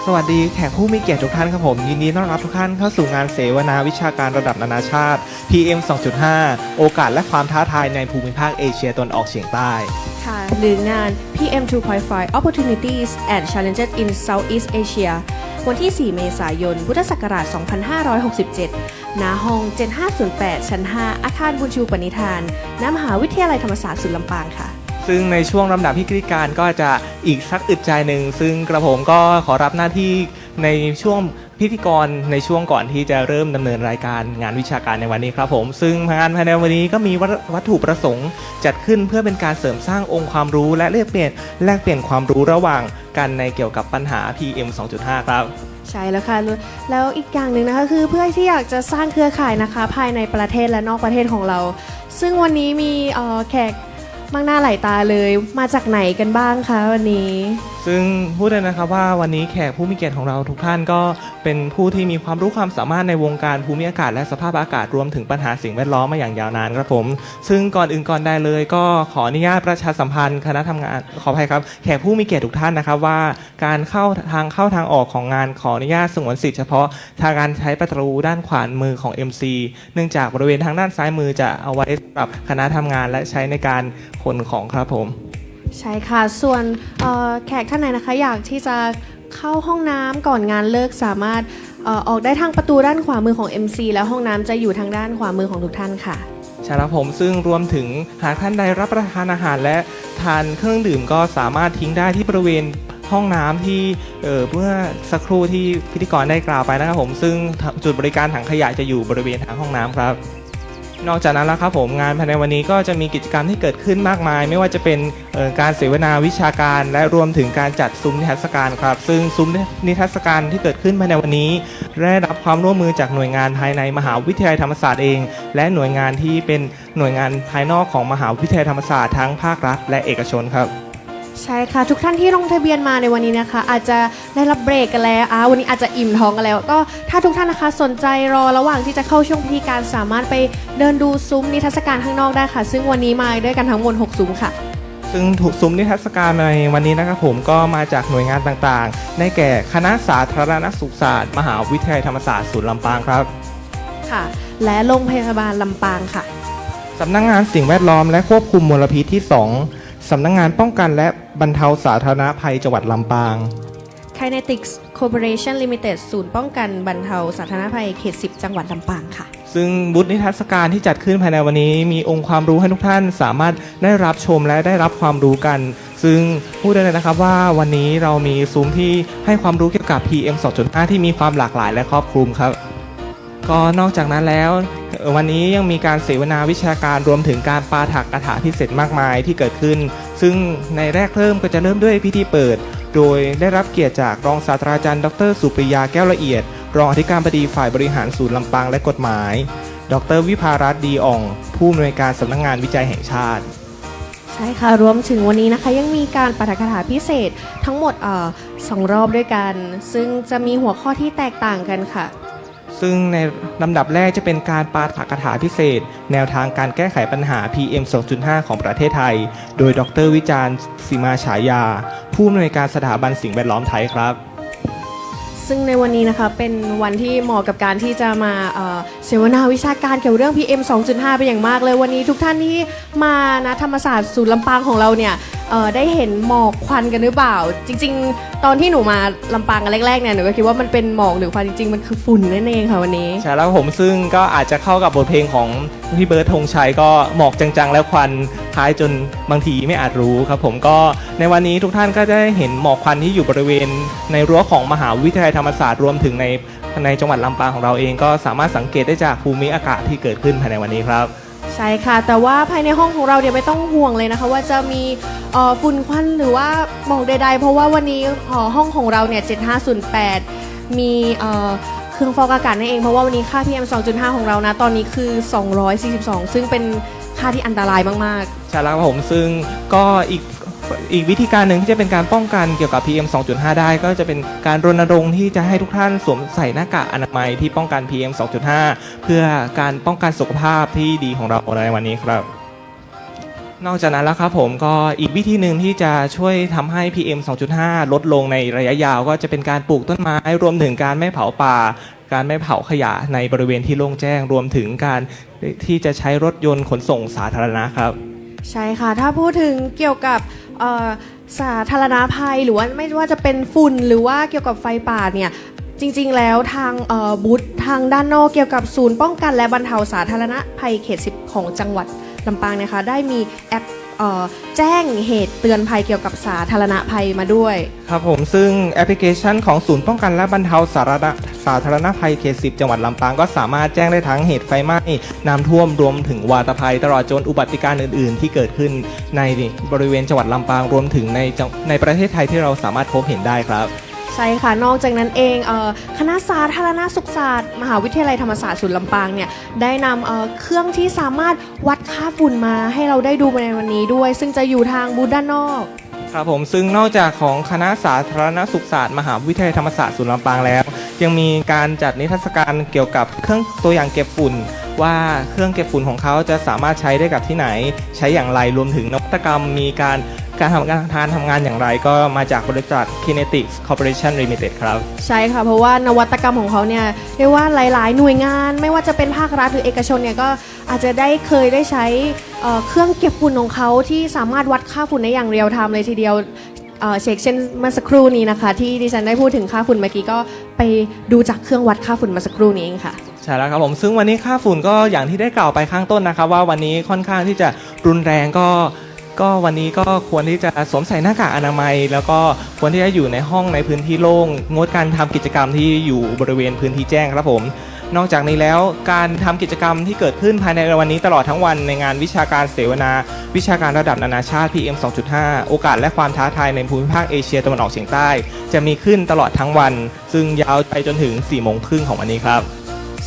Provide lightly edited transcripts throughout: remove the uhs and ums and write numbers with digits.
สวัสดีแขกผู้มีเกียรติทุกท่านครับผมยินดีต้อนรับทุกท่านเข้าสู่งานเสวนาวิชาการระดับนานาชาติ PM 2.5 โอกาสและความท้าทายในภูมิภาคเอเชียตะวันออกเฉียงใต้ค่ะหรืองาน PM 2.5 Opportunities and Challenges in Southeast Asia วันที่ 4 เมษายน พุทธศักราช 2567 ณ ห้อง 7508 ชั้น 5 อาคารบุญชูปณิธาน ณ มหาวิทยาลัยธรรมศาสตร์ศูนย์ลำปางค่ะซึ่งในช่วงลำดับพิธีการก็จะอีกสักอึดใจหนึ่งซึ่งกระผมก็ขอรับหน้าที่ในช่วงพิธีกรในช่วงก่อนที่จะเริ่มดำเนินรายการงานวิชาการในวันนี้ครับผมซึ่งงานภายในวันนี้ก็มีวัตถุประสงค์จัดขึ้นเพื่อเป็นการเสริมสร้างองค์ความรู้และแลกเปลี่ยนความรู้ระหว่างกันในเกี่ยวกับปัญหา PM 2.5 ครับใช่แล้วค่ะแล้วอีกอย่างหนึ่งนะคะคือเพื่อที่อยากจะสร้างเครือข่ายนะคะภายในประเทศและนอกประเทศของเราซึ่งวันนี้มีแขกมากหน้าหลายตาเลยมาจากไหนกันบ้างคะวันนี้ซึ่งพูดเลยนะครับว่าวันนี้แขกผู้มีเกียรติของเราทุกท่านก็เป็นผู้ที่มีความรู้ความสามารถในวงการภูมิอากาศและสภาพอากาศรวมถึงปัญหาสิ่งแวดล้อมมาอย่างยาวนานครับผมซึ่งก่อนอื่นก่อนใดเลยก็ขออนุญาตประชาสัมพันธ์คณะทำงานขออภัยครับแขกผู้มีเกียรติทุกท่านนะครับว่าการเข้าทางออกของงานขออนุญาตสงวนสิทธิ์เฉพาะทางการใช้ประตูด้านขวามือของ MC เนื่องจากบริเวณทางด้านซ้ายมือจะเอาไว้สำหรับคณะทำงานและใช้ในการขนของครับผมใช่ค่ะส่วนแขกท่านไหนนะคะอยากที่จะเข้าห้องน้ำก่อนงานเลิกสามารถออกได้ทางประตูด้านขวามือของ MC แล้วห้องน้ำจะอยู่ทางด้านขวามือของทุกท่านค่ะใช่แล้วผมซึ่งรวมถึงหากท่านใดรับประทานอาหารและทานเครื่องดื่มก็สามารถทิ้งได้ที่บริเวณห้องน้ำที่เมื่อสักครู่ที่พิธีกรได้กล่าวไปนะครับผมซึ่งจุดบริการถังขยะจะอยู่บริเวณทางห้องน้ำครับนอกจากนั้นแล้วครับผมงานภายในวันนี้ก็จะมีกิจกรรมที่เกิดขึ้นมากมายไม่ว่าจะเป็นการเสวนาวิชาการและรวมถึงการจัดซุ้มนิทรรศการครับซึ่งซุ้มนิทรรศการที่เกิดขึ้นภายในวันนี้ได้รับความร่วมมือจากหน่วยงานภายในมหาวิทยาลัยธรรมศาสตร์เองและหน่วยงานที่เป็นหน่วยงานภายนอกของมหาวิทยาลัยธรรมศาสตร์ทั้งภาครัฐและเอกชนครับใช่ค่ะทุกท่านที่ลงทะเบียนมาในวันนี้นะคะอาจจะได้รับเบรกกันแล้ววันนี้อาจจะอิ่มท้องกันแล้วก็ถ้าทุกท่านนะคะสนใจรอระหว่างที่จะเข้าช่วงพิธีการสามารถไปเดินดูซุ้มนิทรรศการข้างนอกได้ค่ะซึ่งวันนี้มาด้วยกันทั้งหมด6ซุ้มค่ะซึ่งถูกซุ้มนิทรรศการในวันนี้นะครับผมก็มาจากหน่วยงานต่างๆได้แก่คณะสาธารณสุขศาสตร์มหาวิทยาลัยธรรมศาสตร์ศูนย์ลำปางครับค่ะและโรงพยาบาลลำปางค่ะสำนักงานสิ่งแวดล้อมและควบคุมมลพิษที่2สำนักงานป้องกันและบรรเทาสาธารณภัยจังหวัดลำปาง Kinetics Corporation Limited ศูนย์ป้องกันบรรเทาสาธารณภัยเขต 10 จังหวัดลำปางค่ะซึ่งบูธนิทรรศการที่จัดขึ้นภายในวันนี้มีองค์ความรู้ให้ทุกท่านสามารถได้รับชมและได้รับความรู้กันซึ่งพูดได้เลยนะครับว่าวันนี้เรามีซุ้มที่ให้ความรู้เกี่ยวกับ PM 2.5 ที่มีความหลากหลายและครอบคลุมครับก็นอกจากนั้นแล้ววันนี้ยังมีการเสวนาวิชาการรวมถึงการปาฐกถาพิเศษมากมายที่เกิดขึ้นซึ่งในแรกเริ่มก็จะเริ่มด้วยพิธีเปิดโดยได้รับเกียรติจากรองศาสตราจารย์ดร.สุปริยาแก้วละเอียดรองอธิการบดีฝ่ายบริหารศูนย์ลำปางและกฎหมายดร.วิภารัตน์ดีอ่องผู้อำนวยการสำนักงานวิจัยแห่งชาติใช่ค่ะรวมถึงวันนี้นะคะยังมีการปาฐกถาพิเศษทั้งหมด2 รอบด้วยกันซึ่งจะมีหัวข้อที่แตกต่างกันค่ะซึ่งในลำดับแรกจะเป็นการปาฐกถาพิเศษแนวทางการแก้ไขปัญหา PM 2.5 ของประเทศไทยโดยดร.วิจารณ์สีมาฉายาผู้อำนวยการสถาบันสิ่งแวดล้อมไทยครับซึ่งในวันนี้นะคะเป็นวันที่เหมาะกับการที่จะมาเสวนาวิชาการเกี่ยวเรื่อง PM 2.5 เป็นอย่างมากเลยวันนี้ทุกท่านที่มานะธรรมศาสตร์ศูนย์ลำปางของเราเนี่ยได้เห็นหมอกควันกันหรือเปล่าจริงๆตอนที่หนูมาลำปางกันแรกๆเนี่ยหนูก็คิดว่ามันเป็นหมอกหรือควันจริงๆมันคือฝุ่นนั่นเองค่ะวันนี้ใช่แล้วผมซึ่งก็อาจจะเข้ากับบทเพลงของพี่เบิร์ดธงชัยก็หมอกจังๆแล้วควันคล้ายจนบางทีไม่อาจรู้ครับผมก็ในวันนี้ทุกท่านก็ได้เห็นหมอกควันที่อยู่บริเวณในรั้วของมหาวิทยาลัยธรรมศาสตร์รวมถึงในจังหวัดลำปางของเราเองก็สามารถสังเกตได้จากภูมิอากาศที่เกิดขึ้นภายในวันนี้ครับใช่ค่ะแต่ว่าภายในห้องของเราเนี่ยไม่ต้องห่วงเลยนะคะว่าจะมีฝุ่นควันหรือว่าหมอกใดๆเพราะว่าวันนี้ห้องของเราเนี่ย7508มีเครื่องฟอกอากาศนั่นเองเพราะว่าวันนี้ค่า PM 2.5 ของเรานะตอนนี้คือ242ซึ่งเป็นค่าที่อันตรายมากๆใช่แล้วครับผมซึ่งก็อีกวิธีการหนึ่งที่จะเป็นการป้องกันเกี่ยวกับ PM 2.5 ได้ก็จะเป็นการรณรงค์ที่จะให้ทุกท่านสวมใส่หน้ากากอนามัยที่ป้องกัน PM 2.5 เพื่อการป้องกันสุขภาพที่ดีของเราในวันนี้ครับ นอกจากนั้นแล้วครับผมก็อีกวิธีหนึ่งที่จะช่วยทำให้ PM 2.5 ลดลงในระยะยาวก็จะเป็นการปลูกต้นไม้รวมถึงการไม่เผาป่าการไม่เผาขยะในบริเวณที่โล่งแจ้งรวมถึงการที่จะใช้รถยนต์ขนส่งสาธารณะครับใช่ค่ะถ้าพูดถึงเกี่ยวกับสาธารณภัยหรือว่าไม่ว่าจะเป็นฝุ่นหรือว่าเกี่ยวกับไฟป่าเนี่ยจริงๆแล้วทางบูธทางด้านนอกเกี่ยวกับศูนย์ป้องกันและบรรเทาสาธารณภัยเขต 10 ของจังหวัดลำปางนะคะได้มีแอปแจ้งเหตุเตือนภัยเกี่ยวกับสาธารณภัยมาด้วยครับผมซึ่งแอปพลิเคชันของศูนย์ป้องกันและบรรเทาสาธารณภัยเขต 10 จังหวัดลำปางก็สามารถแจ้งได้ทั้งเหตุไฟไหม้น้ำท่วมรวมถึงวาตภัยตลอดจนอุบัติการอื่นๆที่เกิดขึ้นในบริเวณจังหวัดลำปางรวมถึงในประเทศไทยที่เราสามารถพบเห็นได้ครับใช่ค่ะนอกจากนั้นเองคณะสาธารณสุขศาสตร์มหาวิทยาลัยธรรมศาสตร์ศูนย์ลำปางเนี่ยได้นำเครื่องที่สามารถวัดค่าฝุ่นมาให้เราได้ดูในวันนี้ด้วยซึ่งจะอยู่ทางบูธด้านนอกครับผมซึ่งนอกจากของคณะสาธารณสุขศาสตร์มหาวิทยาลัยธรรมศาสตร์ศูนย์ลำปางแล้วยังมีการจัดนิทรรศการเกี่ยวกับเครื่องตัวอย่างเก็บฝุ่นว่าเครื่องเก็บฝุ่นของเขาจะสามารถใช้ได้กับที่ไหนใช้อย่างไรรวมถึงนวัตกรรมมีการทำงานอย่างไรก็มาจากบริษัท Kinetics Corporation Limited ครับใช่ค่ะเพราะว่านวัตกรรมของเขาเนี่ยเรียกว่าหลายๆหน่วยงานไม่ว่าจะเป็นภาครัฐหรือเอกชนเนี่ยก็อาจจะเคยได้ใช้เครื่องเก็บฝุ่นของเขาที่สามารถวัดค่าฝุ่นได้อย่างเรียลไทม์เลยทีเดียวเช่นเมื่อสักครู่นี้นะคะที่ดิฉันได้พูดถึงค่าฝุ่นเมื่อกี้ก็ไปดูจากเครื่องวัดค่าฝุ่นมาสักครู่นี้เองค่ะใช่แล้วครับผมซึ่งวันนี้ค่าฝุ่นก็อย่างที่ได้กล่าวไปข้างต้นนะครับว่าวันนี้ค่อนข้างที่จะรุนแรงก็วันนี้ก็ควรที่จะสวมใส่หน้ากากอนามัยแล้วก็ควรที่จะอยู่ในห้องในพื้นที่โล่งงดการทำกิจกรรมที่อยู่บริเวณพื้นที่แจ้งครับผมนอกจากนี้แล้วการทำกิจกรรมที่เกิดขึ้นภายในวันนี้ตลอดทั้งวันในงานวิชาการเสวนาวิชาการระดับนานาชาติ PM 2.5 โอกาสและความท้าทายในภูมิภาคเอเชียตะวันออกเฉียงใต้จะมีขึ้นตลอดทั้งวันซึ่งยาวไปจนถึง 4:30 น.ของวันนี้ครับ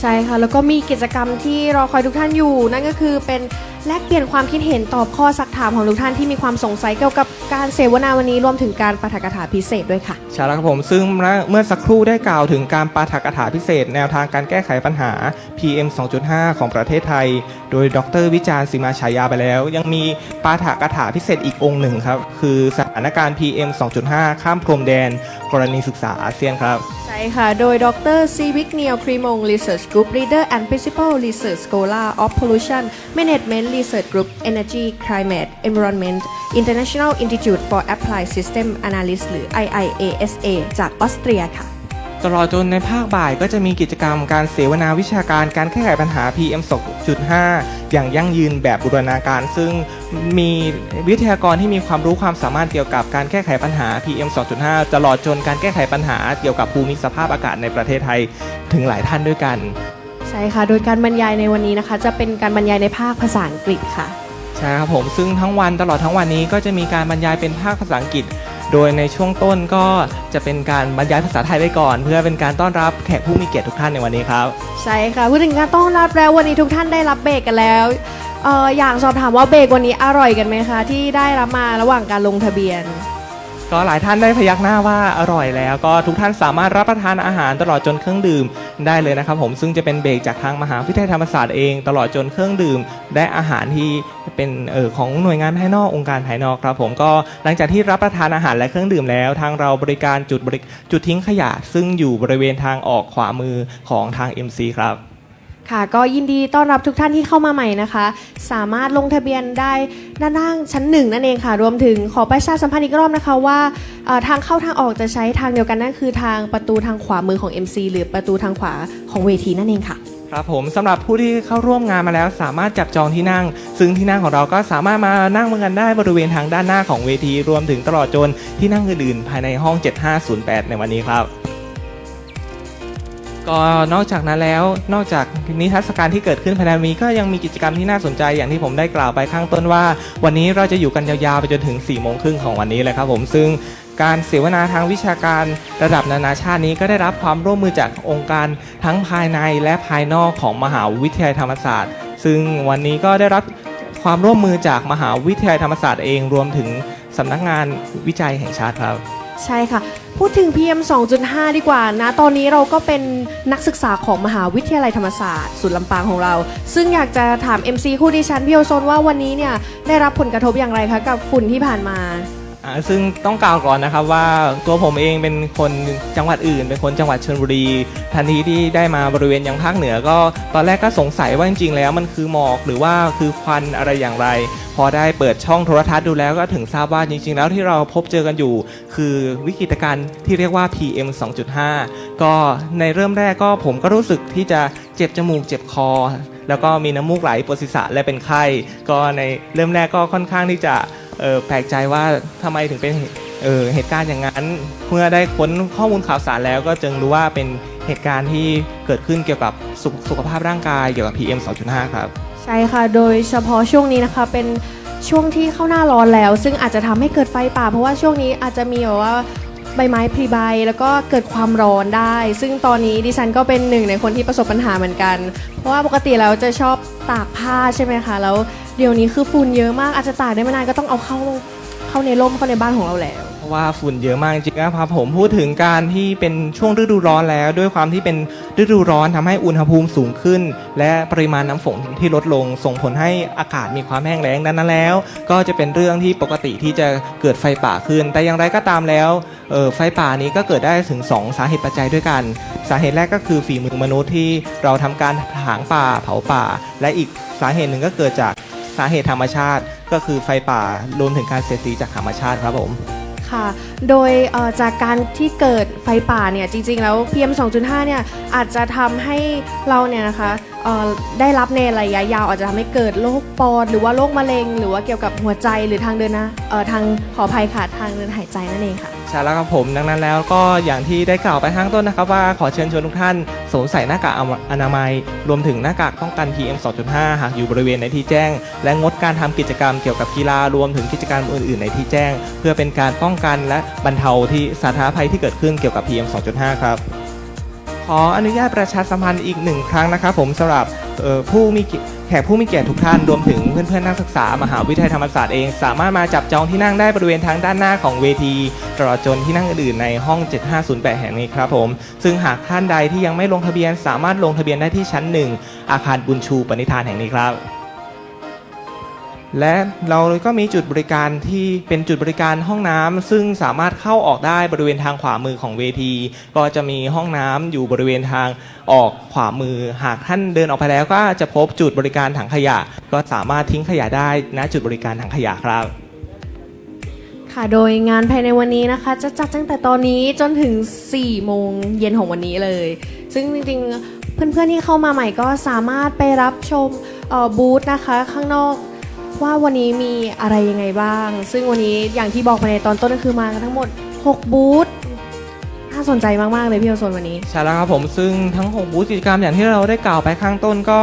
ใช่ค่ะแล้วก็มีกิจกรรมที่รอคอยทุกท่านอยู่นั่นก็คือเป็นแลกเปลี่ยนความคิดเห็นตอบข้อซักถามของทุกท่านที่มีความสงสัยเกี่ยวกับการเสวนาวันนี้รวมถึงการปาฐกถาพิเศษด้วยค่ะใช่แล้วครับผมซึ่งเมื่อสักครู่ได้กล่าวถึงการปาฐกถาพิเศษแนวทางการแก้ไขปัญหา PM 2.5 ของประเทศไทยโดยดร.วิจารณ์ศรีมาฉายาไปแล้วยังมีปาฐกถาพิเศษอีกองค์หนึ่งครับคือสถานการณ์ PM 2.5 ข้ามพรมแดนกรณีศึกษาอาเซียนครับใช่ค่ะโดยดร.ซีวิกเนียลครีมง Research Group Leader and Principal Research Scholar of Pollution Management Research Group Energy Climate Environment International Institute for Applied System Analysis หรือ IIASA จากออสเตรียค่ะตลอดจนในภาคบ่ายก็จะมีกิจกรรมการเสวนาวิชาการการแก้ไขปัญหา PM 2.5 อย่างยั่งยืนแบบบูรณาการซึ่งมีวิทยากรที่มีความรู้ความสามารถเกี่ยวกับการแก้ไขปัญหา PM 2.5 ตลอดจนการแก้ไขปัญหาเกี่ยวกับภูมิสภาพอากาศในประเทศไทยถึงหลายท่านด้วยกันใช่ค่ะโดยการบรรยายในวันนี้นะคะจะเป็นการบรรยายในภาคภาษาอังกฤษค่ะใช่ครับผมซึ่งตลอดทั้งวันนี้ก็จะมีการบรรยายเป็นภาคภาษาอังกฤษโดยในช่วงต้นก็จะเป็นการบรรยายภาษาไทยไว้ก่อนเพื่อเป็นการต้อนรับแขกผู้มีเกียรติทุกท่านในวันนี้ครับใช่ค่ะพูดถึงการต้อนรับแล้ววันนี้ทุกท่านได้รับเบรกกันแล้วอยากสอบถามว่าเบรกวันนี้อร่อยกันไหมคะที่ได้รับมาระหว่างการลงทะเบียนก็หลายท่านได้พยักหน้าว่าอร่อยแล้วก็ทุกท่านสามารถรับประทานอาหารตลอดจนเครื่องดื่มได้เลยนะครับผมซึ่งจะเป็นเบรกจากทางมหาวิทยาลัยธรรมศาสตร์เองตลอดจนเครื่องดื่มและอาหารที่เป็นของหน่วยงานภายนอกองค์การภายนอกครับผมก็หลังจากที่รับประทานอาหารและเครื่องดื่มแล้วทางเราบริการจุดทิ้งขยะซึ่งอยู่บริเวณทางออกขวามือของทาง MC ครับค่ะก็ยินดีต้อนรับทุกท่านที่เข้ามาใหม่นะคะสามารถลงทะเบียนได้ด้านล่างชั้น1นั่นเองค่ะรวมถึงขอประชาสัมพันธ์อีกรอบนะคะว่าทางเข้าทางออกจะใช้ทางเดียวกันนั่นคือทางประตูทางขวามือของ MC หรือประตูทางขวาของเวทีนั่นเองค่ะครับผมสำหรับผู้ที่เข้าร่วมงานมาแล้วสามารถจับจองที่นั่งซึ่งที่นั่งของเราก็สามารถมานั่งกันได้บริเวณทางด้านหน้าของเวทีรวมถึงตลอดจนที่นั่งอื่นๆภายในห้อง7508ในวันนี้ครับก็นอกจากนั้นแล้วนอกจากนิทรรศการที่เกิดขึ้นภายในวันนี้ก็ยังมีกิจกรรมที่น่าสนใจอย่างที่ผมได้กล่าวไปข้างต้นว่าวันนี้เราจะอยู่กันยาวๆไปจนถึง 4:30 น.ของวันนี้เลยครับผมซึ่งการเสวนาทางวิชาการระดับนานาชาตินี้ก็ได้รับความร่วมมือจากองค์การทั้งภายในและภายนอกของมหาวิทยาลัยธรรมศาสตร์ซึ่งวันนี้ก็ได้รับความร่วมมือจากมหาวิทยาลัยธรรมศาสตร์เองรวมถึงสำนักงานวิจัยแห่งชาติครับ ใช่ค่ะพูดถึง PM 2.5 ดีกว่านะตอนนี้เราก็เป็นนักศึกษาของมหาวิทยาลัยธรรมศาสตร์ศูนย์ลำปางของเราซึ่งอยากจะถาม MC คู่ดิฉันพี่โอโซนว่าวันนี้เนี่ยได้รับผลกระทบอย่างไรคะกับฝุ่นที่ผ่านมาซึ่งต้องกล่าวก่อนนะครับว่าตัวผมเองเป็นคนจังหวัดอื่นเป็นคนจังหวัดชลบุรีทันทีที่ได้มาบริเวณยังภาคเหนือก็ตอนแรกก็สงสัยว่าจริงๆแล้วมันคือหมอกหรือว่าคือควันอะไรอย่างไรพอได้เปิดช่องโทรทัศน์ดูแล้วก็ถึงทราบว่าจริงๆแล้วที่เราพบเจอกันอยู่คือวิกฤตการณ์ที่เรียกว่า PM 2.5 ก็ในเริ่มแรกก็ผมก็รู้สึกที่จะเจ็บจมูกเจ็บคอแล้วก็มีน้ำมูกไหลปวดศีรษะและเป็นไข้ก็ในเริ่มแรกก็ค่อนข้างที่จะแปลกใจว่าทำไมถึงเป็นเหตุการณ์อย่างนั้นเมื่อได้ค้นข้อมูลข่าวสารแล้วก็จึงรู้ว่าเป็นเหตุการณ์ที่เกิดขึ้นเกี่ยวกับสุขภาพร่างกายเกี่ยวกับ PM 2.5 ครับใช่ค่ะโดยเฉพาะช่วงนี้นะคะเป็นช่วงที่เข้าหน้าร้อนแล้วซึ่งอาจจะทำให้เกิดไฟป่าเพราะว่าช่วงนี้อาจจะมีแบบว่าใบไม้ผลิใบแล้วก็เกิดความร้อนได้ซึ่งตอนนี้ดิฉันก็เป็นหนึ่งในคนที่ประสบปัญหาเหมือนกันเพราะว่าปกติแล้วจะชอบตากผ้าใช่ไหมคะแล้วเดี๋ยวนี้คือฝุ่นเยอะมากอาจจะตากได้ไม่นานก็ต้องเอาเข้าในร่มเข้าในบ้านของเราแล้วเพราะว่าฝุ่นเยอะมากจริงๆนะครับผมพูดถึงการที่เป็นช่วงฤดูร้อนแล้วด้วยความที่เป็นฤดูร้อนทำให้อุณหภูมิสูงขึ้นและปริมาณน้ำฝนที่ลดลงส่งผลให้อากาศมีความแห้งแล้งดังนั้นแล้วก็จะเป็นเรื่องที่ปกติที่จะเกิดไฟป่าขึ้นแต่อย่างไรก็ตามแล้วไฟป่านี้ก็เกิดได้ถึง2สาเหตุปัจจัยด้วยกันสาเหตุแรกก็คือฝีมือมนุษย์ที่เราทำการถางป่าเผาป่าและอีกสาเหตุหนึ่งก็เกิดจากสาเหตุธรรมชาติก็คือไฟป่ารวมถึงการเสียดสีจากธรรมชาติครับผมค่ะโดยจากการที่เกิดไฟป่าเนี่ยจริงๆแล้ว PM 2.5 เนี่ยอาจจะทำให้เราเนี่ยนะคะได้รับในระยะยาวอาจจะทำให้เกิดโรคปอดหรือว่าโรคมะเร็งหรือว่าเกี่ยวกับหัวใจหรือทางเดินทางขออภัยค่ะทางเดินหายใจนั่นเองค่ะใช่แล้วครับผมดังนั้นแล้วก็อย่างที่ได้กล่าวไปข้างต้นนะครับว่าขอเชิญชวนทุกท่านสวมใส่หน้ากากอนามัยรวมถึงหน้ากากป้องกัน PM 2.5 หากอยู่บริเวณในที่แจ้งและงดการทำกิจกรรมเกี่ยวกับกีฬารวมถึงกิจกรรมอื่นๆในที่แจ้งเพื่อเป็นการป้องกันและบรรเทาที่สาธารณภัยที่เกิดขึ้นเกี่ยวกับ PM 2.5 ครับขออนุญาตประชาสัมพันธ์อีก1ครั้งนะครับผมสำหรับแขกผู้มีเกียรติทุกท่านรวมถึงเพื่อนๆนักศึกษามหาวิทยาลัยธรรมศาสตร์เองสามารถมาจับจองที่นั่งได้บริเวณทางด้านหน้าของเวทีตลอดจนที่นั่งอื่นๆในห้อง 7508 แห่งนี้ครับผมซึ่งหากท่านใดที่ยังไม่ลงทะเบียนสามารถลงทะเบียนได้ที่ชั้น 1 อาคารบุญชูปณิธานแห่งนี้ครับและเราก็มีจุดบริการที่เป็นจุดบริการห้องน้ำซึ่งสามารถเข้าออกได้บริเวณทางขวามือของเวทีก็จะมีห้องน้ำอยู่บริเวณทางออกขวามือหากท่านเดินออกไปแล้วก็จะพบจุดบริการถังขยะก็สามารถทิ้งขยะได้ณจุดบริการถังขยะครับค่ะโดยงานภายในวันนี้นะคะจะจัดตั้งแต่ตอนนี้จนถึง 4 โมงเย็นของวันนี้เลยซึ่งจริงๆเพื่อนๆที่เข้ามาใหม่ก็สามารถไปรับชมบูธนะคะข้างนอกว่าวันนี้มีอะไรยังไงบ้างซึ่งวันนี้อย่างที่บอกไปในตอนต้นก็คือมากันทั้งหมด6บูธน่าสนใจมากๆเลยพี่โอโซนวันนี้ใช่แล้วครับผมซึ่งทั้ง6บูธกิจกรรมอย่างที่เราได้กล่าวไปข้างต้นก็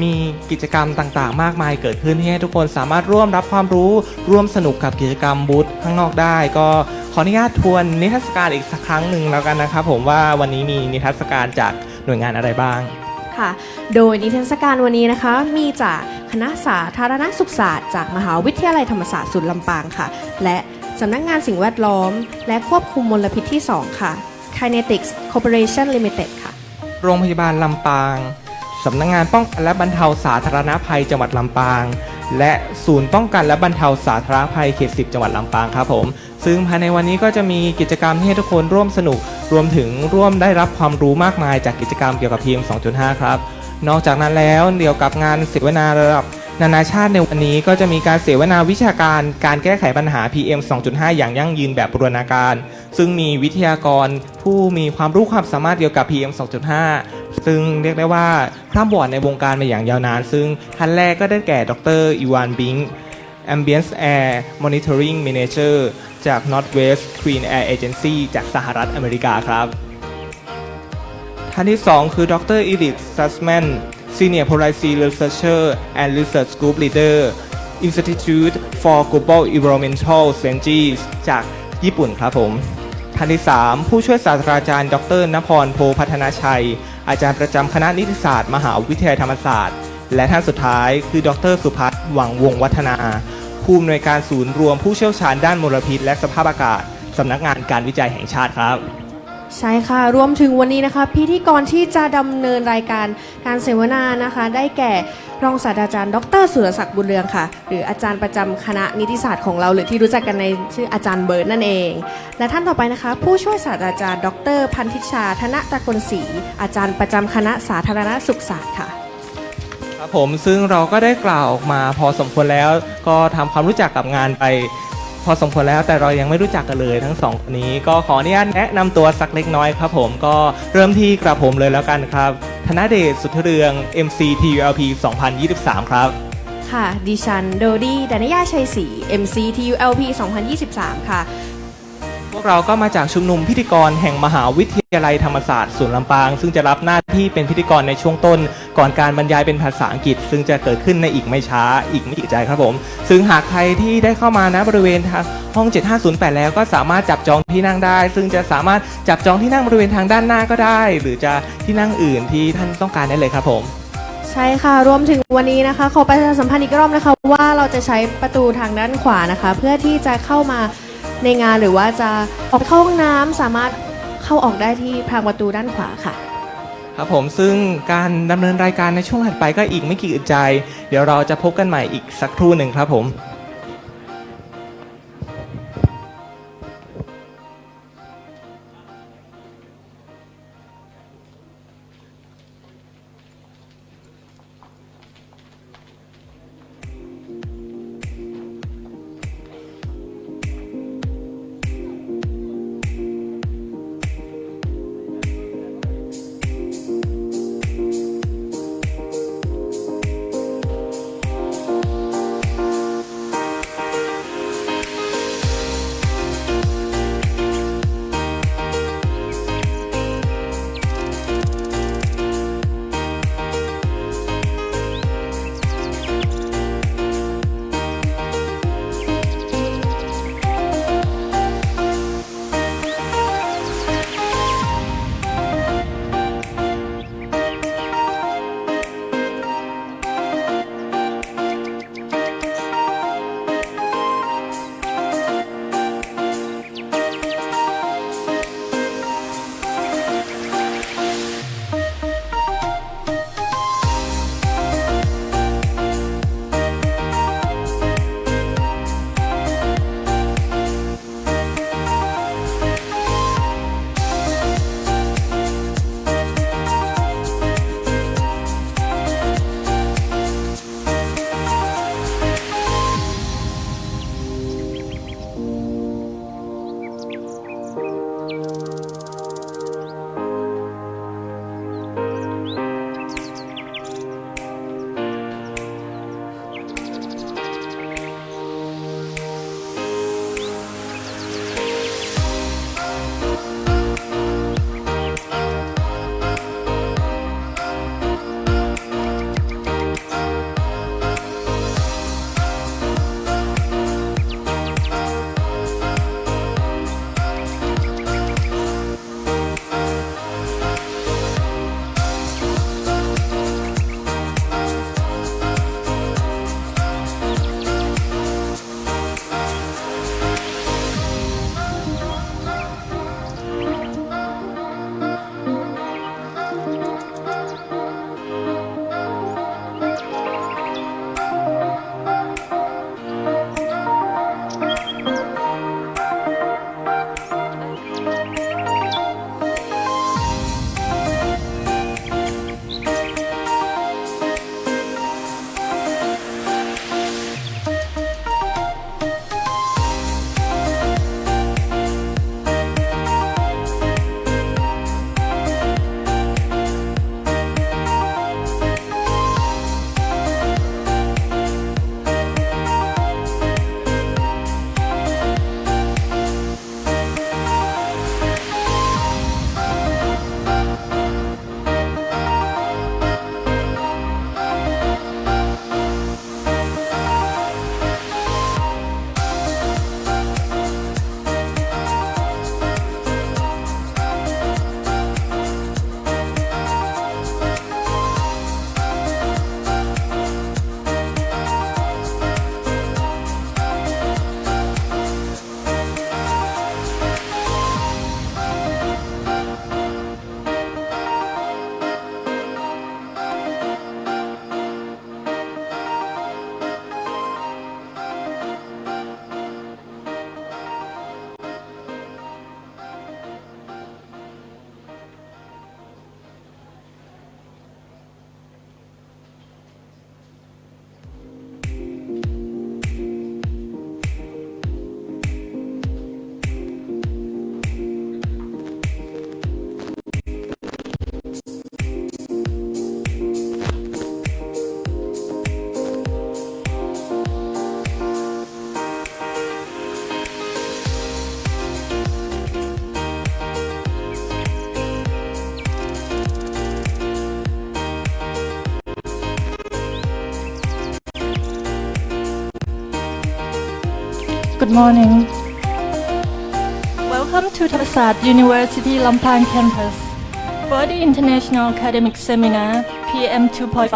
มีกิจกรรมต่างๆมากมายเกิดขึ้นที่ให้ทุกคนสามารถร่วมรับความรู้ร่วมสนุกกับกิจกรรมบูธข้างนอกได้ก็ขออนุญาตทวนนิทรรศการอีกสักครั้งหนึ่งแล้วกันนะครับผมว่าวันนี้มีนิทรรศการจากหน่วยงานอะไรบ้างค่ะโดยนิทรรศการวันนี้นะคะมีจากคณะสาธารณสุขศาสตร์จากมหาวิทยาลัยธรรมศาสตร์ศูนย์ลำปางค่ะและสำนักงานสิ่งแวดล้อมและควบคุมมลพิษที่ 2 ค่ะ Kinetics Corporation Limited ค่ะโรงพยาบาลลำปางสำนักงานป้องกันและบรรเทาสาธารณภัยจังหวัดลำปางและศูนย์ป้องกันและบรรเทาสาธารณภัยเขต 10 จังหวัดลำปางครับผมซึ่งภายในวันนี้ก็จะมีกิจกรรมให้ทุกคนร่วมสนุกรวมถึงร่วมได้รับความรู้มากมายจากกิจกรรมเกี่ยวกับ PM 2.5 ครับนอกจากนั้นแล้วเกี่ยวกับงานเสวนาระดับนานาชาติในวันนี้ก็จะมีการเสวนาวิชาการการแก้ไขปัญหา PM 2.5 อย่างยั่งยืนแบบบูรณาการซึ่งมีวิทยากรผู้มีความรู้ความสามารถเกี่ยวกับ PM 2.5 ซึ่งเรียกได้ว่าคร่ำวอดในวงการมาอย่างยาวนานซึ่งท่านแรกก็ได้แก่ดร.อีวานบิง Ambient Air Monitoring Manager จาก Northwest Clean Air Agency จากสหรัฐอเมริกาครับท่านที่2คือดร.อีริส ซัสแมน Senior Policy Researcher and Research Group Leader Institute for Global Environmental Sciences จากญี่ปุ่นครับผมท่านที่3ผู้ช่วยศาสตราจารย์ดร.ณพร โพพัฒนาชัยอาจารย์ประจำคณะนิติศาสตร์มหาวิทยาลัยธรรมศาสตร์และท่านสุดท้ายคือดร.สุพัฒน์ หวังวงศ์วัฒนาผู้อำนวยการศูนย์รวมผู้เชี่ยวชาญด้านมลพิษและสภาพอากาศ สำนักงานการวิจัยแห่งชาติครับใช่ค่ะรวมถึงวันนี้นะคะพิธีกรที่จะดำเนินรายการการเสวนานะคะได้แก่รองศาสตราจารย์ดรสุรศักดิ์บุญเรืองค่ะหรืออาจารย์ประจำคณะนิติศาสตร์ของเราหรือที่รู้จักกันในชื่ออาจารย์เบิร์ดนั่นเองและท่านต่อไปนะคะผู้ช่วยศาสตราจารย์ดรพันธิชาธนตระกลศรีอาจารย์ประจำคณะสาธารณสุขศาสตร์ค่ะครับผมซึ่งเราก็ได้กล่าวออกมาพอสมควรแล้วก็ทำความรู้จักกับงานไปพอสมควรแล้วแต่เรายังไม่รู้จักกันเลยทั้งสองคนนี้ก็ขออนุญาตแนะนำตัวสักเล็กน้อยครับผมก็เริ่มที่กระผมเลยแล้วกันครับธนเดชสุทธเรือง MC TULP 2023 ครับค่ะดิฉันโดดี้ดานยาชัยศรี MC TULP 2023 ค่ะพวกเราก็มาจากชุมนุมพิธีกรแห่งมหาวิทยาลัยธรรมศาสตร์ศูนย์ลำปางซึ่งจะรับหน้าที่เป็นพิธีกรในช่วงต้นก่อนการบรรยายเป็นภาษาอังกฤษซึ่งจะเกิดขึ้นในอีกไม่ช้าอีกไม่กี่ใจครับผมซึ่งหากใครที่ได้เข้ามาณบริเวณห้อง7508แล้วก็สามารถจับจองที่นั่งได้ซึ่งจะสามารถจับจองที่นั่งบริเวณทางด้านหน้าก็ได้หรือจะที่นั่งอื่นที่ท่านต้องการได้เลยครับผมใช่ค่ะรวมถึงวันนี้นะคะขอประชาสัมพันธ์อีกรอบนะคะว่าเราจะใช้ประตูทางด้านขวานะคะเพื่อที่จะเข้ามาในงานหรือว่าจะออกเข้าห้องน้ำสามารถเข้าออกได้ที่ทางประตูด้านขวาค่ะครับผมซึ่งการดำเนินรายการในช่วงถัดไปก็อีกไม่กี่อึดใจเดี๋ยวเราจะพบกันใหม่อีกสักครู่หนึ่งครับผม Good morning. Welcome to Thammasat University Lampang campus for the International Academic Seminar PM 2.5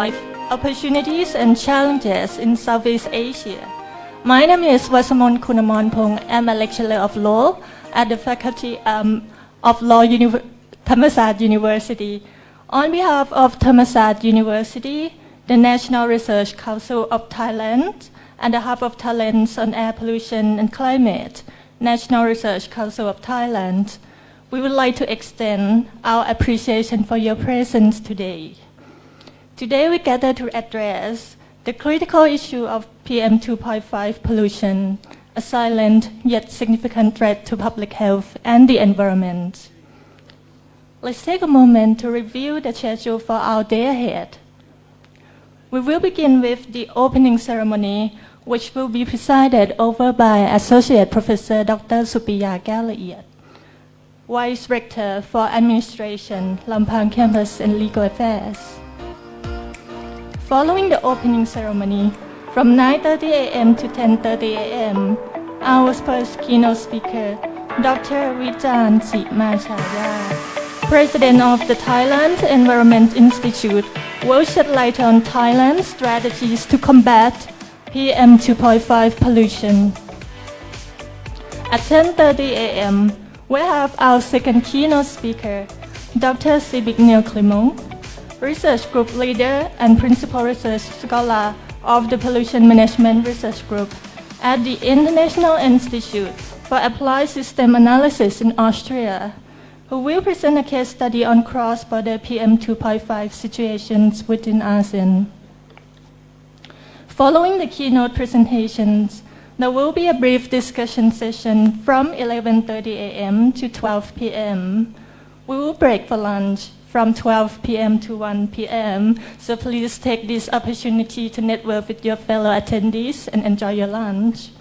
Opportunities and Challenges in Southeast Asia. My name is Wasamon Kunamonpong. I'm a lecturer of law at the Faculty of Law Thammasat University. On behalf of Thammasat University, the National Research Council of Thailand, and the Hub of Talents on Air Pollution and Climate, National Research Council of Thailand, we would like to extend our appreciation for your presence today. Today we gather to address the critical issue of PM 2.5 pollution, a silent yet significant threat to public health and the environment. Let's take a moment to review the schedule for our day ahead. We will begin with the opening ceremony, which will be presided over by Associate Professor Dr. Supiya Galaiyat, Vice Rector for Administration, Lampang Campus and Legal Affairs. Following the opening ceremony, from 9:30 a.m. to 10:30 a.m., our first keynote speaker, Dr. Vichan Chimachaya, President of the Thailand Environment Institute, will shed light on Thailand's strategies to combat PM 2.5 pollution. At 10:30 a.m., we have our second keynote speaker, Dr. Sibignil Klimong, Research Group Leader and Principal Research Scholar of the Pollution Management Research Group at the International Institute for Applied System Analysis in Austria, who will present a case study on cross-border PM 2.5 situations within ASEAN. Following the keynote presentations, there will be a brief discussion session from 11:30 a.m. to 12 p.m. We will break for lunch from 12 p.m. to 1 p.m., so please take this opportunity to network with your fellow attendees and enjoy your lunch.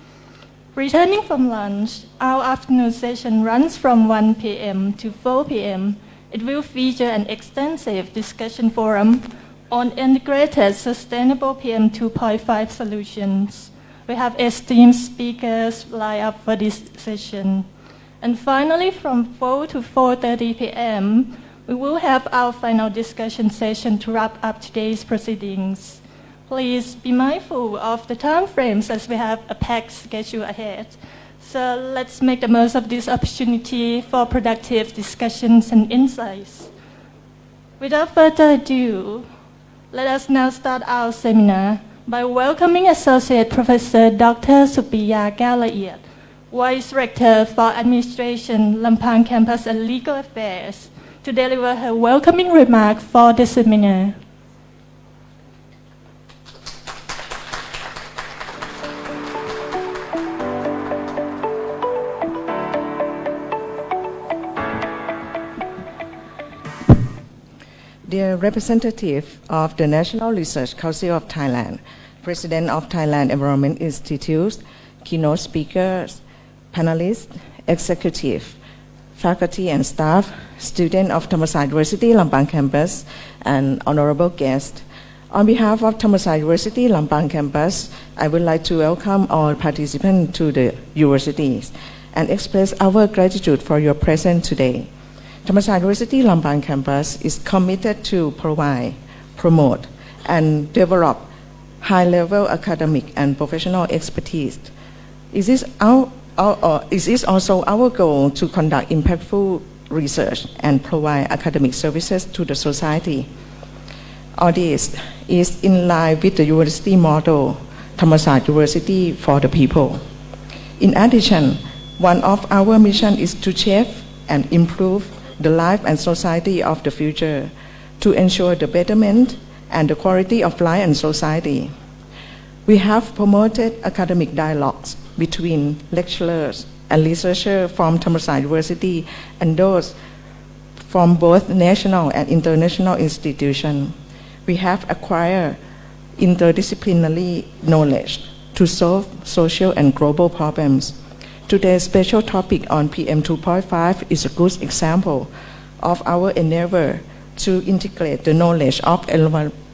Returning from lunch, our afternoon session runs from 1 p.m. to 4 p.m. It will feature an extensive discussion forum on integrated sustainable PM 2.5 solutions. We have esteemed speakers lined up for this session. And finally, from 4 to 4:30 p.m., we will have our final discussion session to wrap up today's proceedings. Please be mindful of the time frames as we have a packed schedule ahead. So let's make the most of this opportunity for productive discussions and insights. Without further ado, let us now start our seminar by welcoming Associate Professor Dr. Supiya Galaiyat, Vice Rector for Administration, Lampang Campus and Legal Affairs, to deliver her welcoming remark for the seminar. Dear representative of the National Research Council of Thailand, President of Thailand Environment Institute, keynote speakers, panelists, executive, faculty and staff, students of Thammasat University Lampang campus, and honorable guests. On behalf of Thammasat University Lampang campus, I would like to welcome all participants to the universities and express our gratitude for your presence today. Thammasat University Lampang campus is committed to provide, promote, and develop high-level academic and professional expertise. It is also our goal to conduct impactful research and provide academic services to the society. All this is in line with the university motto, Thammasat University for the People. In addition, one of our missions is to shape and improve the life and society of the future, to ensure the betterment and the quality of life and society. We have promoted academic dialogues between lecturers and researchers from Thammasat University and those from both national and international institutions. We have acquired interdisciplinary knowledge to solve social and global problems. Today's special topic on PM 2.5 is a good example of our endeavor to integrate the knowledge of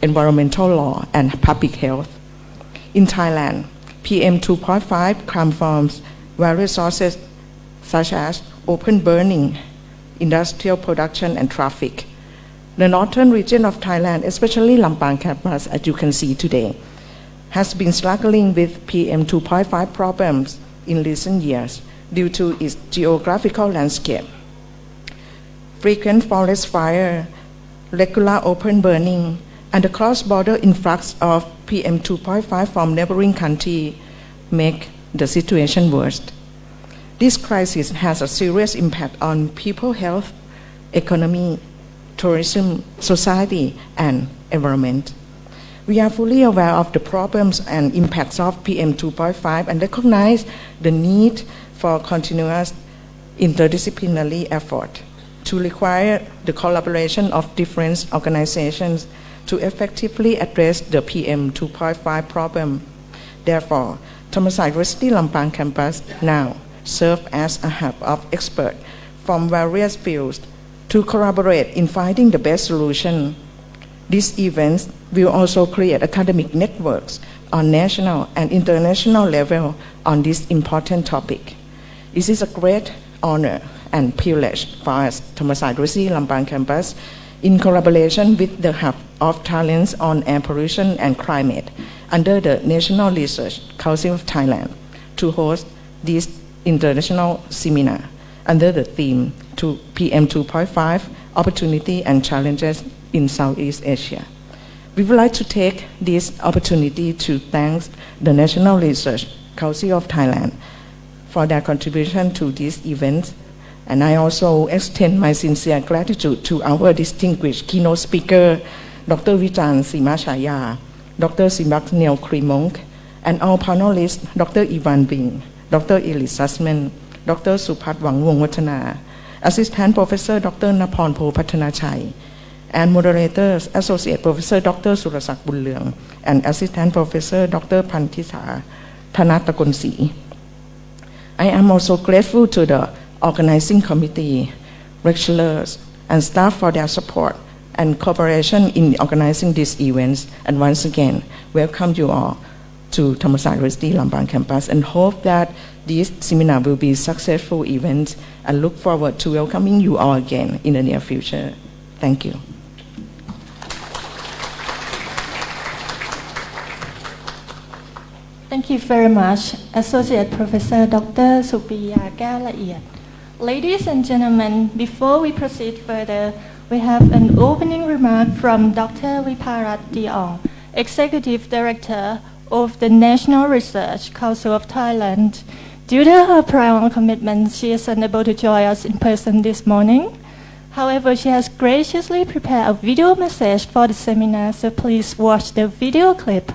environmental law and public health. In Thailand, PM 2.5 comes from various sources such as open burning, industrial production and traffic. The northern region of Thailand, especially Lampang campus, as you can see today, has been struggling with PM 2.5 problems in recent years due to its geographical landscape. Frequent forest fire, regular open burning, and the cross-border influx of PM 2.5 from neighboring countries make the situation worse. This crisis has a serious impact on people's health, economy, tourism, society, and environment. We are fully aware of the problems and impacts of PM 2.5 and recognize the need for continuous interdisciplinary effort to require the collaboration of different organizations to effectively address the PM 2.5 problem. Therefore, Thammasat University Lampang campus now serves as a hub of experts from various fields to collaborate in finding the best solution. These events will also create academic networks on national and international level on this important topic. It is a great honor and privilege for us, Thammasat University Lampang campus, in collaboration with the Hub of Talents on Air Pollution and Climate under the National Research Council of Thailand, to host this international seminar under the theme to PM 2.5 Opportunity and Challenges in Southeast Asia. We would like to take this opportunity to thank the National Research Council of Thailand for their contribution to this event, and I also extend my sincere gratitude to our distinguished keynote speaker, Dr. Vichan Simachaya, Dr. Simak Krimong, and our panelists, Dr. Ivan Bing, Dr. Elis Sussman, Dr. Supat Wangwong Watana, Assistant Professor Dr. Napon Po Pathanachai, and moderators Associate Professor Dr. Surasak Bunleung and Assistant Professor Dr. Pantisa Thanatakunsi. I am also grateful to the organizing committee, lecturers, and staff for their support and cooperation in organizing these events. And once again, welcome you all to Thammasat University Lampang campus and hope that this seminar will be a successful event and look forward to welcoming you all again in the near future. Thank you. Thank you very much, Associate Professor Dr. Supriya Kaolaiet. Ladies and gentlemen, before we proceed further, we have an opening remark from Dr. Viparat Diong, Executive Director of the National Research Council of Thailand. Due to her prior commitments, she is unable to join us in person this morning. However, she has graciously prepared a video message for the seminar, so please watch the video clip.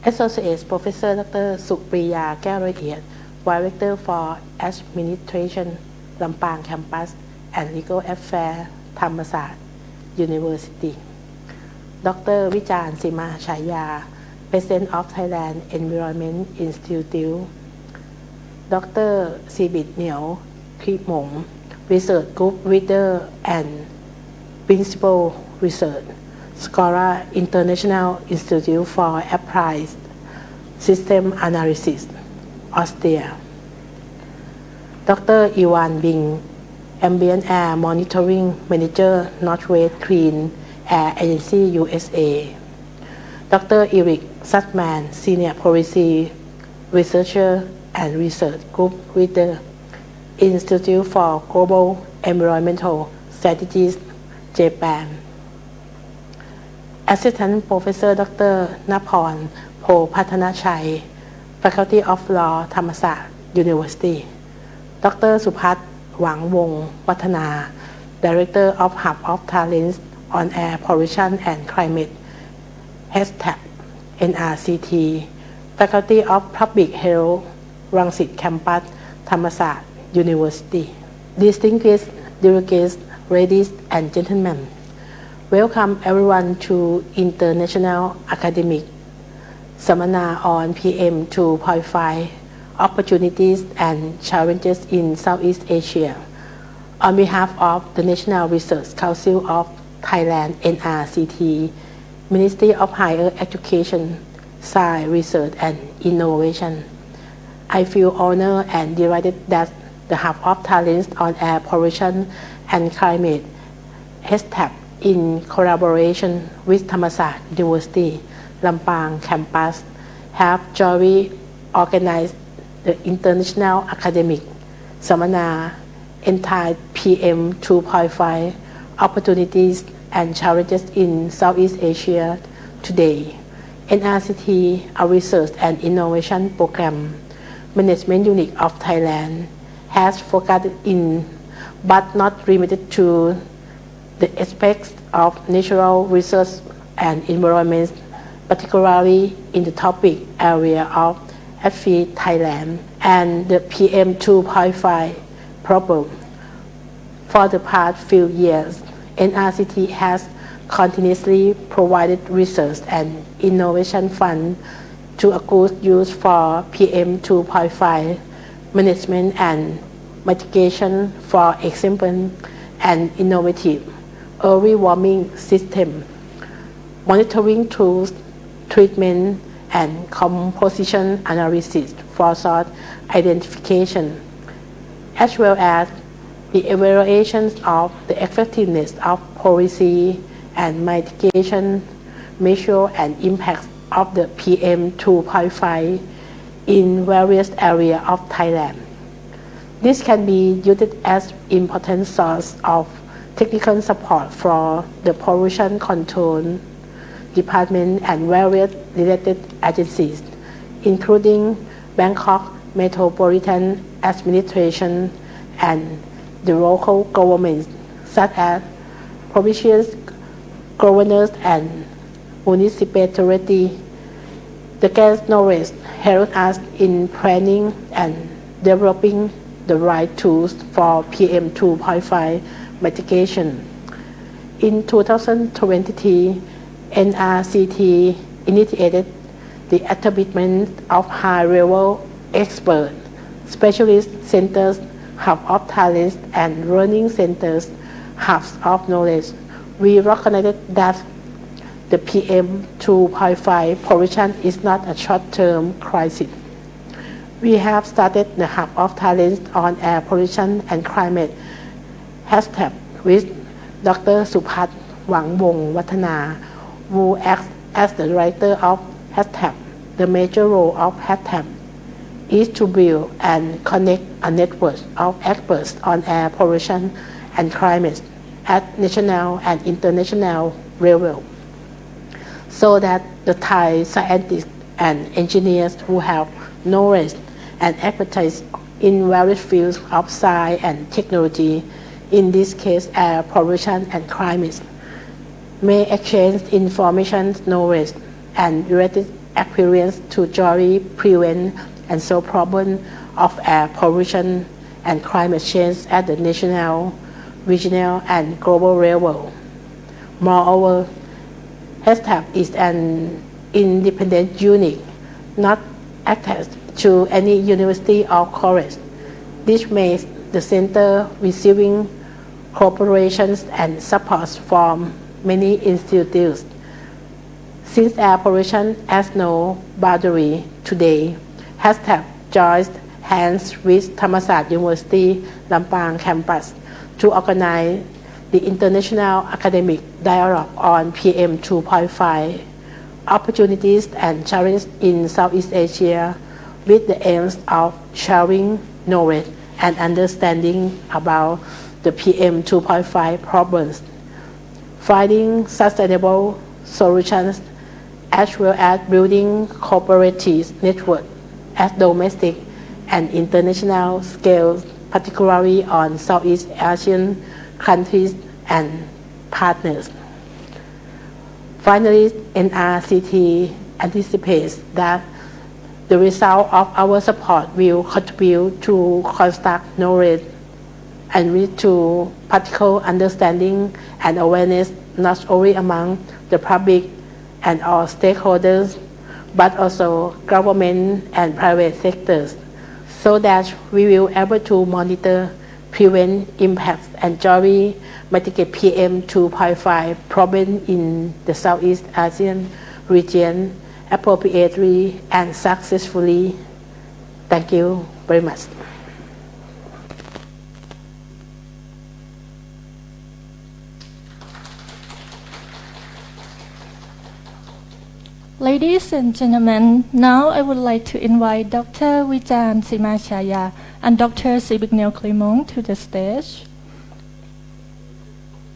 Associate Professor Dr. Supriya Kaolaiet, Director for Administration, Lampang Campus and Legal Affairs, Thammasat University. Dr. Vichan Simachaya, President of Thailand Environment Institute. Dr. Sibit Krimong, Research Group Leader and Principal Research Scholar, International Institute for Applied System Analysis, Austria. Dr. Ivan Bing, Ambient Air Monitoring Manager, Northwest Clean Air Agency, USA. Dr. Eric Sussman, Senior Policy Researcher and Research Group Leader, Institute for Global Environmental Strategies, Japan. Assistant Professor Dr. Napon Po Pathanachai, Faculty of Law, Thammasat University. Dr. Supat Wangwong Watana, Director of Hub of Talents on Air Pollution and Climate, #NRCT, Faculty of Public Health, Rangsit Campus, Thammasat University. Distinguished delegates, ladies and gentlemen, welcome everyone to International Academic Seminar on PM 2.5 Opportunities and Challenges in Southeast Asia. On behalf of the National Research Council of Thailand, NRCT, Ministry of Higher Education, science, research, and innovation. I feel honored and delighted that the Hub of Talents on Air Pollution and Climate HTAP in collaboration with Thammasat University, Lampang campus have jointly organized the International Academic Seminar entitled PM 2.5 Opportunities and Challenges in Southeast Asia Today. NRCT, a research and innovation program, management unit of Thailand, has focused in but not limited to the aspects of natural resources and environment, particularly in the topic area of FE Thailand and the PM 2.5 problem. For the past few years, NRCT has continuously provided research and innovation funds to a good use for PM 2.5 management and mitigation, for example, an innovative early warning system, monitoring tools, treatment, and composition analysis for source identification, as well as the evaluations of the effectiveness of policy and mitigation measure and impacts of the PM 2.5 in various areas of Thailand. This can be used as important source of technical support for the pollution control department and various related agencies, including Bangkok Metropolitan Administration and the local governments, such as provincial governors and municipality. The guest knowledge helped us in planning and developing the right tools for PM 2.5 mitigation. In 2023, NRCT initiated the establishment of high-level expert specialist centers, hub of talents, and learning centers, hubs of knowledge. We recognize that the PM 2.5 pollution is not a short-term crisis. We have started the Hub of Talents on Air Pollution and Climate hashtag with Dr. Supat Wangwong Watana, who acts as the director of hashtag. The major role of hashtag is to build and connect a network of experts on air pollution and climate at national and international level, so that the Thai scientists and engineers who have knowledge and expertise in various fields of science and technology, in this case air pollution and climate, may exchange information, knowledge, and related experience to jointly prevent and solve problems of air pollution and climate change at the national, regional, and global level. Moreover, hashtag is an independent unit, not attached to any university or college. This makes the center receiving cooperations and supports from many institutes. Since air pollution has no boundary today, hashtag joins hands with Thammasat University Lampang campus to organize the International Academic Dialogue on PM 2.5 Opportunities and Challenges in Southeast Asia, with the aims of sharing knowledge and understanding about the PM 2.5 problems, finding sustainable solutions, as well as building cooperative networks at domestic and international scales, particularly on Southeast Asian countries and partners. Finally, NRCT anticipates that the result of our support will contribute to construct knowledge and lead to practical understanding and awareness not only among the public and all stakeholders, but also government and private sectors, so that we will be able to monitor, prevent impacts, and jointly mitigate PM 2.5 problem in the Southeast Asian region appropriately and successfully. Thank you very much. Ladies and gentlemen, now I would like to invite Dr. Vijan Simachaya and Dr. Sibignel Klimong to the stage.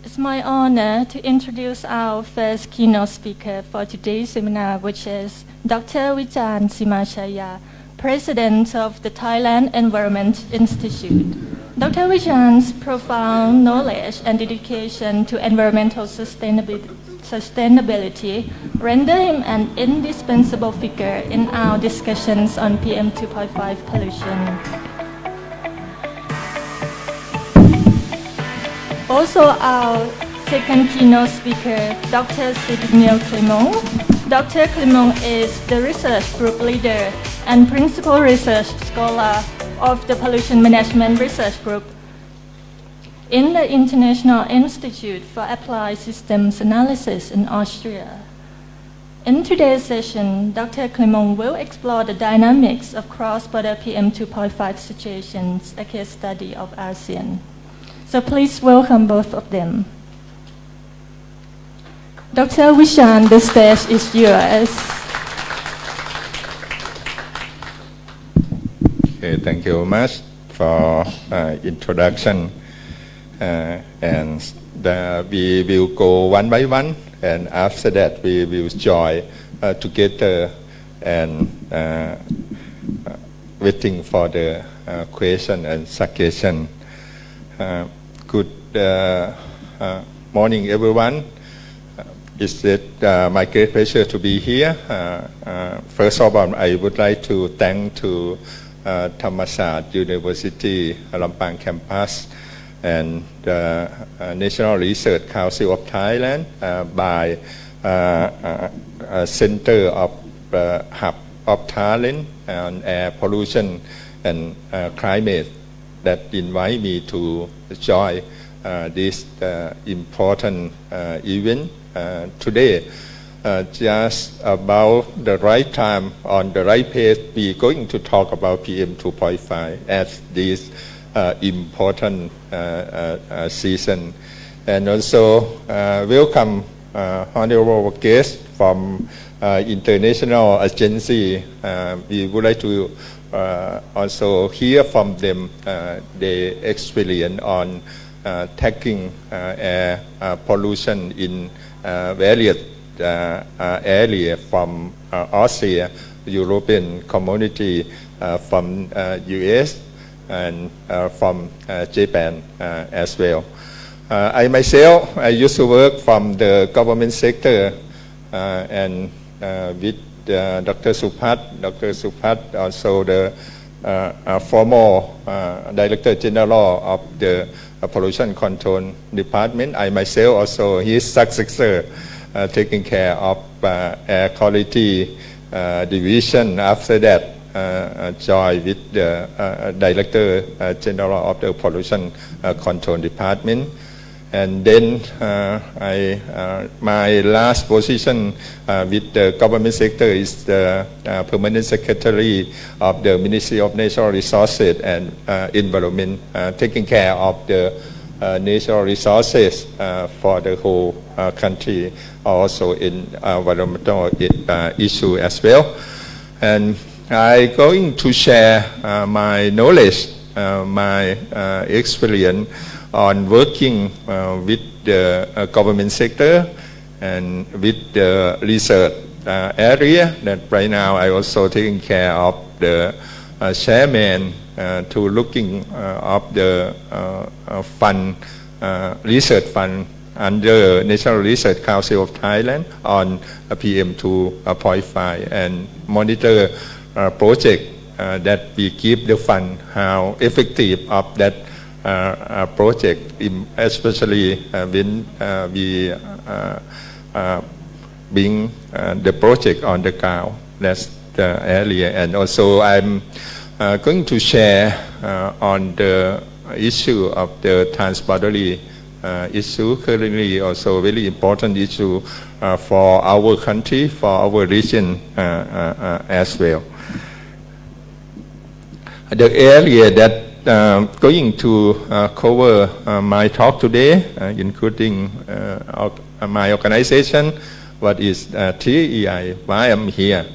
It's my honor to introduce our first keynote speaker for today's seminar, which is Dr. Vijan Simachaya, President of the Thailand Environment Institute. Dr. Vijan's profound knowledge and dedication to environmental sustainability render him an indispensable figure in our discussions on PM 2.5 pollution. Also, our second keynote speaker, Dr. Sibignel Klimong. Dr. Klimong is the research group leader and principal research scholar of the Pollution Management Research Group in the International Institute for Applied Systems Analysis in Austria. In today's session, Dr. Klimong will explore the dynamics of cross-border PM 2.5 situations, a case study of ASEAN. So please welcome both of them. Dr. Vijan, the stage is yours. Okay, thank you very much for introduction. And we will go one by one, and after that we will join together and waiting for the question and suggestion. Good morning, everyone. It's my great pleasure to be here. First of all, I would like to thank to Thammasat University Lampang campus and the National Research Council of Thailand by Center of Hub of Thailand on Air Pollution and Climate that invite me to join this important event today. Just about the right time, on the right pace, we're going to talk about PM 2.5 as this important season. And also welcome honorable guests from international agency. We would like to also hear from them their experience on tackling air pollution in various area from Austria, European community, from US, and from Japan as well. I myself, I used to work from the government sector and with Dr. Supat, also the former Director General of the Pollution Control Department. I myself also his successor, taking care of air quality division. After that, joined with the Director General of the Pollution Control Department. And then my last position with the government sector is the Permanent Secretary of the Ministry of Natural Resources and Environment, taking care of the natural resources for the whole country, also in environmental issue as well. And I'm going to share my knowledge, my experience on working with the government sector and with the research area that right now I also taking care of the chairman to looking of the fund, research fund under National Research Council of Thailand on PM 2.5 and monitor project that we keep the fund, how effective of that project, especially when we bring the project on the ground. That's the area. And also I'm going to share on the issue of the transboundary issue currently, also very important issue for our country, for our region as well. The area that going to cover my talk today, including my organization, what is TEI, why I'm here.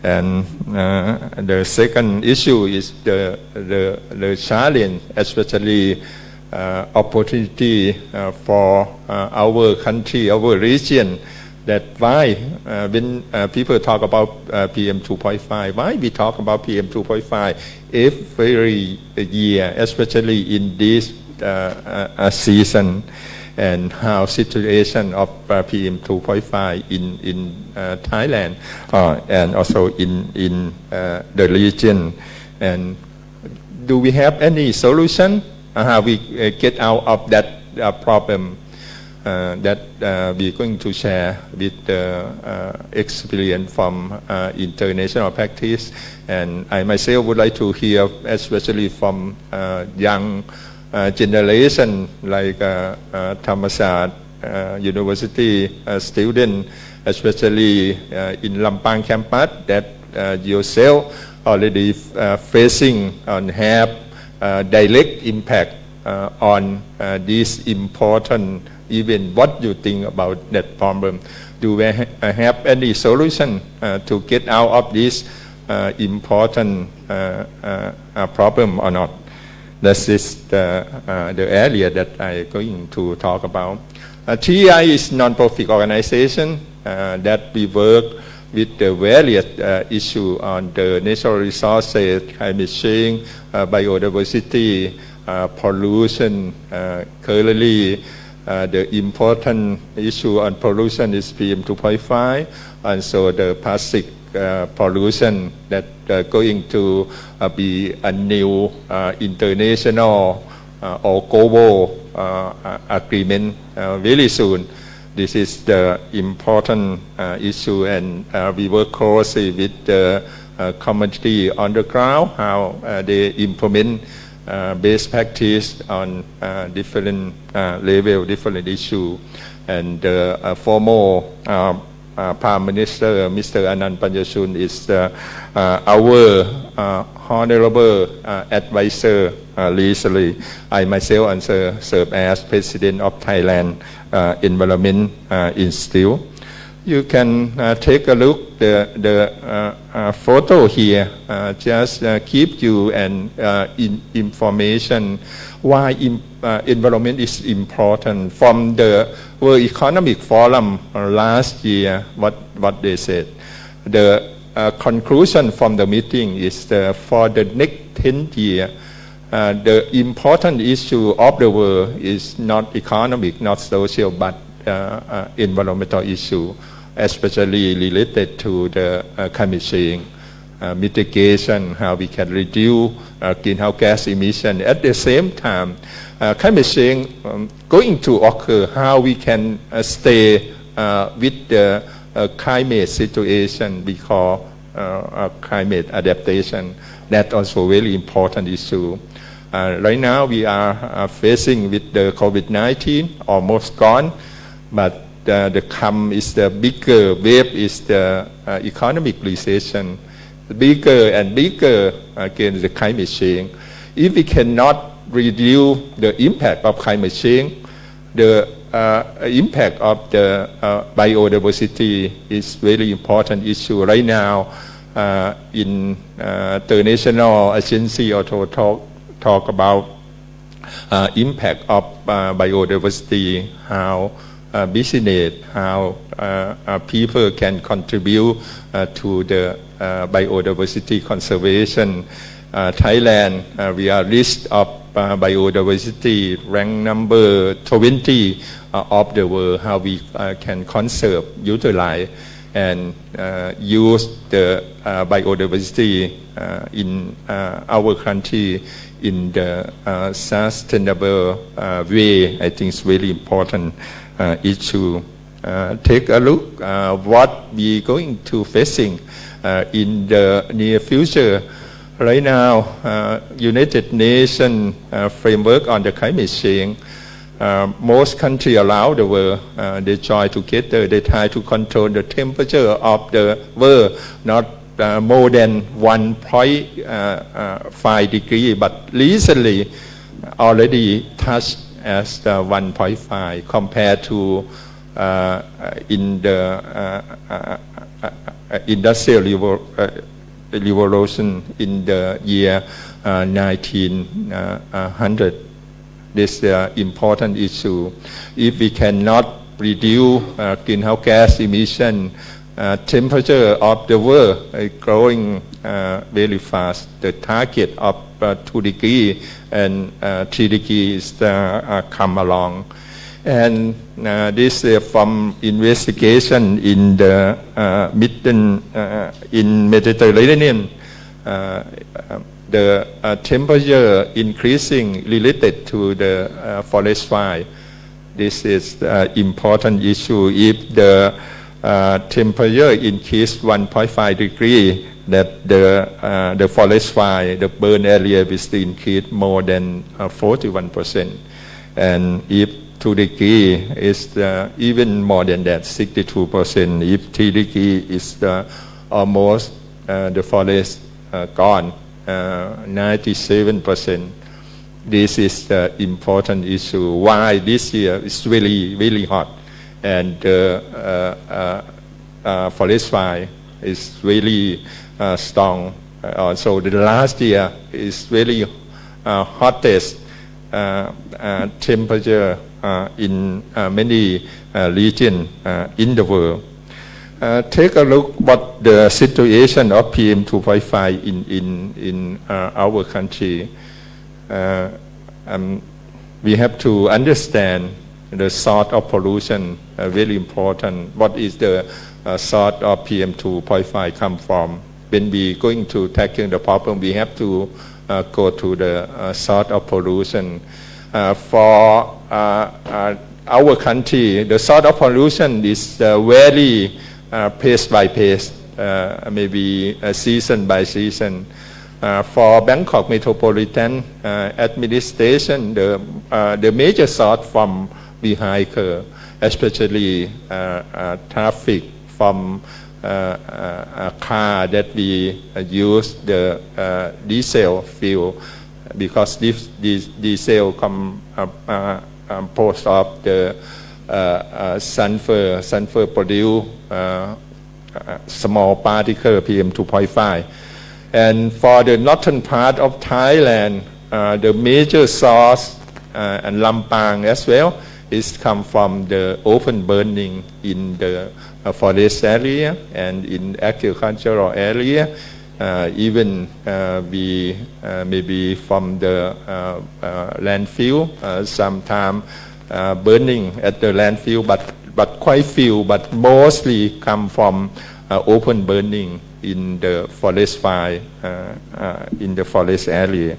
And the second issue is the challenge, especially opportunity for our country, our region, that why when people talk about PM 2.5, why we talk about PM 2.5 every year, especially in this season, and how situation of PM 2.5 in Thailand and also in the region. And do we have any solution? How we get out of that problem? That we're going to share with the experience from international practice. And I myself would like to hear, especially from young generation like Thammasat University student, especially in Lampang campus, that yourself already facing and have direct impact on this important event. What do you think about that problem? Do we have any solution to get out of this important problem or not? This is the area that I'm going to talk about. TEI is non-profit organization that we work with the various issues on the natural resources, climate change, biodiversity, pollution. Currently, the important issue on pollution is PM 2.5, and so the plastic pollution that going to be a new international or global agreement very soon. This is the important issue, and we work closely with the community on the ground, how they implement best practice on different level, different issue. And former Prime Minister, Mr. Anand Panjashun, is our honorable advisor recently. I myself also serve as President of Thailand Environment Institute. You can take a look the photo here. Just give you an information why environment is important. From the World Economic Forum last year, what they said, the conclusion from the meeting is for the next 10 years, the important issue of the world is not economic, not social, but environmental issue, especially related to the climate change, mitigation, how we can reduce greenhouse gas emission. At the same time, climate change going to occur, how we can stay with the climate situation we call climate adaptation. That's also a very important issue. Right now we are facing with the COVID-19, almost gone, but the come is the bigger wave is the economic recession, bigger and bigger against the climate change. If we cannot reduce the impact of climate change, the impact of the biodiversity is very important issue. Right now, in international agency also talk about impact of biodiversity, how business, how people can contribute to the biodiversity conservation. Thailand, we are list of biodiversity ranked number 20 of the world, how we can conserve, utilize, and use the biodiversity in our country in the sustainable way. I think it's very important issue. Take a look what we going to facing in the near future. Right now, United Nations framework on the climate change most countries around the world, they join together. They try to control the temperature of the world, not more than 1.5 degree. But recently, already touched as the 1.5 compared to in the industrial revolution in the year 1900. This is an important issue. If we cannot reduce greenhouse gas emission, temperature of the world is growing very fast. The target of 2 degrees and 3 degrees come along. And this from investigation in the in Mediterranean, the temperature increasing related to the forest fire. This is an important issue. If the temperature increase 1.5 degree, that the forest fire, the burn area will still increase more than 41%. And if 2 degree is even more than that, 62%. If 3 degree is almost the forest gone, 97%. This is the important issue. Why this year is really, really hot, and forest fire is really strong. So the last year is really hottest temperature in many regions in the world. Take a look what the situation of PM 2.5 in our country. We have to understand the source of pollution, very important. What is the source of PM 2.5 come from? When we going to tackle the problem, we have to go to the source of pollution. For our country, the source of pollution is very pace by pace, maybe season by season. For Bangkok Metropolitan Administration, the major source from vehicle, especially traffic from a car that we use the diesel fuel, because this diesel composed of the sulfur produce small particle PM 2.5. And for the northern part of Thailand, the major source and Lampang as well is come from the open burning in the forest area and in agricultural area. Even maybe from the landfill, sometimes burning at the landfill, but quite few, but mostly come from open burning in the forest fire, in the forest area.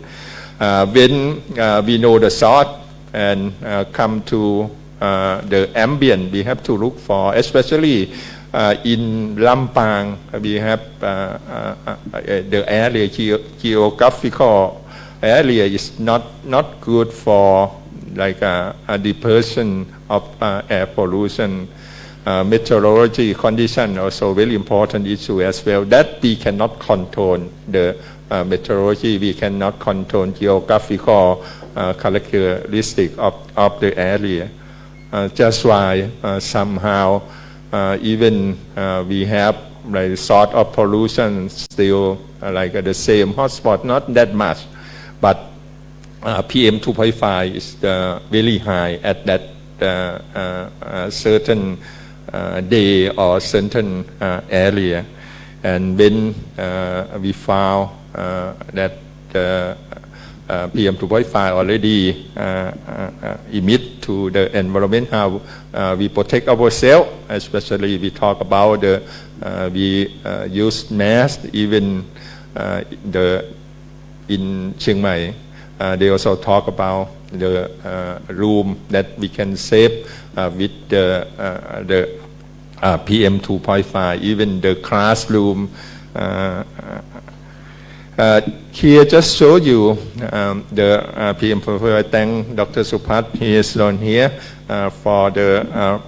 When we know the source and come to the ambient, we have to look for, especially in Lampang, we have the area, geographical area is not good for like a depression of air pollution. Meteorology condition also very important issue as well, that we cannot control the meteorology, we cannot control geographical characteristic of the area. Just why somehow even we have like sort of pollution still like the same hotspot, not that much, but PM 2.5 is very high at that certain day or certain area. And when we found that PM 2.5 already emit to the environment, how we protect ourselves, especially we talk about we use mask, even in Chiang Mai. They also talk about the room that we can save with the PM 2.5, even the classroom. Here just show you the PM I thank Dr. Supat. He is on here for the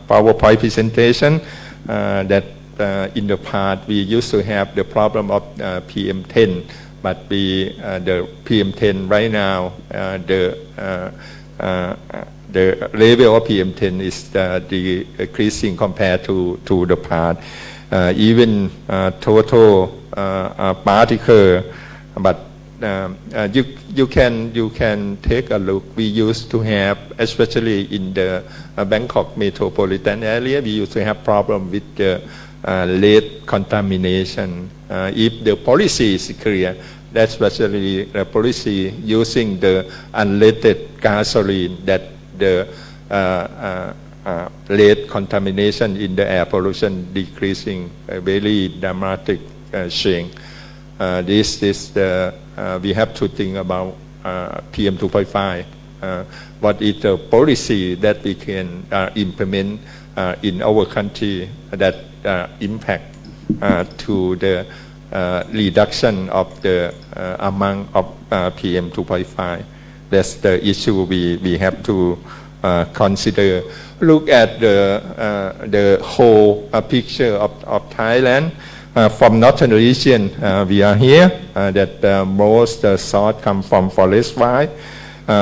PowerPoint presentation that in the past we used to have the problem of PM10, but the PM10 right now the level of PM10 is decreasing compared to the past. Even total particle, but you can take a look. We used to have, especially in the Bangkok metropolitan area, we used to have problem with the lead contamination. If the policy is clear, that's especially the policy using the unleaded gasoline, that the lead contamination in the air pollution decreasing a very dramatic change. This is the we have to think about PM 2.5. What is the policy that we can implement in our country that impact to the reduction of the amount of PM 2.5? That's the issue we have to consider. Look at the whole picture of Thailand. From northern region, we are here. That most salt come from forest fire,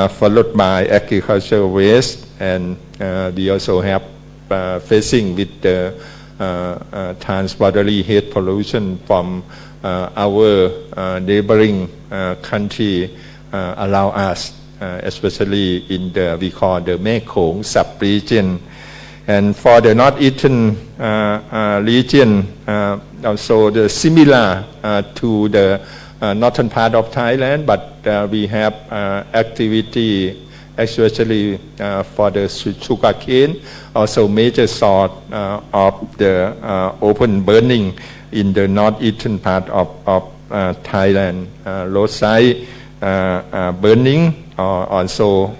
followed by agricultural waste, and we also have facing with the transboundary heat pollution from our neighboring country around us, especially in the we call the Mekong sub-region. And for the northeastern region, also the similar to the northern part of Thailand, but we have activity, especially for the sugarcane, also major source of the open burning in the northeastern part of Thailand. Roadside burning, also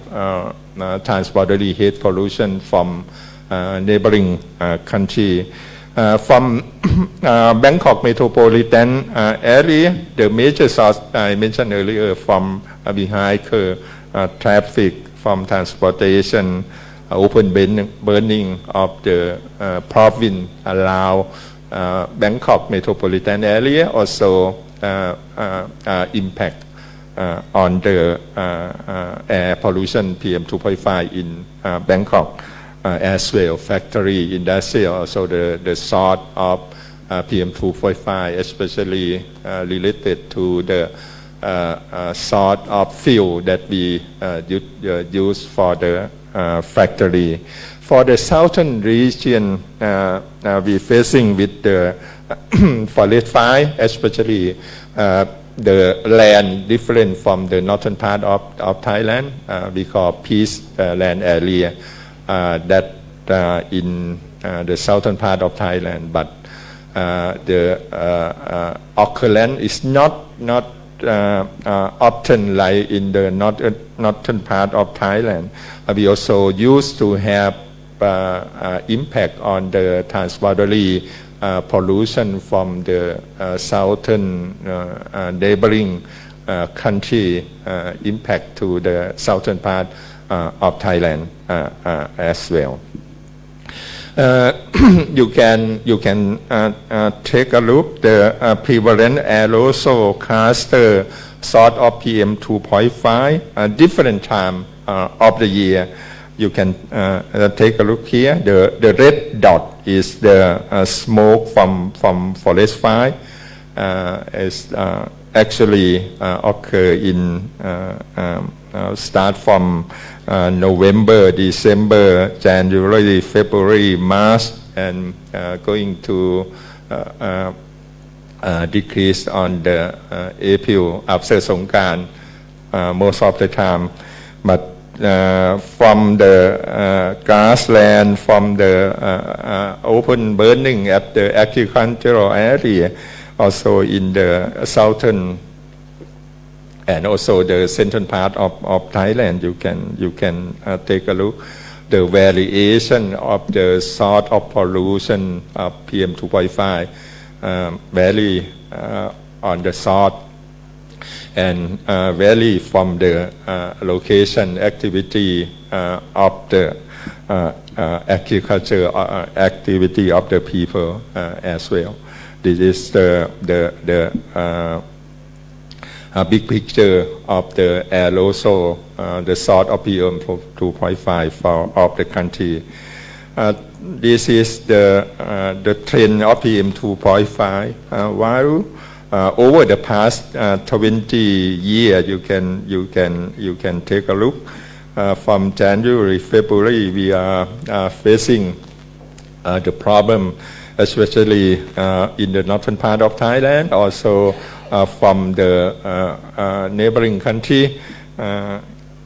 transboundary heat pollution from neighboring country. From Bangkok metropolitan area, the major source I mentioned earlier from vehicle traffic, from transportation, open burning of the province allow Bangkok metropolitan area also impact on the air pollution PM 2.5 in Bangkok. As well, factory, industrial, also the sort of PM 2.5, especially related to the sort of fuel that we use for the factory. For the southern region, we facing with the forest fire, especially the land different from the northern part of Thailand. We call peace land area. That in the southern part of Thailand, but the occurrence is not often like in the northern part of Thailand. We also used to have impact on the transboundary pollution from the southern neighboring country, impact to the southern part of Thailand as well. You can take a look the prevalent aerosol cluster sort of PM 2.5 different time of the year. You can take a look here. The red dot is the smoke from forest fire. Is actually occur in start from November, December, January, February, March, and going to decrease on the April after Songkran most of the time. But from the grassland, from the open burning at the agricultural area, also in the southern and also the central part of Thailand, you can take a look. The variation of the sort of pollution of PM 2.5 vary on the sort and vary from the location activity of the agriculture activity of the people as well. This is the big picture of the aerosol, the sort of PM 2.5 of the country. This is the trend of PM 2.5. While over the past 20 years, you can take a look. From January, February, we are facing the problem, especially in the northern part of Thailand, also from the neighboring country,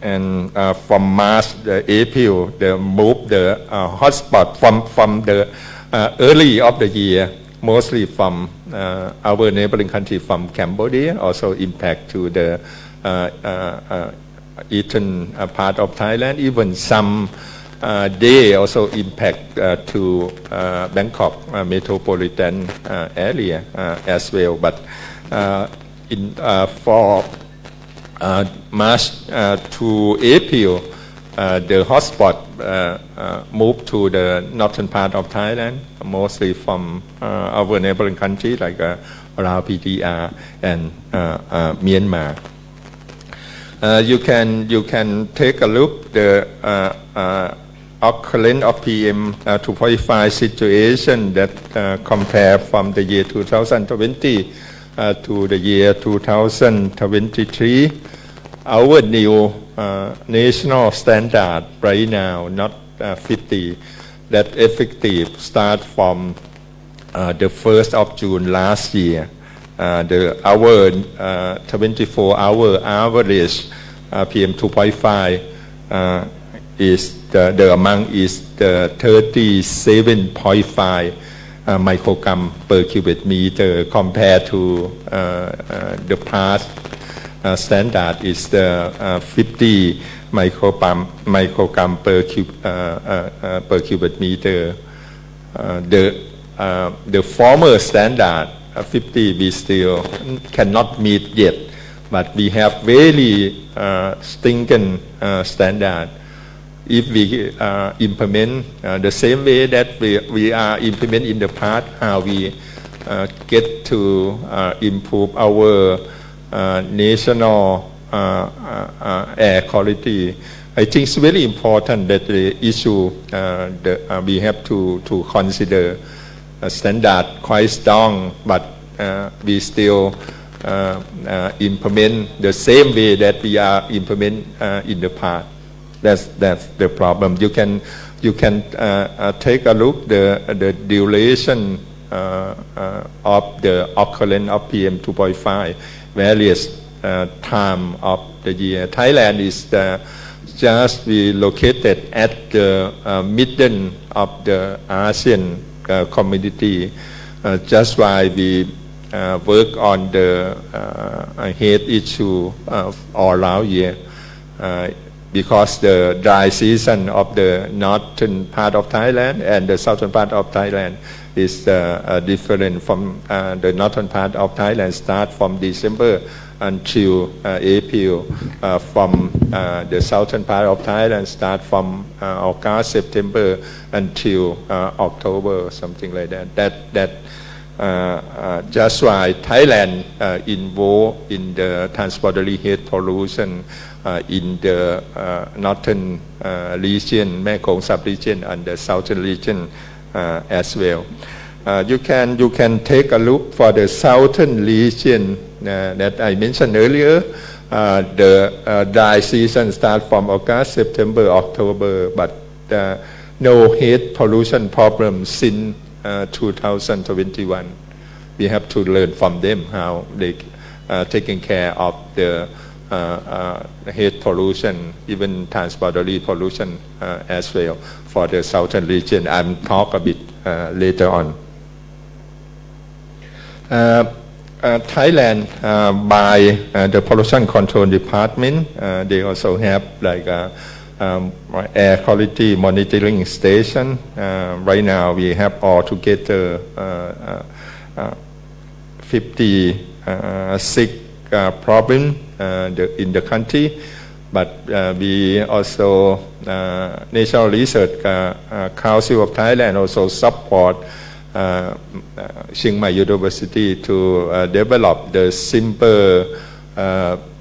and from March, April, they moved the hotspot from the early of the year, mostly from our neighboring country, from Cambodia, also impact to the eastern part of Thailand. Even some day also impact to Bangkok metropolitan area as well. But for March to April, the hotspot moved to the northern part of Thailand, mostly from our neighboring countries like Lao, PTR, and Myanmar. You can take a look the occurrence of PM 2.5 situation that compare from the year 2020 to the year 2023. Our new national standard right now, not 50, that effective start from the 1st of June last year. Our 24-hour average PM 2.5 is the amount is 37.5 microgram per cubic meter compared to the past standard is the 50 microgram per cubic meter. The former standard 50 we still cannot meet yet, but we have very stringent standard. If we implement the same way that we are implement in the past, how we get to improve our national air quality, I think it's very important that the issue we have to consider standard quite strong, but we still implement the same way that we are implement in the past. That's the problem. You can take a look the duration of the occurrence of PM 2.5 various time of the year. Thailand is just we located at the middle of the ASEAN community. Just why we work on the head issue all around year. Because the dry season of the northern part of Thailand and the southern part of Thailand is different from the northern part of Thailand start from December until April. From the southern part of Thailand start from August, September until October, something like that. Just why Thailand involved in the transport-related heat pollution in the northern region, Mekong sub-region, and the southern region as well. You can take a look for the southern region that I mentioned earlier. The dry season starts from August, September, October, but no heat pollution problem since 2021. We have to learn from them how they taking care of the heat pollution, even transport-related pollution as well for the southern region. I'll talk a bit later on. Thailand, by the pollution control department, they also have like air quality monitoring station. Right now we have altogether 56 problem in the country, but we also National Research Council of Thailand also support Chiang Mai University to develop the simple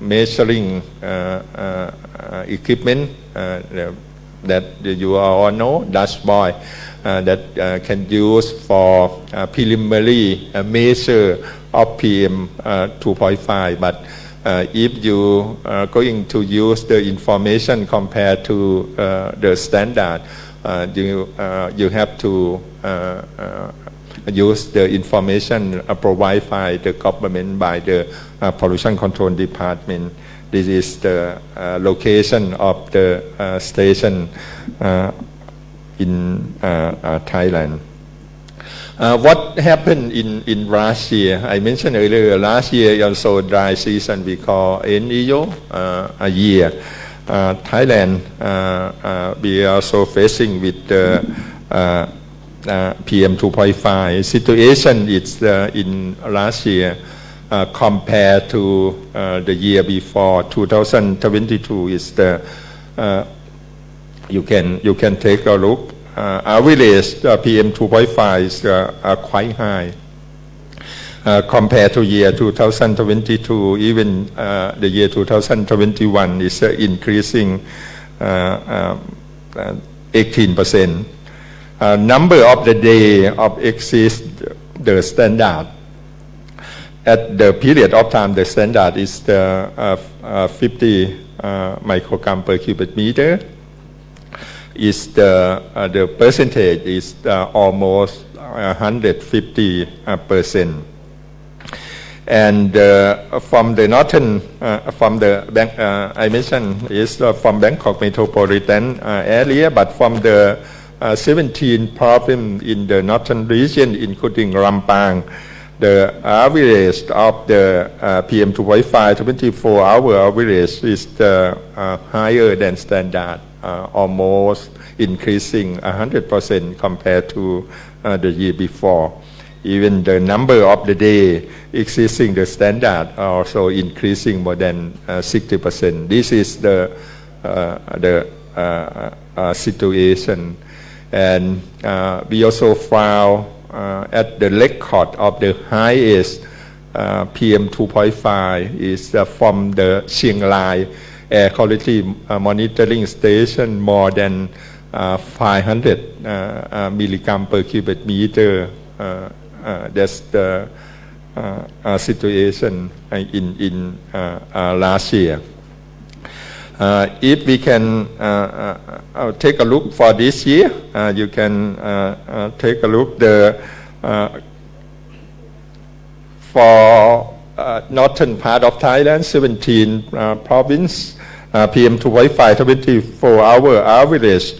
measuring equipment that you all know, dashboard that can use for preliminary measure of PM 2.5. But if you are going to use the information compared to the standard, you have to use the information provided by the government by the Pollution Control Department. This is the location of the station in Thailand. What happened in last year? I mentioned earlier, last year also dry season we call El Niño a year. Thailand we are also facing with the PM 2.5 situation. It's in last year compared to the year before 2022 is the you can take a look. Average PM 2.5 is quite high compared to year 2022. Even the year 2021 is increasing 18%. Number of the day of exceeds the standard. At the period of time, the standard is the 50 microgram per cubic meter. Is the percentage is almost 150%. And from the northern, from the I mentioned is from Bangkok metropolitan area, but from the 17 provinces in the northern region, including Lampang, the average of the PM 2.5 24-hour average is higher than standard, almost increasing 100% compared to the year before. Even the number of the day exceeding the standard are also increasing more than 60%. This is the situation. And we also found at the record of the highest PM 2.5 is from the Chiang Rai air quality monitoring station, more than 500 milligram per cubic meter. That's the situation in last year. If we can take a look for this year, you can take a look for northern part of Thailand, 17 province, PM 2.5 24-hour average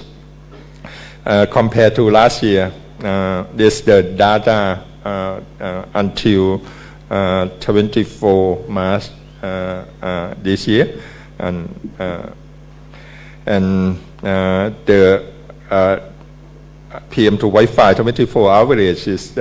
compared to last year. This the data until 24 March this year. And the PM 2.5 24 average is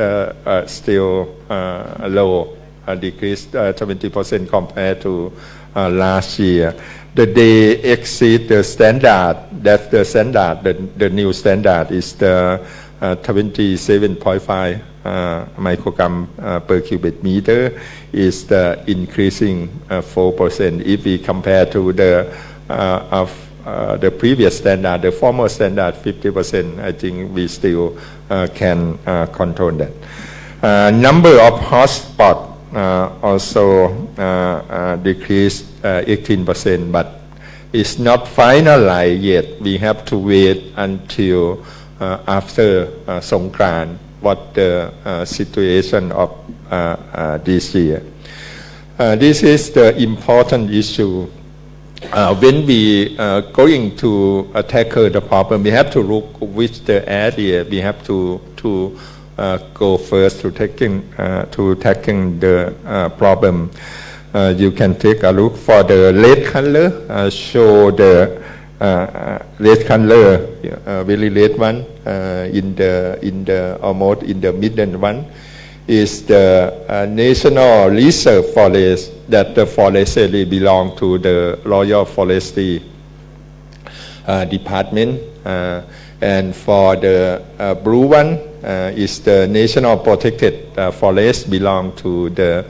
still low, decreased 70% compared to last year. The day exceed the standard. That's the standard. The new standard is the 27.5 microgram per cubic meter is the increasing 4%. If we compare to the previous standard, the former standard 50%, I think we still can control that. Number of hotspot also decreased 18%, but it's not finalized yet. We have to wait until after Songkran what the situation of this year. This is the important issue. When we going to tackle the problem, we have to look which the area we have to go first to tackling the problem. You can take a look for the red color. Show the red color, very red one in the almost in the middle one, is the national reserve forest that the forest area belong to the Royal Forestry Department. And for the blue one is the national protected forest belong to the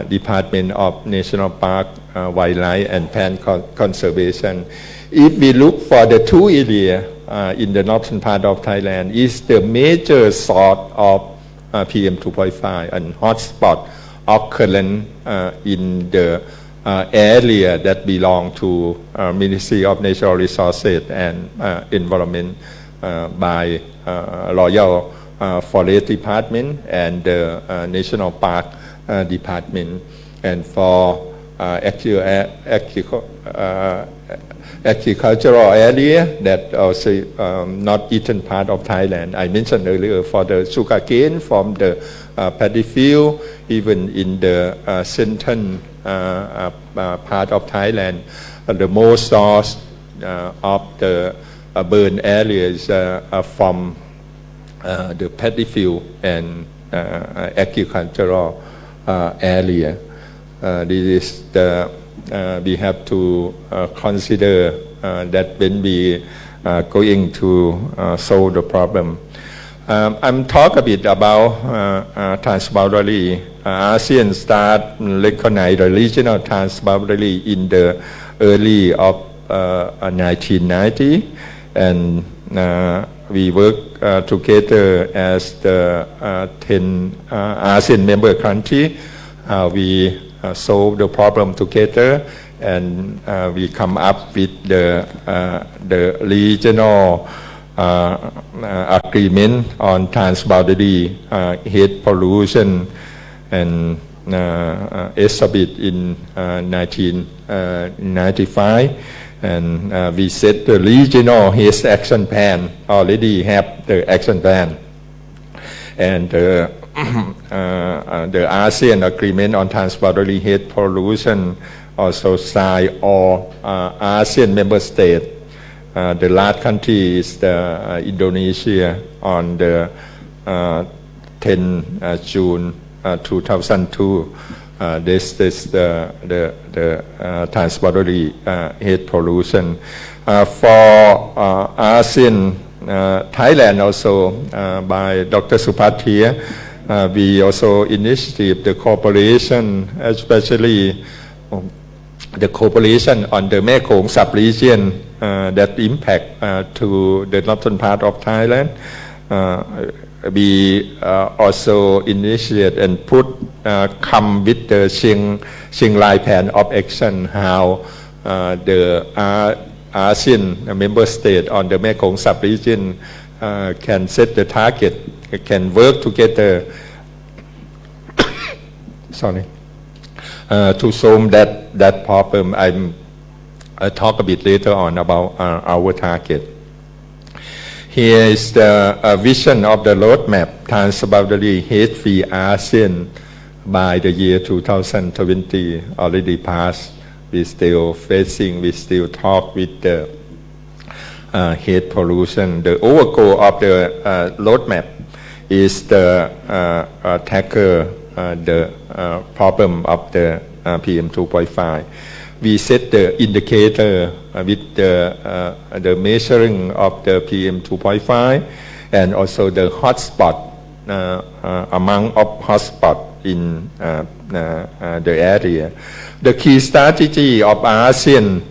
Department of National Park, Wildlife and Plant Conservation. If we look for the two areas in the northern part of Thailand, is the major source of PM 2.5 and hotspot occurrence in the area that belong to Ministry of Natural Resources and Environment by Royal Forest Department and the National Park Department. And for agricultural area that also not eastern part of Thailand. I mentioned earlier for the sugarcane from the paddy field, even in the central part of Thailand, the most source of the burn areas from the paddy field and agricultural area. This is the we have to consider that when we going to solve the problem. I'm talk a bit about transboundary. ASEAN start recognize the regional transboundary in the early of 1990, and we work together as the 10 ASEAN member country. We solve the problem together, and we come up with the regional agreement on transboundary heat pollution and established in 1995, and we set the regional heat action plan. Already have the action plan, and the ASEAN agreement on transboundary heat pollution also signed all ASEAN member states. The last country is Indonesia on the 10 June 2002. This is the transboundary heat pollution. For ASEAN, Thailand also by Dr. Supat here, we also initiated the cooperation, especially the cooperation on the Mekong sub-region that impact to the northern part of Thailand. We also initiate and come with the Chiang Rai plan of action, how the ASEAN member state on the Mekong sub-region can set the target, can work together to solve that problem. I'll talk a bit later on about our target. Here is the vision of the roadmap, transboundary heat-free ASEAN by the year 2020. Already passed. We still talk with the heat pollution. The overall of the roadmap is the tackle the problem of the PM 2.5. We set the indicator with the measuring of the PM 2.5 and also the hotspot among of hotspot in the area. The key strategy of ASEAN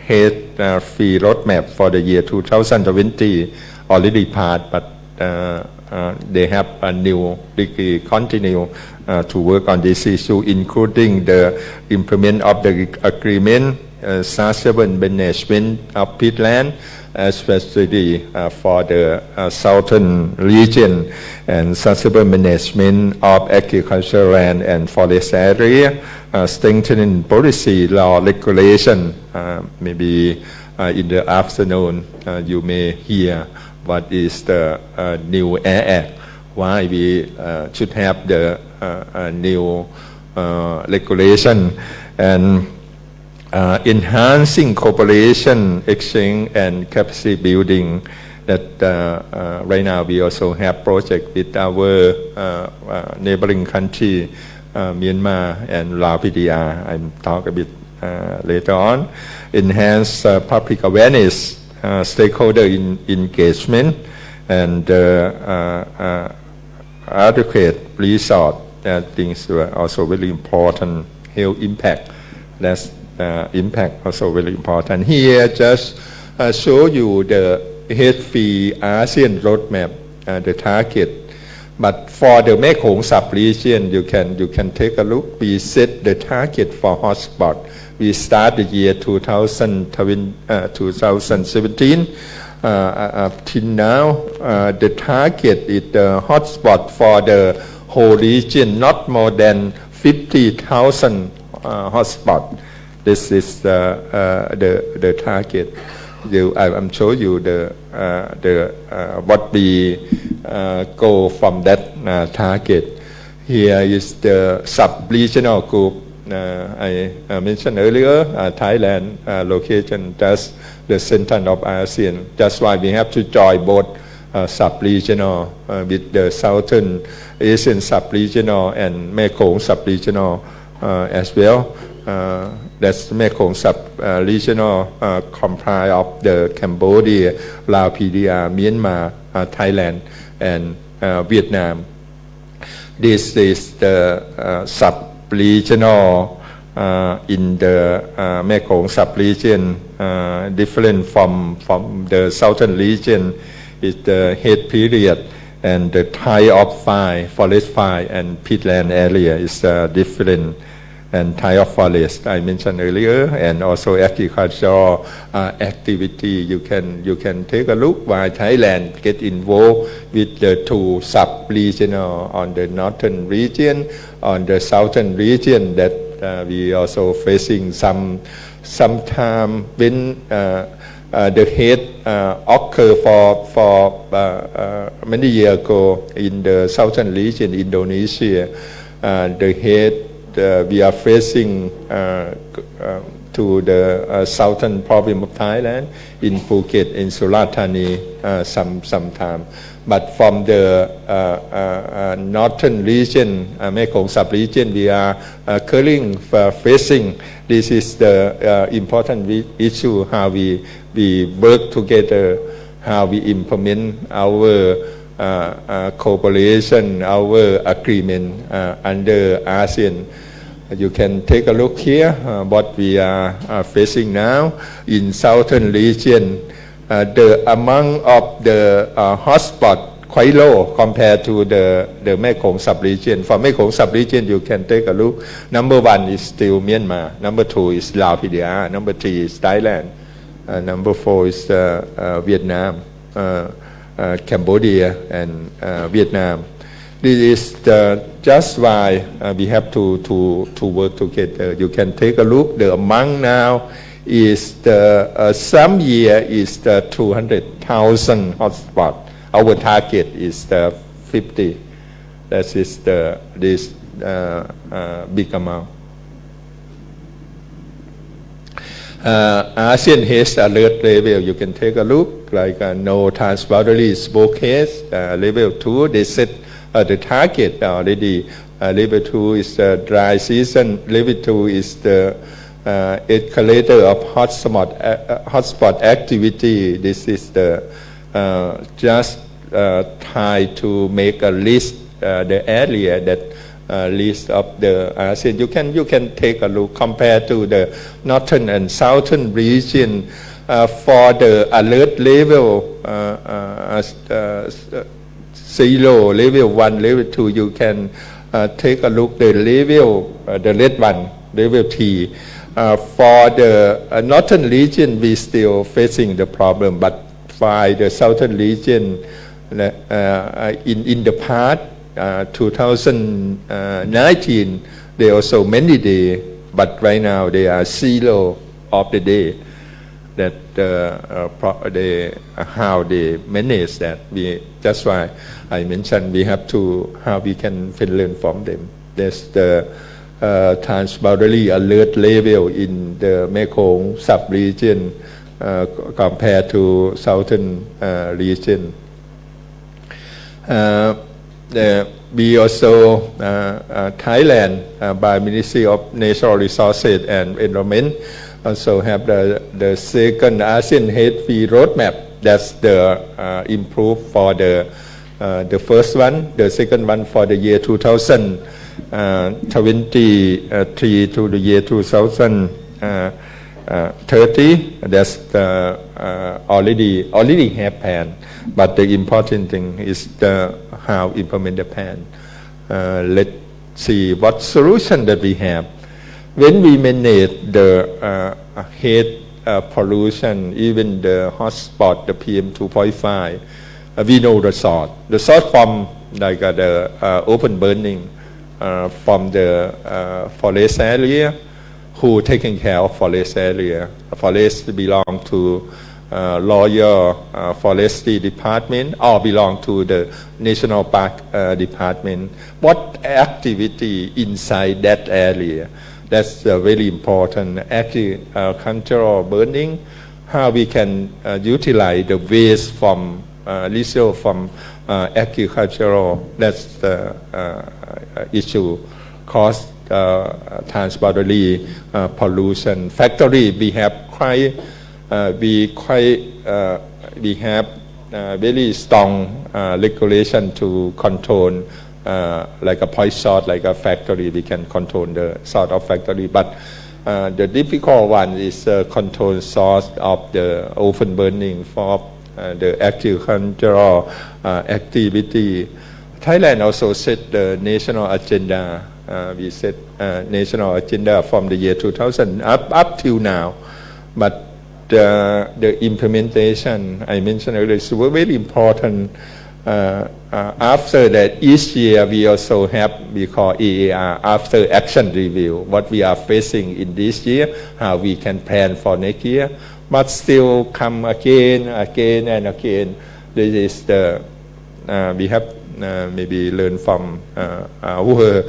heat-free roadmap for the year 2020 already passed, but they have a new degree continue to work on this issue, including the implement of the agreement, sustainable management of peatland, especially for the southern region, and sustainable management of agricultural land and forest area, strengthening policy, law, regulation. Maybe in the afternoon you may hear what is the new Air Act, why we should have the new regulation, and enhancing cooperation, exchange and capacity building, that right now we also have project with our neighboring country, Myanmar and Laos PDR. I'll talk a bit later on. Enhance public awareness, stakeholder engagement, and adequate resource. Things were also very important. Health impact, that's impact also very important. Here, just show you the hate-free ASEAN roadmap, the target. But for the Mekong sub-region, you can take a look. We set the target for hotspot. We start the year 2017. Up till now, the target is the hotspot for the whole region, not more than 50,000 hotspot. This is the target. I'm showing you what we go from that target. Here is the sub-regional group. I mentioned earlier, Thailand location just the center of ASEAN. That's why we have to join both sub-regional with the Southern Asian sub-regional and Mekong sub-regional as well. That's Mekong sub-regional comprise of the Cambodia, Laos PDR, Myanmar, Thailand, and Vietnam. This is the sub-regional in the Mekong sub-region, different from the southern region. Is the head period, and the type of fire, forest fire, and peatland area is different. And type of forest I mentioned earlier, and also agricultural activity. You can take a look why Thailand get involved with the two sub-regional on the northern region, on the southern region that we also facing sometime when the hate occur for many years ago in the southern region, Indonesia. The hate we are facing to the southern province of Thailand, in Phuket, in Surat Thani, sometime. But from the northern region, Mekong sub-region, we are currently facing. This is the important issue, how we work together, how we implement our cooperation, our agreement under ASEAN. You can take a look here what we are facing now in southern region. The amount of the hotspot quite low compared to the Mekong sub-region. For Mekong sub-region, you can take a look. Number 1 is still Myanmar. Number 2 is Laos PDR. Number 3 is Thailand. Number 4 is Vietnam, Cambodia, and Vietnam. This is just why we have to work together. You can take a look. The amount now is some year is the 200,000 hotspot. Our target is the 50. That is this big amount. ASEAN Haze Alert Level, you can take a look, like no transboundary smoke haze, level 2, they set the target already. Level 2 is the dry season, level 2 is the escalator of hotspot activity. This is the just try to make a list, the area that list of the ASEAN. You can take a look compared to the northern and southern region. For the alert level 0, level 1, level 2, you can take a look the level, the red one, level 3. For the northern region, we still facing the problem, but for the southern region, in the past, 2019, they also many days, but right now they are 0 of the day. That how they manage that. That's why I mentioned we have to how we can learn from them. There's the transboundary alert level in the Mekong sub-region compared to southern region. We also Thailand by Ministry of Natural Resources and Environment also have the second ASEAN Head-Free Roadmap. That's the improve for the first one. The second one for the year 2023 to the year 2030. That's the already have plan. But the important thing is how implement the plan. Let's see what solution that we have. When we manage the heat pollution, even the hotspot, the PM 2.5, we know the source. The source from like the open burning from the forest area. Who taking care of forest area? Forest belong to Royal Forestry Department or belong to the National Park Department. What activity inside that area? That's very important. Agricultural burning, how we can utilize the waste from resource from agricultural. That's the issue. Cost transboundary pollution. Factory we have we have very strong regulation to control like a point source, like a factory. We can control the source of factory, but the difficult one is control source of the open burning for the agricultural activity. Thailand also set the national agenda. We set national agenda from the year 2000 up till now, but the implementation I mentioned earlier is very important. After that, each year we also have we call AAR, after action review, what we are facing in this year, how we can plan for next year, but still come again and again. This is the we have maybe learn from our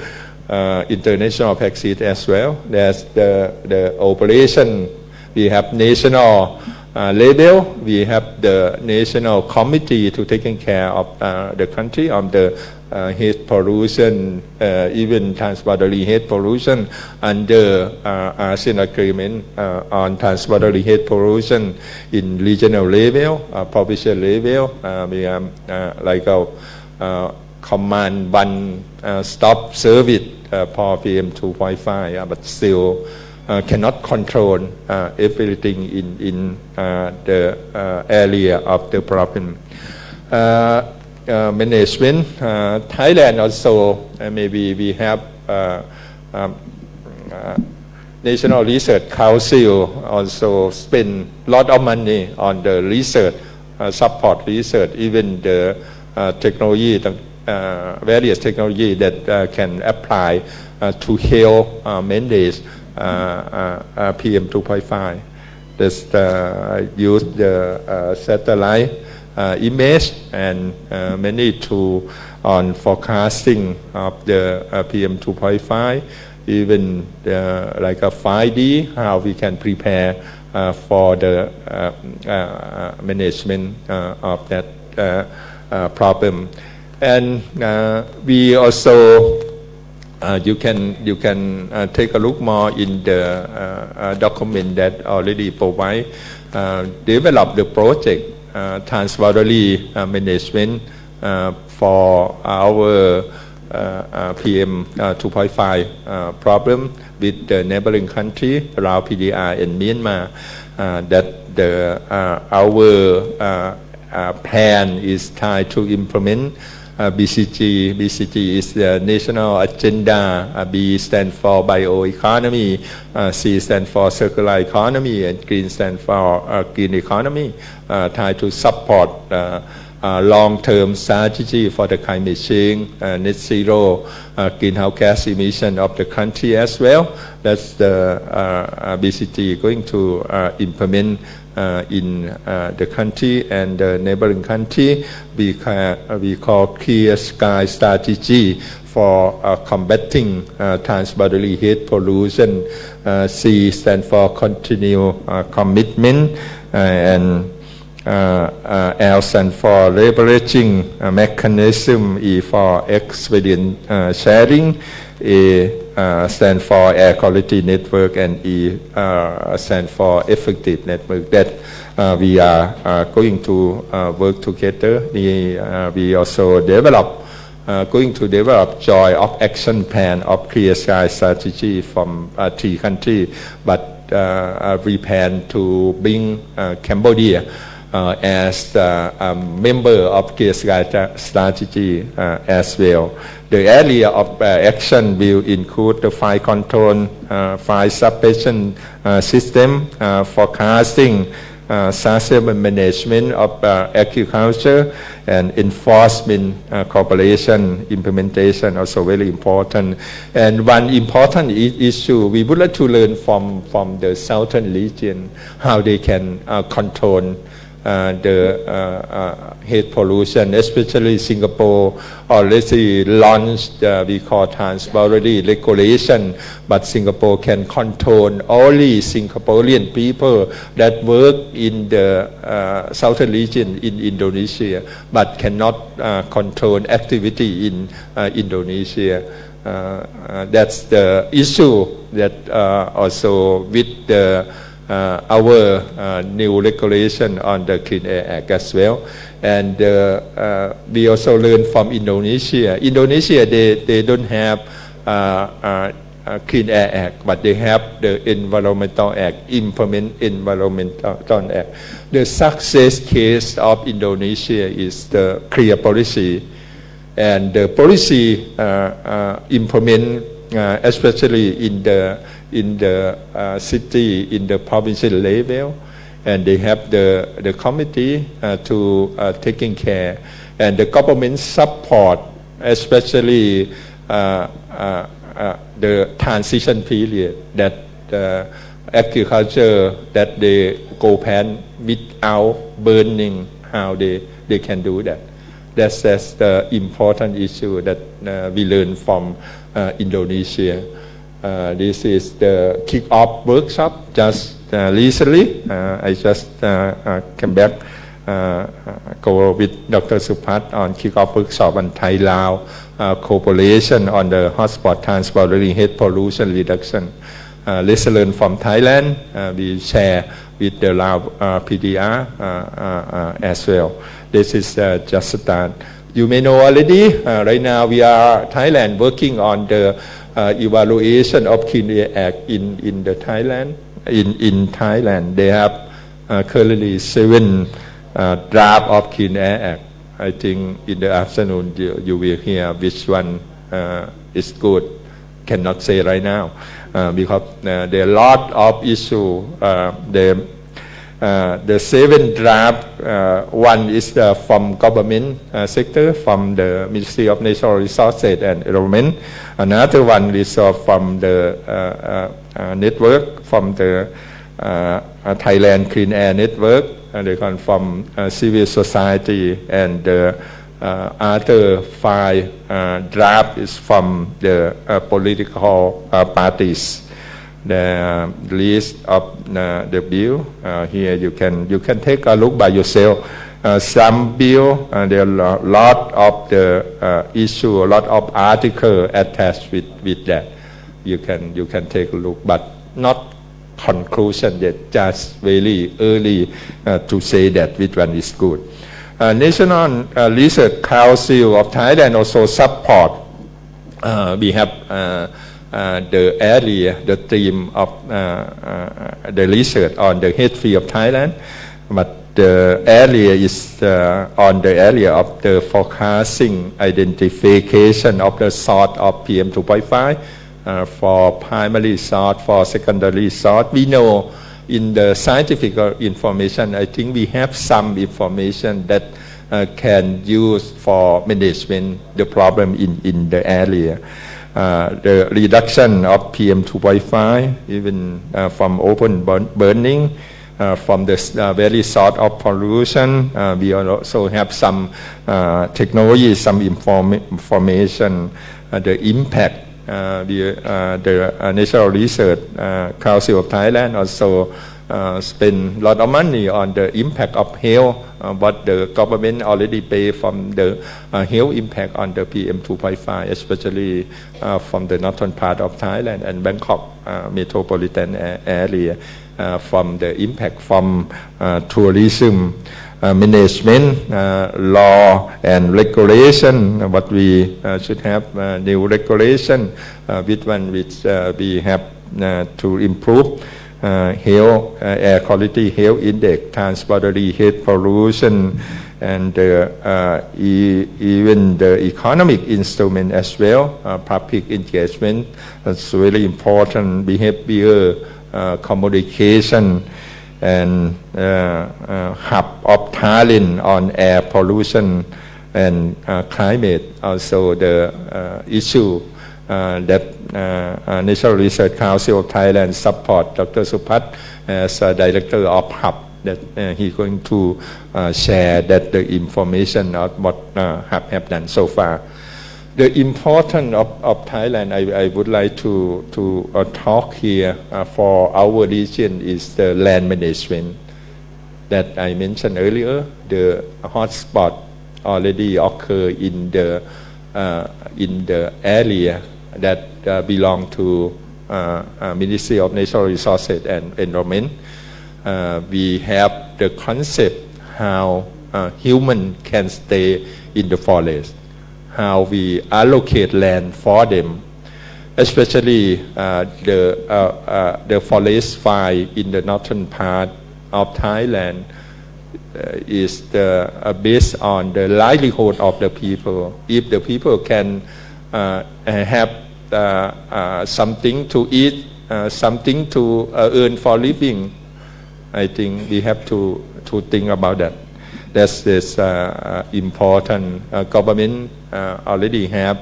international practice as well. There's the operation. We have national level. We have the national committee to taking care of the country on the heat pollution, even transboundary heat pollution under ASEAN agreement on transboundary heat pollution in regional level, provincial level. We have like a command one stop service for PM 2.5, but still cannot control everything in the area of the problem. Management, Thailand also maybe we have National Research Council also spend lot of money on the research, support research, even the technology, various technology that can apply to help manage PM 2.5. That's use the satellite image and many tools on forecasting of the PM 2.5, even like a 5D, how we can prepare for the management of that problem. And we also you can take a look more in the document that already provide develop the project transboundary management for our PM 2.5 problem with the neighboring country around PDR and Myanmar. That our plan is tied to implement BCG. BCG is the national agenda. B stands for bioeconomy, C stands for circular economy, and green stands for green economy, tied to support long-term strategy for the climate change, net zero greenhouse gas emission of the country as well. That's the BCG going to implement in the country and the neighboring country. We call clear sky strategy for combating transboundary heat pollution. C stands for continued commitment and L stands for leveraging mechanism, E for expedient sharing, A stands for air quality network, and E stands for effective network. That we are going to work together. We also going to develop joint of action plan of Clear Sky strategy from 3 countries, but we plan to bring Cambodia as a member of Clear Sky strategy as well. The area of action will include the fire control, fire suppression system, forecasting, sustainable management of agriculture, and enforcement cooperation implementation also very important. And one important issue we would like to learn from the southern region how they can control the heat pollution, especially Singapore already launched we call transparency regulation, but Singapore can control only Singaporean people that work in the southern region in Indonesia, but cannot control activity in Indonesia. That's the issue that also with the our new regulation on the Clean Air Act as well. And we also learn from Indonesia. Indonesia, they don't have Clean Air Act, but they have the Environmental Act, implement Environmental Act. The success case of Indonesia is the clear policy, and the policy implement especially in the city, in the provincial level, and they have the committee to taking care, and the government support, especially the transition period, that agriculture that they go pan without burning, how they can do that. That's the important issue that we learn from Indonesia. This is the kick-off workshop just recently. I just came back, go with Dr. Supat on kick-off workshop on Thai-Lao cooperation on the hotspot transparency heat pollution reduction. Let's learn from Thailand. We share with the Lao PDR as well. This is just a start. You may know already, right now we are Thailand working on the evaluation of Clean Air Act in the Thailand. In Thailand, they have currently 7 draft of Clean Air Act. I think in the afternoon you will hear which one is good. Cannot say right now because there are a lot of issues. The 7 draft, one is from government sector, from the Ministry of Natural Resources and Environment. Another one is from the network, from the Thailand Clean Air Network. They come from civil society, and the other 5 draft is from the political parties. The list of the bill here you can take a look by yourself. Some bill there are a lot of the issue, a lot of article attached with that. You can take a look, but not conclusion yet. Just very early to say that which one is good. National Research Council of Thailand also support. We have the area, the theme of the research on the history of Thailand, but the area is on the area of the forecasting, identification of the source of PM 2.5 for primary source, for secondary source. We know in the scientific information, I think we have some information that can use for management the problem in the area. The reduction of PM 2.5, even from open burning, from the very source of pollution. We also have some technology, some information, the impact the National Research Council of Thailand also spend a lot of money on the impact of health, what the government already pay from the health impact on the PM 2.5, especially from the northern part of Thailand and Bangkok metropolitan area, from the impact from tourism, management, law and regulation. What we should have new regulation, which one which we have to improve. Health, air quality, health index, transpiratory heat pollution, and even the economic instrument as well, public engagement. That's really important. Behavior, communication, and hub of Thailand on air pollution and climate. Also the issue that National Research Council of Thailand support Dr. Supat as director of hub, that he's going to share that the information of what hub have done so far. The importance of Thailand, I would like to talk here for our region is the land management that I mentioned earlier. The hotspot already occur in the area that belong to Ministry of Natural Resources and Environment. We have the concept how human can stay in the forest, how we allocate land for them, especially the forest fire in the northern part of Thailand is based on the livelihood of the people. If the people can have something to eat, something to earn for living, I think we have to think about that. That's important. Government already have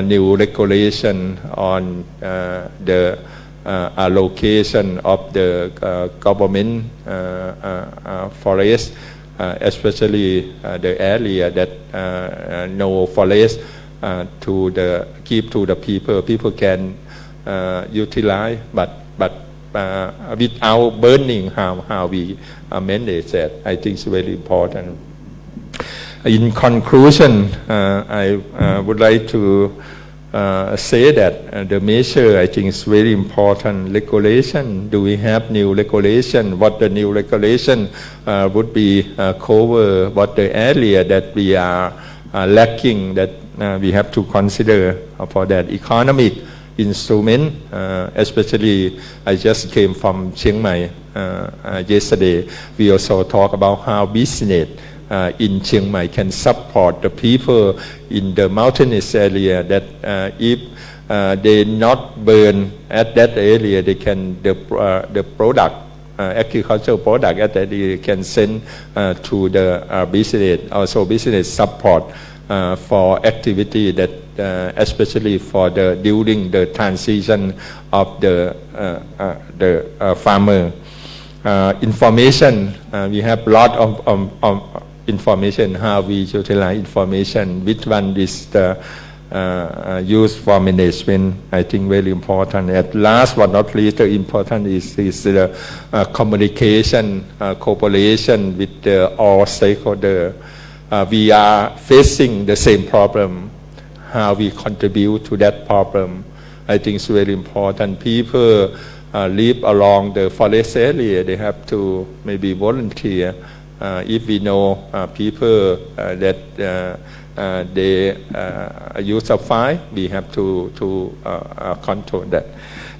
new regulation on the allocation of the government forest, especially the area that no forest to give to the people. People can utilize, but without burning, how we manage that, I think is very important. In conclusion, I would like to say that the measure, I think, is very important. Regulation, do we have new regulation? What the new regulation would be cover? What the area that we are lacking that we have to consider for that economic instrument, especially I just came from Chiang Mai yesterday. We also talk about how business in Chiang Mai can support the people in the mountainous area, that if they not burn at that area, they can the product, agricultural product at that area can send to the business. Also business support for activity that especially for the during the transition of the farmer. Information, we have lot of information, how we utilize information, which one is the used for management, I think very important. At last but not least, the important is the communication, cooperation with all stakeholders. We are facing the same problem. How we contribute to that problem, I think is very important. People live along the forest area, they have to maybe volunteer. If we know people that they use of fire, we have to control that.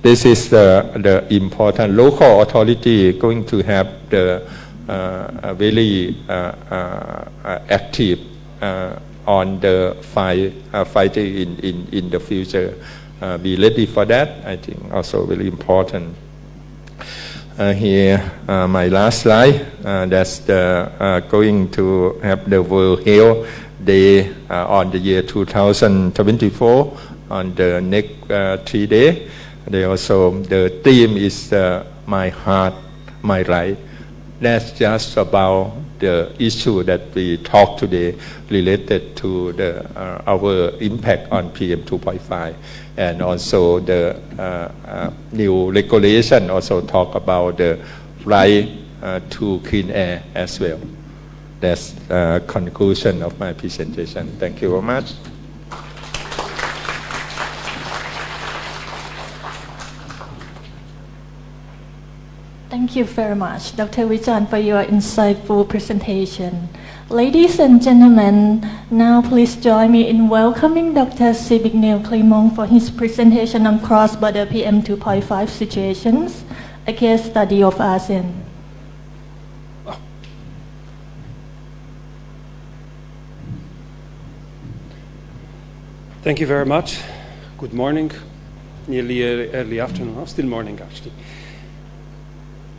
This is the important. Local authority going to have the very active on the fighting in the future. Be ready for that, I think also very important. Here, my last slide, that's going to have the World Health Day on the year 2024 on the next 3 days. They also, the theme is My Heart, My Right. That's just about the issue that we talk today related to our impact on PM 2.5, and also the new regulation also talk about the right to clean air as well. That's the conclusion of my presentation. Thank you very much. Thank you very much, Dr. Vichan, for your insightful presentation. Ladies and gentlemen, now please join me in welcoming Dr. Sibignil Clément for his presentation on cross-border PM 2.5 situations, a case study of ASEAN. Thank you very much. Good morning, nearly early afternoon, still morning actually.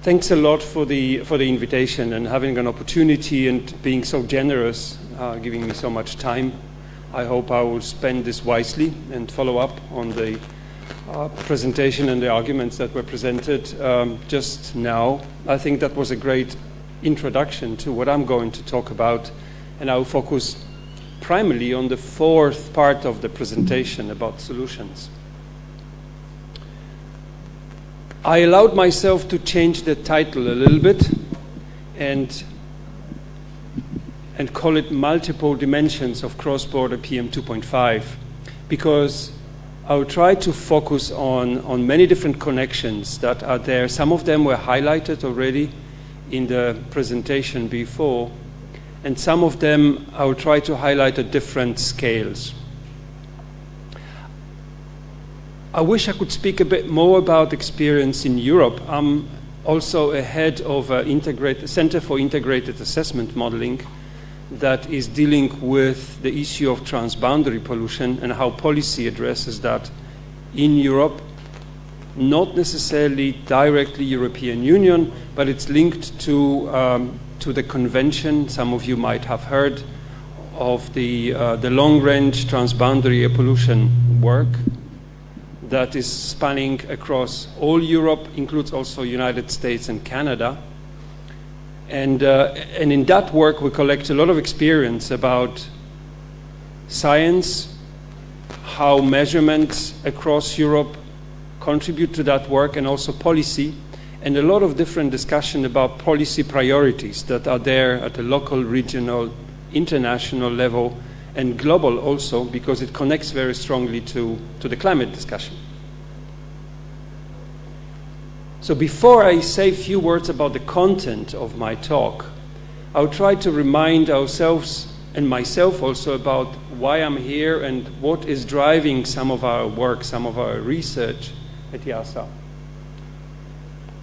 Thanks a lot for the invitation and having an opportunity and being so generous, giving me so much time. I hope I will spend this wisely and follow up on the presentation and the arguments that were presented just now. I think that was a great introduction to what I'm going to talk about, and I will focus primarily on the fourth part of the presentation about solutions. I allowed myself to change the title a little bit and call it multiple dimensions of cross-border PM 2.5, because I will try to focus on many different connections that are there. Some of them were highlighted already in the presentation before, and some of them I will try to highlight at different scales. I wish I could speak a bit more about experience in Europe. I'm also a head of a Center for Integrated Assessment Modeling that is dealing with the issue of transboundary pollution and how policy addresses that in Europe. Not necessarily directly European Union, but it's linked to the convention. Some of you might have heard of the long-range transboundary air pollution work that is spanning across all Europe, includes also United States and Canada. And in that work, we collect a lot of experience about science, how measurements across Europe contribute to that work, and also policy, and a lot of different discussion about policy priorities that are there at the local, regional, international level, and global also, because it connects very strongly to the climate discussion. So before I say a few words about the content of my talk, I'll try to remind ourselves and myself also about why I'm here and what is driving some of our work, some of our research at YASA.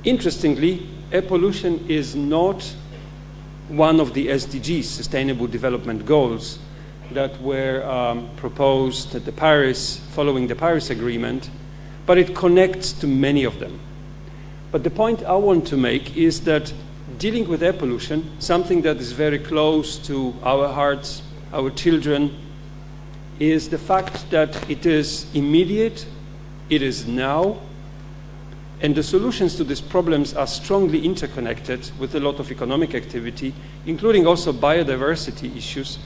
Interestingly, air pollution is not one of the SDGs, Sustainable Development Goals, that were proposed at following the Paris Agreement, but it connects to many of them. But the point I want to make is that dealing with air pollution, something that is very close to our hearts, our children, is the fact that it is immediate, it is now, and the solutions to these problems are strongly interconnected with a lot of economic activity, including also biodiversity issues.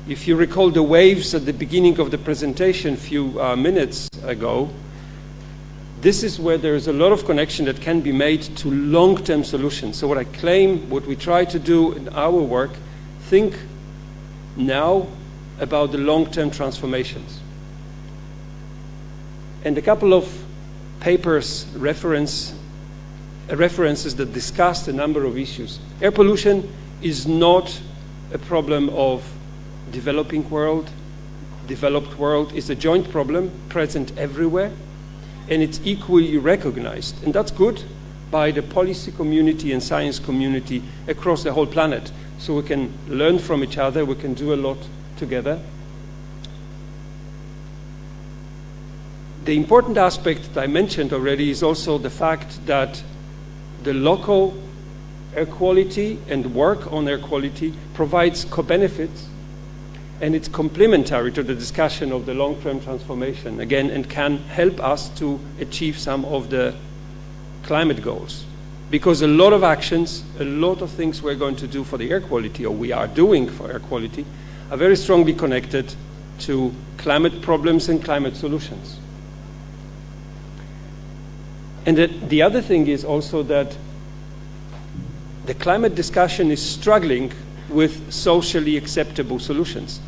If you recall the waves at the beginning of the presentation a few minutes ago, this is where there is a lot of connection that can be made to long-term solutions. So what I claim, what we try to do in our work, think now about the long-term transformations. And a couple of papers, references that discussed a number of issues. Air pollution is not a problem of developing world, developed world. It's a joint problem present everywhere, and it's equally recognized. And that's good by the policy community and science community across the whole planet. So we can learn from each other, we can do a lot together. The important aspect that I mentioned already is also the fact that the local air quality and work on air quality provides co-benefits, and it's complementary to the discussion of the long-term transformation, again, and can help us to achieve some of the climate goals. because a lot of actions, a lot of things we're going to do for the air quality, or we are doing for air quality, are very strongly connected to climate problems and climate solutions. And the other thing is also that the climate discussion is struggling with socially acceptable solutions.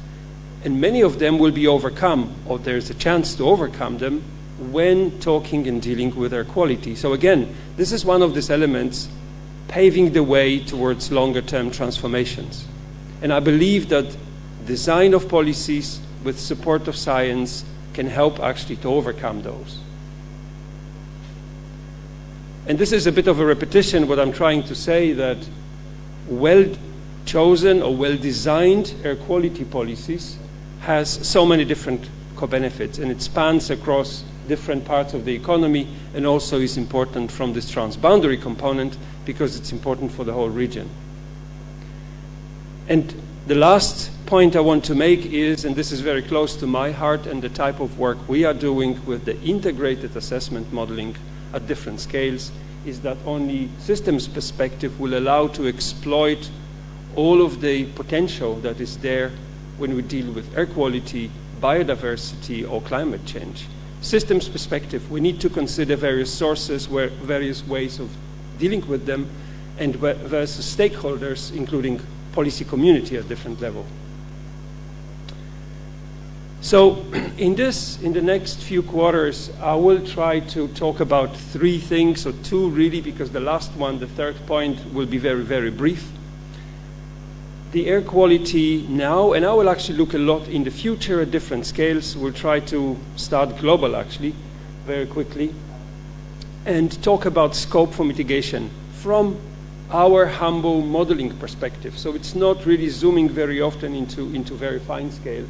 And many of them will be overcome, or there's a chance to overcome them, when talking and dealing with air quality. So again, this is one of these elements paving the way towards longer-term transformations. And I believe that design of policies with support of science can help actually to overcome those. And this is a bit of a repetition, what I'm trying to say, that well-chosen or well-designed air quality policies has so many different co-benefits, and it spans across different parts of the economy, and also is important from this transboundary component because it's important for the whole region. And the last point I want to make is, and this is very close to my heart and the type of work we are doing with the integrated assessment modeling at different scales, is that only systems perspective will allow to exploit all of the potential that is there when we deal with air quality, biodiversity, or climate change. Systems perspective, we need to consider various sources, various ways of dealing with them, and versus stakeholders, including policy community at different level. So in the next few quarters, I will try to talk about three things, or two really, because the last one, the third point, will be very, very brief. The air quality now, and I will actually look a lot in the future at different scales. We'll try to start global, actually, very quickly, and talk about scope for mitigation from our humble modeling perspective. So it's not really zooming very often into very fine scale.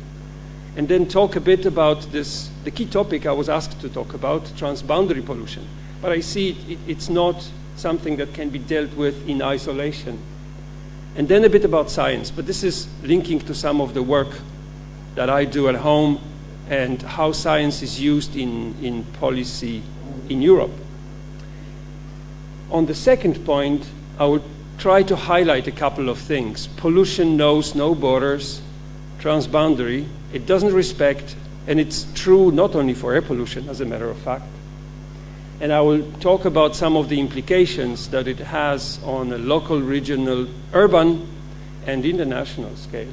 And then talk a bit about this, the key topic I was asked to talk about, transboundary pollution. But I see it's not something that can be dealt with in isolation. And then a bit about science, but this is linking to some of the work that I do at home and how science is used in policy in Europe. On the second point, I will try to highlight a couple of things. Pollution knows no borders, transboundary, it doesn't respect, and it's true not only for air pollution, as a matter of fact. And I will talk about some of the implications that it has on a local, regional, urban, and international scale.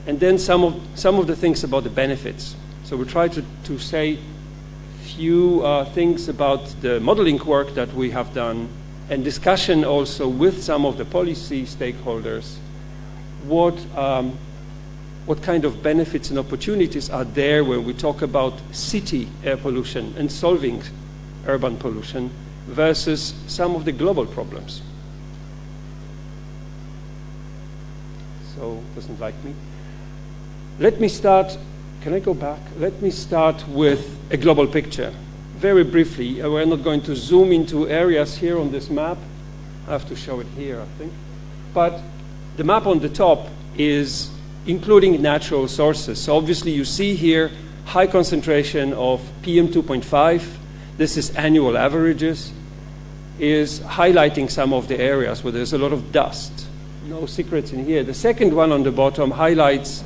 And then some of the things about the benefits. So we'll try to say few things about the modeling work that we have done, and discussion also with some of the policy stakeholders, what kind of benefits and opportunities are there when we talk about city air pollution and solving urban pollution versus some of the global problems. So, doesn't like me. Let me start, can I go back? Let me start with a global picture. Very briefly, we're not going to zoom into areas here on this map. I have to show it here, I think. But the map on the top is including natural sources. So obviously you see here high concentration of PM2.5. This is annual averages, is highlighting some of the areas where there's a lot of dust. No secrets in here. The second one on the bottom highlights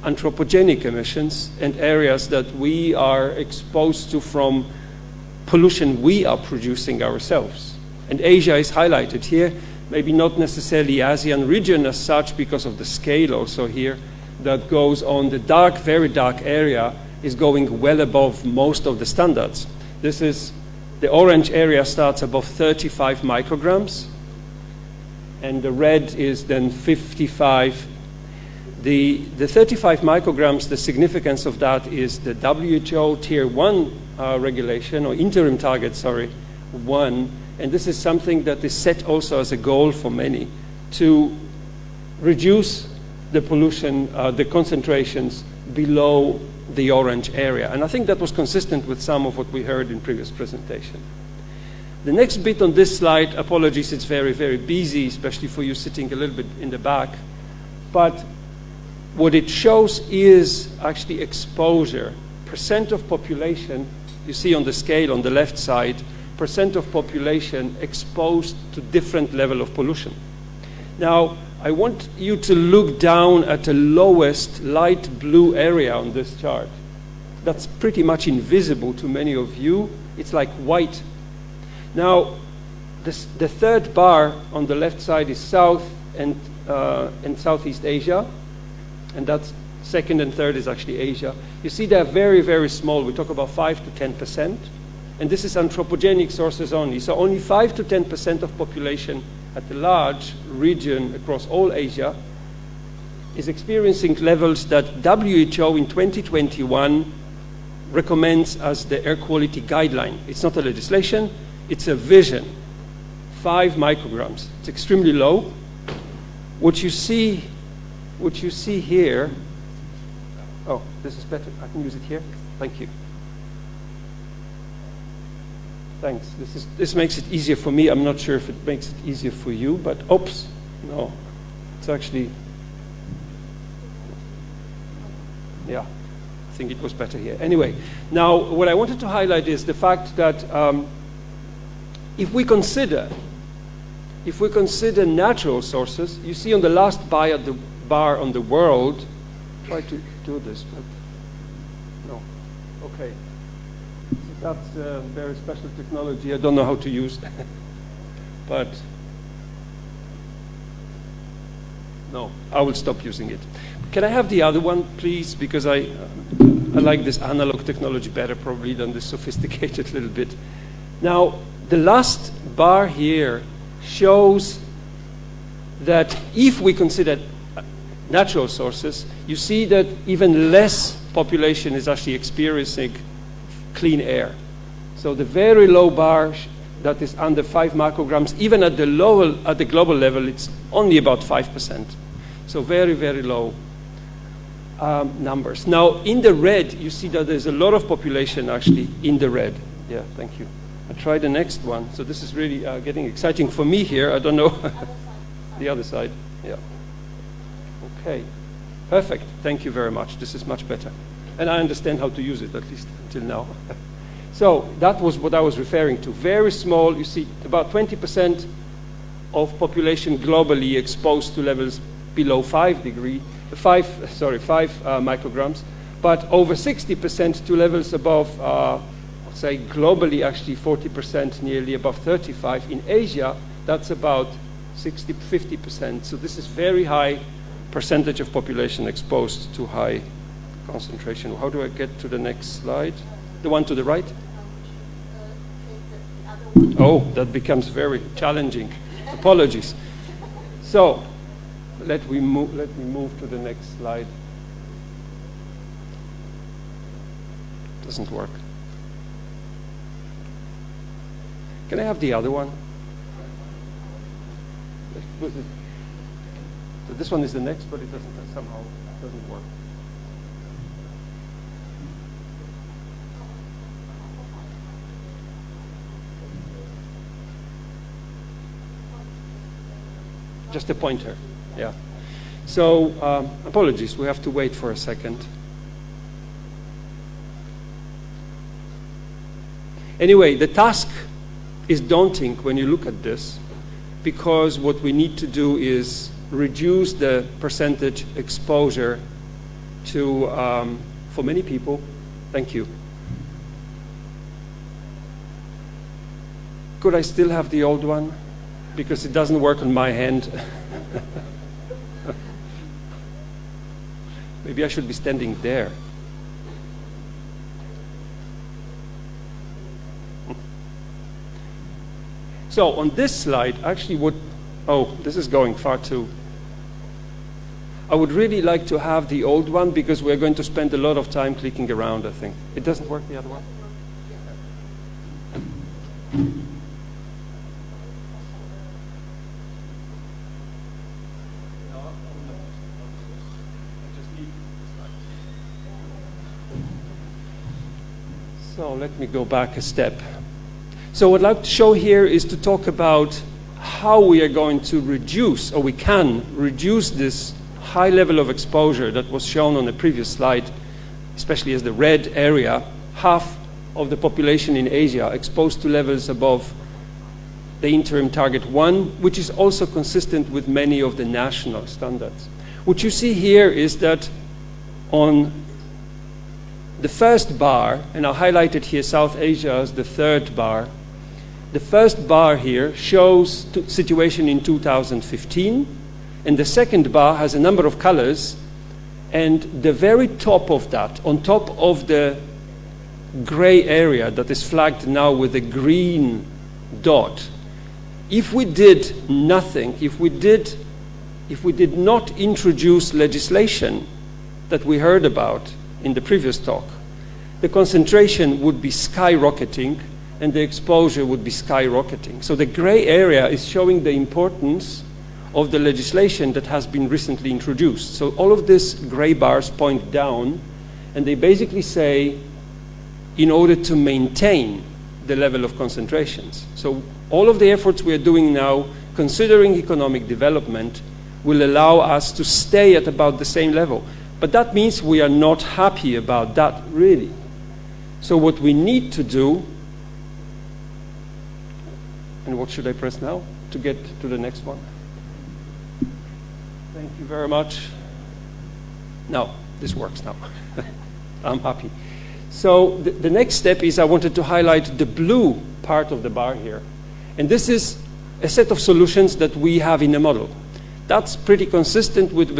anthropogenic emissions and areas that we are exposed to from pollution we are producing ourselves. And Asia is highlighted here, maybe not necessarily ASEAN region as such because of the scale also here that goes on. The dark, very dark area is going well above most of the standards. This is, the orange area starts above 35 micrograms, and the red is then 55. The 35 micrograms, the significance of that is the WHO Tier 1 regulation, or interim target, 1, and this is something that is set also as a goal for many, to reduce the pollution, the concentrations below the orange area. And I think that was consistent with some of what we heard in previous presentation. The next bit on this slide, apologies, it's very, very busy, especially for you sitting a little bit in the back. But what it shows is actually exposure. Percent of population, you see on the scale on the left side, percent of population exposed to different level of pollution. Now, I want you to look down at the lowest light blue area on this chart. That's pretty much invisible to many of you. It's like white. Now, the third bar on the left side is South and Southeast Asia, and that's second and third is actually Asia. You see they're very, very small. We talk about 5 to 10%, and this is anthropogenic sources only. So only 5 to 10% of population at the large region across all Asia is experiencing levels that WHO in 2021 recommends as the air quality guideline. It's not a legislation, it's a vision. 5 micrograms. It's extremely low. What you see here, oh, this is better. I can use it here. Thank you. Thanks. This makes it easier for me. I'm not sure if it makes it easier for you, but oops, no. It's actually, yeah, I think it was better here. Anyway, now what I wanted to highlight is the fact that if we consider natural sources, you see on the last bar on the world, try to do this, but no. Okay. That's very special technology. I don't know how to use that. But no, I will stop using it. Can I have the other one, please? Because I like this analog technology better probably than this sophisticated little bit. Now, the last bar here shows that if we consider natural sources, you see that even less population is actually experiencing clean air. So the very low bar that is under 5 micrograms, even at the global level, it's only about 5%. So very, very low numbers. Now, in the red, you see that there's a lot of population actually in the red. Yeah, thank you. I'll try the next one. So this is really getting exciting for me here. I don't know. The other side. Yeah. Okay. Perfect. Thank you very much. This is much better. And I understand how to use it, at least until now. So that was what I was referring to. Very small. You see about 20% of population globally exposed to levels below 5 micrograms, but over 60% to levels above say globally actually 40%, nearly above 35. In Asia, that's about 50%. So this is very high percentage of population exposed to high concentration. How do I get to the next slide? The one to the right? Oh, that becomes very challenging. Apologies. So let me move to the next slide. Doesn't work. Can I have the other one? So this one is the next, but it somehow doesn't work. Just a pointer, yeah. So apologies, we have to wait for a second. Anyway, the task is daunting when you look at this, because what we need to do is reduce the percentage exposure to, for many people. Thank you. Could I still have the old one? Because it doesn't work on my hand. Maybe I should be standing there. So on this slide, actually this is going far too. I would really like to have the old one because we're going to spend a lot of time clicking around, I think. It doesn't work, the other one? So let me go back a step. So what I'd like to show here is to talk about how we are going to reduce, or we can reduce this high level of exposure that was shown on the previous slide, especially as the red area, half of the population in Asia exposed to levels above the interim target 1, which is also consistent with many of the national standards. What you see here is that on the first bar, and I highlighted here South Asia as the third bar, the first bar here shows the situation in 2015, and the second bar has a number of colors, and the very top of that, on top of the gray area that is flagged now with a green dot, if we did nothing, if we did not introduce legislation that we heard about in the previous talk, the concentration would be skyrocketing and the exposure would be skyrocketing. So the gray area is showing the importance of the legislation that has been recently introduced. So all of these gray bars point down, and they basically say, in order to maintain the level of concentrations. So all of the efforts we are doing now, considering economic development, will allow us to stay at about the same level. But that means we are not happy about that, really. So what we need to do, and what should I press now to get to the next one? Thank you very much. No, this works now. I'm happy. So the next step is I wanted to highlight the blue part of the bar here. And this is a set of solutions that we have in the model. That's pretty consistent with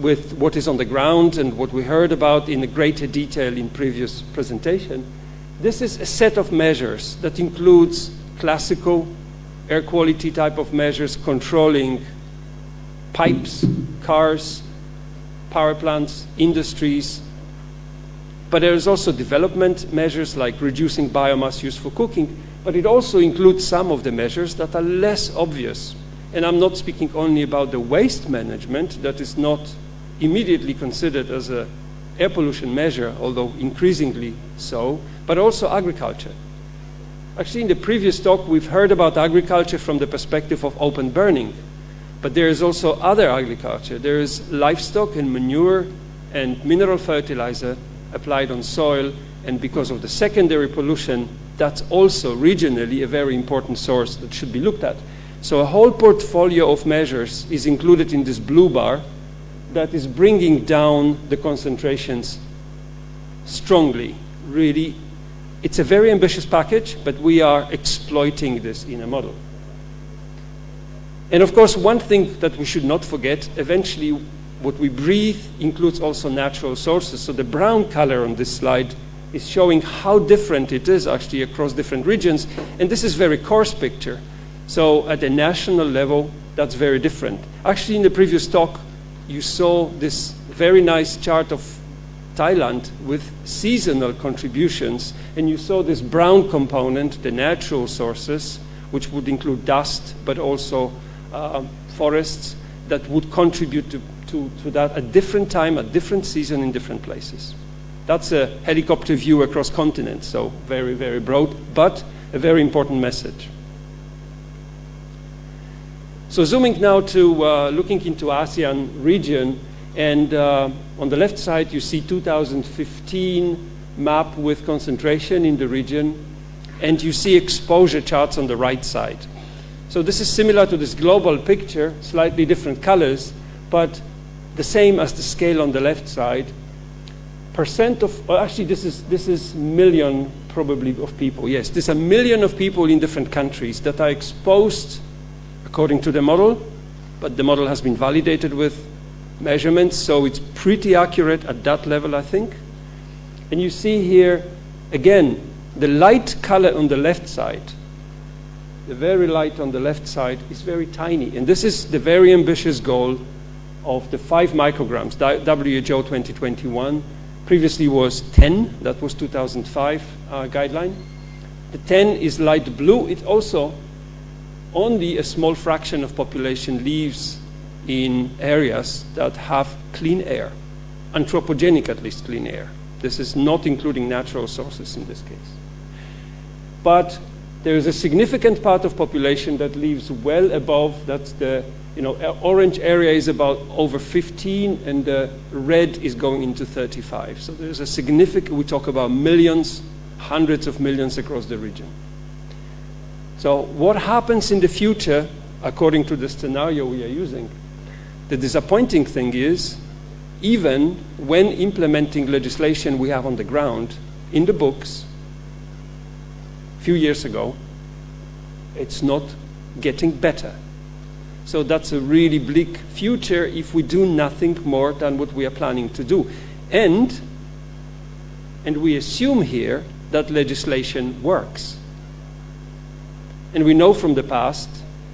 what is on the ground and what we heard about in greater detail in previous presentation. This is a set of measures that includes classical air quality type of measures controlling pipes, cars, power plants, industries. But there is also development measures like reducing biomass used for cooking, but it also includes some of the measures that are less obvious. And I'm not speaking only about the waste management that is not immediately considered as an air pollution measure, although increasingly so, but also agriculture. Actually, in the previous talk, we've heard about agriculture from the perspective of open burning, but there is also other agriculture. There is livestock and manure and mineral fertilizer applied on soil, and because of the secondary pollution, that's also regionally a very important source that should be looked at. So a whole portfolio of measures is included in this blue bar that is bringing down the concentrations strongly, really. It's a very ambitious package, but we are exploiting this in a model. And of course, one thing that we should not forget, eventually what we breathe includes also natural sources. So the brown color on this slide is showing how different it is actually across different regions. And this is a very coarse picture. So at a national level, that's very different. Actually, in the previous talk, you saw this very nice chart of Thailand with seasonal contributions. And you saw this brown component, the natural sources, which would include dust, but also forests that would contribute to that at different time, at different season in different places. That's a helicopter view across continents, so very, very broad, but a very important message. So zooming now to looking into ASEAN region, and on the left side you see 2015 map with concentration in the region, and you see exposure charts on the right side. So this is similar to this global picture, slightly different colors, but the same as the scale on the left side. Percent of, well, actually this is million probably of people. Yes, there's 1 million of people in different countries that are exposed according to the model, but the model has been validated with measurements, so it's pretty accurate at that level, I think. And you see here, again, the light color on the left side, the very light on the left side is very tiny. And this is the very ambitious goal of the 5 micrograms, WHO 2021. Previously was 10, that was 2005 guideline. The 10 is light blue. It also, only a small fraction of population lives in areas that have clean air, anthropogenic at least clean air. This is not including natural sources in this case. But there is a significant part of population that lives well above, that's the orange area is about over 15, and the red is going into 35. So there's a significant, we talk about millions hundreds of millions across the region. So what happens in the future, according to the scenario we are using? The disappointing thing is, even when implementing legislation we have on the ground, in the books, a few years ago, it's not getting better. So that's a really bleak future if we do nothing more than what we are planning to do. And we assume here that legislation works. And we know from the past,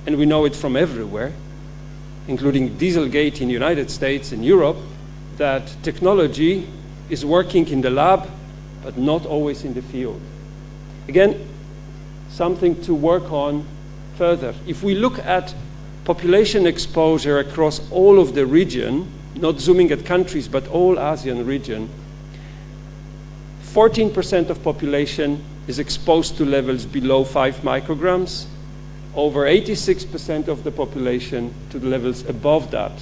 and we know it from everywhere, including Dieselgate in the United States and Europe, that technology is working in the lab, but not always in the field. Again, something to work on further. If we look at population exposure across all of the region, not zooming at countries, but all ASEAN region, 14% of population is exposed to levels below 5 micrograms, over 86% of the population to the levels above that.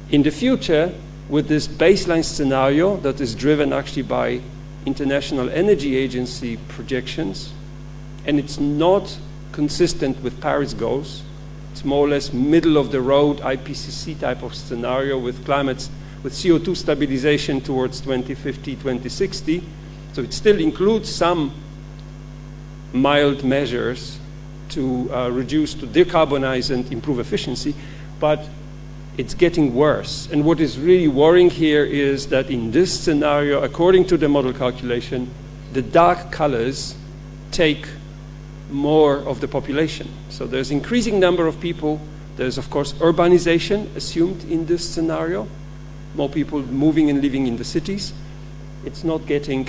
In the future, with this baseline scenario that is driven actually by International Energy Agency projections, and it's not consistent with Paris goals, it's more or less middle of the road IPCC type of scenario with climates with CO2 stabilization towards 2050, 2060. So it still includes some mild measures to reduce, to decarbonize and improve efficiency, but it's getting worse. And what is really worrying here is that in this scenario, according to the model calculation, the dark colors take more of the population. So there's increasing number of people. There's, of course, urbanization assumed in this scenario, more people moving and living in the cities. It's not getting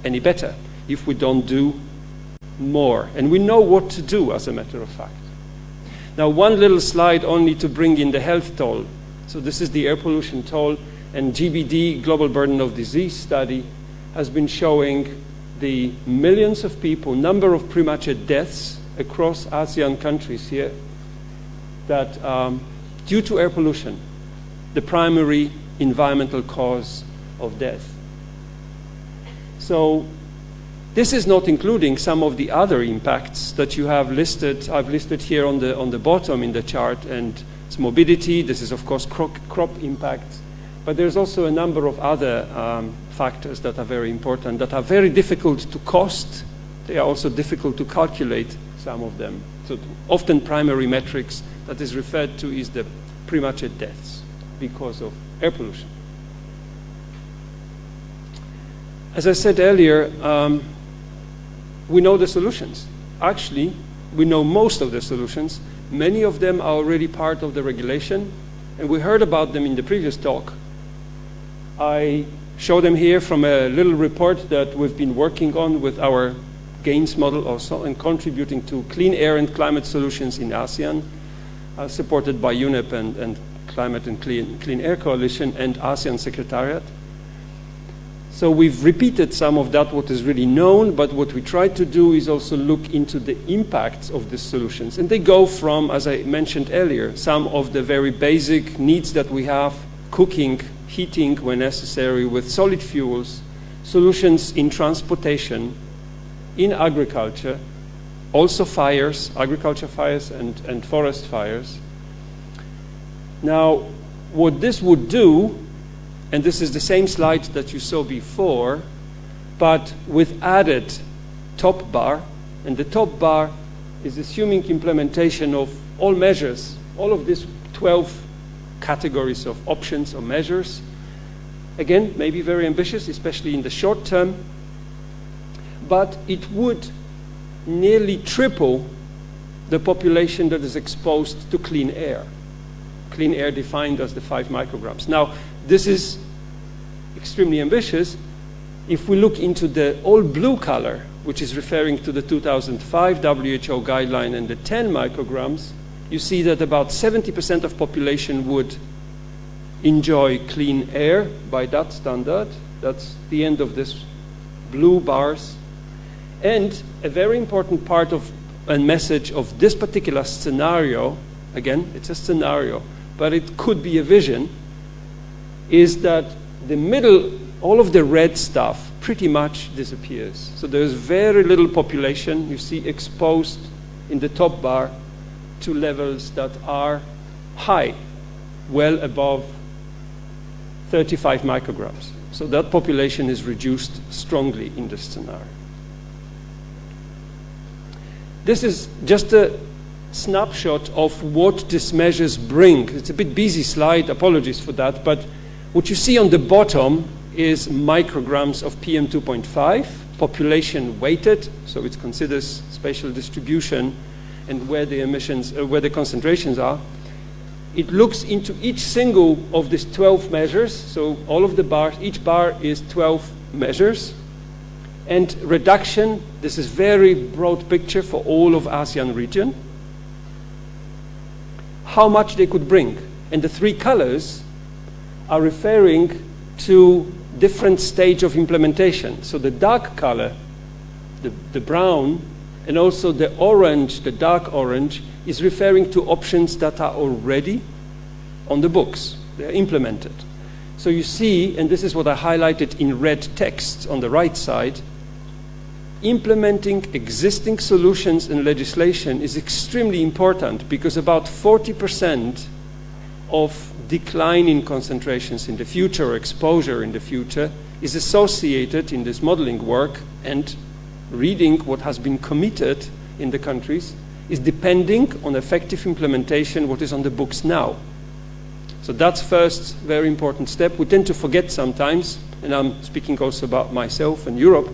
any better if we don't do more. And we know what to do, as a matter of fact. Now, one little slide only to bring in the health toll. So this is the air pollution toll, and GBD, Global Burden of Disease study, has been showing the millions of people, number of premature deaths across ASEAN countries here, that due to air pollution, the primary environmental cause of death. So this is not including some of the other impacts that you have listed. I've listed here on the bottom in the chart, and it's morbidity. This is, of course, crop impacts. But there's also a number of other factors that are very important, that are very difficult to cost. They are also difficult to calculate, some of them. So often primary metrics that is referred to is the premature deaths because of air pollution. As I said earlier, we know the solutions. Actually, we know most of the solutions. Many of them are already part of the regulation, and we heard about them in the previous talk. I show them here from a little report that we've been working on with our GAINS model also, and contributing to clean air and climate solutions in ASEAN, supported by UNEP and Climate and Clean Air Coalition and ASEAN Secretariat. So we've repeated some of that, what is really known, but what we try to do is also look into the impacts of these solutions. And they go from, as I mentioned earlier, some of the very basic needs that we have, cooking, heating when necessary with solid fuels, solutions in transportation, in agriculture, also fires, agriculture fires and forest fires. Now, what this would do, and this is the same slide that you saw before, but with added top bar, and the top bar is assuming implementation of all measures, all of these 12 categories of options or measures. Again, maybe very ambitious, especially in the short term, but it would nearly triple the population that is exposed to clean air. Clean air defined as the 5 micrograms. Now, this is extremely ambitious. If we look into the all blue color, which is referring to the 2005 WHO guideline and the 10 micrograms, you see that about 70% of population would enjoy clean air by that standard. That's the end of this blue bars. And a very important part of a message of this particular scenario, again, it's a scenario, but it could be a vision, is that the middle, all of the red stuff, pretty much disappears. So there's very little population you see exposed in the top bar to levels that are high, well above 35 micrograms. So that population is reduced strongly in this scenario. This is just a snapshot of what these measures bring. It's a bit busy slide, apologies for that, but what you see on the bottom is micrograms of PM2.5, population weighted, so it considers spatial distribution and where the emissions, where the concentrations are. It looks into each single of these 12 measures, so all of the bars, each bar is 12 measures. And reduction, this is very broad picture for all of ASEAN region. How much they could bring. And the three colors are referring to different stage of implementation. So the dark color, the brown, and also the orange, the dark orange, is referring to options that are already on the books. They are implemented. So you see, and this is what I highlighted in red text on the right side, implementing existing solutions and legislation is extremely important because about 40% of decline in concentrations in the future or exposure in the future is associated in this modeling work, and reading what has been committed in the countries is depending on effective implementation what is on the books now. So that's first very important step. We tend to forget sometimes, and I'm speaking also about myself and Europe,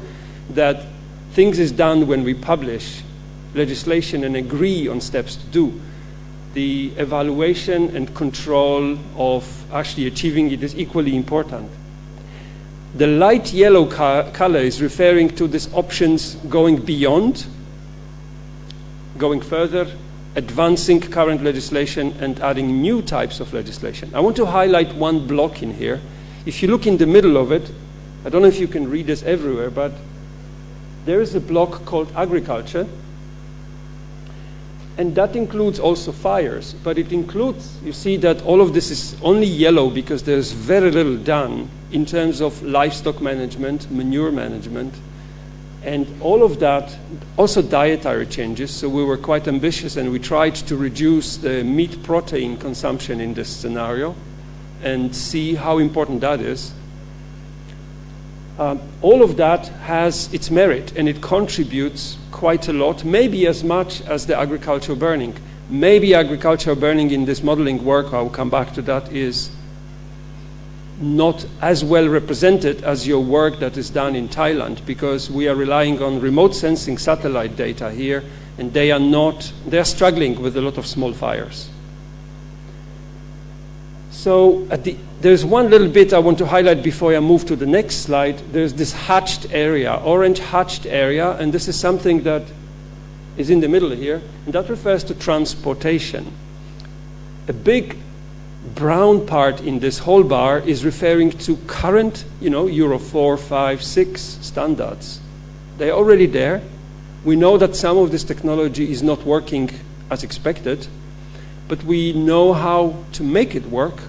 that things is done when we publish legislation and agree on steps to do. The evaluation and control of actually achieving it is equally important. The light yellow color is referring to these options going beyond, going further, advancing current legislation and adding new types of legislation. I want to highlight one block in here. If you look in the middle of it, I don't know if you can read this everywhere, but there is a block called agriculture, and that includes also fires, but it includes, you see that all of this is only yellow because there's very little done in terms of livestock management, manure management, and all of that, also dietary changes. So we were quite ambitious and we tried to reduce the meat protein consumption in this scenario and see how important that is. All of that has its merit and it contributes quite a lot, maybe as much as the agricultural burning. Maybe agricultural burning in this modeling work, I will come back to that, is not as well represented as your work that is done in Thailand, because we are relying on remote sensing satellite data here, and they are struggling with a lot of small fires. So there's one little bit I want to highlight before I move to the next slide. There's this hatched area, orange hatched area, and this is something that is in the middle here, and that refers to transportation. A big brown part in this whole bar is referring to current, Euro 4, 5, 6 standards. They're already there. We know that some of this technology is not working as expected, but we know how to make it work.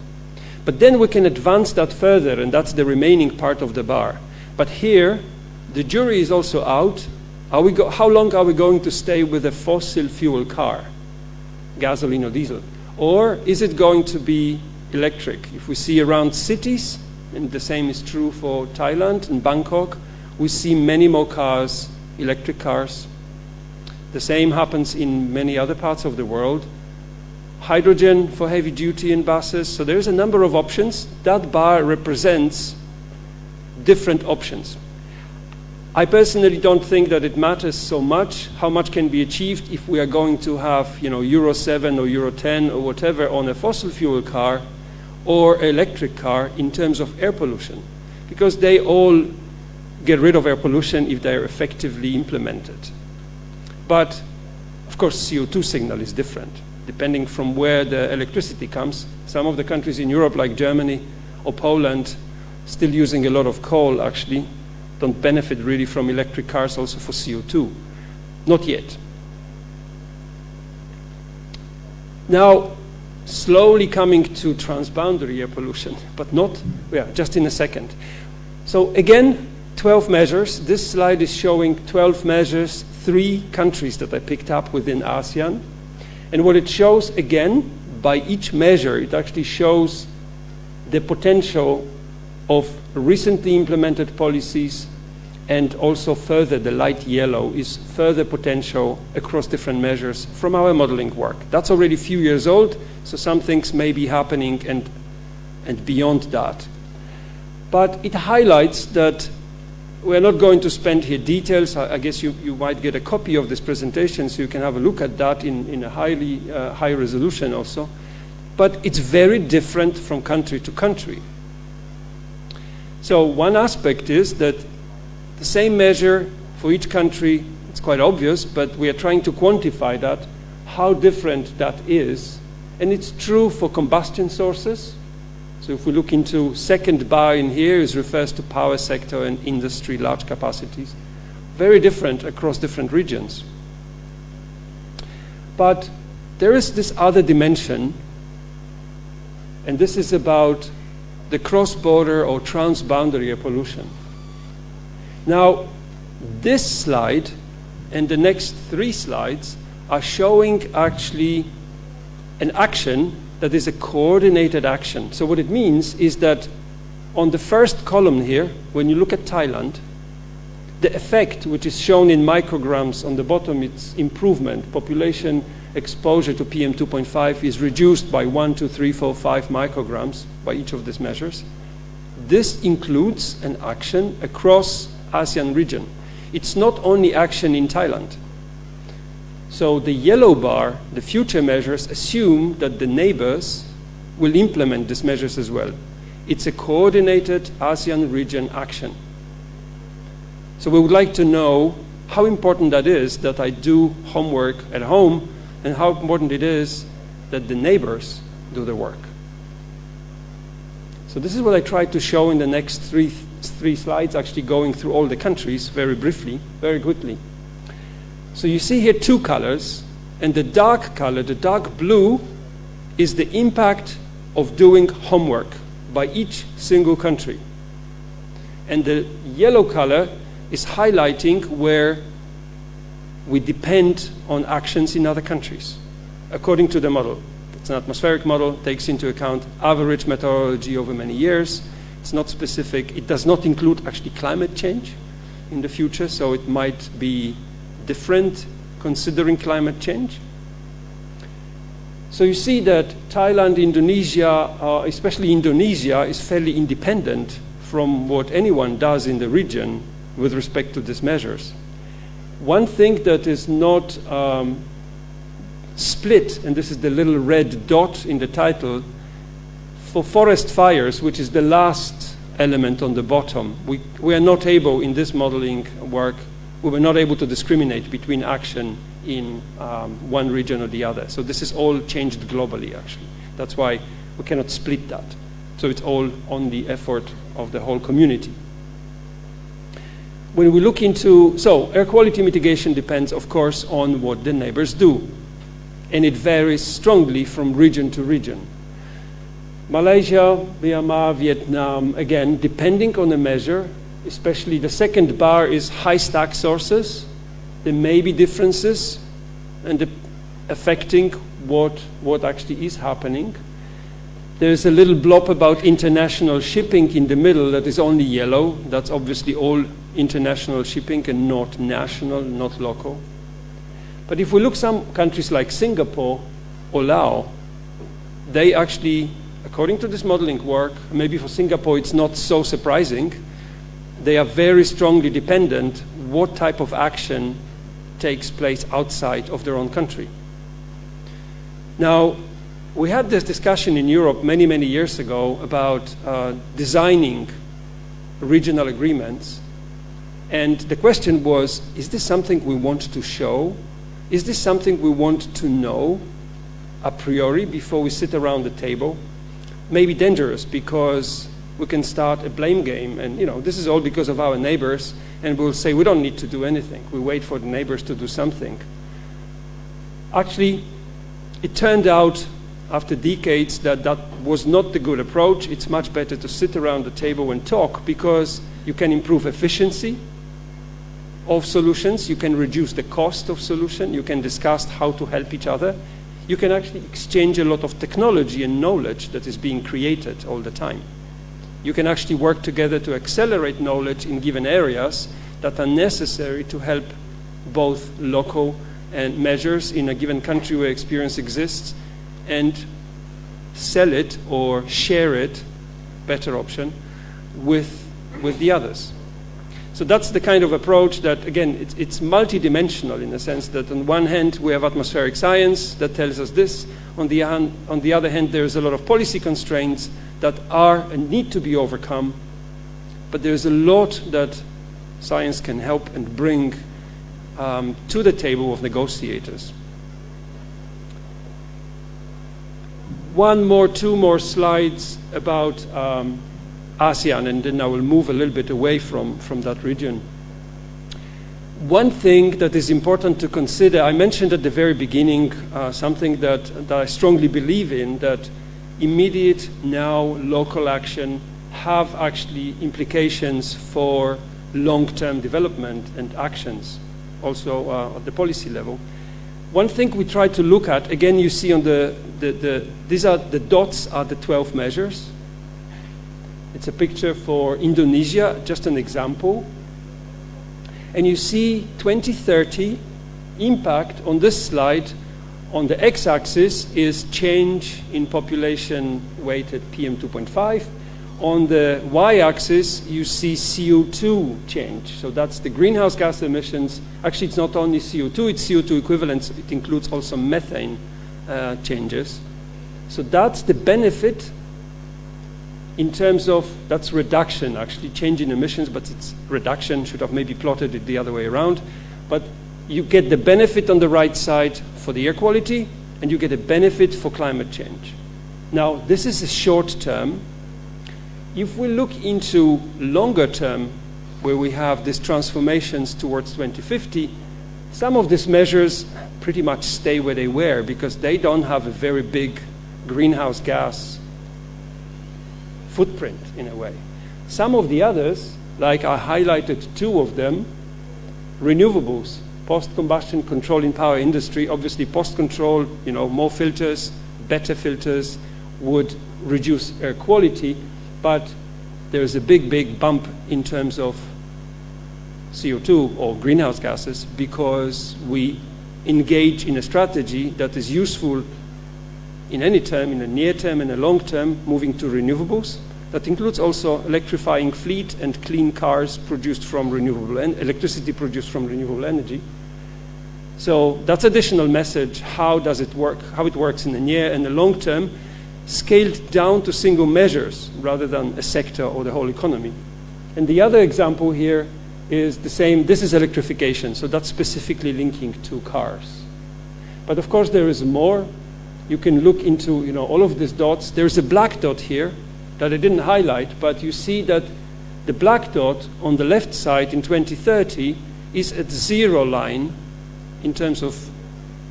But then we can advance that further, and that's the remaining part of the bar. But here, the jury is also out. How long are we going to stay with a fossil fuel car, gasoline or diesel? Or is it going to be electric? If we see around cities, and the same is true for Thailand and Bangkok, we see many more cars, electric cars. The same happens in many other parts of the world. Hydrogen for heavy duty and buses. So there's a number of options. That bar represents different options. I personally don't think that it matters so much how much can be achieved if we are going to have, Euro 7 or Euro 10 or whatever on a fossil fuel car or electric car in terms of air pollution, because they all get rid of air pollution if they are effectively implemented. But of course, CO2 signal is different depending from where the electricity comes. Some of the countries in Europe, like Germany or Poland, still using a lot of coal actually, don't benefit really from electric cars also for CO2. Not yet. Now, slowly coming to transboundary air pollution, but just in a second. So again, 12 measures. This slide is showing 12 measures, 3 countries that I picked up within ASEAN. And what it shows, again, by each measure, it actually shows the potential of recently implemented policies, and also further, the light yellow is further potential across different measures from our modeling work. That's already a few years old, so some things may be happening and beyond that. But it highlights that we're not going to spend here details. I guess you might get a copy of this presentation so you can have a look at that in a high resolution also. But it's very different from country to country. So one aspect is that the same measure for each country, it's quite obvious, but we are trying to quantify that, how different that is. And it's true for combustion sources. So if we look into second bar in here, it refers to power sector and industry, large capacities. Very different across different regions. But there is this other dimension, and this is about the cross-border or transboundary air pollution. Now, this slide and the next 3 slides are showing actually an action that is a coordinated action. So what it means is that on the first column here, when you look at Thailand, the effect, which is shown in micrograms on the bottom, it's improvement. Population exposure to PM 2.5 is reduced by 1, 2, 3, 4, 5 micrograms by each of these measures. This includes an action across ASEAN region. It's not only action in Thailand. So the yellow bar, the future measures, assume that the neighbors will implement these measures as well. It's a coordinated ASEAN region action. So we would like to know how important that is that I do homework at home, and how important it is that the neighbors do the work. So this is what I tried to show in the next three slides, actually going through all the countries very briefly, very quickly. So you see here 2 colors, and the dark color, the dark blue, is the impact of doing homework by each single country. And the yellow color is highlighting where we depend on actions in other countries, according to the model. It's an atmospheric model, takes into account average meteorology over many years. It's not specific. It does not include actually climate change in the future, so it might be different considering climate change. So you see that Thailand, Indonesia, especially Indonesia, is fairly independent from what anyone does in the region with respect to these measures. One thing that is not split, and this is the little red dot in the title, for forest fires, which is the last element on the bottom, we are not able, in this modeling work, we were not able to discriminate between action in one region or the other. So this is all changed globally, actually. That's why we cannot split that. So it's all on the effort of the whole community. When we look into, so air quality mitigation depends, of course, on what the neighbors do. And it varies strongly from region to region. Malaysia, Myanmar, Vietnam, again, depending on the measure, especially the second bar is high stack sources. There may be differences and affecting what actually is happening. There's a little blob about international shipping in the middle that is only yellow. That's obviously all international shipping and not national, not local. But if we look some countries like Singapore or Laos, they actually, according to this modeling work, maybe for Singapore it's not so surprising, they are very strongly dependent what type of action takes place outside of their own country. Now, we had this discussion in Europe many, many years ago about designing regional agreements. And the question was, is this something we want to show? Is this something we want to know a priori before we sit around the table? Maybe dangerous, because we can start a blame game, and this is all because of our neighbors, and we'll say we don't need to do anything. We wait for the neighbors to do something. Actually, it turned out after decades that that was not the good approach. It's much better to sit around the table and talk, because You can improve efficiency of solutions. You can reduce the cost of solution. You can discuss how to help each other. You can actually exchange a lot of technology and knowledge that is being created all the time. You can actually work together to accelerate knowledge in given areas that are necessary to help both local and measures in a given country where experience exists and sell it or share it, better option, with the others. So that's the kind of approach that, again, it's multidimensional in the sense that on one hand we have atmospheric science that tells us this, on the other hand there's a lot of policy constraints that are and need to be overcome, but there's a lot that science can help and bring to the table of negotiators. Two more slides about ASEAN, and then I will move a little bit away from that region. One thing that is important to consider, I mentioned at the very beginning something that I strongly believe in, that immediate now local action have actually implications for long-term development and actions, also at the policy level. One thing we try to look at, again, you see on these are the dots are the 12 measures. It's a picture for Indonesia, just an example. And you see 2030 impact on this slide. On the x-axis is change in population weighted PM2.5. On the y-axis, you see CO2 change. So that's the greenhouse gas emissions. Actually, it's not only CO2, it's CO2 equivalents. It includes also methane changes. So that's the benefit in terms of, that's reduction, actually, change in emissions, but it's reduction, should have maybe plotted it the other way around. But you get the benefit on the right side for the air quality, and you get a benefit for climate change. Now, this is a short term. If we look into longer term, where we have these transformations towards 2050, some of these measures pretty much stay where they were because they don't have a very big greenhouse gas footprint in a way. Some of the others, like I highlighted two of them, renewables, post-combustion control in power industry, obviously post-control, more filters, better filters would reduce air quality, but there is a big bump in terms of CO2 or greenhouse gases because we engage in a strategy that is useful in any term, in a near term and a long term, moving to renewables. That includes also electrifying fleet and clean cars produced from renewable electricity produced from renewable energy. So that's additional message. How does it work? How it works in the near and the long term, scaled down to single measures rather than a sector or the whole economy. And the other example here is the same. This is electrification, so that's specifically linking to cars. But of course, there is more. You can look into all of these dots. There's a black dot here that I didn't highlight, but you see that the black dot on the left side in 2030 is at zero line in terms of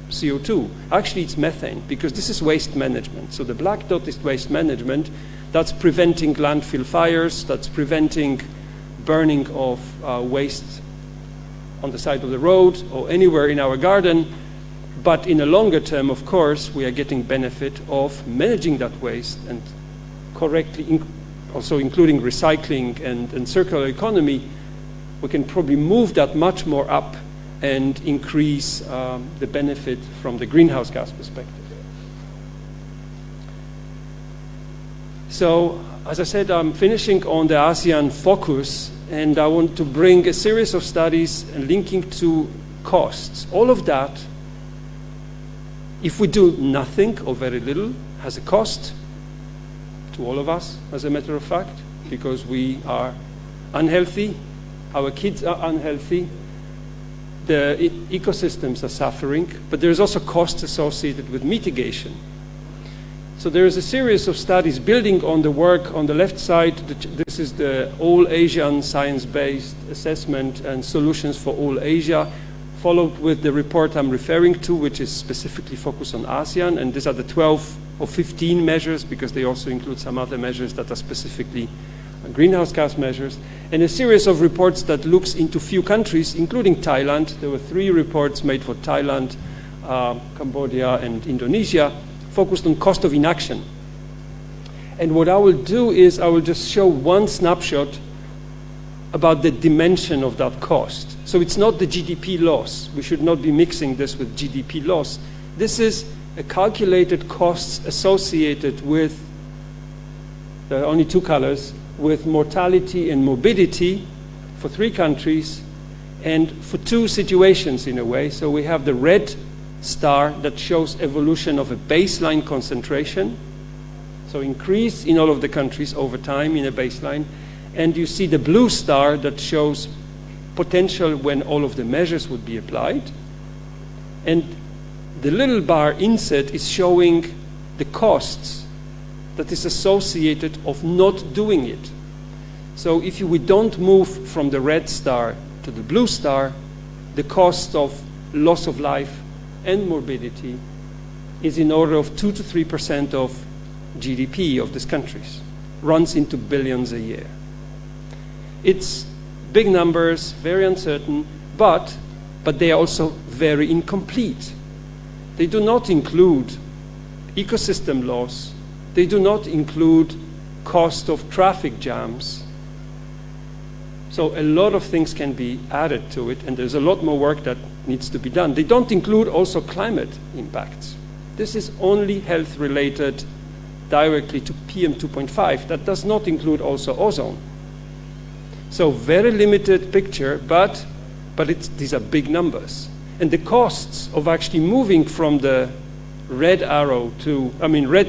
CO2. Actually, it's methane because this is waste management. So the black dot is waste management. That's preventing landfill fires. That's preventing burning of waste on the side of the road or anywhere in our garden. But in a longer term, of course, we are getting benefit of managing that waste and correctly, also including recycling and circular economy. We can probably move that much more up and increase the benefit from the greenhouse gas perspective. So, as I said, I'm finishing on the ASEAN focus, and I want to bring a series of studies linking to costs. All of that, if we do nothing or very little, has a cost to all of us, as a matter of fact, because we are unhealthy, our kids are unhealthy, the ecosystems are suffering, but there's also costs associated with mitigation. So there is a series of studies building on the work on the left side. This is the All Asian Science-Based Assessment and Solutions for All Asia, followed with the report I'm referring to, which is specifically focused on ASEAN, and these are the 12 or 15 measures, because they also include some other measures that are specifically greenhouse gas measures, and a series of reports that looks into few countries, including Thailand. There were 3 reports made for Thailand, Cambodia, and Indonesia, focused on cost of inaction. And what I will do is I will just show one snapshot about the dimension of that cost. So it's not the GDP loss. We should not be mixing this with GDP loss. This is a calculated costs associated with, there are only 2 colors, with mortality and morbidity for 3 countries and for 2 situations in a way. So we have the red star that shows evolution of a baseline concentration, so increase in all of the countries over time in a baseline, and you see the blue star that shows potential when all of the measures would be applied, and the little bar inset is showing the costs that is associated of not doing it. So if we don't move from the red star to the blue star, the cost of loss of life and morbidity is in order of 2 to 3% of GDP of these countries, runs into billions a year. It's big numbers, very uncertain, but they are also very incomplete. They do not include ecosystem loss. They do not include cost of traffic jams. So a lot of things can be added to it, and there's a lot more work that needs to be done. They don't include also climate impacts. This is only health related directly to PM2.5. That does not include also ozone. So very limited picture, but these are big numbers. And the costs of actually moving from the red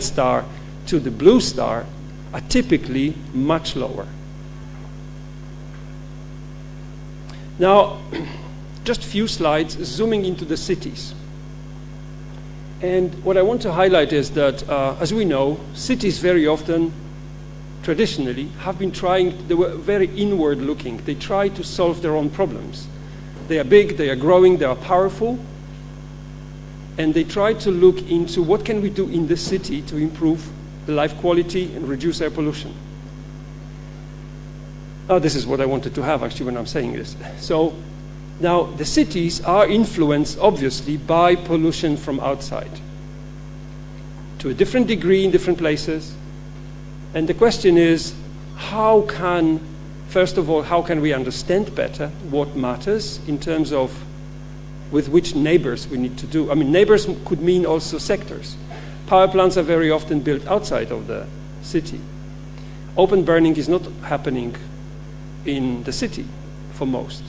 star to the blue star are typically much lower. Now, just a few slides zooming into the cities. And what I want to highlight is that, as we know, cities very often, traditionally, have been they were very inward looking. They try to solve their own problems. They are big, they are growing, they are powerful, and they try to look into what can we do in the city to improve the life quality and reduce air pollution. This is what I wanted to have actually when I'm saying this. So now the cities are influenced obviously by pollution from outside to a different degree in different places. And the question is, first of all, how can we understand better what matters in terms of with which neighbors we need to do? I mean, neighbors could mean also sectors. Power plants are very often built outside of the city. Open burning is not happening in the city for most.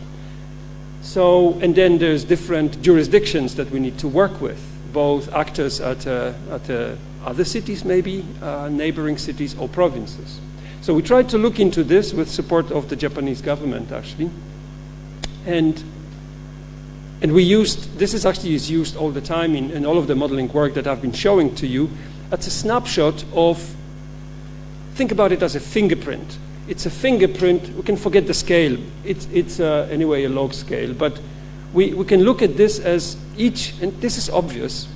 So, and then there's different jurisdictions that we need to work with, both actors at other cities maybe, neighboring cities or provinces. So we tried to look into this with support of the Japanese government actually. And we used, this is used all the time in all of the modeling work that I've been showing to you. That's a snapshot of, think about it as a fingerprint. It's a fingerprint, we can forget the scale. It's anyway a log scale, but we can look at this as each, and this is obvious.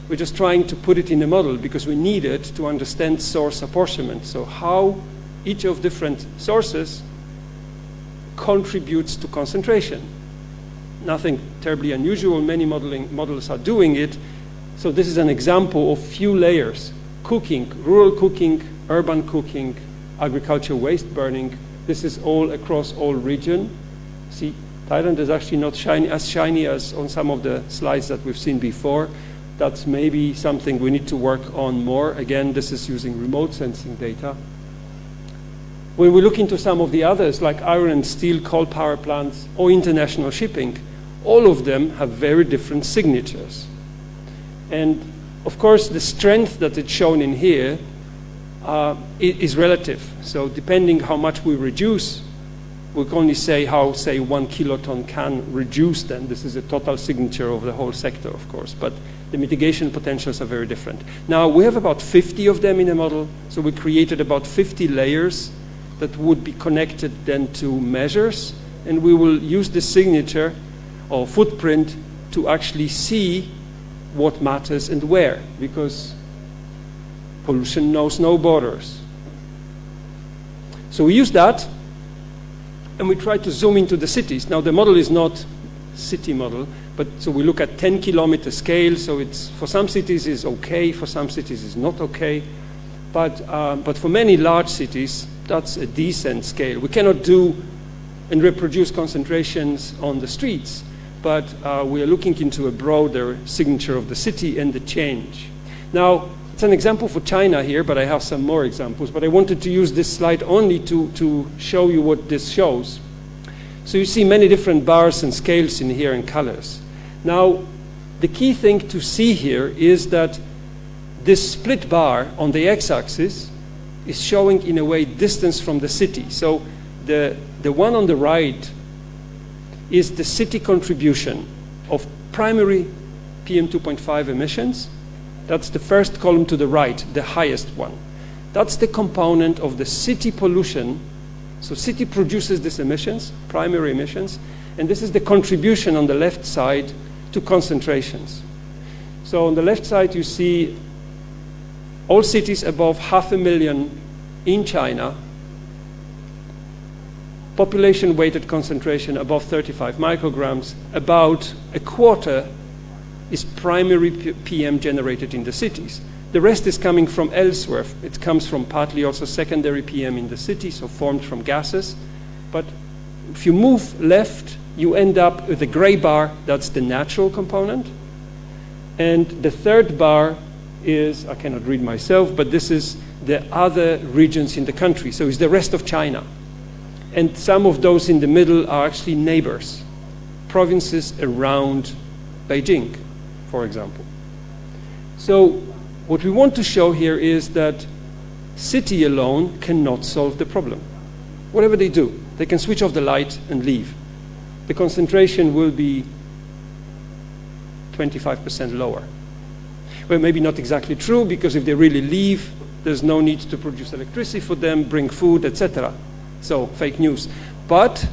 We're just trying to put it in a model because we need it to understand source apportionment. So how each of different sources contributes to concentration. Nothing terribly unusual, many models are doing it. So this is an example of few layers. Cooking, rural cooking, urban cooking, agriculture waste burning. This is all across all region. See, Thailand is actually not as shiny as on some of the slides that we've seen before. That's maybe something we need to work on more. Again, this is using remote sensing data. When we look into some of the others, like iron and steel, coal power plants, or international shipping, all of them have very different signatures. And of course, the strength that is shown in here is relative. So depending how much we reduce, we can only say how, say, 1 kiloton can reduce then. This is a total signature of the whole sector, of course, but the mitigation potentials are very different. Now, we have about 50 of them in a model, so we created about 50 layers that would be connected then to measures, and we will use the signature or footprint to actually see what matters and where, because pollution knows no borders. So we use that, and we try to zoom into the cities. Now, the model is not city model, but so we look at 10-kilometer scale. So it's for some cities is okay, for some cities is not okay, but for many large cities, that's a decent scale. We cannot do and reproduce concentrations on the streets, but we are looking into a broader signature of the city and the change. Now, it's an example for China here, but I have some more examples. But I wanted to use this slide only to show you what this shows. So you see many different bars and scales in here and colors. Now, the key thing to see here is that this split bar on the x-axis is showing, in a way, distance from the city. So the one on the right is the city contribution of primary PM2.5 emissions. That's the first column to the right, the highest one. That's the component of the city pollution. So city produces these emissions, primary emissions, and this is the contribution on the left side to concentrations. So on the left side you see all cities above 500,000 in China, population weighted concentration above 35 micrograms, about a quarter is primary PM generated in the cities. The rest is coming from elsewhere. It comes from partly also secondary PM in the city, so formed from gases. But if you move left, you end up with a gray bar, that's the natural component. And the third bar is, I cannot read myself, but this is the other regions in the country, so it's the rest of China. And some of those in the middle are actually neighbors, provinces around Beijing, for example. So what we want to show here is that city alone cannot solve the problem. Whatever they do, they can switch off the light and leave. The concentration will be 25% lower. Well, maybe not exactly true, because if they really leave, there's no need to produce electricity for them, bring food, etc. So, fake news. But,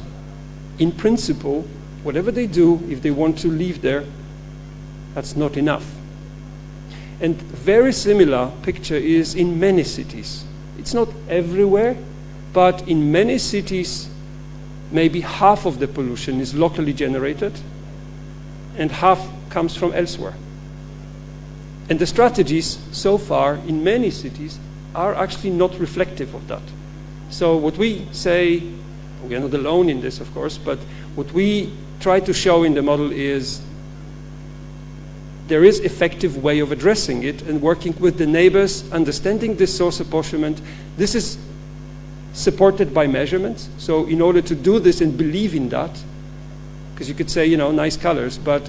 in principle, whatever they do, if they want to live there, that's not enough. And very similar picture is in many cities. It's not everywhere, but in many cities, maybe half of the pollution is locally generated, and half comes from elsewhere. And the strategies so far in many cities are actually not reflective of that. So what we say, we are not alone in this, of course, but what we try to show in the model is there is effective way of addressing it and working with the neighbors, understanding this source apportionment. This is supported by measurements. So in order to do this and believe in that, because you could say, nice colors, but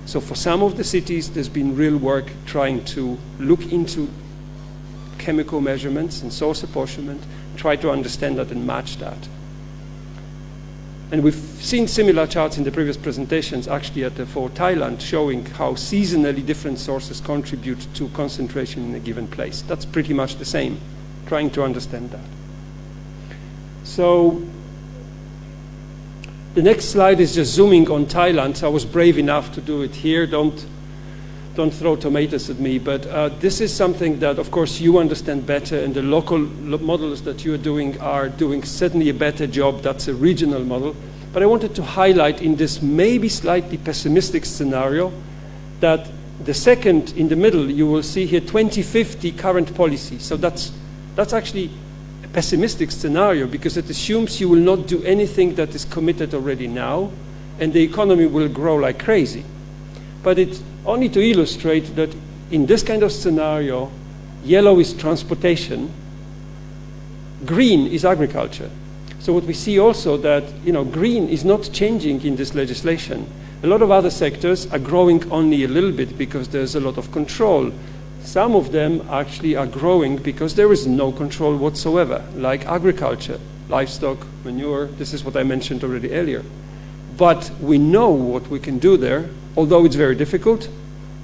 so for some of the cities, there's been real work trying to look into chemical measurements and source apportionment, try to understand that and match that. And we've seen similar charts in the previous presentations, actually for Thailand, showing how seasonally different sources contribute to concentration in a given place. That's pretty much the same, trying to understand that. So the next slide is just zooming on Thailand. So I was brave enough to do it here. Don't throw tomatoes at me. But this is something that, of course, you understand better, and the local models that you are doing certainly a better job. That's a regional model. But I wanted to highlight in this maybe slightly pessimistic scenario that the second in the middle, you will see here 2050 current policy. So that's actually a pessimistic scenario, because it assumes you will not do anything that is committed already now, and the economy will grow like crazy. But it's only to illustrate that in this kind of scenario, yellow is transportation, green is agriculture. So what we see also that, green is not changing in this legislation. A lot of other sectors are growing only a little bit because there's a lot of control. Some of them actually are growing because there is no control whatsoever, like agriculture, livestock, manure. This is what I mentioned already earlier. But we know what we can do there, although it's very difficult.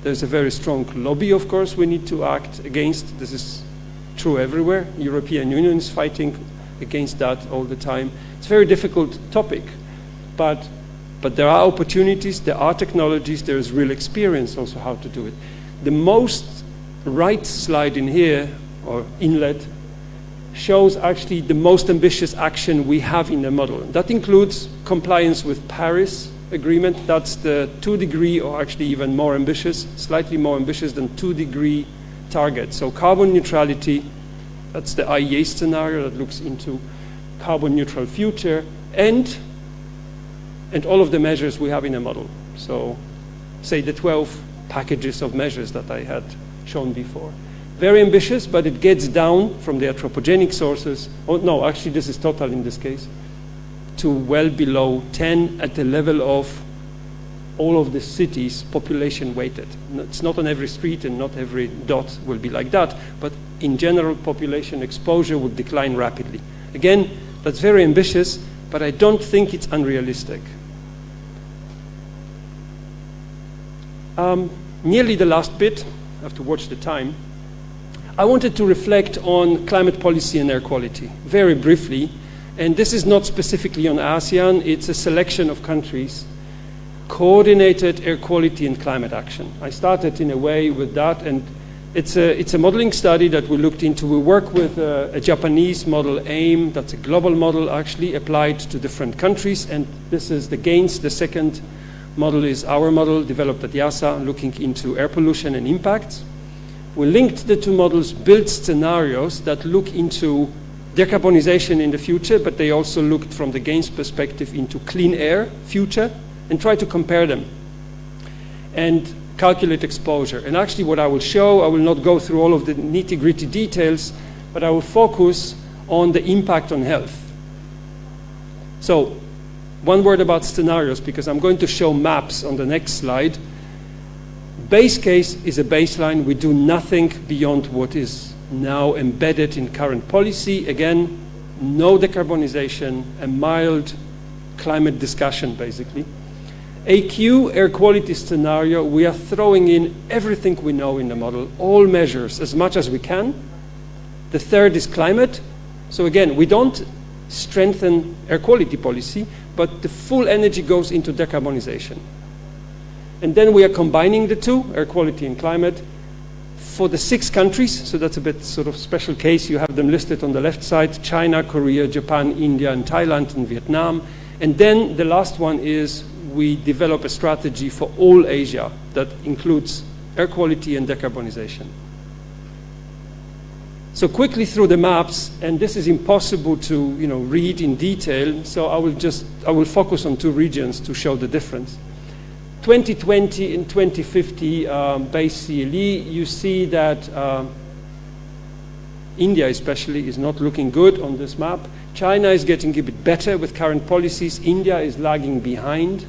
There's a very strong lobby, of course, we need to act against. This is true everywhere. European Union is fighting against that all the time. It's a very difficult topic, but there are opportunities, there are technologies, there is real experience also how to do it. The most right slide in here, or inlet, shows actually the most ambitious action we have in the model. That includes compliance with Paris Agreement. That's the 2-degree, or actually even more ambitious, slightly more ambitious than 2-degree target. So carbon neutrality, that's the IEA scenario that looks into carbon neutral future, and all of the measures we have in a model. So say the 12 packages of measures that I had shown before. Very ambitious, but it gets down from the anthropogenic sources. Oh, no, actually this is total in this case, to well below 10 at the level of all of the cities population weighted. It's not on every street and not every dot will be like that, but in general population exposure would decline rapidly. Again, that's very ambitious, but I don't think it's unrealistic. Nearly the last bit, I have to watch the time. I wanted to reflect on climate policy and air quality, very briefly. And this is not specifically on ASEAN, it's a selection of countries. Coordinated air quality and climate action. I started in a way with that, and it's a modeling study that we looked into. We work with a Japanese model, AIM, that's a global model actually applied to different countries, and this is the gains. The second model is our model developed at YASA, looking into air pollution and impacts. We linked the two models, built scenarios that look into decarbonization in the future, but they also looked from the gains perspective into clean air future, and try to compare them and calculate exposure. And actually what I will show, I will not go through all of the nitty-gritty details, but I will focus on the impact on health. So one word about scenarios, because I'm going to show maps on the next slide. Base case is a baseline. We do nothing beyond what is now embedded in current policy. Again, no decarbonization, a mild climate discussion, basically. AQ, air quality scenario, we are throwing in everything we know in the model, all measures, as much as we can. The third is climate. So again, we don't strengthen air quality policy, but the full energy goes into decarbonization. And then we are combining the two, air quality and climate, for the 6 countries. So that's a bit sort of special case. You have them listed on the left side: China, Korea, Japan, India, and Thailand, and Vietnam. And then the last one is we develop a strategy for all Asia that includes air quality and decarbonization. So quickly through the maps, and this is impossible to read in detail, so I will focus on 2 regions to show the difference. 2020 and 2050 base CLE, you see that India especially is not looking good on this map. China is getting a bit better with current policies. India is lagging behind.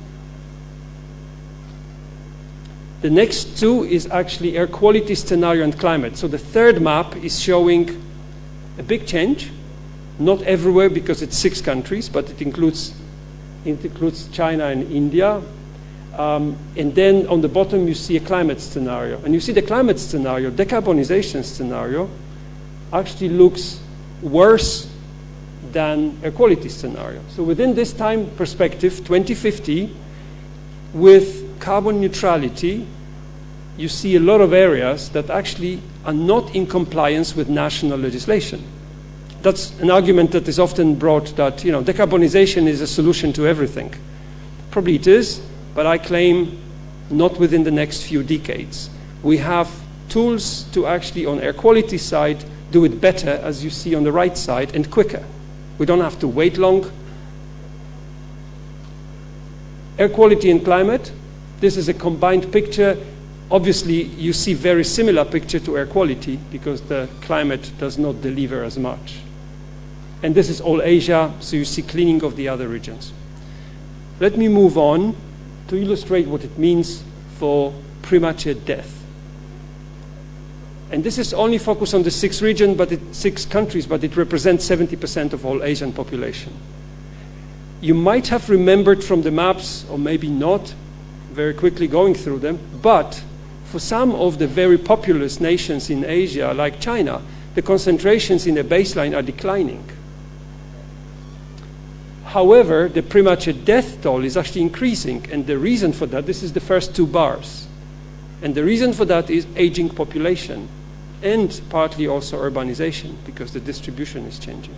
The next 2 is actually air quality scenario and climate. So the third map is showing a big change, not everywhere because it's 6 countries, but it includes China and India. And then on the bottom you see a climate scenario. And you see the climate scenario, decarbonization scenario, actually looks worse than air quality scenario. So within this time perspective, 2050, with carbon neutrality, you see a lot of areas that actually are not in compliance with national legislation. That's an argument that is often brought that, decarbonization is a solution to everything. Probably it is, but I claim not within the next few decades. We have tools to actually, on air quality side, do it better, as you see on the right side, and quicker. We don't have to wait long. Air quality and climate, this is a combined picture. Obviously, you see very similar picture to air quality because the climate does not deliver as much. And this is all Asia, so you see cleaning of the other regions. Let me move on to illustrate what it means for premature death. And this is only focused on the 6 regions, but 6 countries, but it represents 70% of all Asian population. You might have remembered from the maps, or maybe not, very quickly going through them, but for some of the very populous nations in Asia, like China, the concentrations in the baseline are declining. However, the premature death toll is actually increasing, and the reason for that, this is the first 2 bars. And the reason for that is aging population. and partly also urbanization, because the distribution is changing.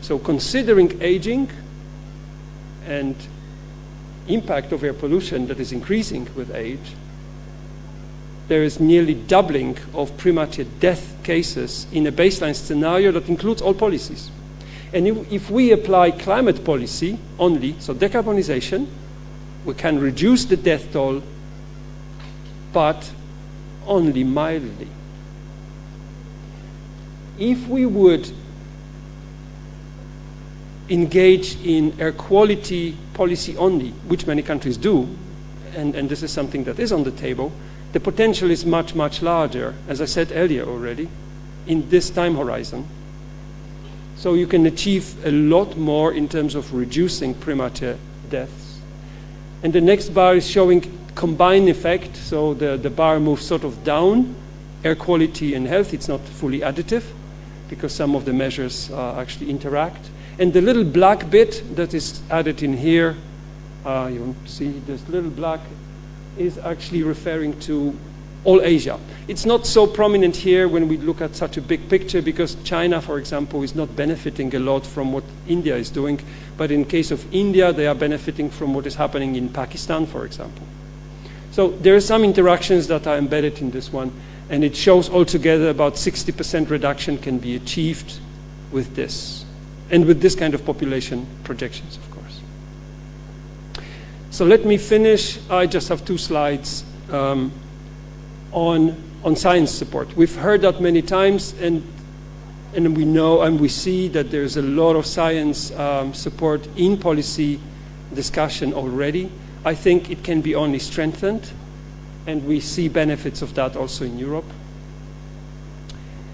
So considering aging and impact of air pollution that is increasing with age, there is nearly doubling of premature death cases in a baseline scenario that includes all policies. And if we apply climate policy only, so decarbonization, we can reduce the death toll, but only mildly. If we would engage in air quality policy only, which many countries do, and this is something that is on the table, the potential is much, much larger, as I said earlier already, in this time horizon. So you can achieve a lot more in terms of reducing premature deaths. And the next bar is showing combined effect, so the bar moves sort of down, air quality and health. It's not fully additive, because some of the measures actually interact. And the little black bit that is added in here, you won't see this little black, is actually referring to all Asia. It's not so prominent here when we look at such a big picture, because China, for example, is not benefiting a lot from what India is doing. But in case of India, they are benefiting from what is happening in Pakistan, for example. So there are some interactions that are embedded in this one, and it shows altogether about 60% reduction can be achieved with this, and with this kind of population projections, of course. So let me finish. I just have 2 slides on science support. We've heard that many times, and we know and we see that there's a lot of science support in policy discussion already. I think it can be only strengthened, and we see benefits of that also in Europe.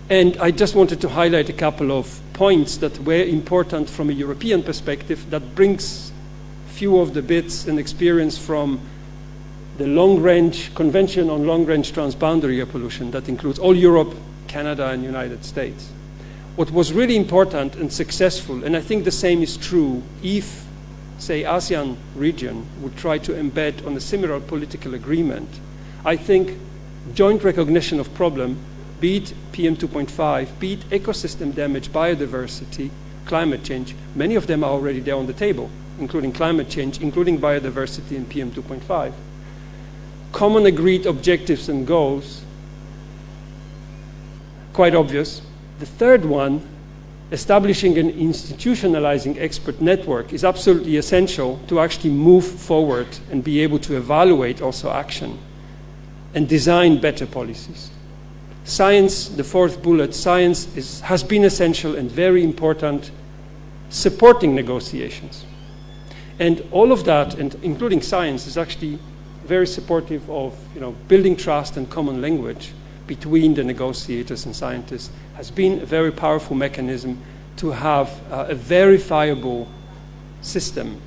And I just wanted to highlight a couple of points that were important from a European perspective that brings few of the bits and experience from the long-range Convention on Long-Range Transboundary Air Pollution that includes all Europe, Canada, and United States. What was really important and successful, and I think the same is true if, say, ASEAN region would try to embed on a similar political agreement, I think joint recognition of problem, be it PM2.5, be it ecosystem damage, biodiversity, climate change, many of them are already there on the table, including climate change, including biodiversity and PM2.5. Common agreed objectives and goals, quite obvious. The third one, establishing and institutionalizing expert network, is absolutely essential to actually move forward and be able to evaluate also action and design better policies. Science, the fourth bullet, science has been essential and very important, supporting negotiations. And all of that, and including science, is actually very supportive of building trust and common language between the negotiators and scientists, has been a very powerful mechanism to have a verifiable system.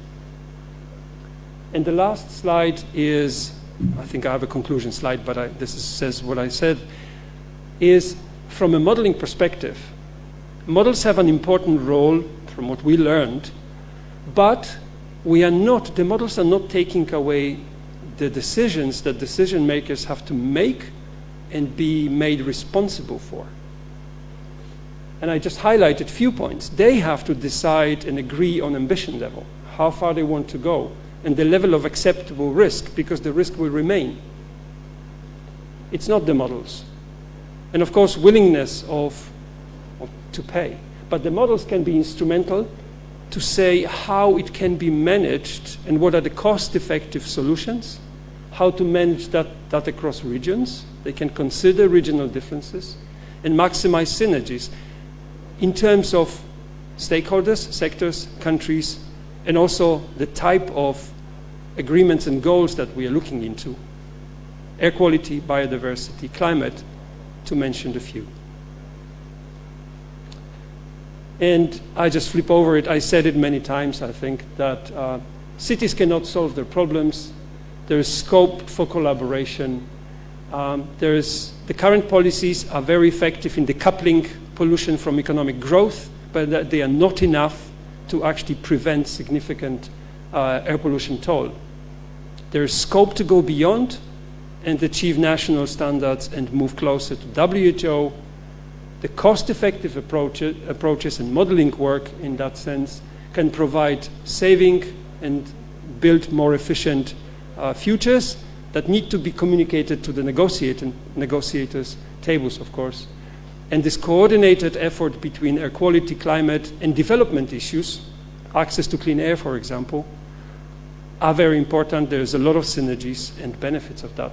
And the last slide is, I think I have a conclusion slide, but says what I said, is from a modeling perspective. Models have an important role from what we learned, but the models are not taking away the decisions that decision makers have to make and be made responsible for. And I just highlighted a few points. They have to decide and agree on ambition level, how far they want to go, and the level of acceptable risk, because the risk will remain. It's not the models. And of course, willingness to pay. But the models can be instrumental to say how it can be managed and what are the cost-effective solutions, how to manage that across regions. They can consider regional differences and maximize synergies in terms of stakeholders, sectors, countries, and also the type of agreements and goals that we are looking into. Air quality, biodiversity, climate, to mention a few. And I just flip over it. I said it many times, I think, that cities cannot solve their problems. There is scope for collaboration. The current policies are very effective in decoupling pollution from economic growth, but they are not enough to actually prevent significant air pollution toll. There is scope to go beyond and achieve national standards and move closer to WHO The cost-effective approaches and modeling work in that sense can provide saving and build more efficient futures that need to be communicated to the negotiators' tables, of course. And this coordinated effort between air quality, climate, and development issues, access to clean air, for example, are very important. There's a lot of synergies and benefits of that.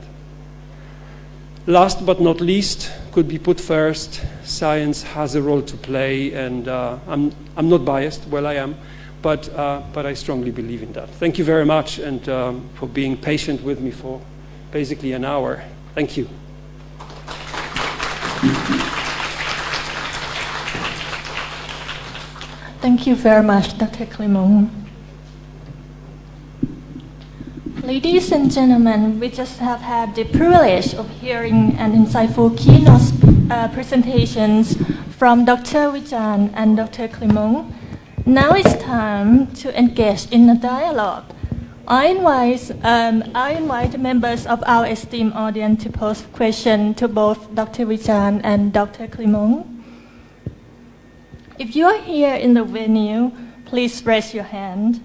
Last but not least, could be put first, science has a role to play, and I'm not biased, well I am, but I strongly believe in that. Thank you very much, and for being patient with me for basically an hour. Thank you. Thank you very much, Dr. Clément. Ladies and gentlemen, we just have had the privilege of hearing an insightful keynote presentations from Dr. Vichan and Dr. Clément. Now it's time to engage in a dialogue. I invite the members of our esteemed audience to pose questions to both Dr. Vichan and Dr. Clément. If you are here in the venue, please raise your hand.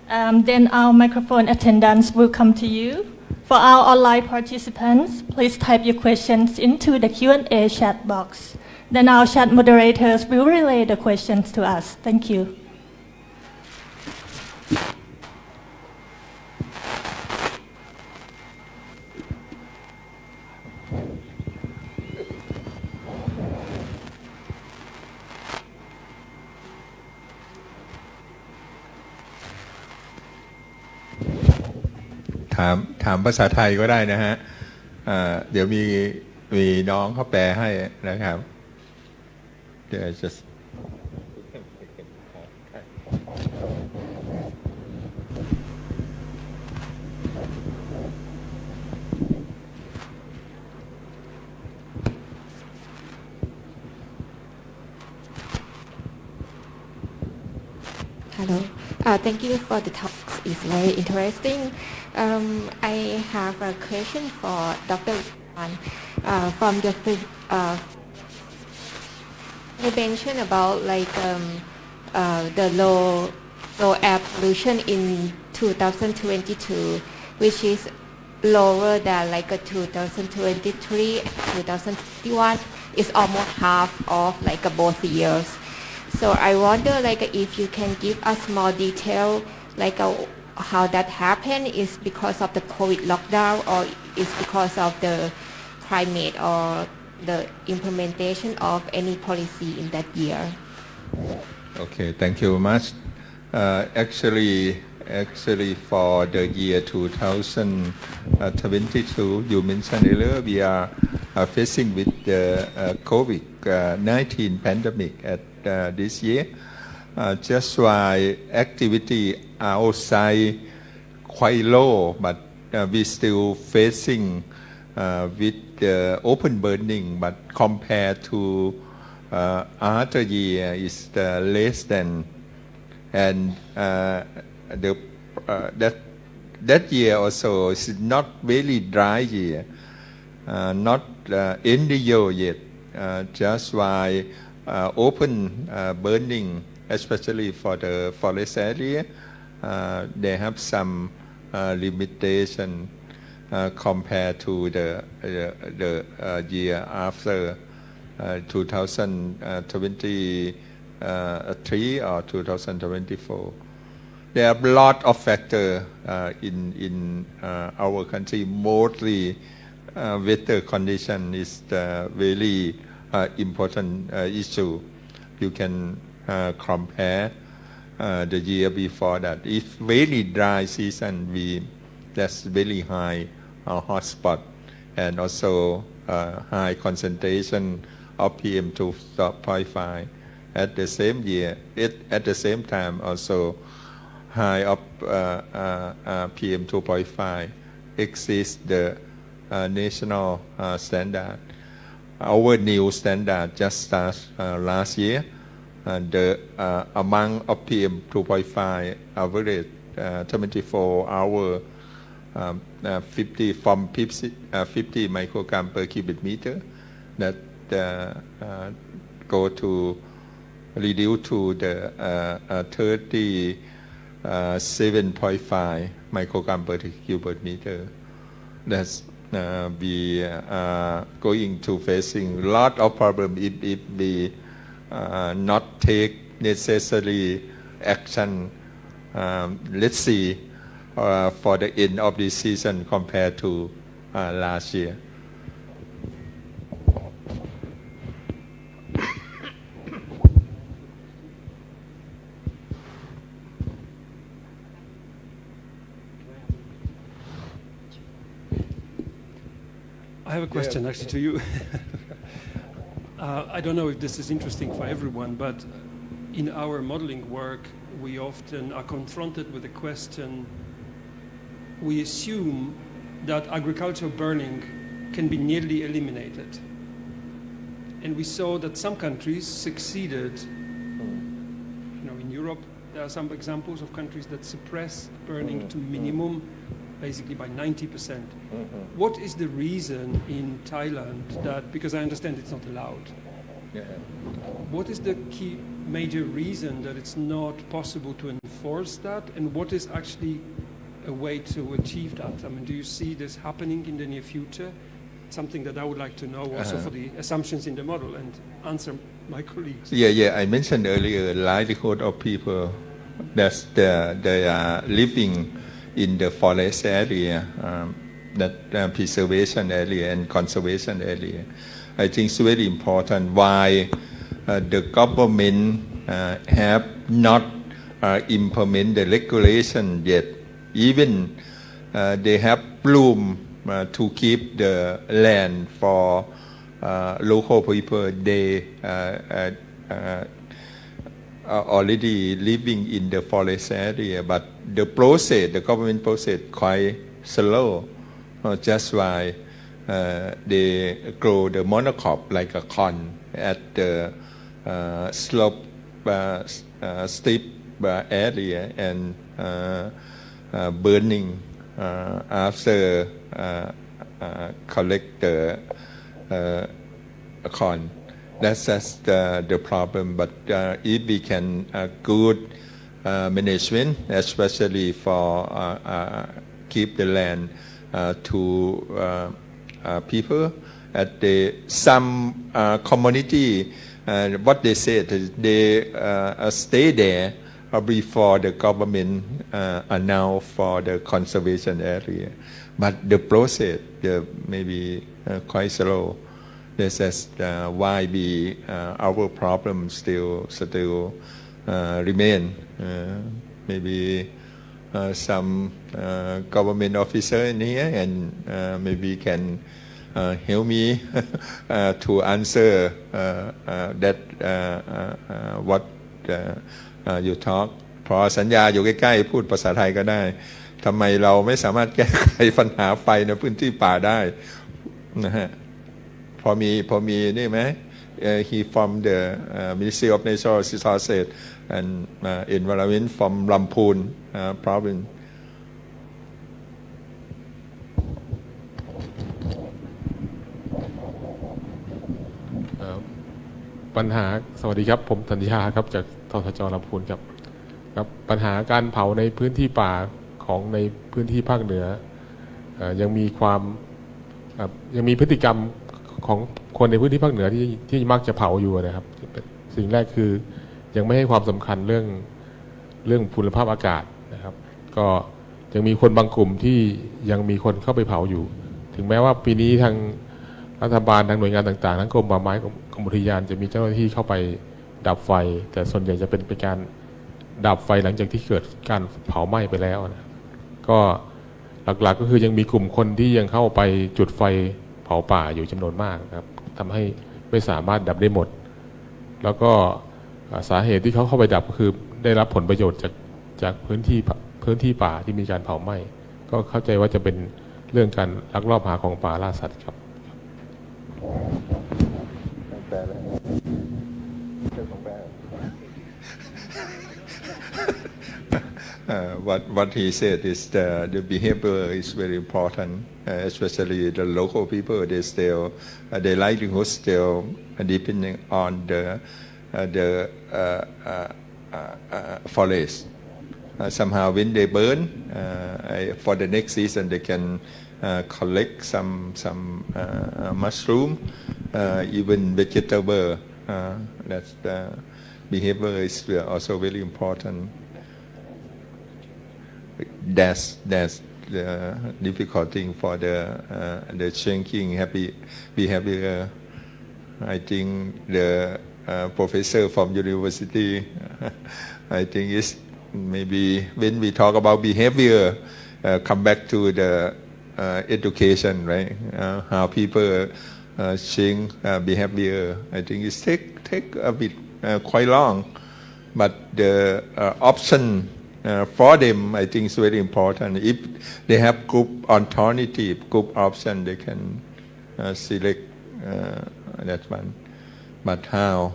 Then our microphone attendants will come to you. For our online participants, please type your questions into the Q&A chat box. Then our chat moderators will relay the questions to us. Thank you.ถามภาษาไทยก็ได้นะฮะเดี๋ยวมีน้องเขาแปลให้นะครับเดี๋ยวจะHello. Thank you for the talks. It's very interesting. I have a question for Dr. Wan. From your you mentioned about like the low air pollution in 2022, which is lower than like 2023 and 2021. It's almost half of like both years. So I wonder like if you can give us more detail like how that happened. Is because of the COVID lockdown or is because of the climate or the implementation of any policy in that year? Okay, thank you very much. Actually for the year 2022, you mentioned earlier we are facing with the COVID-19 pandemic at this year. Just why activity outside quite low, but we still facing with the open burning, but compared to other year is less than, and that year also is not very dry year, not in the year yet. Just why open burning, especially for the forest area, they have some limitation compared to the year after 2023 or 2024. There are a lot of factors in our country. Mostly weather condition is the very important issue. You can compare the year before that. If very dry season, that's very high hotspot and also high concentration of PM2.5. At the same year, at the same time also high of PM2.5 exceeds the national standard. Our new standard just started last year. The amount of PM2.5 average 24 hour 50 from 50 microgram per cubic meter. go to reduce to the 37.5 microgram per cubic meter. That's we are going to facing a lot of problem if we not take necessary action. Let's see for the end of the season compared to last year. I have a question actually to you. I don't know if this is interesting for everyone, but in our modeling work, we often are confronted with the question, we assume that agricultural burning can be nearly eliminated. And we saw that some countries succeeded. In Europe, there are some examples of countries that suppress burning to minimum, basically by 90%. What is the reason in Thailand that, because I understand it's not allowed, what is the key major reason that it's not possible to enforce that, and what is actually a way to achieve that? I mean, do you see this happening in the near future? Something that I would like to know also for the assumptions in the model and answer my colleagues. Yeah. I mentioned earlier livelihood of people that they are living in the forest area, that preservation area and conservation area. I think it's very important why the government have not implement the regulation yet. Even they have room to keep the land for local people. They are already living in the forest area, but the process, the government process, quite slow. Just why they grow the monocrop like a corn at the slope, steep area and burning after collect the corn. That's the problem. But if we can good management, especially for keep the land to people at some community, what they said, they stay there before the government announce for the conservation area. But the process may be quite slow. This is why our problem still remain. Maybe some government officer in here and maybe can help me to answer that what you talk. พอสัญญาอยู่ใกล้ๆพูดภาษาไทยก็ได้ทำไมเราไม่สามารถแก้ไขปัญหาไฟในพื้นที่ป่าได้นะฮะพอมีนี่ไหม he from the Ministry of Natural Resources and Environment from Lampang province. ปัญหาสวัสดีครับผมธัญญาครับจากททจ.ลำพูนครับปัญหาการเผาในพื้นที่ป่าของในพื้นที่ภาคเหนือยังมีพฤติกรรมของคนในพื้นที่ภาคเหนือที่มักจะเผาอยู่นะครับสิ่งแรกคือยังไม่ให้ความสำคัญเรื่องคุณภาพอากาศนะครับก็ยังมีคนบางกลุ่มที่ยังมีคนเข้าไปเผาอยู่ถึงแม้ว่าปีนี้ทางรัฐบาลทางหน่วยงานต่างๆทั้งกรมป่าไม้กรมอุทยานจะมีเจ้าหน้าที่เข้าไปดับไฟแต่ส่วนใหญ่จะเป็นการดับไฟหลังจากที่เกิดการเผาไหม้ไปแล้วนะก็หลักๆก็คือยังมีกลุ่มคนที่ยังเข้าไปจุดไฟเผาป่าอยู่จำนวนมากครับทำให้ไม่สามารถดับได้หมดแล้วก็สาเหตุที่เขาเข้าไปดับก็คือได้รับผลประโยชน์จากพื้นที่ป่าที่มีการเผาไหม้ก็เข้าใจว่าจะเป็นเรื่องการลักลอบหาของป่าล่าสัตว์ครับ ว what he said is the behavior is very important, especially the local people. They still their livelihood still depending on the forest. Somehow when they burn, for the next season they can collect some mushroom, even vegetable. That's the behavior is also very important. That's the difficult thing for the changing happy behavior. I think the professor from university, I think is maybe when we talk about behavior, come back to the education, right? How people change behavior. I think it take a bit quite long, but the option for them, I think, is very important. If they have group alternative, group option, they can select that one. But how?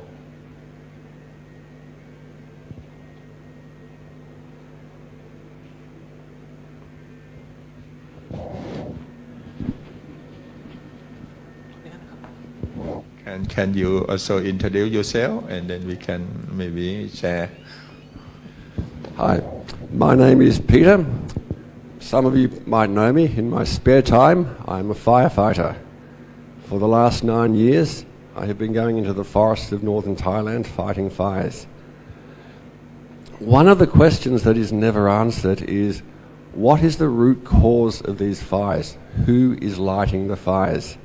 And can you also introduce yourself, and then we can maybe share. Hi, my name is Peter. Some of you might know me. In my spare time, I'm a firefighter. For the last 9 years, I have been going into the forests of northern Thailand fighting fires. One of the questions that is never answered is, what is the root cause of these fires? Who is lighting the fires?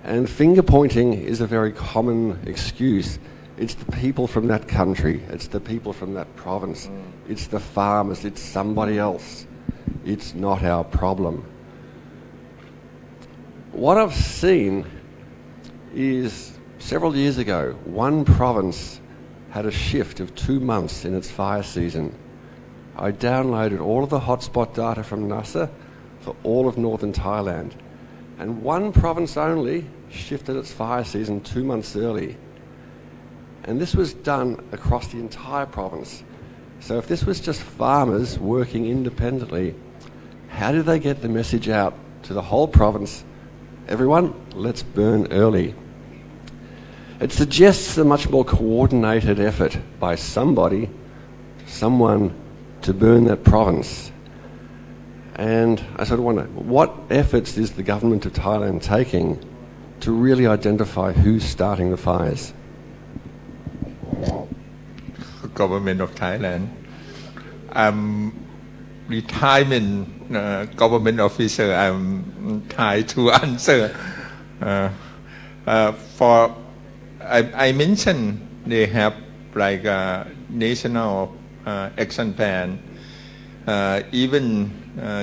And finger pointing is a very common excuse. It's the people from that country, it's the people from that province, it's the farmers, it's somebody else. It's not our problem. What I've seen is several years ago, one province had a shift of 2 months in its fire season. I downloaded all of the hotspot data from NASA for all of northern Thailand, and one province only shifted its fire season 2 months early. And this was done across the entire province. So if this was just farmers working independently, how did they get the message out to the whole province? Everyone, let's burn early. It suggests a much more coordinated effort by someone to burn that province. And I sort of wonder, what efforts is the government of Thailand taking to really identify who's starting the fires? Government of Thailand. I'm retirement government officer. I'm trying to answer. I mentioned they have like a national action plan. Even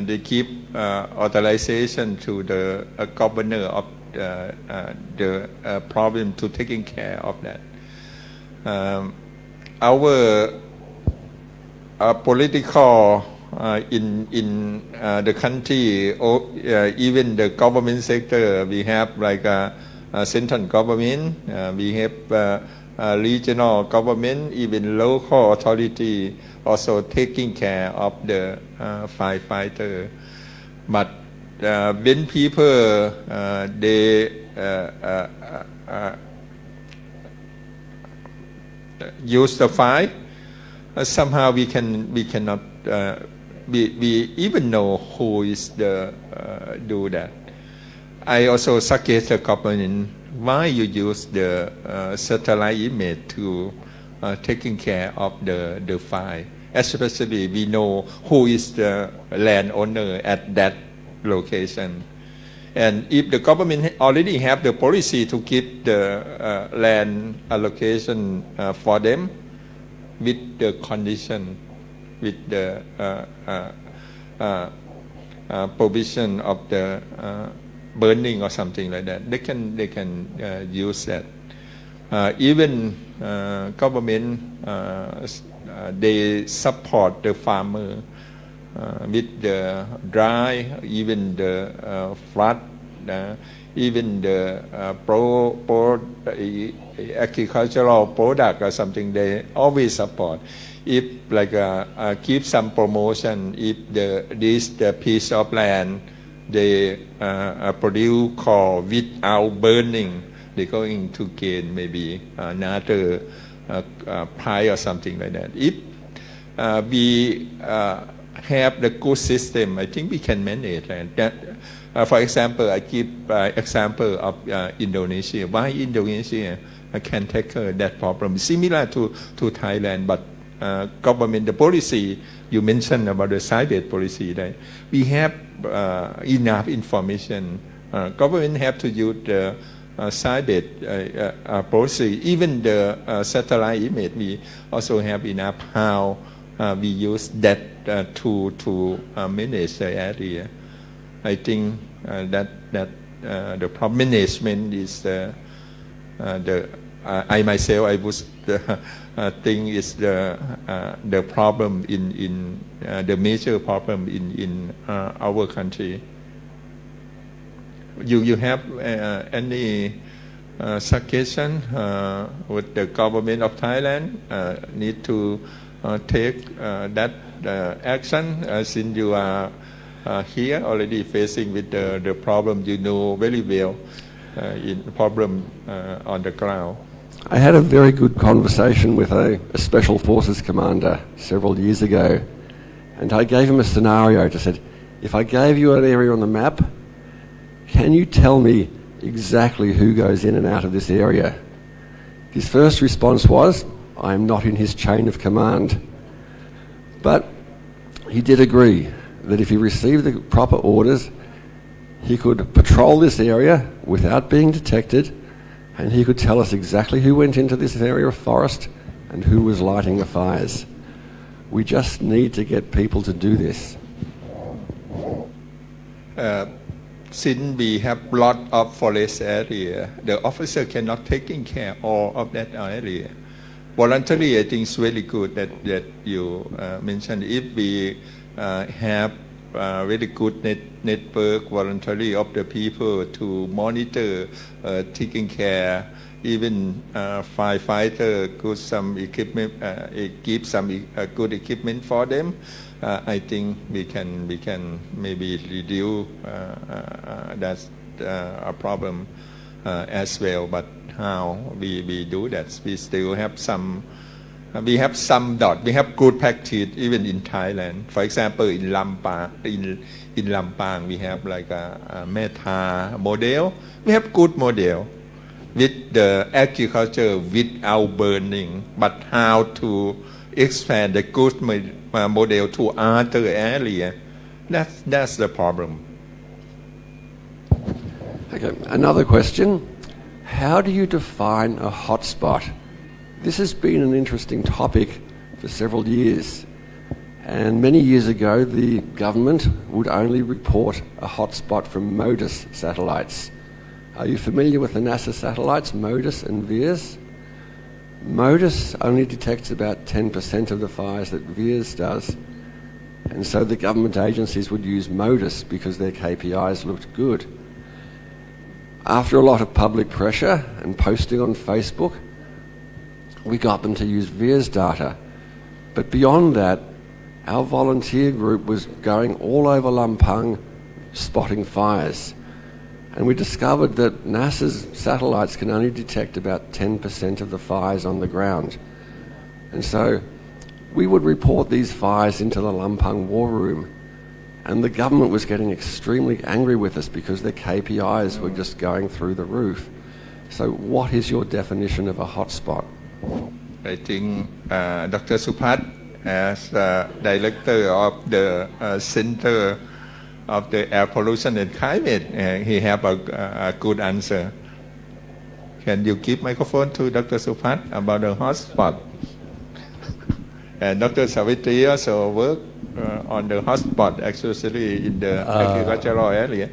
they give authorization to the governor of the problem to taking care of that. Our political in the country, even the government sector, we have like a central government, we have regional government, even local authority also taking care of the firefighter. But when people they use the fire, somehow we cannot we even know who is the do that. I also suggest the government why you use the satellite image to taking care of the fire. Especially we know who is the landowner at that location. And if the government already have the policy to give the land allocation for them with the condition, with the provision of the burning or something like that, they can use that. Even government they support the farmer with the dry, even the flood, even the agricultural product or something, they always support. if like give some promotion, if the piece of land they produce coal without burning, they're going to gain maybe another price or something like that. If we have the good system, I think we can manage that. For example, I give example of Indonesia. Why Indonesia can tackle that problem? Similar to Thailand, but government, the policy you mentioned about the side-based policy, right? We have enough information. Government have to use the side-based policy. Even the satellite image, we also have enough how we use that to manage the area. I think that the problem management is I myself I would think is the problem in the major problem in our country. You have any suggestion with the government of Thailand need to take that action since you are here already facing with the problem you know very well in problem on the ground. I had a very good conversation with a Special Forces commander several years ago, and I gave him a scenario. I said, if I gave you an area on the map, can you tell me exactly who goes in and out of this area? His first response was, I'm not in his chain of command. But he did agree that if he received the proper orders, he could patrol this area without being detected, and he could tell us exactly who went into this area of forest and who was lighting the fires. We just need to get people to do this. Since we have a lot of forest area, the officer cannot taking care of that area. Voluntary, I think it's very good that you mentioned. If we have very good network voluntary of the people to monitor, taking care, even firefighter give some equipment, give some good equipment for them. I think we can maybe reduce that's a problem as well. But how we do that? We still have some. We have some we have good practice even in Thailand. For example, in Lampang, in Lampang, we have like a meta model. We have good model with the agriculture without burning, but how to expand the good model to other area. That's the problem. Okay, another question. How do you define a hotspot? This has been an interesting topic for several years, and many years ago the government would only report a hotspot from MODIS satellites. Are you familiar with the NASA satellites, MODIS and VIRS? MODIS only detects about 10% of the fires that VIRS does, and so the government agencies would use MODIS because their KPIs looked good. After a lot of public pressure and posting on Facebook, we got them to use VIRS data. But beyond that, our volunteer group was going all over Lampang spotting fires. And we discovered that NASA's satellites can only detect about 10% of the fires on the ground. And so we would report these fires into the Lampang war room. And the government was getting extremely angry with us because their KPIs were just going through the roof. So what is your definition of a hotspot? I think Dr. Supat, as director of the Center of the Air Pollution and Climate, he have a good answer. Can you give microphone to Dr. Supat about the hotspot? And Dr. Savitri also work on the hotspot, especially in the agricultural area.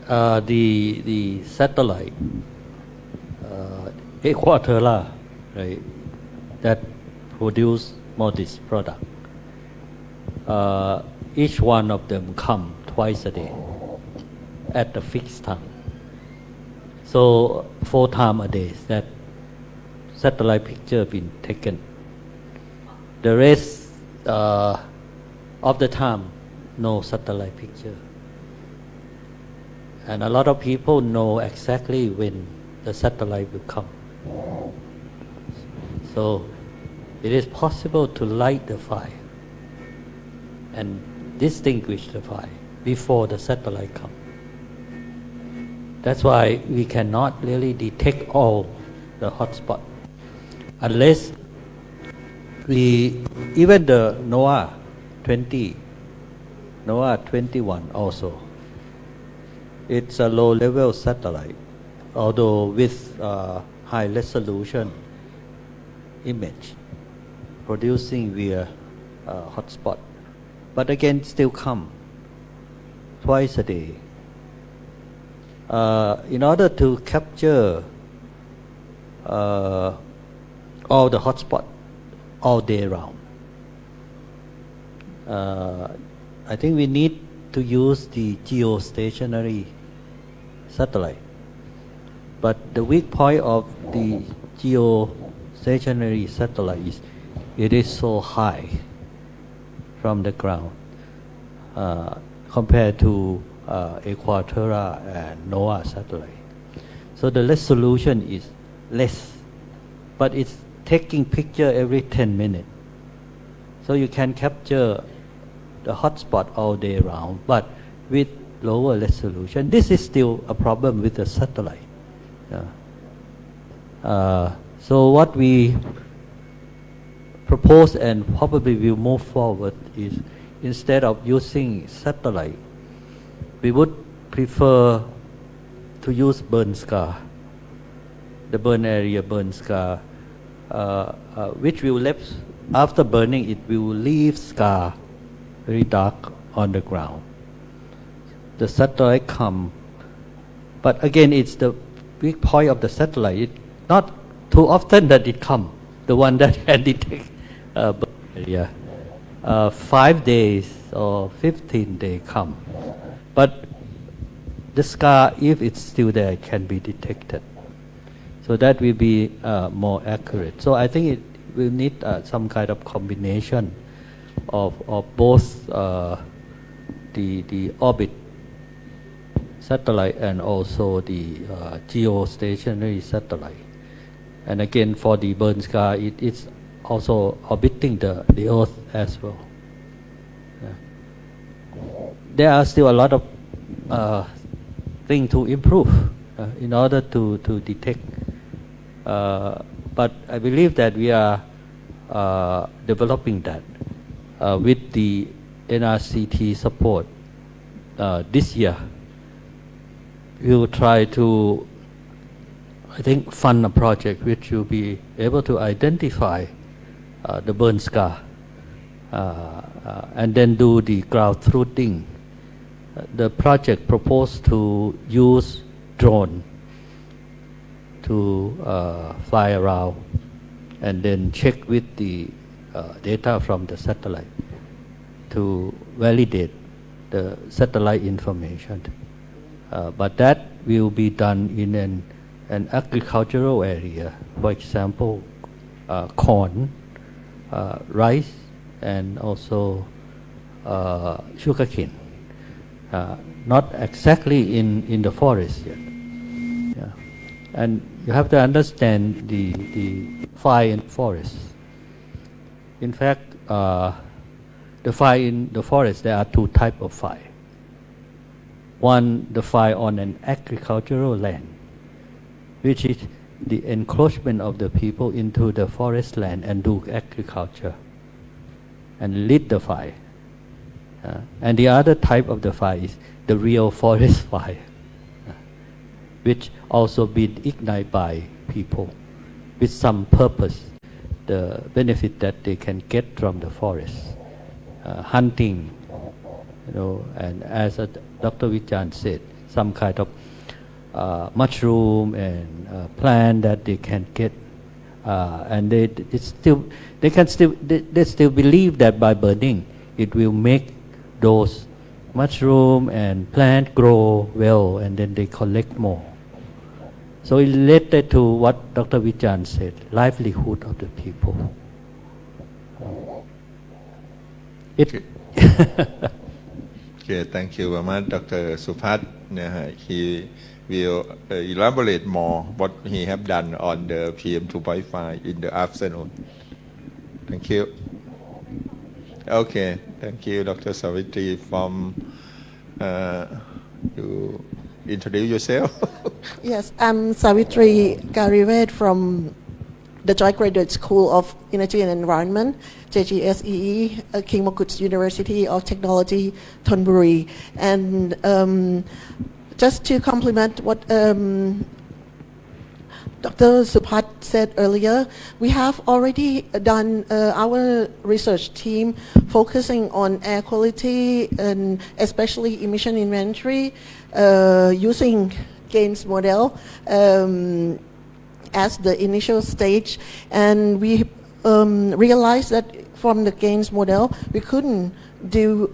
The satellite Equatorial, right, that produce MODIS product. Each one of them come twice a day at the fixed time. So 4 times a day that satellite picture been taken. The rest of the time, no satellite picture. And a lot of people know exactly when the satellite will come. So it is possible to light the fire and distinguish the fire before the satellite comes. That's why we cannot really detect all the hotspot unless even the NOAA 20, NOAA 21 also. It's a low-level satellite, although with high resolution image producing via hotspot. But again, still come twice a day. In order to capture all the hotspot all day round, I think we need to use the geostationary satellite. But the weak point of the geostationary satellite is it is so high from the ground compared to Equatora and NOAA satellite. So the resolution is less, but it's taking picture every 10 minutes. So you can capture the hotspot all day round, but with lower resolution. This is still a problem with the satellite. So what we propose and probably will move forward is instead of using satellite, we would prefer to use burn scar, the burn area burn scar, which will left after burning it will leave scar very dark on the ground. The satellite come, but again it's the weak point of the satellite. It not too often that it come, the one that can detect burn area. 5 days or 15 days come, but the scar, if it's still there, can be detected. So that will be more accurate. So I think it will need some kind of combination of both the orbit satellite and also the geostationary satellite. And again, for the burn scar, it's also orbiting the Earth as well. There are still a lot of things to improve in order to detect. But I believe that we are developing that with the NRCT support this year. We will try to, I think, fund a project which will be able to identify the burn scar and then do the ground truthing. The project proposed to use drone to fly around and then check with the data from the satellite to validate the satellite information. But that will be done in an agricultural area, for example, corn, rice, and also sugarcane. Not exactly in the forest yet. Yeah. And you have to understand the fire in forest. In fact, the fire in the forest, there are two types of fire. One, the fire on an agricultural land, which is the encroachment of the people into the forest land and do agriculture and lit the fire. And the other type of the fire is the real forest fire, which also been ignited by people with some purpose, the benefit that they can get from the forest, hunting, and as Dr. Vichan said, some kind of mushroom and plant that they can get, and they still believe that by burning it will make those mushroom and plant grow well, and then they collect more. So it related to what Dr. Vichan said, livelihood of the people. it Okay, thank you very much, Dr. Supat. He will elaborate more what he have done on the PM 2.5 in the afternoon. Thank you. Okay, thank you, Dr. Savitri. From you introduce yourself. Yes, I'm Savitri Garivet from the Joint Graduate School of Energy and Environment, JGSEE, King Mokut's University of Technology, Thonburi. And just to complement what Dr. Supat said earlier, we have already done our research team focusing on air quality and especially emission inventory using Gaines model as the initial stage, and we realized that from the Gaines model we couldn't do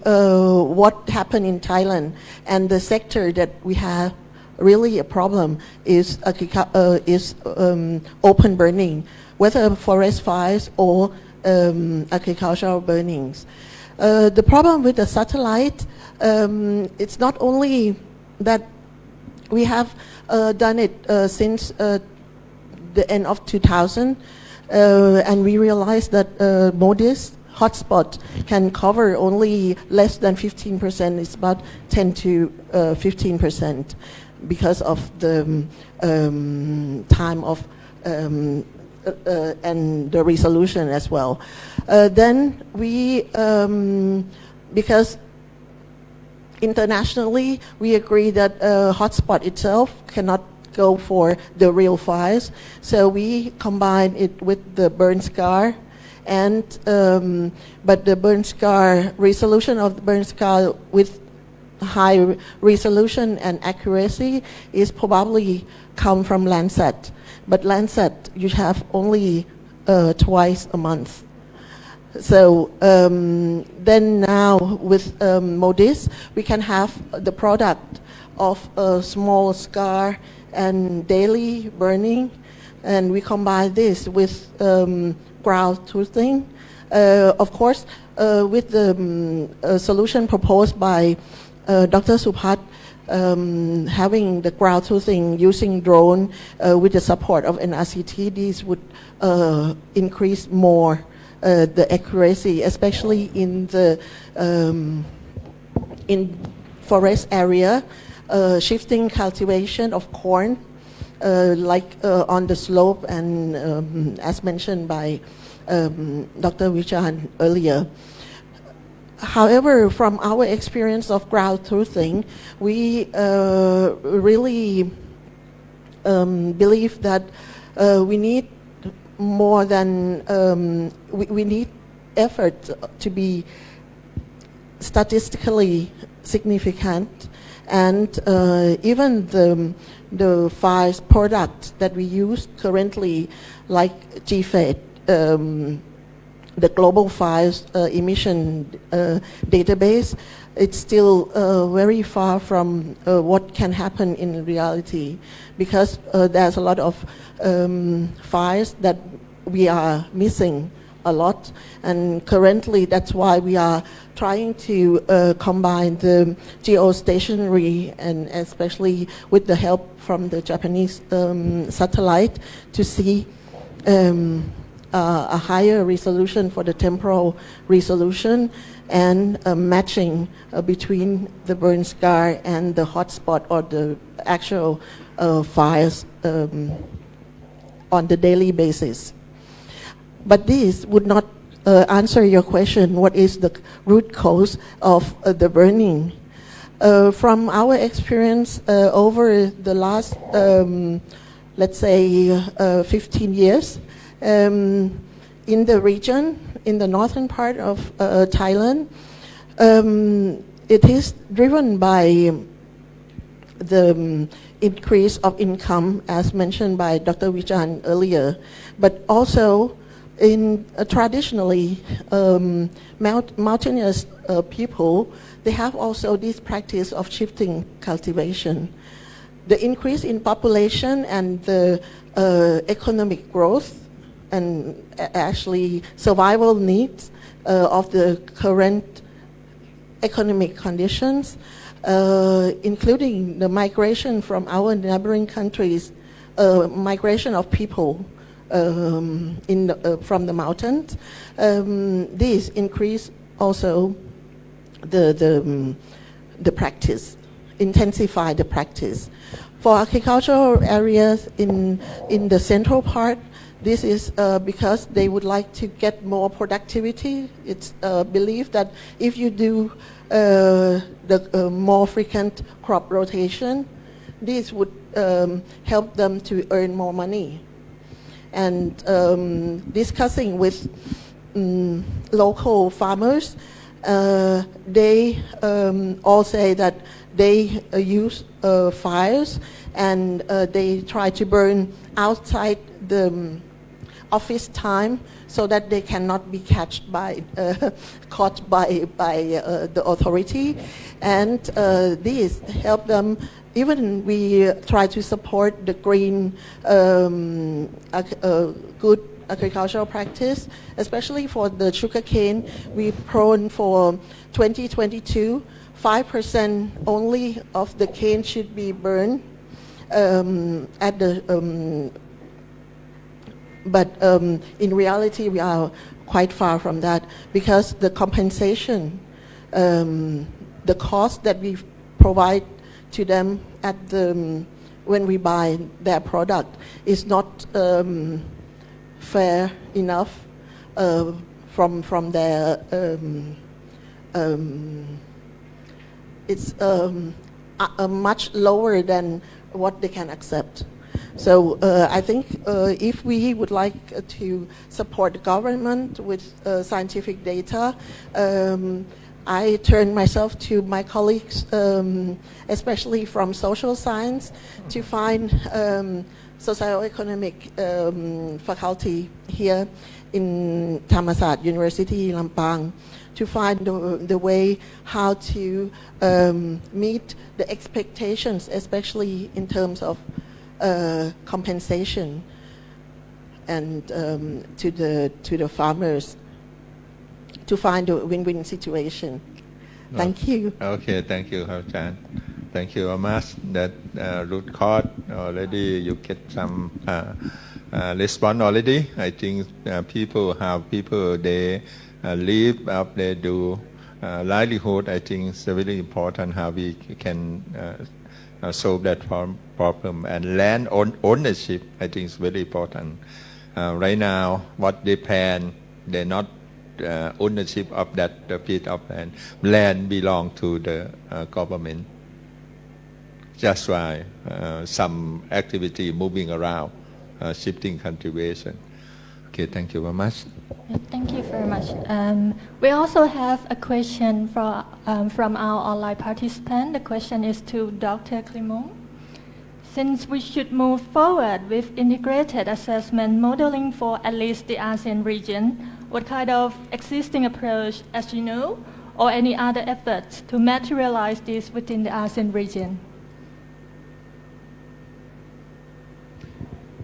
what happened in Thailand, and the sector that we have really a problem is open burning, whether forest fires or agricultural burnings. The problem with the satellite, it's not only that we have done it since the end of 2000, and we realized that modest hotspot can cover only less than 15%. It's about 10 to 15% because of the time of and the resolution as well. Then we, because internationally we agree that hotspot itself cannot go for the real fires, so we combine it with the burn scar, and but the burn scar resolution of the burn scar with high resolution and accuracy is probably come from Landsat, but Landsat you have only twice a month. So then now with MODIS we can have the product of a small scar and daily burning, and we combine this with ground truthing. Of course, with the solution proposed by Dr. Supat, having the ground truthing using drone with the support of NRCT, these would increase more the accuracy, especially in the in forest area. Shifting cultivation of corn, like on the slope, and as mentioned by Dr. Vichan earlier. However, from our experience of ground truthing, we really believe that we need more than we need effort to be statistically significant. And even the fires products that we use currently, like GFED, the global fires emission database, it's still very far from what can happen in reality, because there's a lot of fires that we are missing a lot, and currently that's why we are trying to combine the geostationary and especially with the help from the Japanese satellite to see a higher resolution for the temporal resolution, and matching between the burn scar and the hotspot or the actual fires on the daily basis. But this would not answer your question, what is the root cause of the burning? From our experience over the last, let's say, 15 years, in the region, in the northern part of Thailand, it is driven by the increase of income, as mentioned by Dr. Vichan earlier, but also in traditionally mountainous people, they have also this practice of shifting cultivation. The increase in population and the economic growth and actually survival needs of the current economic conditions, including the migration from our neighboring countries, migration of people from the mountains. This increase also the practice, intensify the practice. For agricultural areas in the central part, this is because they would like to get more productivity. It's believed that if you do the more frequent crop rotation, this would help them to earn more money. And discussing with local farmers, they all say that they use fires and they try to burn outside the office time so that they cannot be caught by the authority, and this help them. Even we try to support the green good agricultural practice, especially for the sugarcane. We prone for 2022, 5% only of the cane should be burned at the. But in reality, we are quite far from that because the compensation, the cost that we provide to them at when we buy their product is not fair enough from their. It's much lower than what they can accept. So I think if we would like to support the government with scientific data, I turn myself to my colleagues, especially from social science, to find socio-economic faculty here in Thammasat University, Lampang, to find the way how to meet the expectations, especially in terms of compensation and to the farmers, to find a win-win situation. Thank you. Okay, thank you, Chan. Thank you very much. That root cause already you get some response already. I think people they live up, they do livelihood. I think it's very important how we can solve that problem, and land ownership. I think is very important. Right now, what they plan, they're not ownership of that piece of land. Land belong to the government. Just why some activity moving around, shifting cultivation. Okay, thank you very much. Thank you very much. We also have a question from our online participant. The question is to Dr. Klimung. Since we should move forward with integrated assessment modeling for at least the ASEAN region, what kind of existing approach, as you know, or any other efforts to materialize this within the ASEAN region?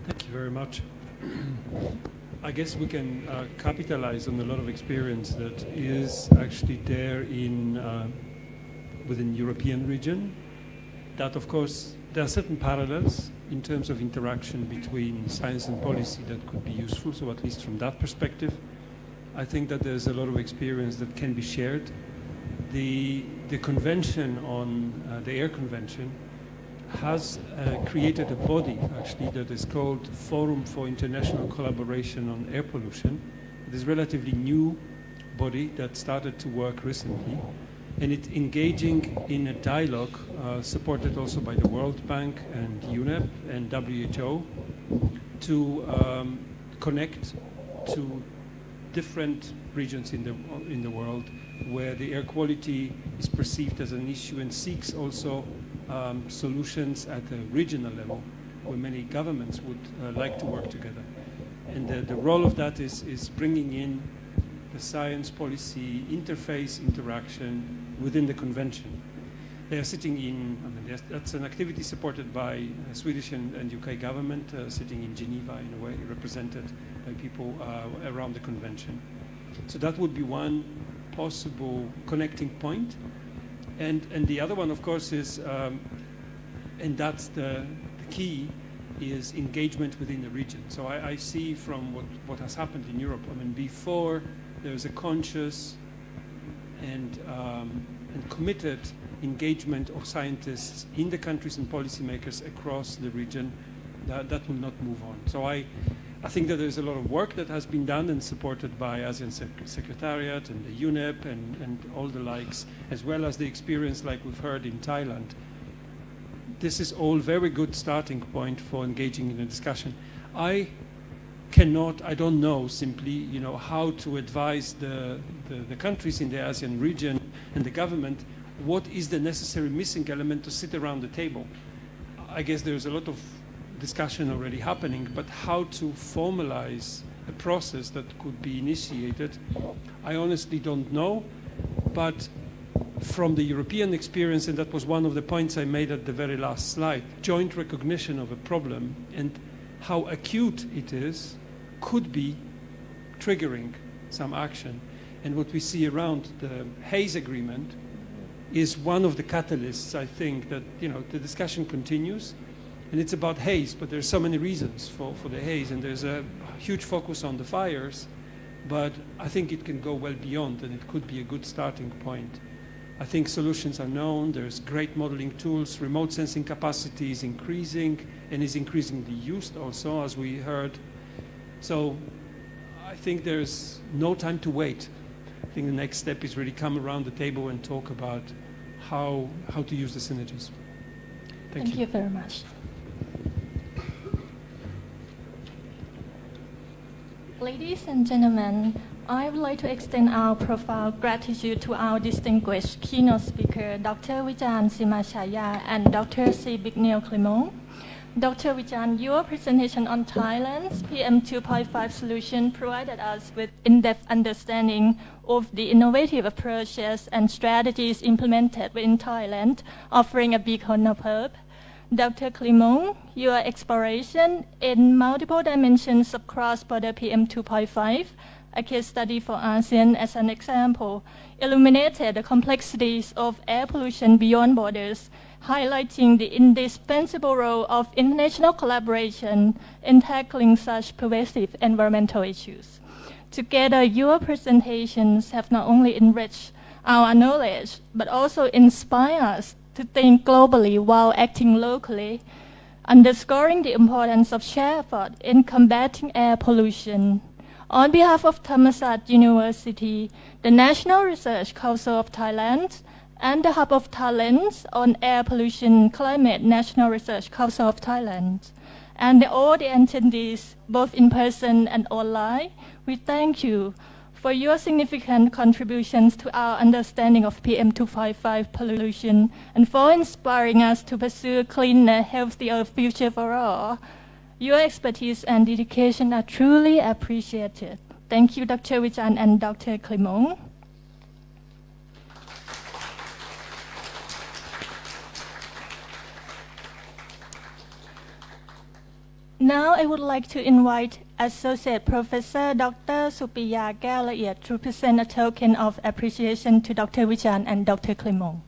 Thank you very much. I guess we can capitalize on a lot of experience that is actually there within European region. That, of course, there are certain parallels in terms of interaction between science and policy that could be useful. So at least from that perspective, I think that there's a lot of experience that can be shared. The convention on the air convention has created a body actually that is called Forum for International Collaboration on Air Pollution. It is a relatively new body that started to work recently, and it's engaging in a dialogue supported also by the World Bank and UNEP and WHO to connect to different regions in the world where the air quality is perceived as an issue, and seeks also solutions at a regional level where many governments would like to work together. And the role of that is bringing in the science policy interface interaction within the convention. They are sitting in, that's an activity supported by Swedish and UK government, sitting in Geneva in a way, represented by people around the convention. So that would be one possible connecting point. And the other one, of course, is, and that's the key, is engagement within the region. So I see from what has happened in Europe, I mean, before there was a conscious and committed engagement of scientists in the countries and policymakers across the region, that will not move on. So I think that there's a lot of work that has been done and supported by ASEAN Secretariat and the UNEP and all the likes, as well as the experience like we've heard in Thailand. This is all very good starting point for engaging in a discussion. I don't know simply, how to advise the countries in the ASEAN region and the government what is the necessary missing element to sit around the table. I guess there's a lot of discussion already happening, but how to formalize a process that could be initiated, I honestly don't know. But from the European experience, and that was one of the points I made at the very last slide, joint recognition of a problem and how acute it is could be triggering some action. And what we see around the Hayes Agreement is one of the catalysts, I think, that the discussion continues. And it's about haze, but there's so many reasons for the haze, and there's a huge focus on the fires, but I think it can go well beyond, and it could be a good starting point. I think solutions are known, there's great modeling tools, remote sensing capacity is increasing, and is increasingly used also, as we heard. So I think there's no time to wait. I think the next step is really come around the table and talk about how to use the synergies. Thank you very much. Ladies and gentlemen, I would like to extend our profound gratitude to our distinguished keynote speaker, Dr. Vichan Simachaya and Dr. C. Bignil Clement. Dr. Vichan, your presentation on Thailand's PM2.5 solution provided us with in-depth understanding of the innovative approaches and strategies implemented in Thailand, offering a beacon of hope. Dr. Clement, your exploration in multiple dimensions of cross-border PM2.5, a case study for ASEAN as an example, illuminated the complexities of air pollution beyond borders, highlighting the indispensable role of international collaboration in tackling such pervasive environmental issues. Together, your presentations have not only enriched our knowledge, but also inspired us to think globally while acting locally, underscoring the importance of shared effort in combating air pollution. On behalf of Thammasat University, the National Research Council of Thailand, and the Hub of Talents on Air Pollution Climate National Research Council of Thailand, and all the attendees, both in person and online, we thank you for your significant contributions to our understanding of PM2.5 pollution and for inspiring us to pursue a cleaner, healthier future for all. Your expertise and dedication are truly appreciated. Thank you, Dr. Vichan and Dr. Clement. Now I would like to invite Associate Professor Dr. Supiya Gaolaiet to present a token of appreciation to Dr. Vichan and Dr. Clement.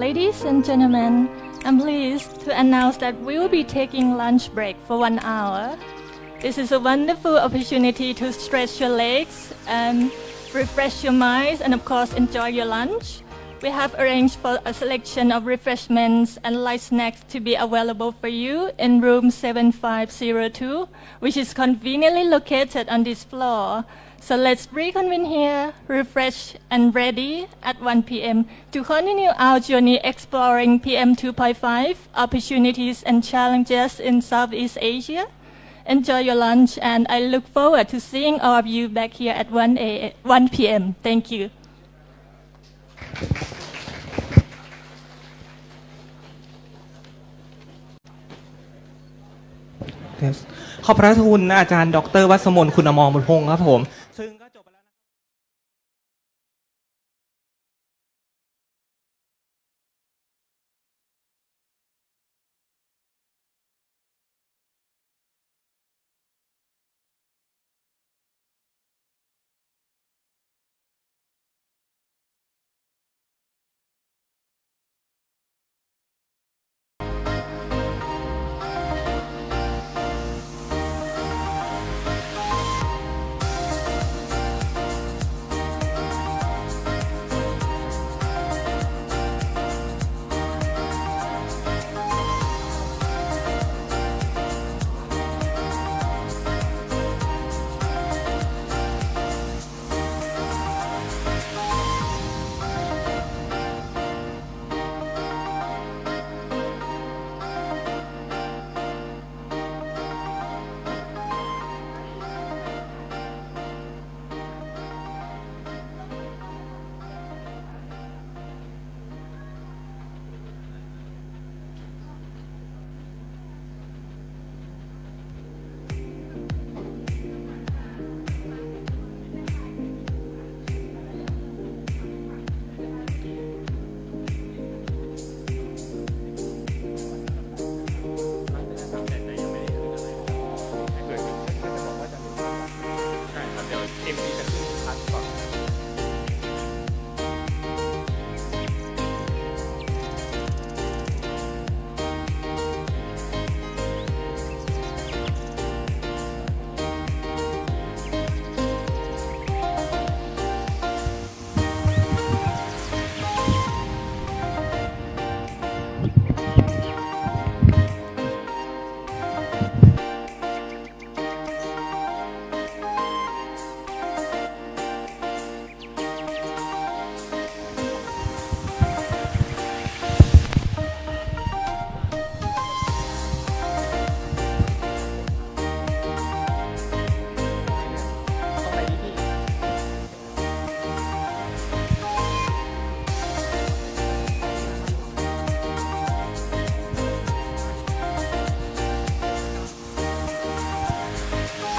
Ladies and gentlemen, I'm pleased to announce that we will be taking lunch break for 1 hour. This is a wonderful opportunity to stretch your legs and refresh your minds and of course enjoy your lunch. We have arranged for a selection of refreshments and light snacks to be available for you in room 7502, which is conveniently located on this floor. So let's reconvene here, refreshed and ready at 1 p.m. to continue our journey exploring PM 2.5, opportunities and challenges in Southeast Asia. Enjoy your lunch and I look forward to seeing all of you back here at 1 p.m. Thank you. Yes. ขอบพระคุณอาจารย์ดร.วัสมนคุณอมรบุญพงศ์ครับผมซึ่งก็จบไปแล้ว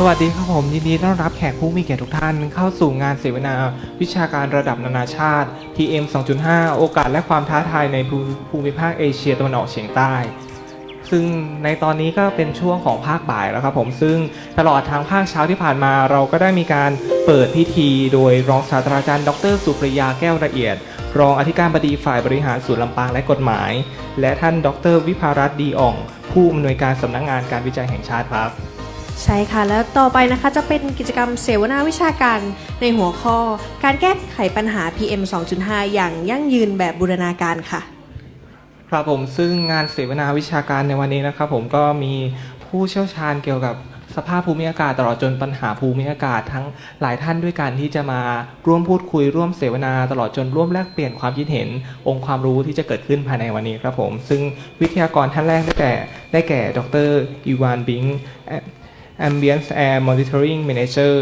สวัสดีครับผมยินดีต้อนรับแขกผู้มีเกียรติทุกท่านเข้าสู่งานเสวนาวิชาการระดับนานาชาติ PM 2.5 โอกาสและความท้าทายในภูมิภาคเอเชียตะวันออกเฉียงใต้ซึ่งในตอนนี้ก็เป็นช่วงของภาคบ่ายแล้วครับผมซึ่งตลอดทางภาคเช้าที่ผ่านมาเราก็ได้มีการเปิดพิธีโดยรองศาสตราจารย์ดร.สุปริยาแก้วละเอียดรองอธิการบดีฝ่ายบริหารศูนย์ลำปางและกฎหมายและท่านดร.วิภารัตน์ดีอ่องผู้อำนวยการสำนักงานการวิจัยแห่งชาติครับใช่ค่ะแล้วต่อไปนะคะจะเป็นกิจกรรมเสวนาวิชาการในหัวข้อการแก้ไขปัญหา PM 2.5 อย่างยั่งยืนแบบบูรณาการค่ะครับผมซึ่งงานเสวนาวิชาการในวันนี้นะครับผมก็มีผู้เชี่ยวชาญเกี่ยวกับสภาพภูมิอากาศตลอดจนปัญหาภูมิอากาศทั้งหลายท่านด้วยกันที่จะมาร่วมพูดคุยร่วมเสวนาตลอดจนร่วมแลกเปลี่ยนความคิดเห็นองค์ความรู้ที่จะเกิดขึ้นภายในวันนี้ครับผมซึ่งวิทยากรท่านแรกได้แก่ดร.อีวานบิงAmbient Air Monitoring Manager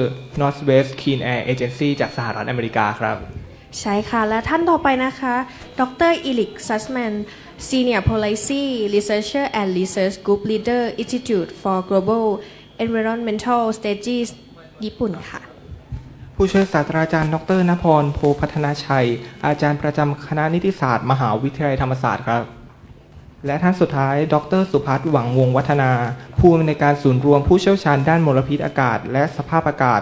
Northwest Clean Air Agency จากสหรัฐอเมริกาครับใช่ค่ะและท่านต่อไปนะคะดร.อิลิกซัสแมน Senior Policy Researcher and Research Group Leader Institute for Global Environmental Strategies ญี่ปุ่นค่ะผู้ช่วยศาสตราจารย์ดร.ณพร โพพัฒนาชัยอาจารย์ประจำคณะนิติศาสตร์มหาวิทยาลัยธรรมศาสตร์ครับและท่านสุดท้ายดร.สุพัฒน์หวังวงวัฒนาผู้อำนวยการศูนย์รวมผู้เชี่ยวชาญด้านมลพิษอากาศและสภาพอากาศ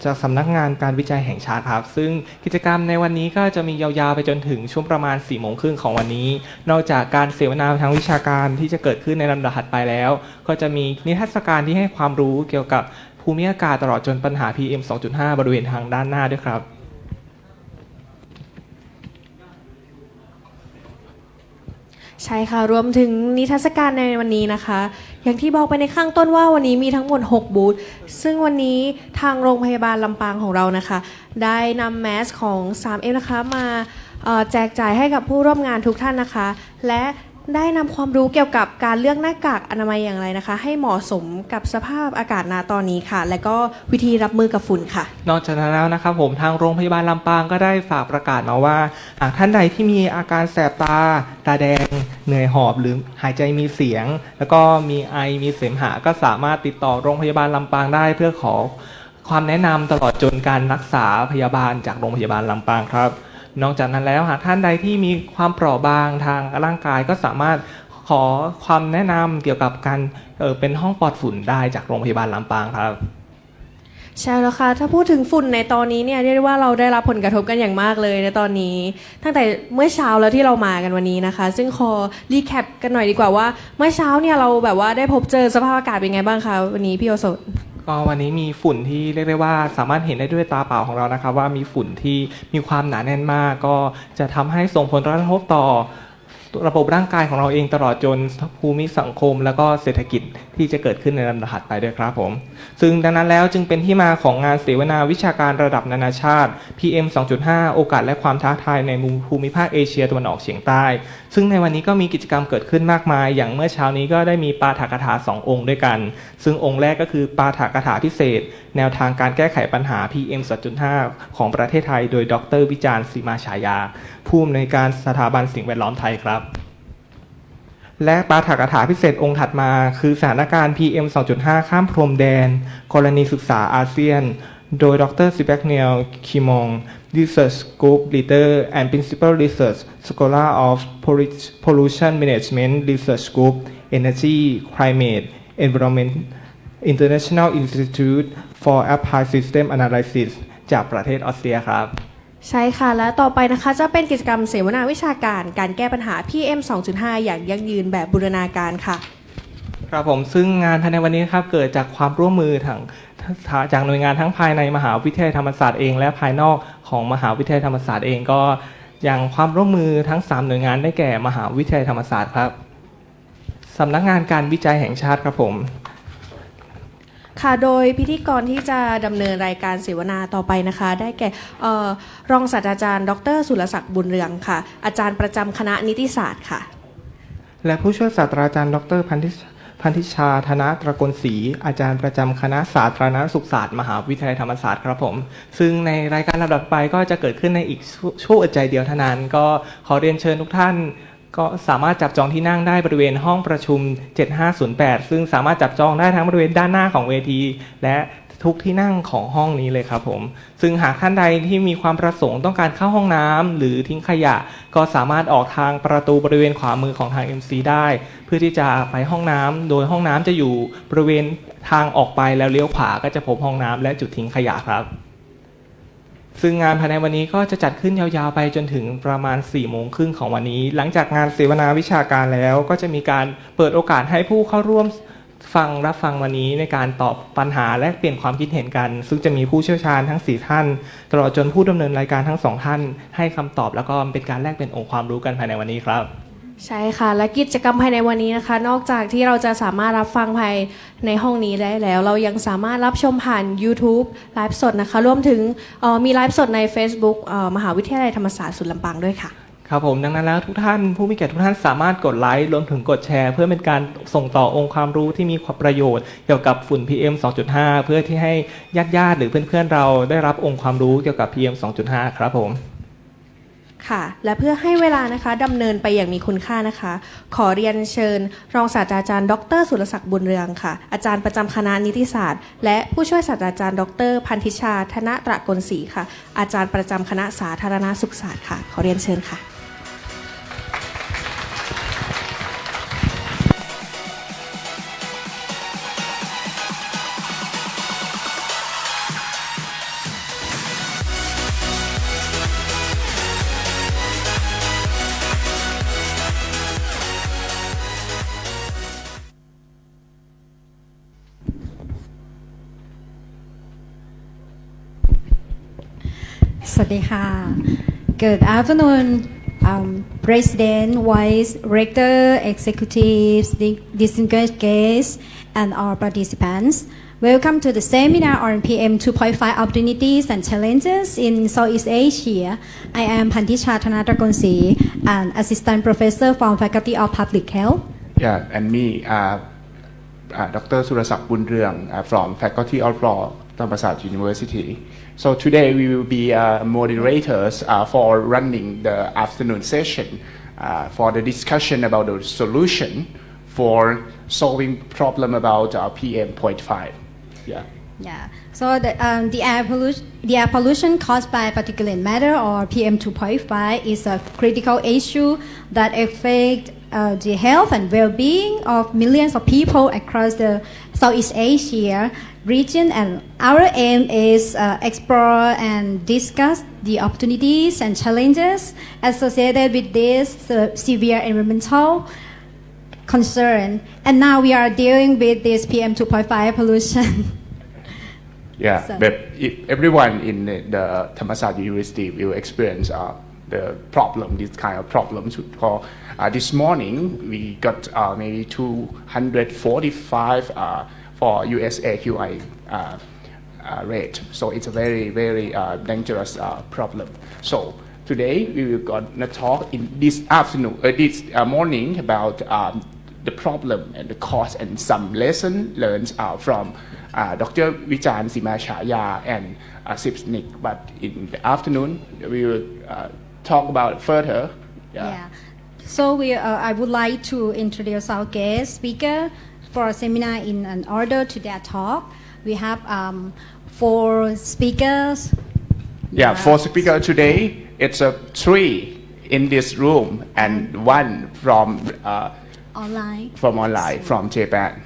จากสำนักงานการวิจัยแห่งชาติครับซึ่งกิจกรรมในวันนี้ก็จะมียาวๆไปจนถึงช่วงประมาณ4 โมงครึ่งของวันนี้นอกจากการเสวนาทางวิชาการที่จะเกิดขึ้นในลำดับถัดไปแล้วก็จะมีนิทรรศการที่ให้ความรู้เกี่ยวกับภูมิอากาศตลอดจนปัญหา PM 2.5 บริเวณทางด้านหน้าด้วยครับใช่ค่ะรวมถึงนิทรรศการในวันนี้นะคะอย่างที่บอกไปในข้างต้นว่าวันนี้มีทั้งหมด6บูธซึ่งวันนี้ทางโรงพยาบาลลำปางของเรานะคะได้นำแมสของ 3M นะคะมาแจกจ่ายให้กับผู้ร่วมงานทุกท่านนะคะและได้นำความรู้เกี่ยวกับการเลือกหน้ากากอนามัยอย่างไรนะคะให้เหมาะสมกับสภาพอากาศณตอนนี้ค่ะและก็วิธีรับมือกับฝุ่นค่ะนอกจากนั้นแล้วนะครับผมทางโรงพยาบาลลำปางก็ได้ฝากประกาศมาว่าหากท่านใดที่มีอาการแสบตาแดงเหนื่อยหอบหรือหายใจมีเสียงแล้วก็มีไอมีเสมหะก็สามารถติดต่อโรงพยาบาลลำปางได้เพื่อขอความแนะนำตลอดจนการรักษาพยาบาลจากโรงพยาบาลลำปางครับนอกจากนั้นแล้วหากท่านใดที่มีความเปราะบางทางร่างกายก็สามารถขอความแนะนำเกี่ยวกับการเป็นห้องปลอดฝุ่นได้จากโรงพยาบาลลำปางครับใช่แล้วค่ะถ้าพูดถึงฝุ่นในตอนนี้เนี่ยเรียกได้ว่าเราได้รับผลกระทบกันอย่างมากเลยในตอนนี้ตั้งแต่เมื่อเช้าแล้วที่เรามากันวันนี้นะคะซึ่งขอรีแคปกันหน่อยดีกว่าว่าเมื่อเช้าเนี่ยเราแบบว่าได้พบเจอสภาพอากาศเป็นไงบ้างคะวันนี้พี่โอสถก็วันนี้มีฝุ่นที่เรียกได้ว่าสามารถเห็นได้ด้วยตาเปล่าของเรานะครับว่ามีฝุ่นที่มีความหนาแน่นมากก็จะทำให้ส่งผลกระทบต่อระบบร่างกายของเราเองตลอดจนภูมิสังคมแล้วก็เศรษฐกิจที่จะเกิดขึ้นในลำดับถัดไปด้วยครับผมซึ่งดังนั้นแล้วจึงเป็นที่มาของงานเสวนาวิชาการระดับนานาชาติ PM 2.5 โอกาสและความท้าทายในภูมิภาคเอเชียตะวันออกเฉียงใต้ซึ่งในวันนี้ก็มีกิจกรรมเกิดขึ้นมากมายอย่างเมื่อเช้านี้ก็ได้มีปาฐกถา2 องค์ด้วยกันซึ่งองค์แรกก็คือปาฐกถาพิเศษแนวทางการแก้ไขปัญหา PM 2.5 ของประเทศไทยโดยดร.วิจารณ์ศรีมาฉายาผู้อำนวยการสถาบันสิ่งแวดล้อมไทยครับและปาฐกถาพิเศษองค์ถัดมาคือสถานการณ์ PM 2.5 ข้ามพรมแดนกรณีศึกษาอาเซียนโดยดร. ซิแบกเนียล คิมอง Research Group Leader and Principal Research Scholar of Pollution Management Research Group Energy Climate Environment International Institute for Applied System Analysis จากประเทศออสเตรียครับใช่ค่ะและต่อไปนะคะจะเป็นกิจกรรมเสวนาวิชาการการแก้ปัญหา PM 2.5 อย่างยั่งยืนแบบบูรณาการค่ะครับผมซึ่งงานภายในวันนี้ครับเกิดจากความร่วมมือจากหน่วยงานทั้งภายในมหาวิทยาลัยธรรมศาสตร์เองและภายนอกของมหาวิทยาลัยธรรมศาสตร์เองก็อย่างความร่วมมือทั้ง3หน่วยงานได้แก่มหาวิทยาลัยธรรมศาสตร์ครับสำนักงานการวิจัยแห่งชาติครับผมค่ะโดยพิธีกรที่จะดำเนินรายการเสวนาต่อไปนะคะได้แก่รองศาสตราจารย์ดร.สุรศักดิ์บุญเรืองค่ะอาจารย์ประจำคณะนิติศาสตร์ค่ะและผู้ช่วยศาสตราจารย์ดร.พันธิชาธนตระกูลศรีอาจารย์ประจำคณะสาธารณสุขศาสตร์มหาวิทยาลัยธรรมศาสตร์ครับผมซึ่งในรายการลำดับไปก็จะเกิดขึ้นในอีกช่วงอดใจเดียวเท่านั้นก็ขอเรียนเชิญทุกท่านก็สามารถจับจองที่นั่งได้บริเวณห้องประชุม7508ซึ่งสามารถจับจองได้ทั้งบริเวณด้านหน้าของเวทีและทุกที่นั่งของห้องนี้เลยครับผมซึ่งหากท่านใดที่มีความประสงค์ต้องการเข้าห้องน้ำหรือทิ้งขยะก็สามารถออกทางประตูบริเวณขวามือของทาง MC ได้เพื่อที่จะไปห้องน้ำโดยห้องน้ำจะอยู่บริเวณทางออกไปแล้วเลี้ยวขวาก็จะพบห้องน้ำและจุดทิ้งขยะครับซึ่งงานภายในวันนี้ก็จะจัดขึ้นยาวๆไปจนถึงประมาณ4 โมงครึ่งของวันนี้หลังจากงานเสวนาวิชาการแล้วก็จะมีการเปิดโอกาสให้ผู้เข้าร่วมรับฟังวันนี้ในการตอบปัญหาและเปลี่ยนความคิดเห็นกันซึ่งจะมีผู้เชี่ยวชาญทั้ง4ท่านตลอดจนผู้ดำเนินรายการทั้ง2ท่านให้คำตอบแล้วก็เป็นการแลกเปลี่ยนองค์ความรู้กันภายในวันนี้ครับใช่ค่ะและกิจกรรมภายในวันนี้นะคะนอกจากที่เราจะสามารถรับฟังภายในห้องนี้ได้แล้วเรายังสามารถรับชมผ่าน YouTube ไลฟ์สดนะคะรวมถึงมีไลฟ์สดใน Facebook มหาวิทยาลัยธรรมศาสตร์ศูนย์ลำปางด้วยค่ะครับผมดังนั้นแล้วทุกท่านผู้มีเกียรติทุกท่านสามารถกดไลค์รวมถึงกดแชร์เพื่อเป็นการส่งต่อองค์ความรู้ที่มีประโยชน์เกี่ยวกับฝุ่น PM 2.5 เพื่อที่ให้ญาติๆหรือเพื่อนๆเราได้รับองค์ความรู้เกี่ยวกับ PM 2.5 ครับผมค่ะและเพื่อให้เวลานะคะดำเนินไปอย่างมีคุณค่านะคะขอเรียนเชิญรองศาสตราจารย์ดร.สุรศักดิ์บุญเรืองค่ะอาจารย์ประจำคณะนิติศาสตร์และผู้ช่วยศาสตราจารย์ดร.พันธิชาธนตระกูลศรีค่ะอาจารย์ประจำคณะสาธารณสุขศาสตร์ค่ะขอเรียนเชิญค่ะ สวัสดีค่ะ Good afternoon, President, Vice Rector, Executives, distinguished guests, and all participants. Welcome to the seminar on PM 2.5 opportunities and challenges in Southeast Asia. I am Pantisha Thanatrakonsi, an assistant professor from Faculty of Public Health. Yeah, and me, Dr. Surasak Bunryeong from Faculty of Law, Thammasat University. So today we will be moderators for running the afternoon session for the discussion about the solution for solving problem about PM.5. Yeah. Yeah. So the air pollution caused by particulate matter or PM 2.5 is a critical issue that affects the health and well-being of millions of people across the Southeast Asia region, and our aim is explore and discuss the opportunities and challenges associated with this severe environmental concern. And now we are dealing with this PM 2.5 pollution. Yeah, So- but if everyone in the Thammasat University will experience the problem, this kind of problems. This morning we got maybe 245 for US AQI rate. So it's a very, very dangerous problem. So today we will gonna talk in this afternoon, this morning about the problem and the cause and some lesson learned from Dr. Vichan Simachaya and Sipsnik. But in the afternoon we will talk about it further. Yeah. So I would like to introduce our guest speaker for a seminar in an order to their talk. We have 4 speakers. Yeah, 4 speakers today. It's 3 in this room and 1 from Online. from Japan,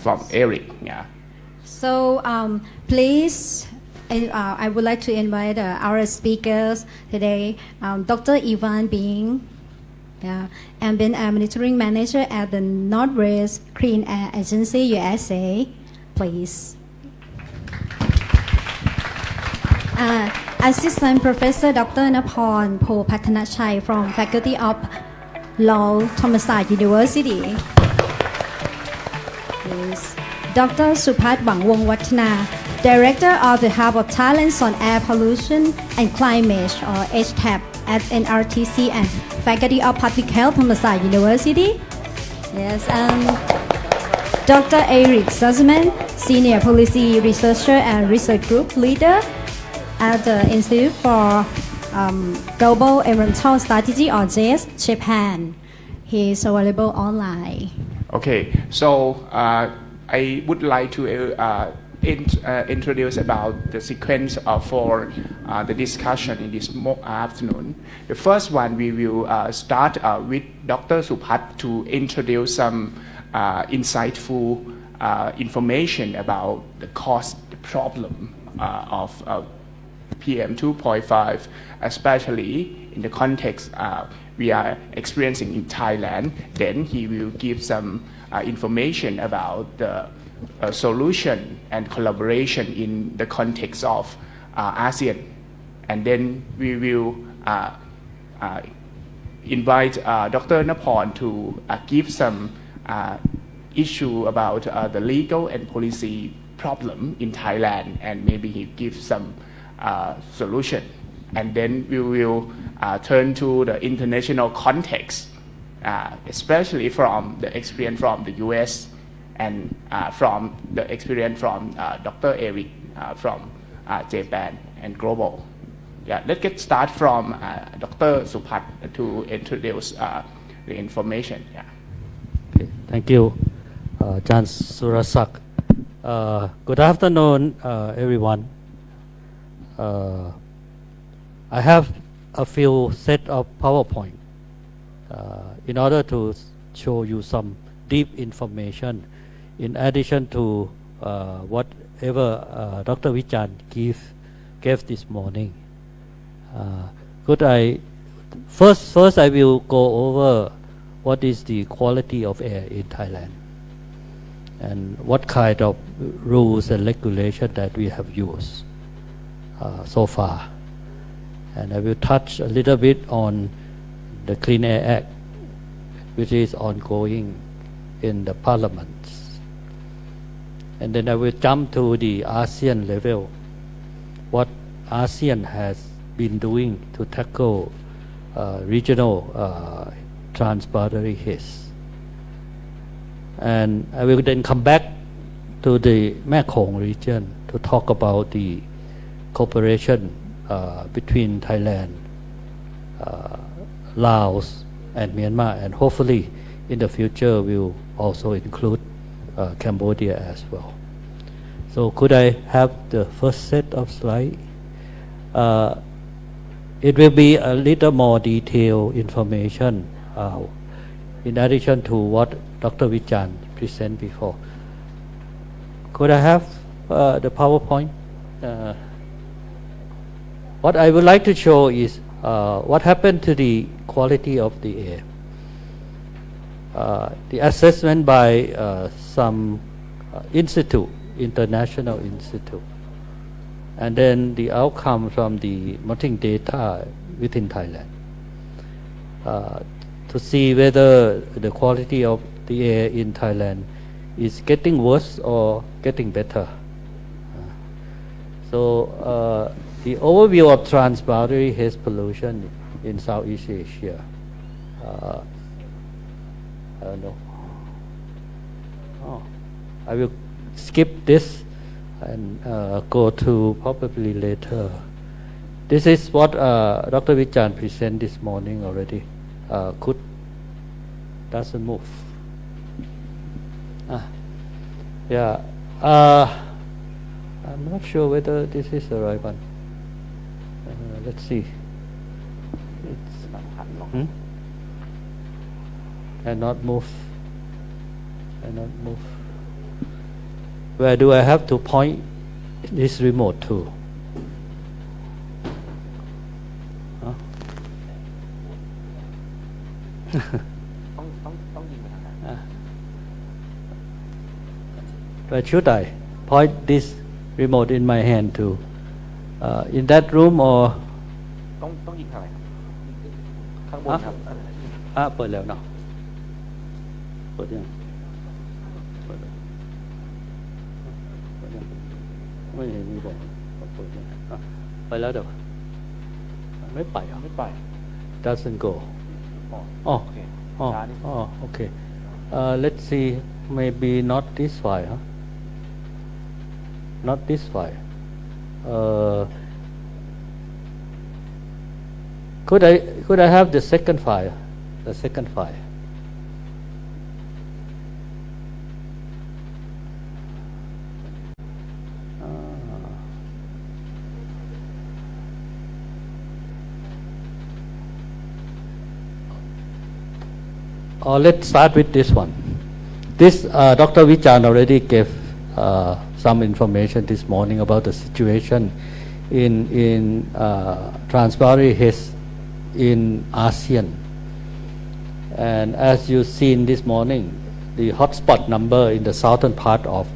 from Eric. Yeah. So please, I would like to invite our speakers today, Dr. Ivan Bing, Ambient Air Monitoring Manager at the Northwest Clean Air Agency, USA. Please. Assistant Professor Dr. Naporn Phopathanachai from Faculty of Law, Thammasat University. Please. Dr. Supat Wangwong Wattana, Director of the Hub of Talents on Air Pollution and Climate or HTAP at NRTC and Faculty of Public Health, Thammasat University. Yes, and Dr. Eric Sussman, Senior Policy Researcher and Research Group Leader at the Institute for Global Environmental Strategy or JES, Japan. He is available online. Okay, so I would like to introduce about the sequence for the discussion in this afternoon. The first one we will start with Dr. Supat to introduce some insightful information about the cause, the problem of PM 2.5, especially in the context we are experiencing in Thailand. Then he will give some information about the solution and collaboration in the context of ASEAN. And then we will invite Dr. Naporn to give some issue about the legal and policy problem in Thailand, and maybe he gives some solution. And then we will turn to the international context, especially from the experience from the US and from the experience from Dr. Eric from Japan and global. Yeah, let's get start from Dr. Supat to introduce the information. Yeah. Okay, thank you, Jan Surasak. Good afternoon, everyone. I have a few set of PowerPoint in order to show you some deep information in addition to whatever Dr. Vichan gave this morning. Could I first I will go over what is the quality of air in Thailand and what kind of rules and regulation that we have used so far. and I will touch a little bit on the Clean Air Act, which is ongoing in the parliaments. And then I will jump to the ASEAN level, what ASEAN has been doing to tackle regional transboundary haze. And I will then come back to the Mekong region to talk about the cooperation between Thailand, Laos, and Myanmar, and hopefully in the future will also include Cambodia as well. So could I have the first set of slides? It will be a little more detailed information in addition to what Dr. Vichan presented before. Could I have the PowerPoint? What I would like to show is what happened to the quality of the air. The assessment by some institute, international institute, and then the outcome from the monitoring data within Thailand to see whether the quality of the air in Thailand is getting worse or getting better. So the overview of transboundary haze pollution in Southeast Asia. I don't know. I will skip this and go to probably later. This is what Dr. Vichan presented this morning already. Doesn't move. Yeah. I'm not sure whether this is the right one. Let's see. Cannot move. Cannot move. Where do I have to point this remote to? Where should I point this remote in my hand to? In that room or? ต้องยิงทางไหนข้างบนครับเปิดแล้วเนาะเปิดยังไม่เห็นมีบอกเปิดยังไปแล้วเดี๋ยวไม่ไปอ่ะไม่ไป doesn't go โอเคโอเค let's see maybe not this file huh? Not this file. Could I have the second file? The second file. Let's start with this one. This Dr. Vichan already gave some information this morning about the situation in transboundary haze in ASEAN. And as you've seen this morning, the hotspot number in the southern part of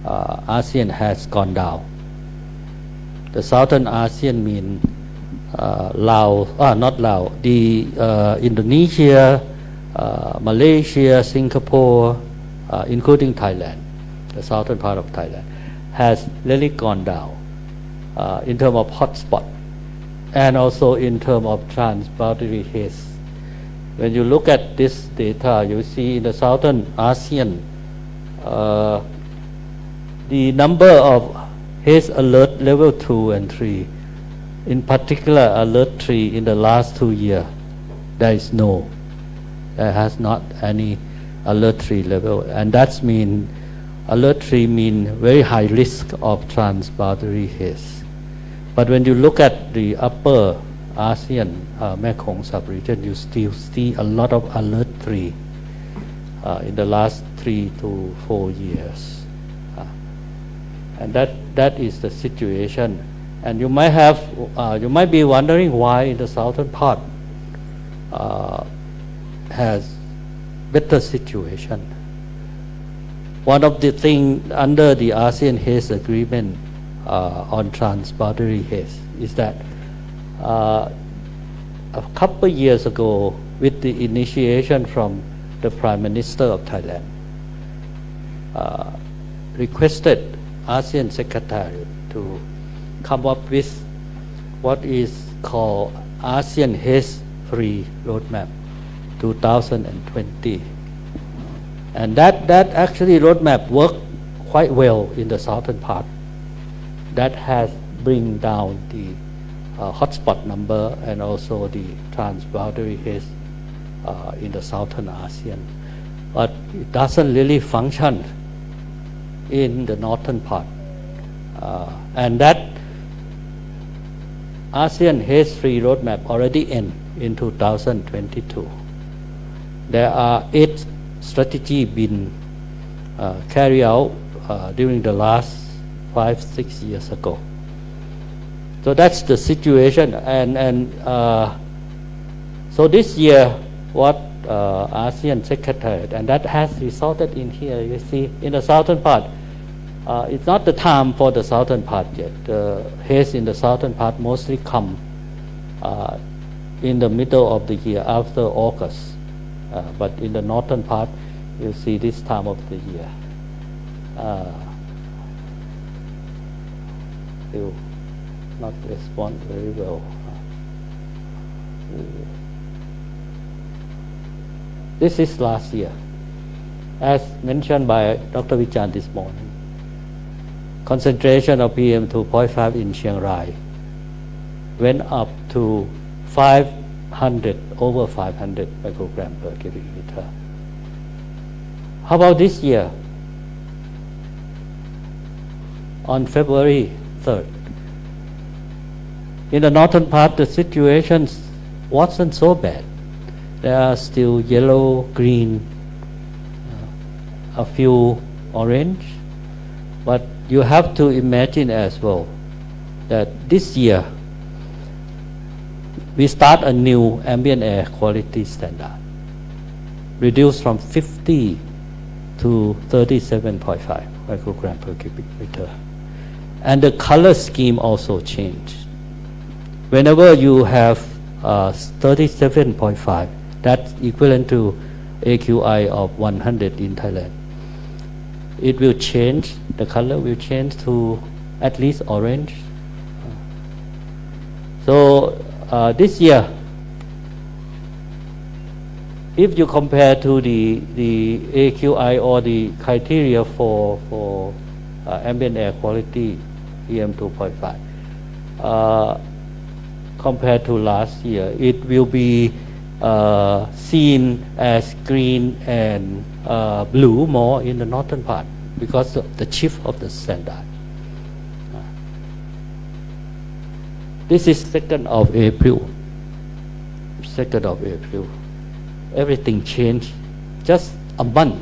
ASEAN has gone down. The southern ASEAN mean Laos, not Laos, the Indonesia, Malaysia, Singapore, including Thailand, the southern part of Thailand, has really gone down in terms of hotspot and also in terms of transboundary haze. When you look at this data, you see in the southern ASEAN, the number of haze alert level 2 and 3, in particular alert 3 in the last 2 years, there is no. There has not any alert 3 level, and that's mean alert 3 mean very high risk of transboundary haze. But when you look at the upper ASEAN Mekong sub-region, you still see a lot of alert 3 in the last 3 to 4 years, and that is the situation. And you might be wondering why in the southern part has better situation. One of the things under the ASEAN Haze Agreement on transboundary haze is that a couple years ago, with the initiation from the Prime Minister of Thailand, requested ASEAN Secretariat to come up with what is called ASEAN Haze-Free Roadmap 2020. And that actually roadmap worked quite well in the southern part. That has bring down the hotspot number and also the transboundary haze in the southern ASEAN. But it doesn't really function in the northern part. And that ASEAN Haze-Free Roadmap already end in 2022. There are 8 strategies been carried out during the last 5-6 years ago. So that's the situation, and so this year, what ASEAN Secretariat, and that has resulted in here. You see, in the southern part, it's not the time for the southern part yet. The haze in the southern part mostly come in the middle of the year after August, but in the northern part, you see this time of the year. Still not respond very well. This is last year, as mentioned by Dr. Vichan this morning. Concentration of PM 2.5 in Chiang Rai went up to 500, over 500 microgram per cubic meter. How about this year? On February 3rd, in the northern part, the situation wasn't so bad. There are still yellow, green, a few orange, but you have to imagine as well that this year we start a new ambient air quality standard, reduced from 50 to 37.5 microgram per cubic meter. And the color scheme also changed. Whenever you have 37.5, that's equivalent to AQI of 100 in Thailand. It will change, the color will change to at least orange. So this year, if you compare to the AQI or the criteria for ambient air quality PM 2.5, compared to last year, it will be seen as green and blue more in the northern part because of the shift of the standard. This is 2nd of April. 2nd of April. Everything changed just a month,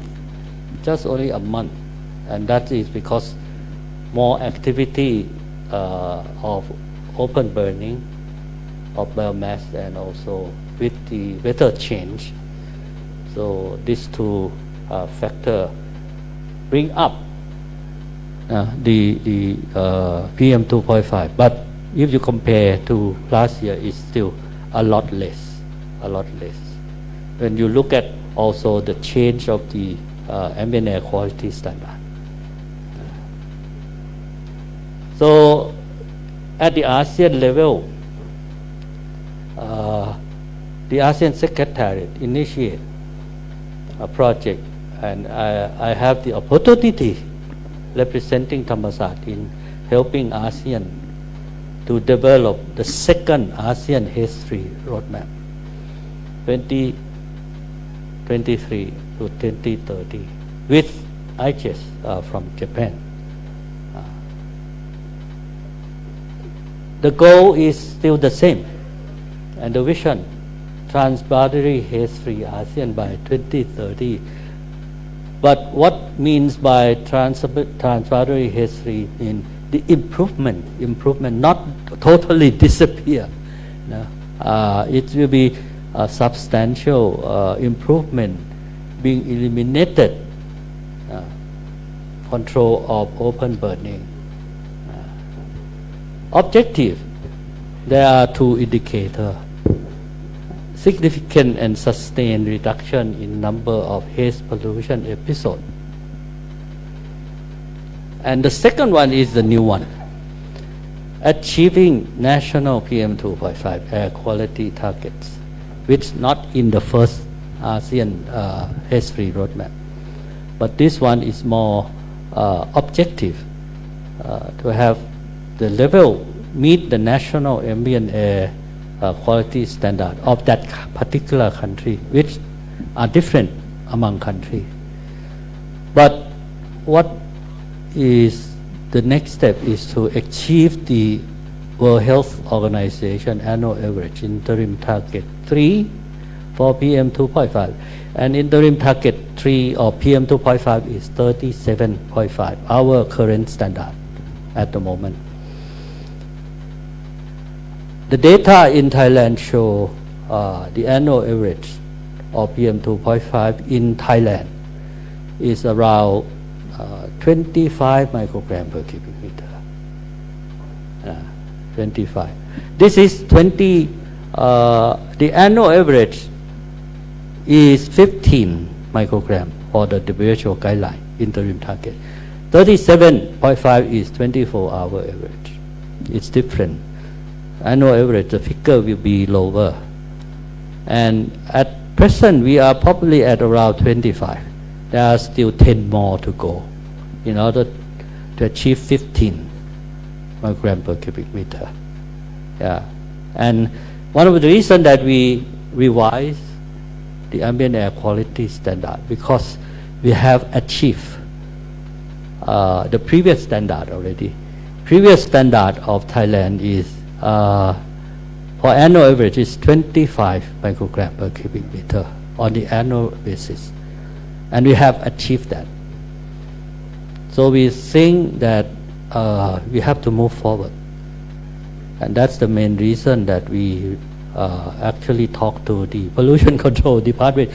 just only a month, and that is because more activity of open burning of biomass and also with the weather change. So these two factors bring up the PM 2.5. But if you compare to last year, it's still a lot less. When you look at also the change of the ambient air quality standard. So at the ASEAN level, the ASEAN Secretariat initiate a project, and I have the opportunity representing Thammasat in helping ASEAN to develop the 2nd ASEAN Haze-Free Roadmap 2023 to 2030 with ICHES from Japan. The goal is still the same, and the vision, transboundary haze-free ASEAN by 2030. But what means by transboundary haze-free in the improvement, not totally disappear. It will be a substantial improvement, being eliminated control of open burning. Objective there are two indicators: significant and sustained reduction in number of haze pollution episodes. And the second one is the new one: achieving national PM2.5 air quality targets, which not in the first ASEAN haze-free roadmap, but this one is more objective to have the level meet the national ambient air quality standard of that particular country, which are different among countries. But what is the next step is to achieve the World Health Organization annual average interim target 3 for PM2.5, and interim target 3 of PM2.5 is 37.5, our current standard at the moment. The data in Thailand show the annual average of PM2.5 in Thailand is around 25 microgram per cubic meter. 25. This is 20. The annual average is 15 microgram for the WHO guideline interim target. 37.5 is 24-hour average. It's different. Annual average, the figure will be lower. And at present, we are probably at around 25. There are still 10 more to go in order to achieve 15 microgram per cubic meter. Yeah. And one of the reasons that we revise the ambient air quality standard, because we have achieved the previous standard already. Previous standard of Thailand is for annual average is 25 microgram per cubic meter on the annual basis, and we have achieved that. So we think that we have to move forward, and that's the main reason that we actually talk to the pollution control department.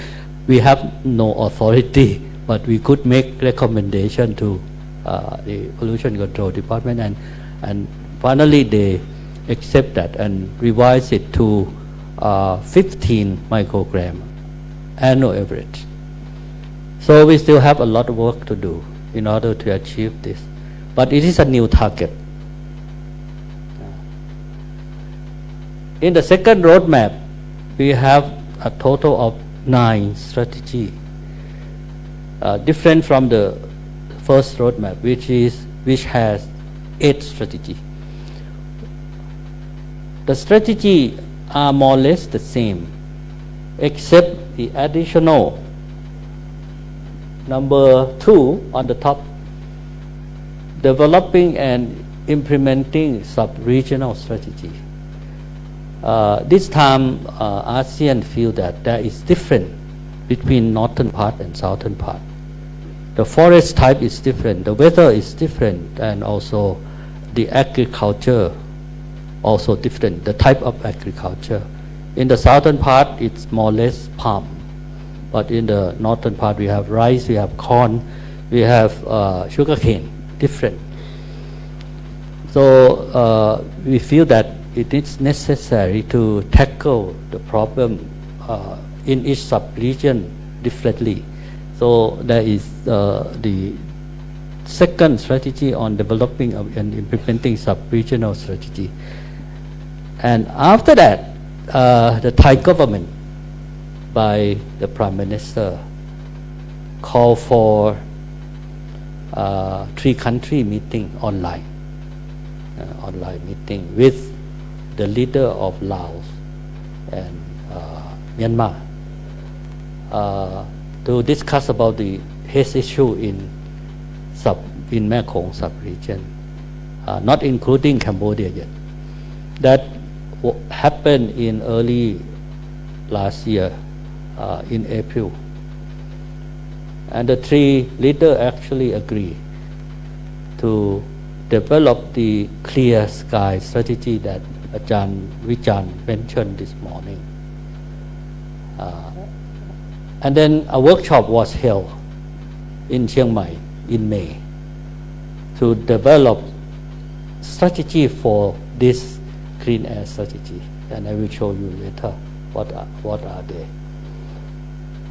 We have no authority, but we could make recommendation to the pollution control department, and finally they accept that and revise it to 15 microgram annual average. So we still have a lot of work to do in order to achieve this, but it is a new target. In the second roadmap, we have a total of 9 strategies, different from the first roadmap, which has 8 strategies. The strategies are more or less the same, except the additional number 2 on the top, developing and implementing sub-regional strategy. This time, ASEAN feel that there is difference between northern part and southern part. The forest type is different, the weather is different, and also the agriculture also different, the type of agriculture. In the southern part, it's more or less palm, but in the northern part, we have rice, we have corn, we have sugarcane, different. So we feel that it is necessary to tackle the problem in each sub-region differently. So there is the second strategy on developing and implementing sub-regional strategy. And after that, the Thai government, by the Prime Minister, called for 3-country meeting online meeting with the leader of Laos and Myanmar to discuss about the haze issue in Mekong sub-region, not including Cambodia yet. That happened in early last year in April, and the 3 leaders actually agreed to develop the clear sky strategy that Ajahn Vichan mentioned this morning. And then a workshop was held in Chiang Mai in May to develop strategy for this clean air strategy, and I will show you later what are they.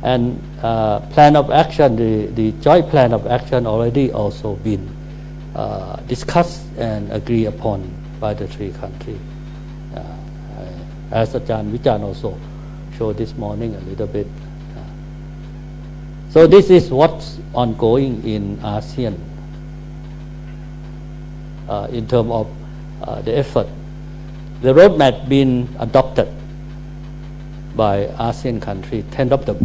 And plan of action, the joint plan of action already also been discussed and agreed upon by the three countries. As Ajahn Vichan also showed this morning a little bit. So this is what's ongoing in ASEAN in terms of the effort. The roadmap been adopted by ASEAN countries, 10 of them,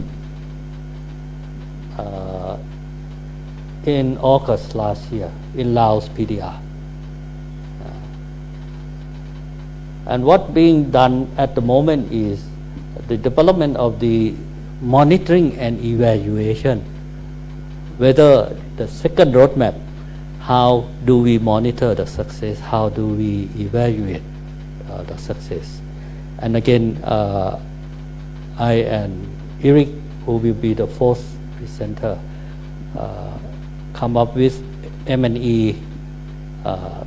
in August last year in Laos PDR. And what being done at the moment is the development of the monitoring and evaluation, whether the second roadmap, how do we monitor the success, how do we evaluate the success. And again, I and Eric, who will be the fourth presenter, come up with M&E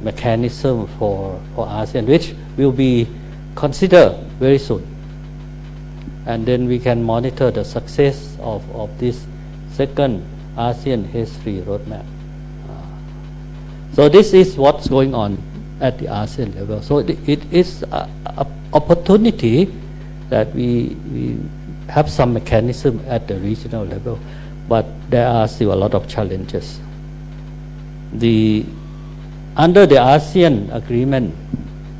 mechanism for ASEAN, which will be considered very soon. And then we can monitor the success of this second ASEAN H3 roadmap. So this is what's going on at the ASEAN level. So it is an opportunity that we have some mechanism at the regional level, but there are still a lot of challenges. Under the ASEAN agreement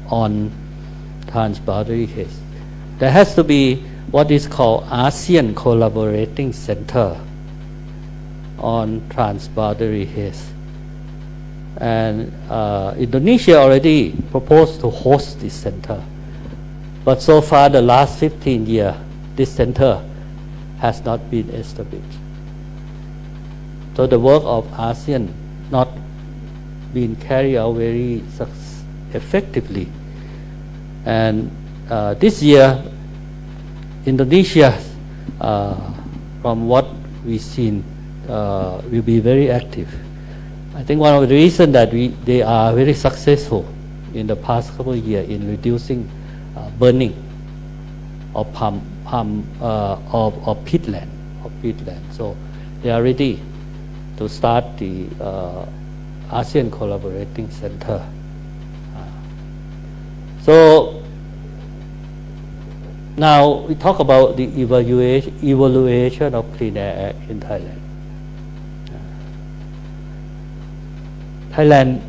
on transboundary haze, there has to be what is called ASEAN Collaborating Center on transboundary haze. And Indonesia already proposed to host this center. But so far, the last 15 years, this center has not been established. So the work of ASEAN not been carried out very effectively. And this year, Indonesia, from what we've seen, will be very active. I think one of the reasons that they are very successful in the past couple of years in reducing burning of of peatland. So they are ready to start the ASEAN Collaborating Center. So now we talk about the evaluation of Clean Air Act in Thailand. Thailand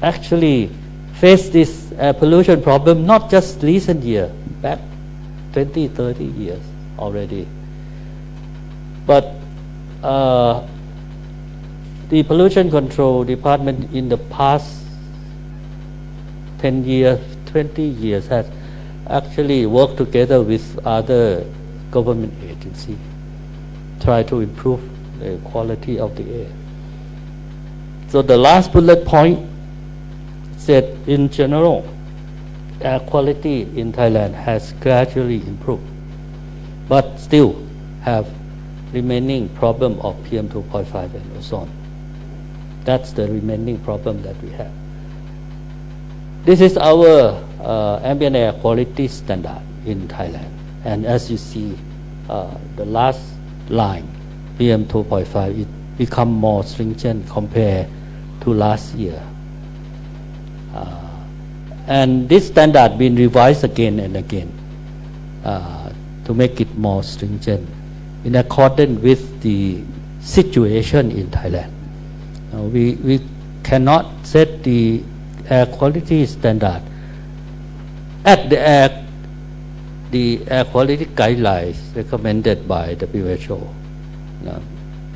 actually faced this air pollution problem not just recent year, back 20, 30 years already. But the pollution control department in the past 10 years, 20 years has actually worked together with other government agencies, try to improve the quality of the air. So the last bullet point said, in general, air quality in Thailand has gradually improved, but still have remaining problem of PM2.5 and ozone. That's the remaining problem that we have. This is our ambient air quality standard in Thailand. And as you see, the last line, PM2.5, it become more stringent compared to last year. And this standard been revised again and again to make it more stringent in accordance with the situation in Thailand. We cannot set the air quality standard at the air quality guidelines recommended by WHO,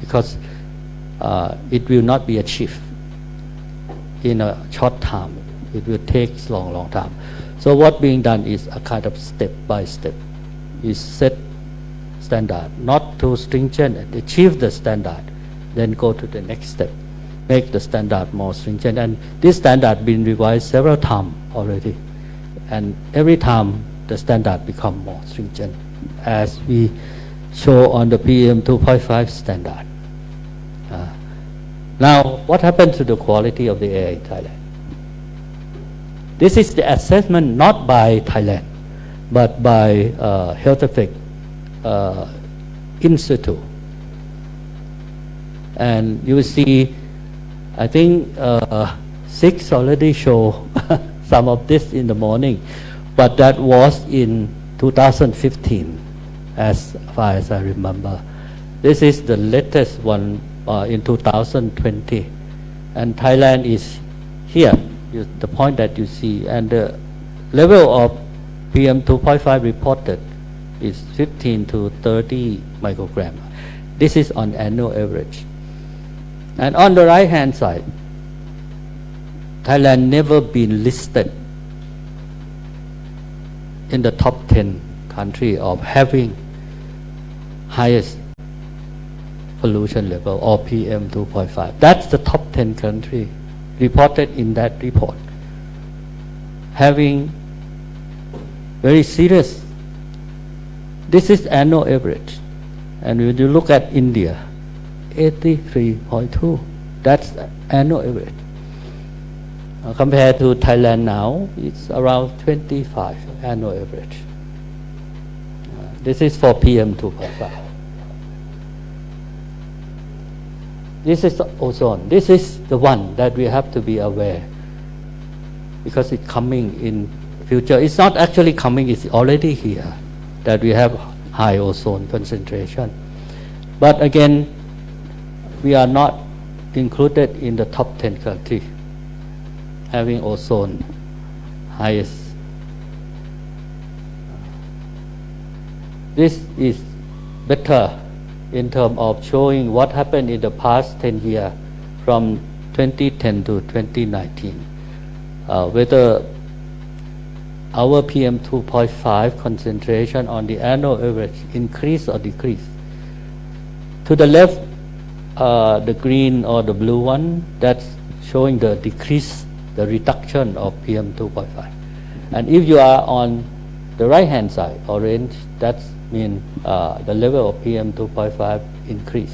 because it will not be achieved in a short time. It will take long time. So what being done is a kind of step by step. You set standard, not too stringent, and achieve the standard, then go to the next step, make the standard more stringent. And this standard been revised several times already, and every time the standard become more stringent, as we show on the PM2.5 standard. Now, what happened to the quality of the air in Thailand? This is the assessment not by Thailand, but by Health Effect Institute. And you will see, I think 6 already show some of this in the morning, but that was in 2015, as far as I remember. This is the latest one in 2020, and Thailand is here, the point that you see, and the level of PM 2.5 reported is 15 to 30 microgram. This is on annual average. And on the right hand side, Thailand never been listed in the top 10 country of having highest pollution level or PM 2.5. That's the top 10 country reported in that report, having very serious. This is annual average. And when you look at India, 83.2, that's annual average. Compared to Thailand now, it's around 25 annual average. This is for PM 2.5. This is ozone. This is the one that we have to be aware, because it's coming in future. It's not actually coming, it's already here, that we have high ozone concentration. But again, we are not included in the top 10 countries having ozone highest. This is better in terms of showing what happened in the past 10 years from 2010 to 2019. Whether our PM 2.5 concentration on the annual average increase or decrease. To the left, the green or the blue one, that's showing the decrease, the reduction of PM 2.5. And if you are on the right hand side, orange, that means the level of PM 2.5 increase.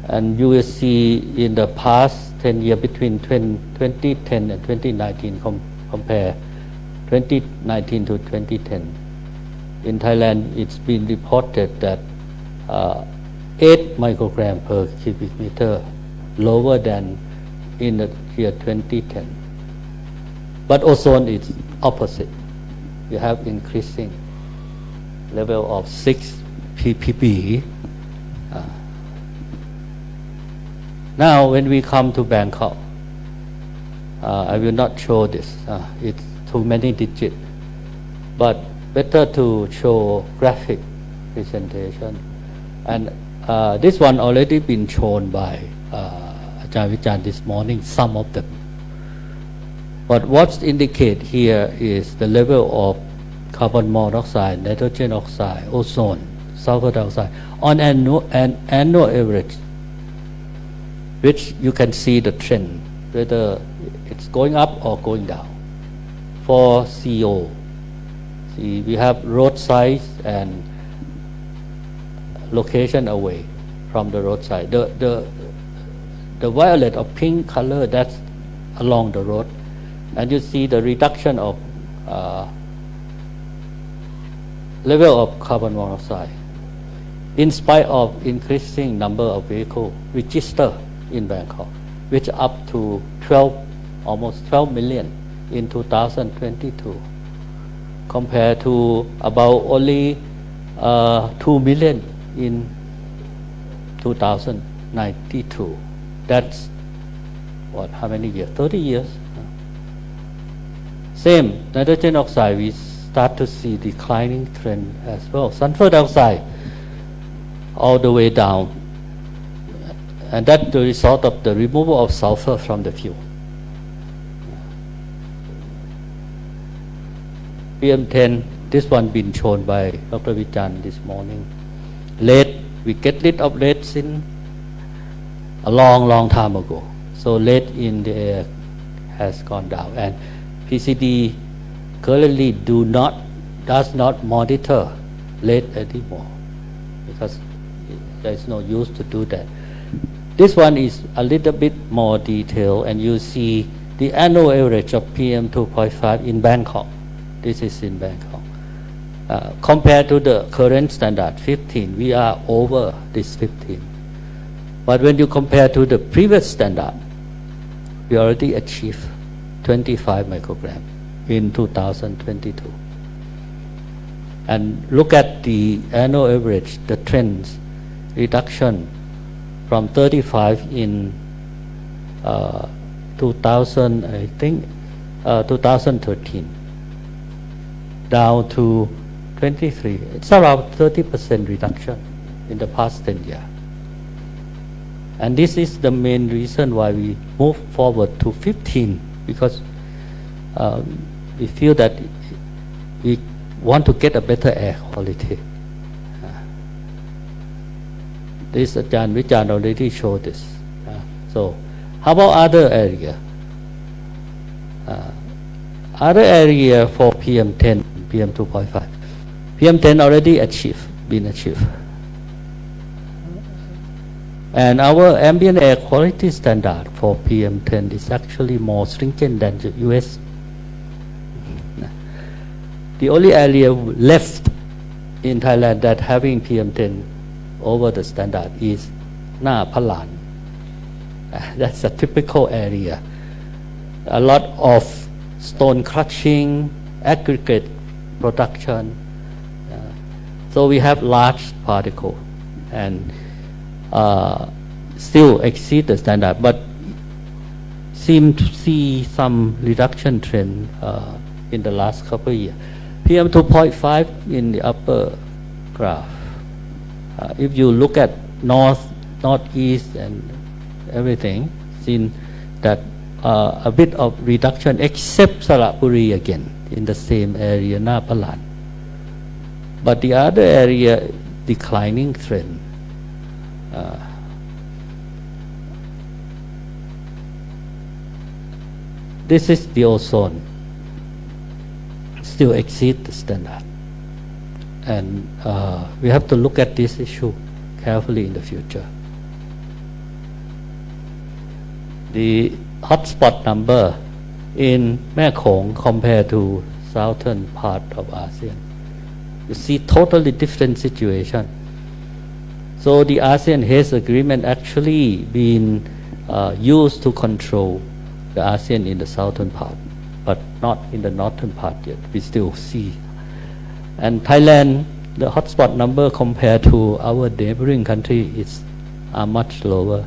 And you will see in the past 10 years between 2010 and 2019, compare 2019 to 2010. In Thailand, it's been reported that 8 microgram per cubic meter lower than in the year 2010. But ozone is opposite. You have increasing level of 6 ppb. Now, when we come to Bangkok, I will not show this. It's too many digits. But better to show graphic presentation. And this one already been shown by Ajahn Vichan this morning, some of them. But what's indicated here is the level of carbon monoxide, nitrogen oxide, ozone, sulfur dioxide on an annual average, which you can see the trend, whether it's going up or going down. For CO, see, we have roadside and location away from the roadside. The violet or pink color, that's along the road. And you see the reduction of level of carbon monoxide in spite of increasing number of vehicles registered in Bangkok, which up to almost 12 million in 2022, compared to about only 2 million in 2092. That's what, how many years? 30 years. Same, nitrogen oxide, we start to see declining trend as well. Sulfur dioxide, all the way down. And that's the result of the removal of sulfur from the fuel. PM10, this one been shown by Dr. Vichan this morning. Lead, we get rid of lead since a long time ago. So lead in the air has gone down. And PCD currently does not monitor lead anymore, because there is no use to do that. This one is a little bit more detailed, and you see the annual average of PM 2.5 in Bangkok. This is in Bangkok. Compared to the current standard 15, we are over this 15. But when you compare to the previous standard, we already achieved 25 microgram in 2022. And look at the annual average, the trends reduction from 35 in 2013 down to 23. It's around 30% reduction in the past 10 years. And this is the main reason why we move forward to 15, because we feel that we want to get a better air quality. This Ajahn Vichan already showed this. So how about other area? Other area for PM10, PM2.5. PM10 already been achieved. And our ambient air quality standard for PM10 is actually more stringent than the US. The only area left in Thailand that having PM10 over the standard is Na Palan. That's a typical area. A lot of stone crushing, aggregate production. So we have large particle and still exceed the standard, but seem to see some reduction trend in the last couple of years. PM 2.5 in the upper graph. If you look at northeast and everything, seen that a bit of reduction, except Sarapuri again in the same area, Napalan. But the other area declining trend. This is the ozone, still exceed the standard, and we have to look at this issue carefully in the future. The hotspot number in Mekong compared to southern part of ASEAN, you see totally different situation. So the ASEAN Haze Agreement actually been used to control the ASEAN in the southern part, but not in the northern part yet. We still see. And Thailand, the hotspot number compared to our neighboring country is much lower.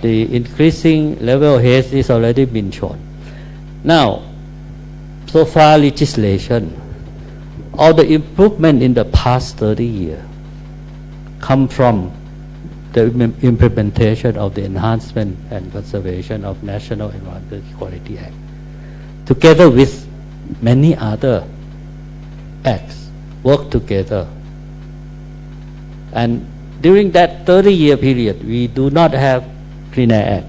The increasing level of haze is already been shown. Now, so far legislation, all the improvement in the past 30 years come from the implementation of the Enhancement and Conservation of National Environmental Quality Act, together with many other acts, work together. And during that 30-year period, we do not have Clean Air Act.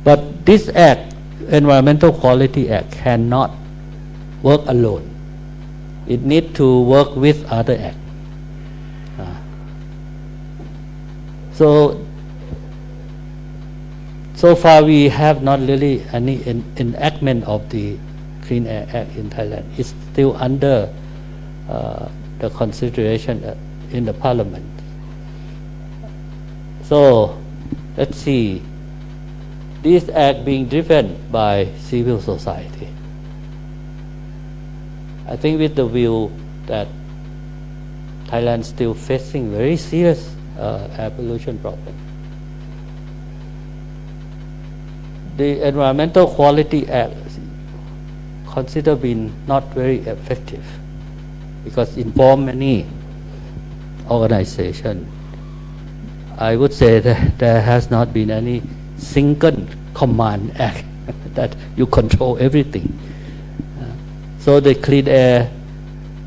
But this act, Environmental Quality Act, cannot work alone. It needs to work with other acts. So far we have not really any enactment of the Clean Air Act in Thailand. It's still under the consideration in the Parliament. So let's see. This act being driven by civil society. I think with the view that Thailand is still facing very serious air pollution problem. The Environmental Quality Act considered being not very effective because it involved many organizations. I would say that there has not been any single command act that you control everything. So the Clean Air,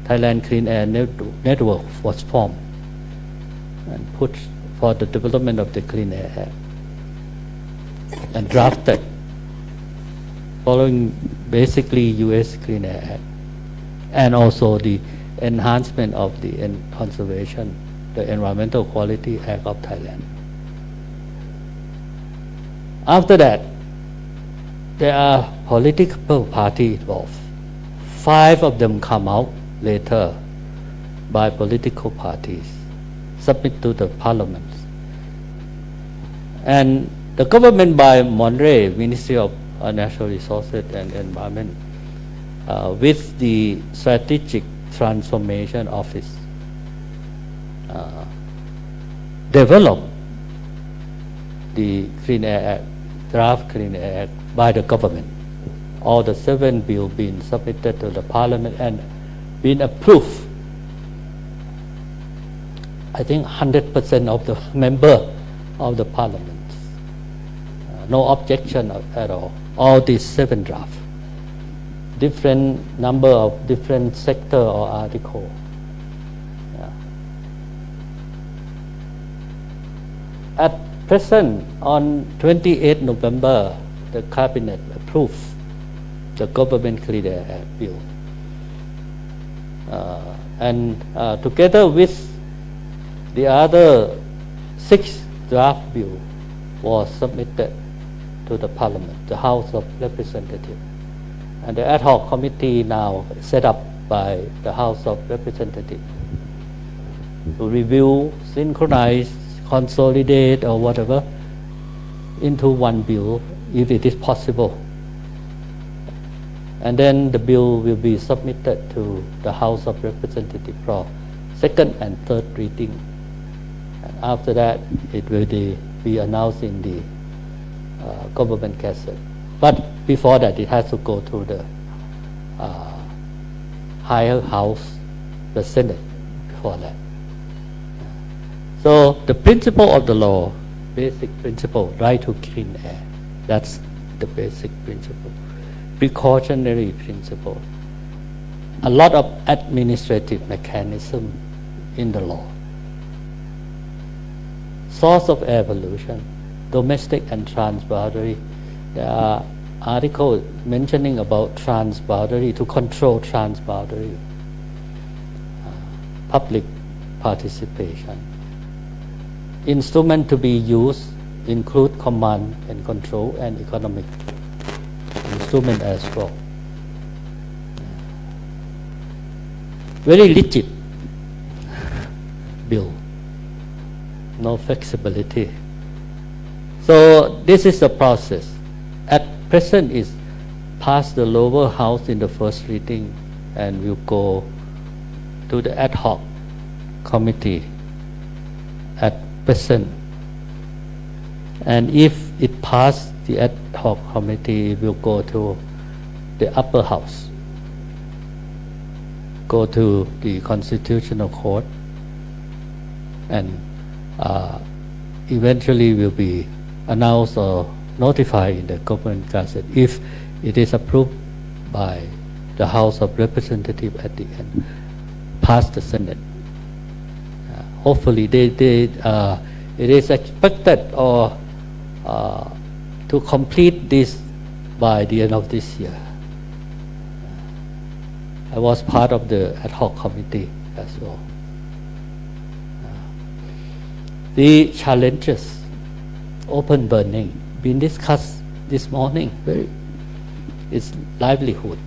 Thailand Clean Air Network was formed and put for the development of the Clean Air Act and drafted following basically US Clean Air Act and also the enhancement of the conservation the Environmental Quality Act of Thailand. After that, there are political parties involved. 5 of them come out later by political parties, submit to the parliament. And the government by Monterey, Ministry of Natural Resources and Environment, with the Strategic Transformation Office, developed the Clean Air Act, draft Clean Air Act by the government. All the 7 bills been submitted to the parliament and been approved. I think 100% of the member of the parliament. No objection at all. All these 7 drafts. Different number of different sector or article. At present, on 28 November, the cabinet approved the government Clean Air Act bill. And together with the other 6 draft bill was submitted to the parliament, the House of Representatives. And the ad hoc committee now set up by the House of Representatives to review, synchronize, consolidate or whatever into one bill if it is possible. And then the bill will be submitted to the House of Representatives for 2nd and 3rd reading. And after that, it will be announced in the government gazette. But before that, it has to go to the higher house, the Senate, before that. So the principle of the law, basic principle, right to clean air, that's the basic principle. Precautionary principle. A lot of administrative mechanism in the law. Source of air pollution, domestic and transboundary. There are articles mentioning about transboundary, to control transboundary. Public participation. Instrument to be used include command and control and economic instrument as well. Very rigid bill, no flexibility. So this is the process. At present is passed the lower house in the first reading and will go to the ad hoc committee at present. And if it passed the ad hoc committee, it will go to the upper house, go to the Constitutional Court, and eventually will be announced or notified in the government gazette if it is approved by the House of Representatives at the end, past the Senate. Hopefully, it is expected or to complete this by the end of this year. I was part of the ad hoc committee as well. The challenges, open burning, been discussed this morning. It's livelihood,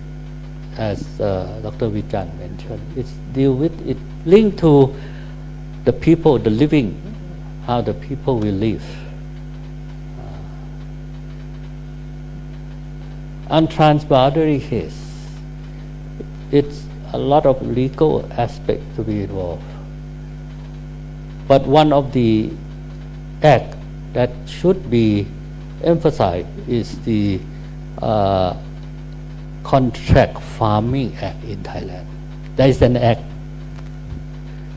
as Dr. Vichan mentioned. It's deal with it linked to the people, the living, how the people will live. On transboundary case, it's a lot of legal aspects to be involved. But one of the acts that should be emphasized is the Contract Farming Act in Thailand. There is an act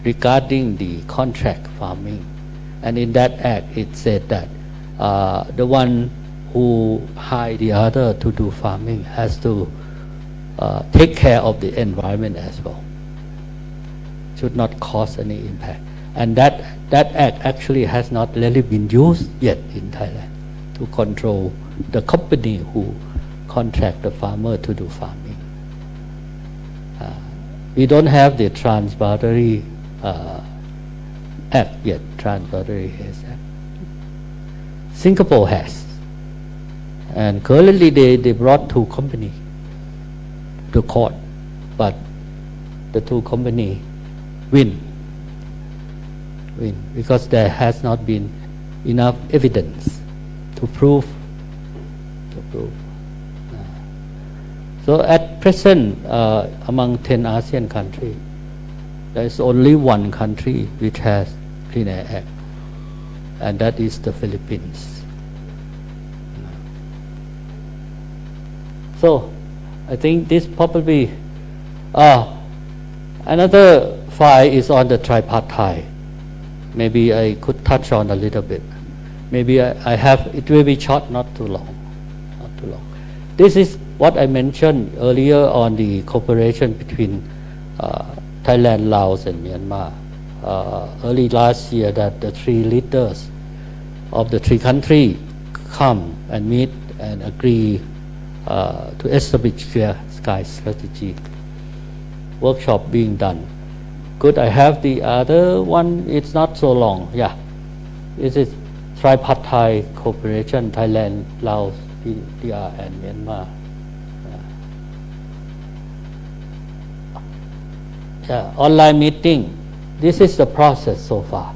regarding the contract farming, and in that act it said that the one who hire the other to do farming has to take care of the environment as well. Should not cause any impact. And that act actually has not really been used yet in Thailand to control the company who contract the farmer to do farming. We don't have the transboundary act yet, Trans-Boundary Haze Act. Singapore has. And currently they brought two companies to court, but the two companies win because there has not been enough evidence to prove. So at present, among 10 ASEAN countries, there is only one country which has Clean Air Act, and that is the Philippines. So I think this probably another file is on the tripartite. Maybe I could touch on a little bit. Maybe I have, it will be short, not too long. This is what I mentioned earlier on the cooperation between Thailand, Laos and Myanmar. Early last year that the three leaders of the three countries come and meet and agree to establish clear sky strategy. Workshop being done. Could I have the other one? It's not so long. Yeah. This is tripartite cooperation, Thailand, Laos, PDR and Myanmar. Online meeting. This is the process so far.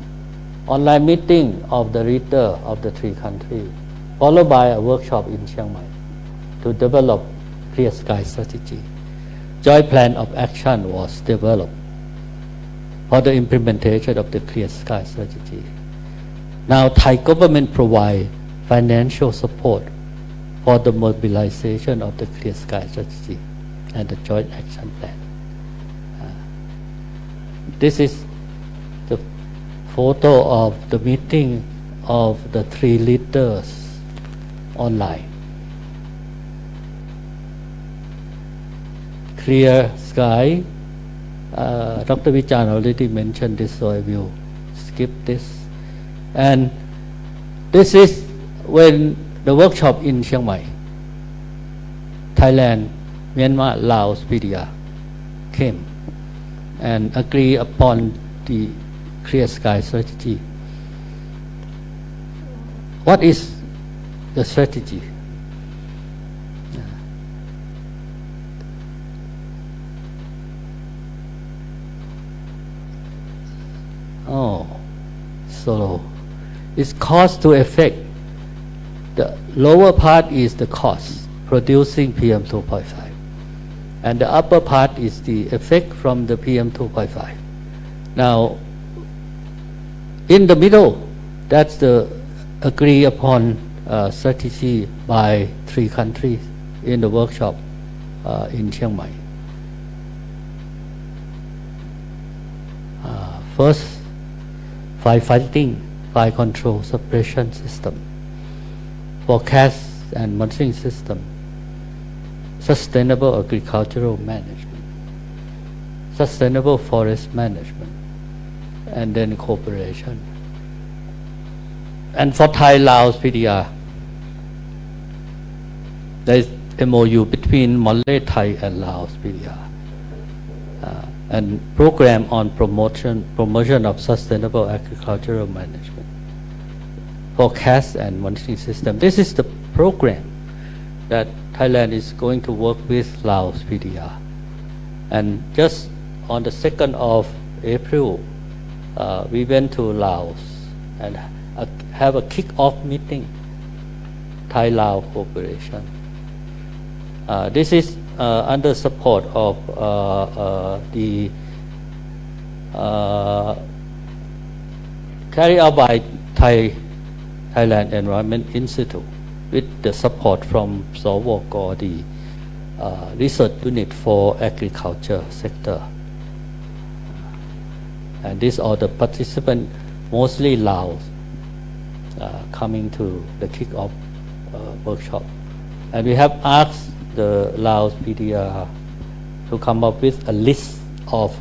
Online meeting of the leader of the three countries, followed by a workshop in Chiang Mai to develop clear sky strategy. Joint plan of action was developed for the implementation of the clear sky strategy. Now Thai government provide financial support for the mobilization of the clear sky strategy and the joint action plan. This is the photo of the meeting of the three leaders online. Clear sky. Dr. Vichan already mentioned this, so I will skip this. And this is when the workshop in Chiang Mai, Thailand, Myanmar, Laos, PDR came and agree upon the clear sky strategy. What is the strategy? So it's cost to effect. The lower part is the cost producing PM 2.5, and the upper part is the effect from the PM 2.5. Now, in the middle, that's the agree upon strategy by three countries in the workshop in Chiang Mai. First, firefighting, fire control suppression system, forecast and monitoring system, sustainable agricultural management, sustainable forest management, and then cooperation. And for Thai, Laos, PDR, there is MOU between Malay, Thai, and Laos, PDR. And program on promotion of sustainable agricultural management, forecast and monitoring system. This is the program that Thailand is going to work with Laos PDR. And just on the 2nd of April, we went to Laos and have a kick-off meeting, Thai-Lao cooperation. This is under support of the carried out by Thailand Environment Institute with the support from SOWOK, or the research unit for agriculture sector. And these are the participants, mostly Laos, coming to the kick-off workshop. And we have asked the Laos PDR to come up with a list of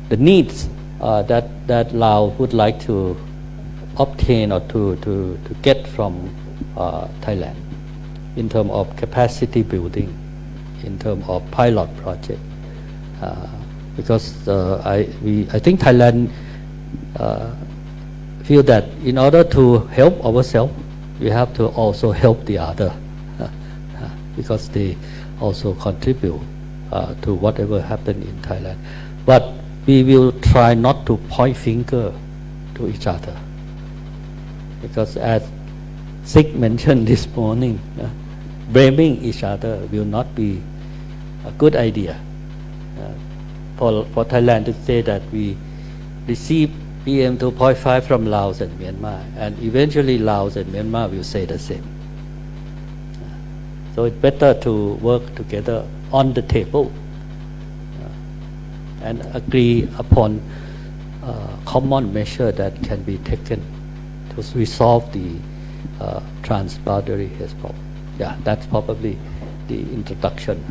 the needs that Laos would like to obtain or to get from Thailand in terms of capacity building, in terms of pilot project. Because I think Thailand feel that in order to help ourselves, we have to also help the other because they also contribute to whatever happened in Thailand. But we will try not to point finger to each other because as Sik mentioned this morning, blaming each other will not be a good idea. For Thailand to say that we receive PM 2.5 from Laos and Myanmar, and eventually Laos and Myanmar will say the same. So it's better to work together on the table and agree upon common measure that can be taken to resolve the trans-boundary haze problem. Yeah, that's probably the introduction.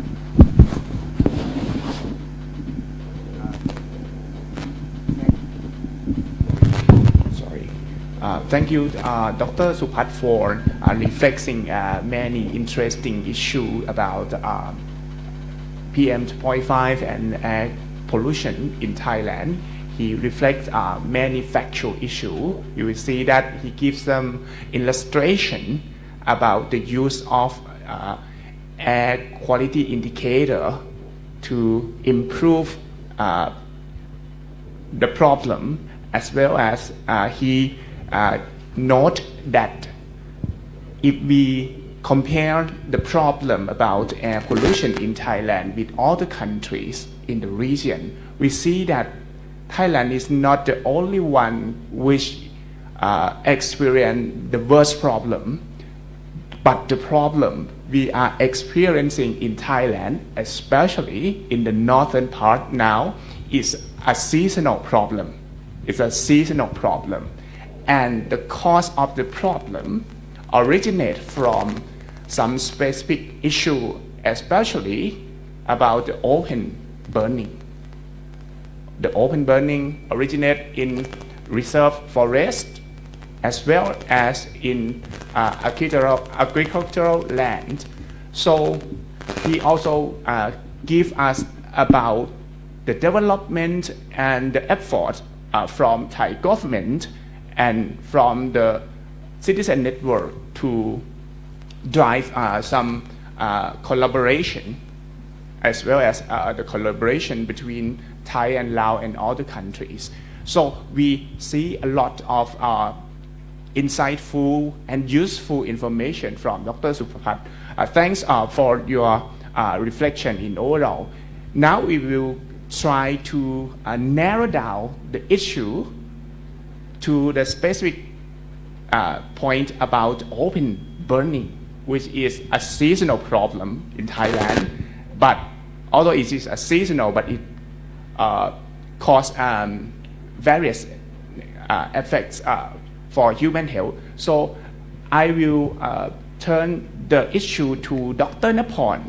Thank you, Dr. Supat, for reflecting many interesting issues about PM 2.5 and air pollution in Thailand. He reflects many factual issues. You will see that he gives some illustration about the use of air quality indicator to improve the problem, as well as he note that if we compare the problem about air pollution in Thailand with other countries in the region, we see that Thailand is not the only one which experience the worst problem, but the problem we are experiencing in Thailand, especially in the northern part now, is a seasonal problem. It's a seasonal problem. And the cause of the problem originates from some specific issue, especially about the open burning. The open burning originates in reserve forest as well as in agricultural land. So he also gives us about the development and the effort from Thai government and from the citizen network to drive some collaboration, as well as the collaboration between Thai and Laos and other countries. So we see a lot of insightful and useful information from Dr. Supapat. Thanks for your reflection in overall. Now we will try to narrow down the issue to the specific point about open burning, which is a seasonal problem in Thailand. But although it is a seasonal, but it causes various effects for human health. So I will turn the issue to Dr. Naporn.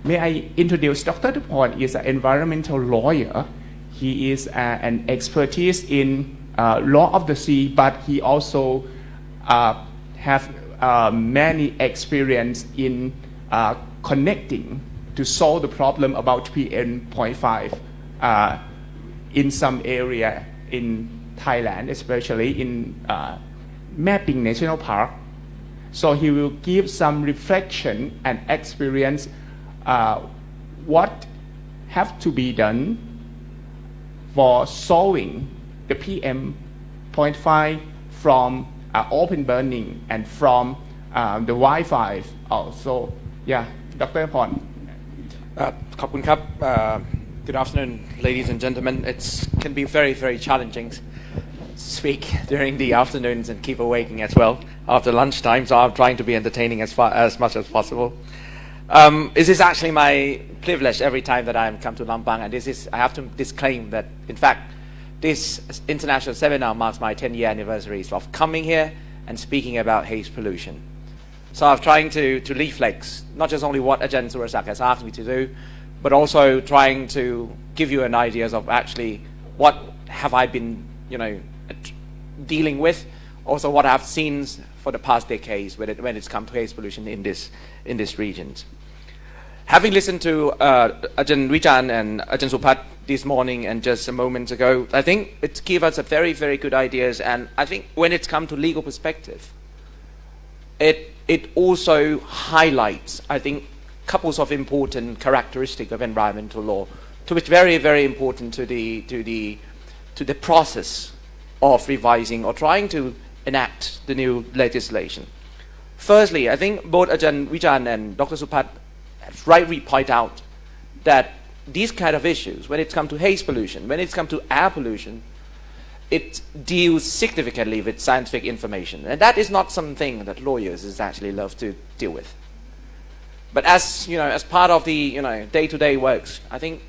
May I introduce Dr. Naporn is an environmental lawyer. He is an expertise in law of the sea, but he also have many experience in connecting to solve the problem about PM.5 in some area in Thailand, especially in Mapping National Park. So he will give some reflection and experience what have to be done for solving the PM.5 from open burning and from the Wi-Fi also. Yeah, Dr. Pon. ขอบคุณครับ Good afternoon, ladies and gentlemen. It can be very, very challenging to speak during the afternoons and keep awake as well after lunchtime, so I'm trying to be entertaining as much as possible. This is actually my privilege every time that I come to Lampang, and I have to disclaim that, in fact, this international seminar marks my 10-year anniversary of coming here and speaking about haze pollution. So I'm trying to reflect not just only what Ajahn Surasak has asked me to do, but also trying to give you an idea of actually what have I been, dealing with, also what I've seen for the past decades when it's come to haze pollution in this region. Having listened to Ajahn Vichan and Ajahn Supat this morning and just a moment ago, I think it gives us a very, very good ideas. And I think when it's come to legal perspective, it also highlights, I think, couples of important characteristics of environmental law, to which very, very important to the process of revising or trying to enact the new legislation. Firstly, I think both Ajahn Vichan and Dr. Supat have rightly point out that these kind of issues, when it comes to haze pollution, when it comes to air pollution, it deals significantly with scientific information. And that is not something that lawyers actually love to deal with. But as, as part of the, day-to-day works, I think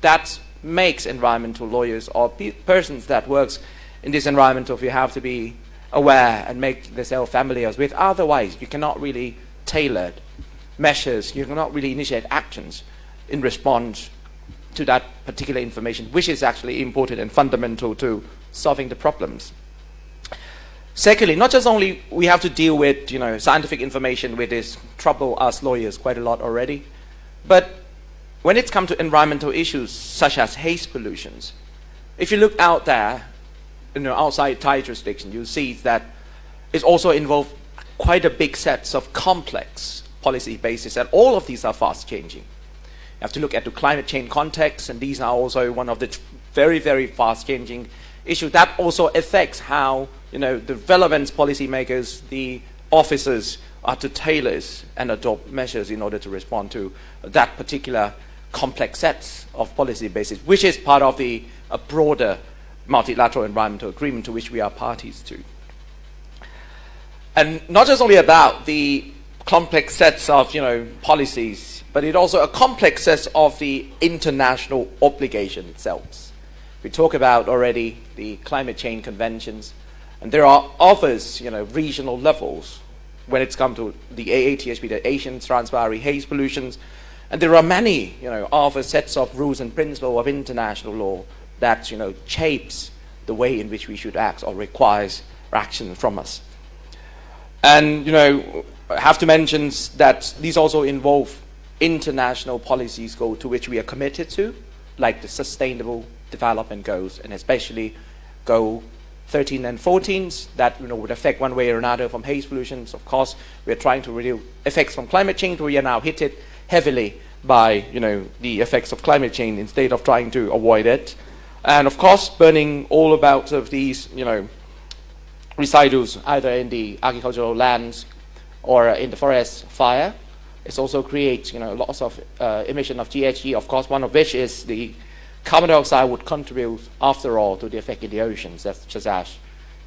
that makes environmental lawyers or persons that works in this environmental field have to be aware and make themselves familiar with. Otherwise, you cannot really tailor measures, you cannot really initiate actions in response to that particular information, which is actually important and fundamental to solving the problems. Secondly, not just only we have to deal with scientific information, which is trouble us lawyers quite a lot already, but when it comes to environmental issues such as haze pollutions, if you look out there, outside Thai jurisdiction, you see that it also involves quite a big sets of complex policy bases, and all of these are fast changing. You have to look at the climate change context, and these are also one of the very, very fast changing issues that also affects how the relevant policymakers, the officers, are to tailor and adopt measures in order to respond to that particular complex sets of policy bases, which is part of the broader multilateral environmental agreement to which we are parties to. And not just only about the complex sets of policies, but it also a complex set of the international obligation itself. We talk about already the climate change conventions, and there are others, regional levels when it's come to the AATHP, the Asian Trans-Boundary Haze Pollutions, and there are many, other sets of rules and principles of international law that, shapes the way in which we should act or requires action from us. And, I have to mention that these also involve international policies goal to which we are committed to, like the Sustainable Development Goals, and especially Goal 13 and 14 that would affect one way or another from haze pollution. Of course, we are trying to reduce effects from climate change. We are now hit heavily by the effects of climate change instead of trying to avoid it. And of course, burning all about of these residues either in the agricultural lands or in the forest fire. It also creates lots of emission of GHG. Of course, one of which is the carbon dioxide would contribute, after all, to the effect in the oceans, such as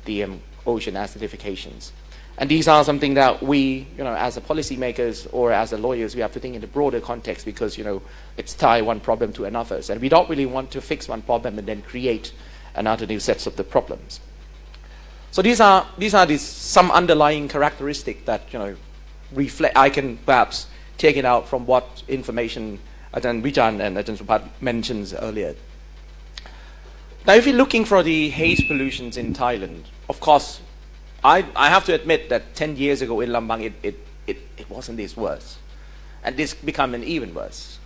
the ocean acidifications. And these are something that we, as a policymakers or as a lawyers, we have to think in the broader context because, it's tie one problem to another. And we don't really want to fix one problem and then create another new sets of the problems. So these are some underlying characteristics that, reflect. I can perhaps take it out from what information Ajahn Vichan and Ajahn Supat mentioned earlier. Now, if you're looking for the haze pollutions in Thailand, of course, I have to admit that 10 years ago in Lampang, it wasn't this worse. And this become an even worse.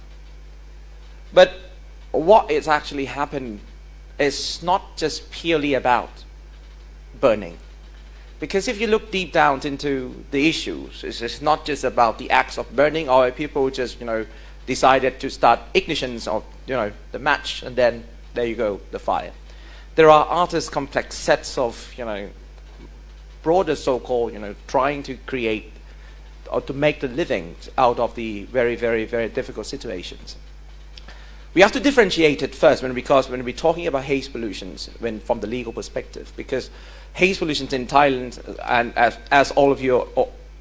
But what is actually happened is not just purely about burning. Because if you look deep down into the issues, it's not just about the acts of burning or people just, decided to start ignitions of, the match and then there you go, the fire. There are other complex sets of, broader so-called, trying to create or to make the living out of the very, very, very difficult situations. We have to differentiate it first because when we're talking about haze pollutions from the legal perspective, because haze pollutions in Thailand, and as all of you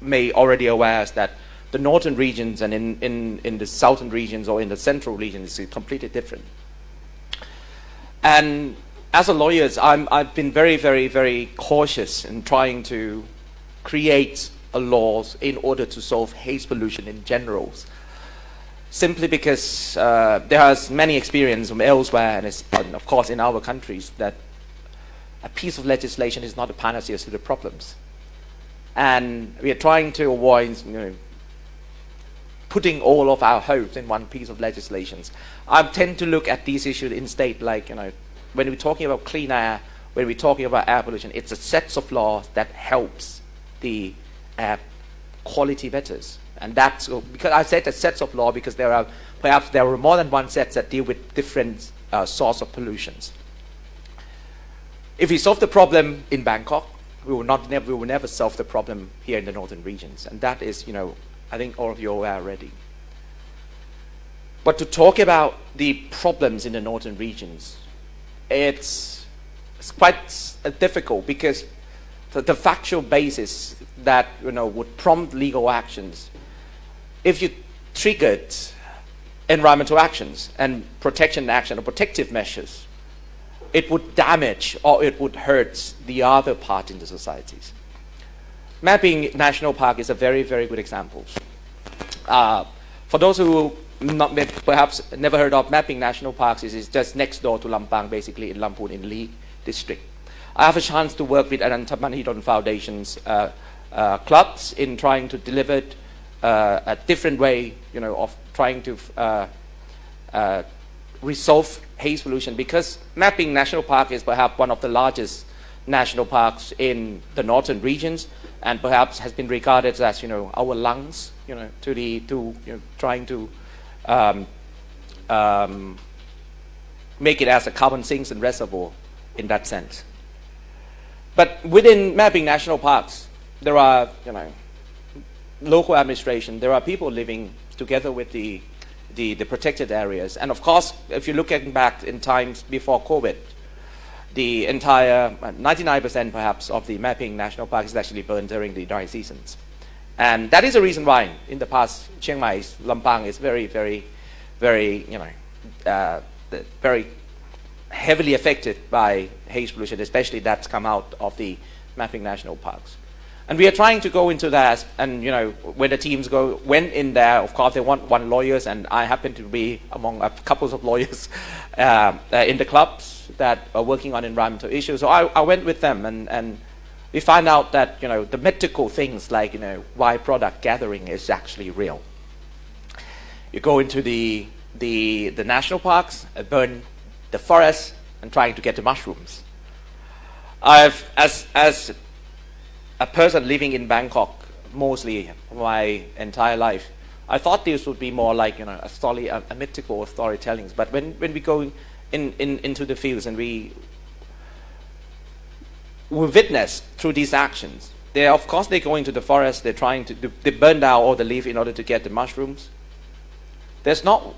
may already aware, is that the northern regions and in the southern regions or in the central regions is completely different. And as a lawyer, I've been very, very, very cautious in trying to create a laws in order to solve haze pollution in general. Simply because there has many experience from elsewhere and of course in our countries that a piece of legislation is not a panacea to the problems. And we are trying to avoid putting all of our hopes in one piece of legislation. I tend to look at these issues in state like, when we're talking about clean air, when we're talking about air pollution, it's a set of laws that helps the air quality better. And that's because I said a sets of law because perhaps there are more than one set that deal with different source of pollutions. If we solve the problem in Bangkok, we will never solve the problem here in the northern regions. And that is, I think all of you are aware already. But to talk about the problems in the northern regions, it's quite difficult because the factual basis that would prompt legal actions, if you triggered environmental actions and protection action or protective measures, it would damage or it would hurt the other part in the societies. Mapping National Park is a very, very good example. For those who perhaps never heard of Mapping National Parks, is just next door to Lampang, basically in Lamphun, in Lee district. I have a chance to work with Anantamani Foundation's clubs in trying to deliver a different way, of trying to resolve haze pollution, because Mapping National Park is perhaps one of the largest national parks in the northern regions, and perhaps has been regarded as our lungs, trying to make it as a carbon sinks and reservoir in that sense. But within Mapping National Parks, there are local administration, there are people living together with the protected areas. And of course, if you're looking back in times before COVID, the entire 99% perhaps of the Mapping National Park is actually burned during the dry seasons. And that is the reason why in the past Chiang Mai's Lampang is very, very, very, very heavily affected by haze pollution, especially that's come out of the Mapping National Parks. And we are trying to go into that, and when the teams went in there, of course they want one lawyers, and I happen to be among a couple of lawyers in the clubs that are working on environmental issues. So I went with them, and we find out that the mythical things like byproduct gathering is actually real. You go into the national parks, burn the forest, and trying to get the mushrooms. I've as a person living in Bangkok mostly my entire life, I thought this would be more like a story, a mythical storytelling. But when we go into the fields and we witness through these actions, of course they go into the forest, they burn down all the leaf in order to get the mushrooms. There's not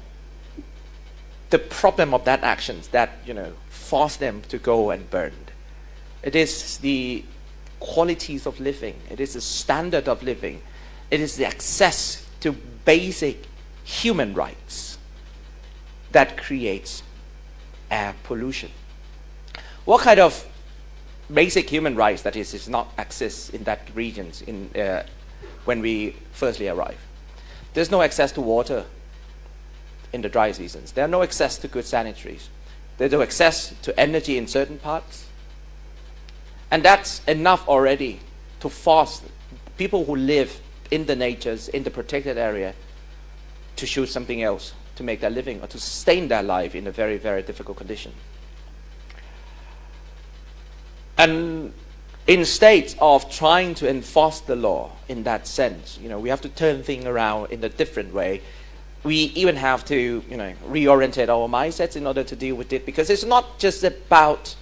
the problem of that actions that force them to go and burn. It is the qualities of living. It is the standard of living. It is the access to basic human rights that creates air pollution. What kind of basic human rights that is not access in that regions when we firstly arrive? There's no access to water in the dry seasons. There's no access to good sanitaries. There's no access to energy in certain parts. And that's enough already to force people who live in the natures, in the protected area, to choose something else to make their living or to sustain their life in a very, very difficult condition. And instead of trying to enforce the law in that sense, we have to turn things around in a different way. We even have to, reorientate our mindsets in order to deal with it, because it's not just about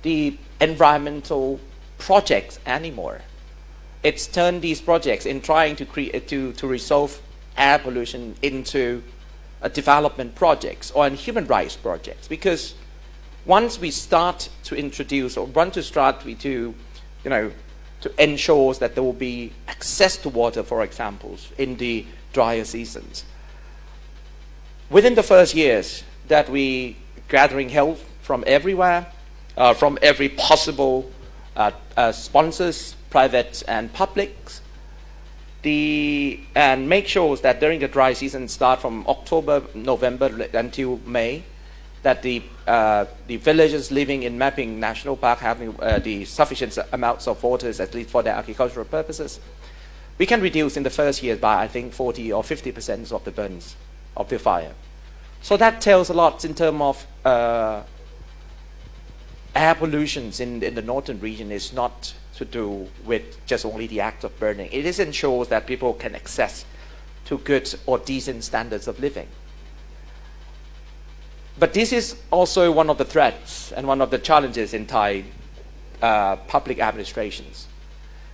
the environmental projects anymore. It's turned these projects in trying to create to resolve air pollution into a development projects or in human rights projects. Because once we start to introduce or want to start to ensure that there will be access to water, for example, in the drier seasons. Within the first years that we gathering help from everywhere, from every possible sponsors, private and publics, and make sure that during the dry season, start from October, November until May, that the villagers living in Mapping National Park having the sufficient amounts of water, at least for their agricultural purposes. we can reduce in the first year by, I think, 40 or 50% of the burns of the fire. So that tells a lot in terms of air pollution in the northern region is not to do with just only the act of burning. It ensures that people can access to good or decent standards of living. But this is also one of the threats and one of the challenges in Thai public administrations.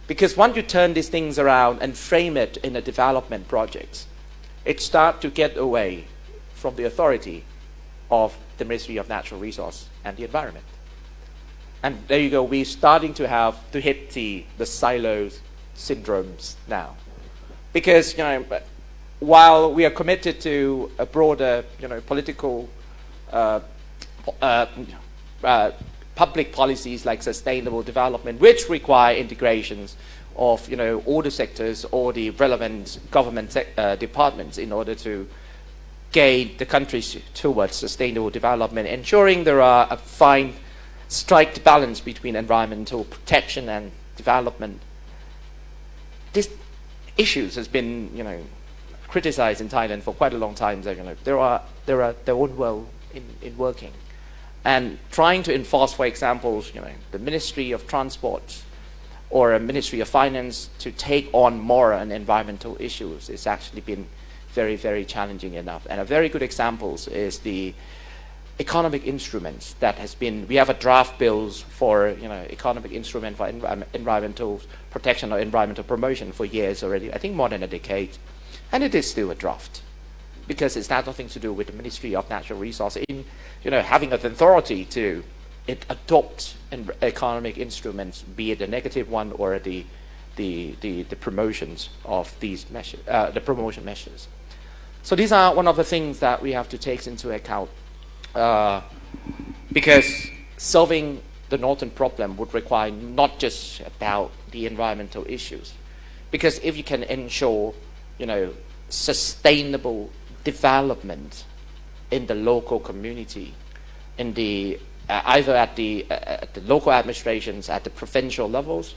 Because once you turn these things around and frame it in a development project, it starts to get away from the authority of the Ministry of Natural Resources and the Environment. And there you go, we're starting to hit the silos syndromes now. Because, while we are committed to a broader, political public policies like sustainable development, which require integrations of, all the sectors or the relevant government departments in order to gain the countries towards sustainable development, ensuring there are a fine strike balance between environmental protection and development. This issues has been, criticized in Thailand for quite a long time. So, there are their own world in working, and trying to enforce, for example, the Ministry of Transport or a Ministry of Finance to take on more on environmental issues is actually been very, very challenging enough. And a very good example is the economic instruments that has been, we have a draft bills for, economic instrument for environmental protection or environmental promotion for years already, I think more than a decade. And it is still a draft because it's had nothing to do with the Ministry of Natural Resources in, having an authority to adopt economic instruments, be it a negative one or the promotions of these measures, the promotion measures. So these are one of the things that we have to take into account. Because solving the northern problem would require not just about the environmental issues, because if you can ensure, sustainable development in the local community, in the either at the local administrations, at the provincial levels,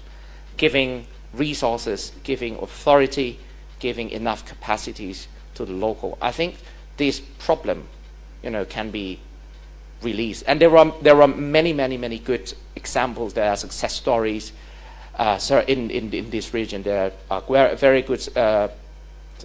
giving resources, giving authority, giving enough capacities to the local, I think this problem can be released. And there are many good examples. There are success stories in this region. There are very good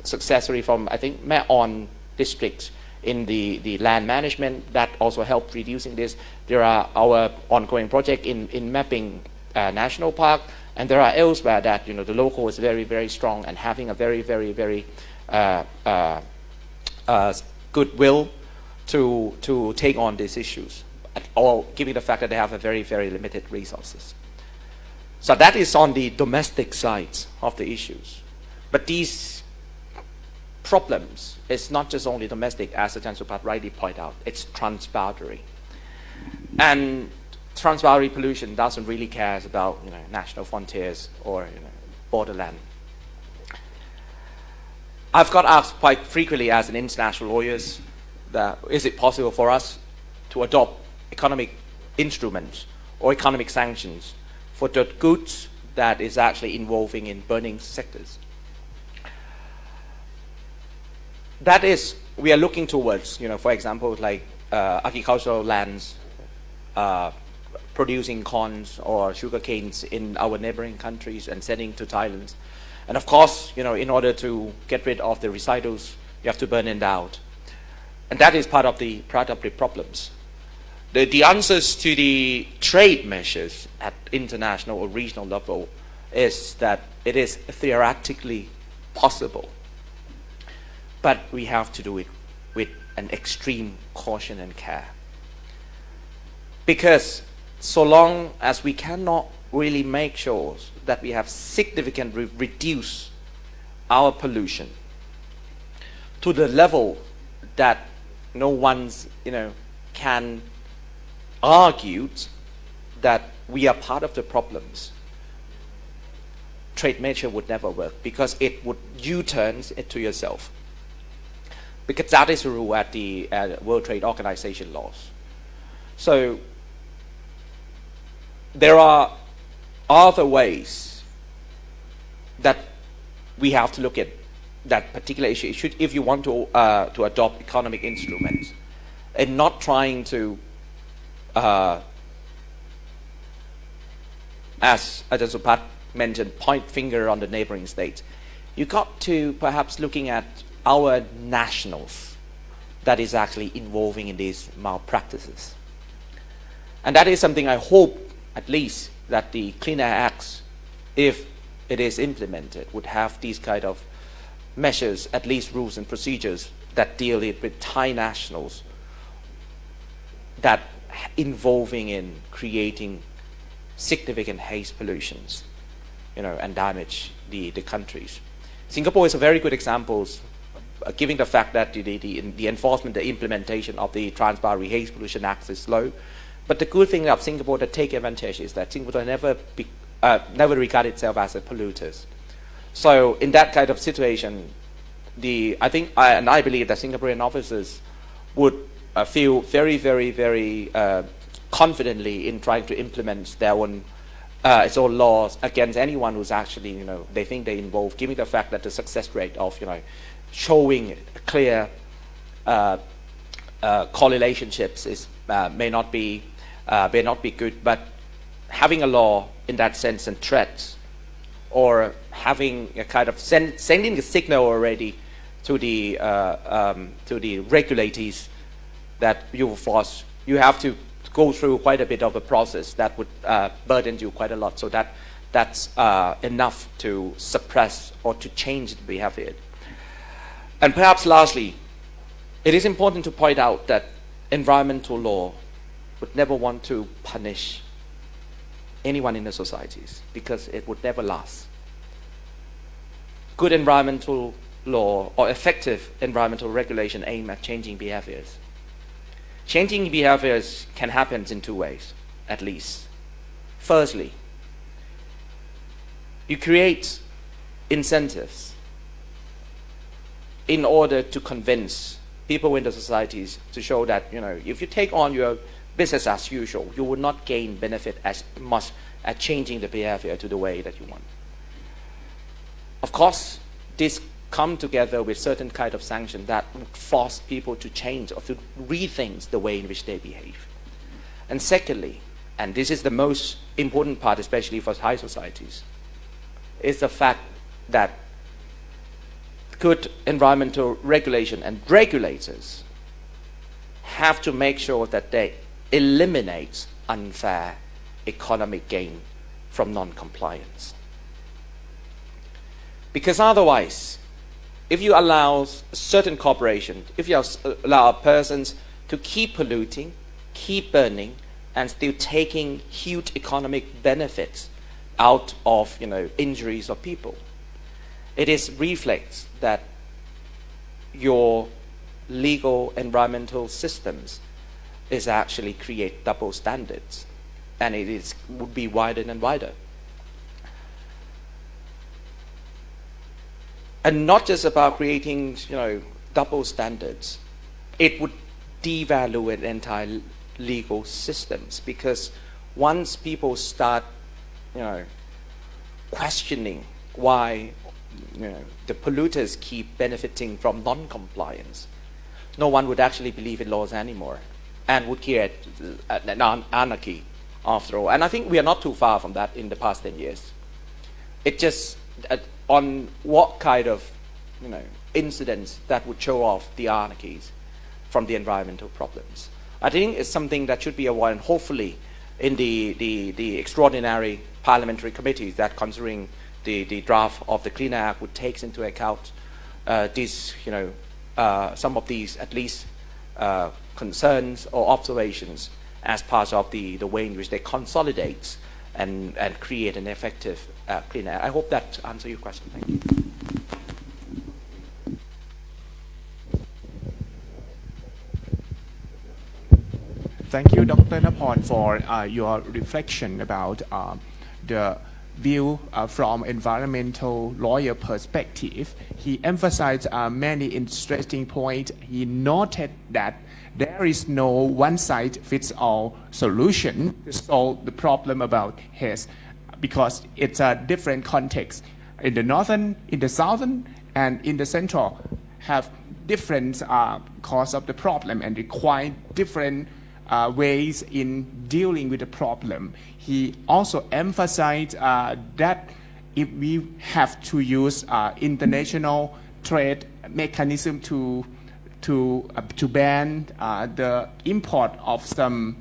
success story from, I think, Mae On district in the land management that also helped reducing this. There are our ongoing project in mapping national park, and there are elsewhere that the local is very, very strong and having a very goodwill to take on these issues, or given the fact that they have a very limited resources. So that is on the domestic side of the issues. But these problems is not just only domestic, as Ajahn Supat rightly pointed out, it's transboundary. And transboundary pollution doesn't really care about national frontiers or borderland. I've got asked quite frequently as an international lawyer that is it possible for us to adopt economic instruments or economic sanctions for the goods that is actually involving in burning sectors. That is, we are looking towards, for example, like agricultural lands producing corns or sugar canes in our neighboring countries and sending to Thailand. And of course, in order to get rid of the residuals, you have to burn it out. And that is part of the problems. The answers to the trade measures at international or regional level is that it is theoretically possible. But we have to do it with an extreme caution and care. Because so long as we cannot really make sure that we have significantly reduced our pollution to the level that no one's, can argue that we are part of the problems, trade measure would never work because it would U-turn it to yourself. Because that is the rule at the World Trade Organization laws. So there are other ways that we have to look at that particular issue. If you want to adopt economic instruments, and not trying to, as Ajahn Supat mentioned, point finger on the neighboring states, you got to perhaps looking at our nationals that is actually involving in these malpractices. And that is something I hope, at least, that the Clean Air Acts, if it is implemented, would have these kind of measures, at least rules and procedures that deal with Thai nationals that involving in creating significant haze pollutions, and damage the countries. Singapore is a very good example, given the fact that the enforcement, the implementation of the Trans-Boundary Haze Pollution Act is slow. But the good thing of Singapore that take advantage is that Singapore never regard itself as a polluters. So in that kind of situation, I believe that Singaporean officers would feel very, very, very confidently in trying to implement their own its own laws against anyone who's actually, they think they involve, given the fact that the success rate of, showing clear correlationships is may not be good, but having a law in that sense and threats, or having a kind of sending a signal already to the regulators that you have to go through quite a bit of a process that would burden you quite a lot. So that's enough to suppress or to change the behavior. And perhaps lastly, it is important to point out that environmental law would never want to punish anyone in the societies, because it would never last. Good environmental law or effective environmental regulation aim at changing behaviors. Changing behaviors can happen in two ways, at least. Firstly, you create incentives in order to convince people in the societies to show that, if you take on your business as usual, you will not gain benefit as much at changing the behavior to the way that you want. Of course, this come together with certain kind of sanction that would force people to change or to rethink the way in which they behave. And secondly, and this is the most important part, especially for Thai societies, is the fact that good environmental regulation and regulators have to make sure that they eliminate unfair economic gain from non-compliance. Because otherwise, if you allow certain corporations, if you allow persons to keep polluting, keep burning, and still taking huge economic benefits out of injuries of people, it is reflects that your legal environmental systems is actually create double standards, and would be wider and wider. And not just about creating, double standards. It would devalue the entire legal systems, because once people start, questioning why, the polluters keep benefiting from non-compliance, no one would actually believe in laws anymore, and would create an anarchy after all. And I think we are not too far from that in the past 10 years. It just on what kind of incidents that would show off the anarchies from the environmental problems. I think it's something that should be avoided. Hopefully, in the extraordinary parliamentary committees that considering the draft of the Clean Air Act would take into account some of these at least concerns or observations as part of the way in which they consolidate and create an effective Clean Air. I hope that answers your question. Thank you. Thank you, Dr. Naporn, for your reflection about the view from environmental lawyer perspective. He emphasized many interesting points. He noted that there is no one-size-fits-all solution to solve the problem about haze, because it's a different context. in the northern, in the southern, and in the central have different cause of the problem and require different ways in dealing with the problem. He also emphasized that if we have to use international trade mechanism to ban the import of some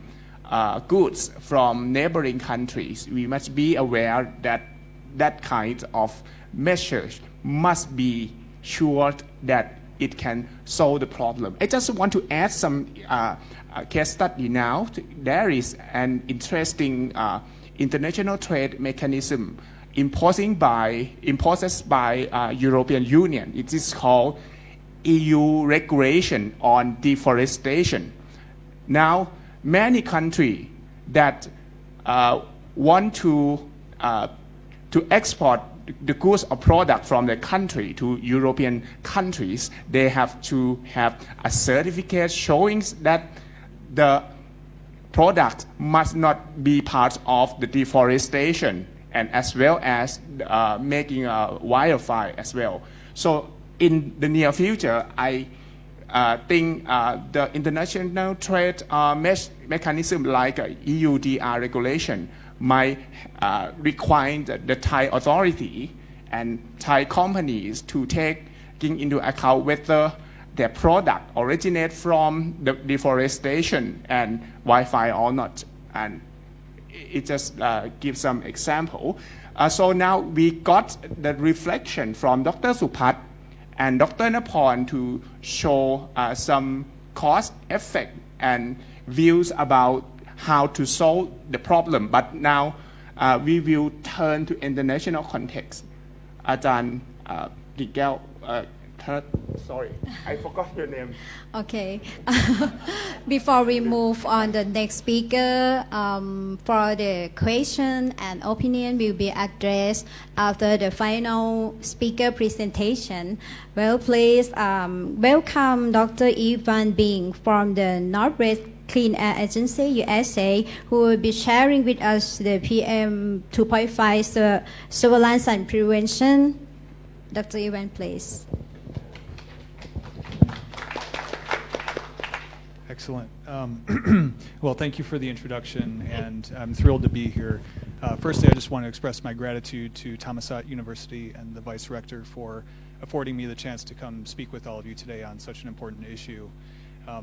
goods from neighboring countries, we must be aware that that kind of measures must be sure that it can solve the problem. I just want to add some case study now. There is an interesting international trade mechanism imposed by European Union. It is called EU regulation on deforestation. Now, many countries that want to export the goods or product from the country to European countries, they have to have a certificate showing that the product must not be part of the deforestation and as well as making a wildfire as well. So in the near future, I think the international trade mechanism like EUDR regulation might require the Thai authority and Thai companies to take into account whether their product originate from the deforestation and wildfire or not. And it just gives some example. So now we got the reflection from Dr. Supat and Dr. Naporn to show some cause, effect, and views about how to solve the problem. But now we will turn to international context. อาจารย์กิ่งแก้ว sorry, I forgot your name. Okay. Before we move on the next speaker, for the question and opinion will be addressed after the final speaker presentation. Well, please welcome Dr. Ivan Bing from the Northwest Clean Air Agency, USA, who will be sharing with us the PM 2.5 surveillance and prevention. Dr. Ivan, please. Excellent. Well, thank you for the introduction, and I'm thrilled to be here. Firstly, I just want to express my gratitude to Thammasat University and the Vice Rector for affording me the chance to come speak with all of you today on such an important issue.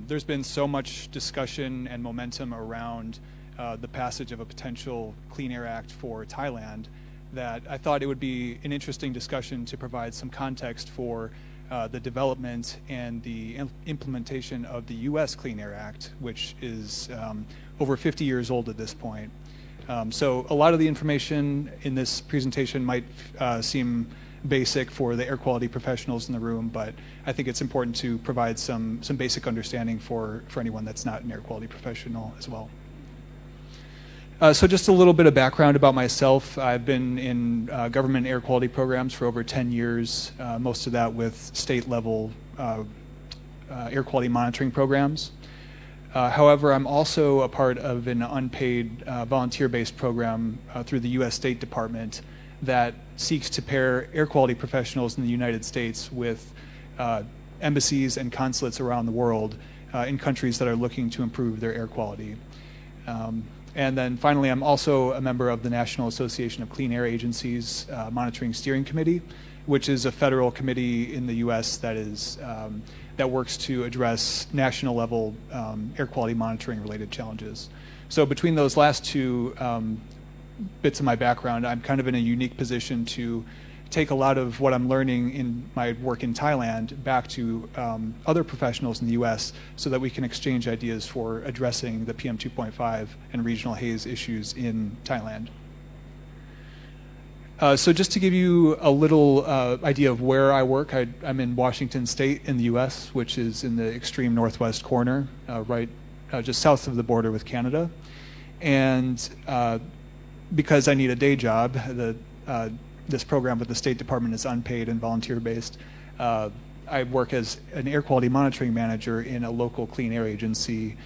There's been so much discussion and momentum around the passage of a potential Clean Air Act for Thailand that I thought it would be an interesting discussion to provide some context for the development and the implementation of the U.S. Clean Air Act, which is over 50 years old at this point. So a lot of the information in this presentation might seem basic for the air quality professionals in the room, but I think it's important to provide some basic understanding for anyone that's not an air quality professional as well. So just a little bit of background about myself. I've been in government air quality programs for over 10 years, most of that with state-level air quality monitoring programs. However, I'm also a part of an unpaid volunteer-based program through the U.S. State Department that seeks to pair air quality professionals in the United States with embassies and consulates around the world in countries that are looking to improve their air quality. And then finally, I'm also a member of the National Association of Clean Air Agencies Monitoring Steering Committee, which is a federal committee in the U.S. that works to address national level air quality monitoring related challenges. So between those last two bits of my background, I'm kind of in a unique position to take a lot of what I'm learning in my work in Thailand back to other professionals in the U.S. so that we can exchange ideas for addressing the PM 2.5 and regional haze issues in Thailand. So just to give you a little idea of where I work, I'm in Washington State in the U.S., which is in the extreme northwest corner, right just south of the border with Canada. And because I need a day job, this program with the State Department is unpaid and volunteer-based. I work as an air quality monitoring manager in a local clean air agency,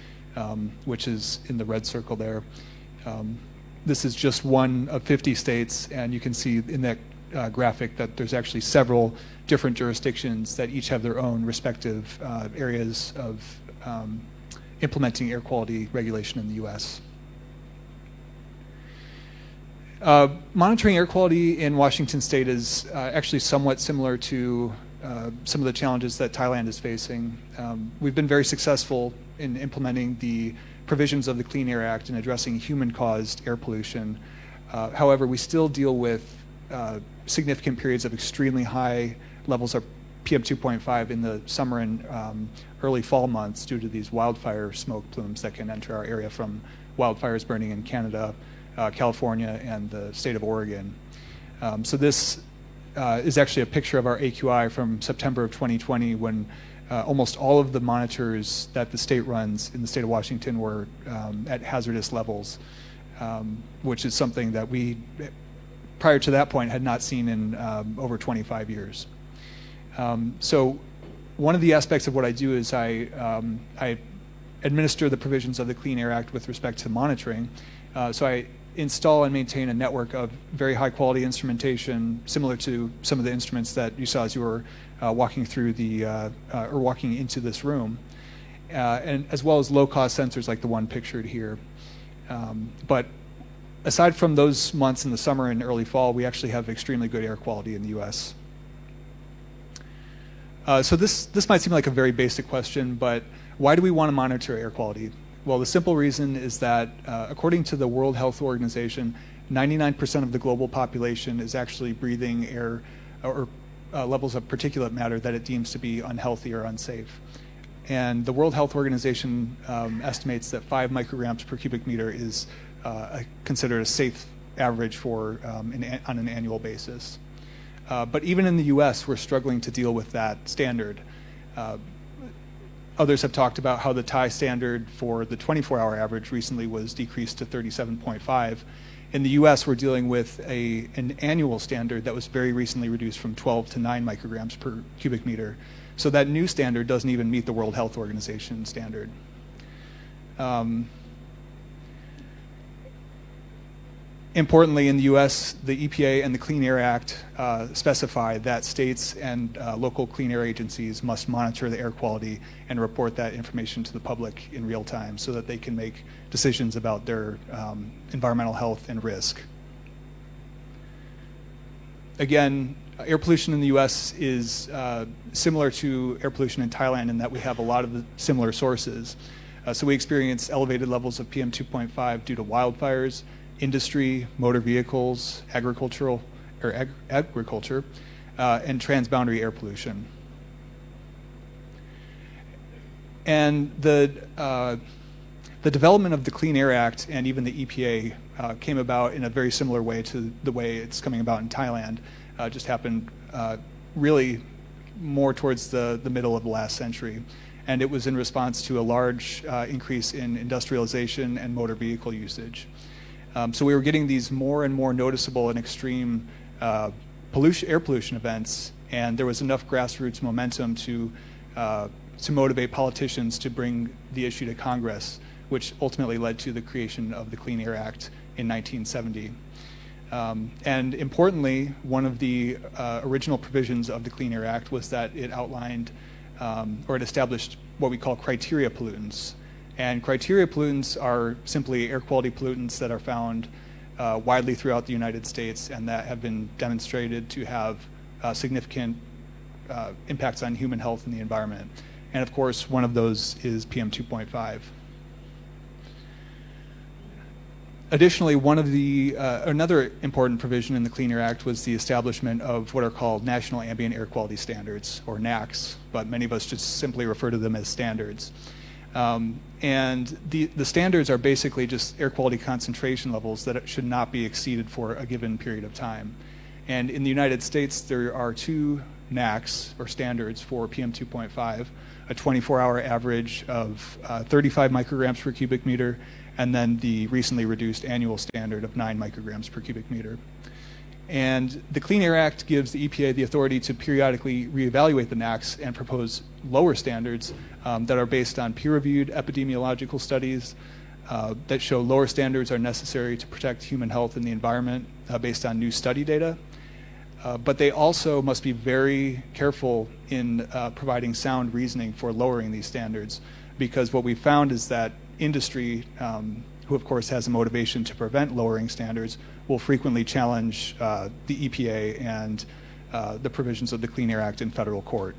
which is in the red circle there. This is just one of 50 states, and you can see in that graphic that there's actually several different jurisdictions that each have their own respective areas of implementing air quality regulation in the U.S. Monitoring air quality in Washington state is actually somewhat similar to some of the challenges that Thailand is facing. We've been very successful in implementing the provisions of the Clean Air Act and addressing human-caused air pollution. However, we still deal with significant periods of extremely high levels of PM2.5 in the summer and early fall months due to these wildfire smoke plumes that can enter our area from wildfires burning in Canada, California, and the state of Oregon. So this is actually a picture of our AQI from September of 2020 when almost all of the monitors that the state runs in the state of Washington were at hazardous levels, which is something that we, prior to that point, had not seen in over 25 years. So one of the aspects of what I do is I administer the provisions of the Clean Air Act with respect to monitoring. So I install and maintain a network of very high quality instrumentation similar to some of the instruments that you saw as you were walking through the or walking into this room, and as well as low cost sensors like the one pictured here. But aside from those months in the summer and early fall, we actually have extremely good air quality in the U.S. So this might seem like a very basic question, but why do we want to monitor air quality? Well, the simple reason is that according to the World Health Organization, 99% of the global population is actually breathing air or levels of particulate matter that it deems to be unhealthy or unsafe. And the World Health Organization estimates that 5 micrograms per cubic meter is considered a safe average for on an annual basis. But even in the U.S., we're struggling to deal with that standard. Others have talked about how the Thai standard for the 24-hour average recently was decreased to 37.5. In the U.S., we're dealing with an annual standard that was very recently reduced from 12 to 9 micrograms per cubic meter. So that new standard doesn't even meet the World Health Organization standard. Importantly, in the U.S., the EPA and the Clean Air Act specify that states and local clean air agencies must monitor the air quality and report that information to the public in real time so that they can make decisions about their environmental health and risk. Again, air pollution in the U.S. is similar to air pollution in Thailand in that we have a lot of the similar sources. So we experience elevated levels of PM2.5 due to wildfires, industry, motor vehicles, agriculture, and transboundary air pollution. And the development of the Clean Air Act and even the EPA came about in a very similar way to the way it's coming about in Thailand. Just happened really more towards the middle of the last century. And it was in response to a large increase in industrialization and motor vehicle usage. So we were getting these more and more noticeable and extreme air pollution events, and there was enough grassroots momentum to motivate politicians to bring the issue to Congress, which ultimately led to the creation of the Clean Air Act in 1970. And importantly, one of the original provisions of the Clean Air Act was that it outlined or it established what we call criteria pollutants. And criteria pollutants are simply air quality pollutants that are found widely throughout the United States and that have been demonstrated to have significant impacts on human health and the environment. And of course, one of those is PM2.5. Additionally, another important provision in the Clean Air Act was the establishment of what are called National Ambient Air Quality Standards, or NAAQS, but many of us just simply refer to them as standards. And the standards are basically just air quality concentration levels that should not be exceeded for a given period of time. And in the United States, there are 2 NAAQS, or standards, for PM2.5, a 24-hour average of 35 micrograms per cubic meter, and then the recently reduced annual standard of 9 micrograms per cubic meter. And the Clean Air Act gives the EPA the authority to periodically reevaluate the NAAQS and propose lower standards that are based on peer-reviewed epidemiological studies that show lower standards are necessary to protect human health and the environment based on new study data. But they also must be very careful in providing sound reasoning for lowering these standards, because what we found is that industry, who of course has a motivation to prevent lowering standards, will frequently challenge the EPA and the provisions of the Clean Air Act in federal court.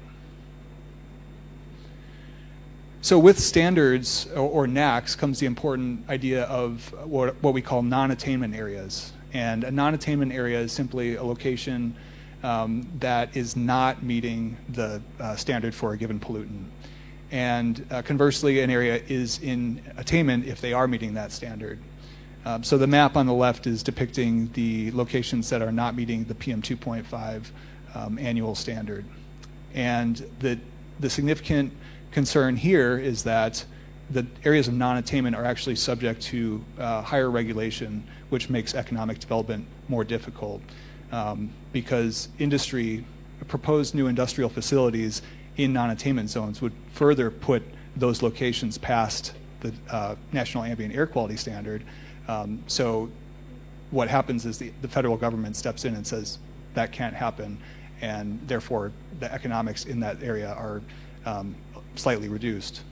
So with standards, or NAAQS, comes the important idea of what we call non-attainment areas. And a non-attainment area is simply a location that is not meeting the standard for a given pollutant. And conversely, an area is in attainment if they are meeting that standard. So the map on the left is depicting the locations that are not meeting the PM 2.5 annual standard. And the significant concern here is that the areas of non-attainment are actually subject to higher regulation, which makes economic development more difficult, because proposed new industrial facilities in non-attainment zones would further put those locations past the National Ambient Air Quality Standard. So what happens is the federal government steps in and says that can't happen, and therefore the economics in that area are slightly reduced.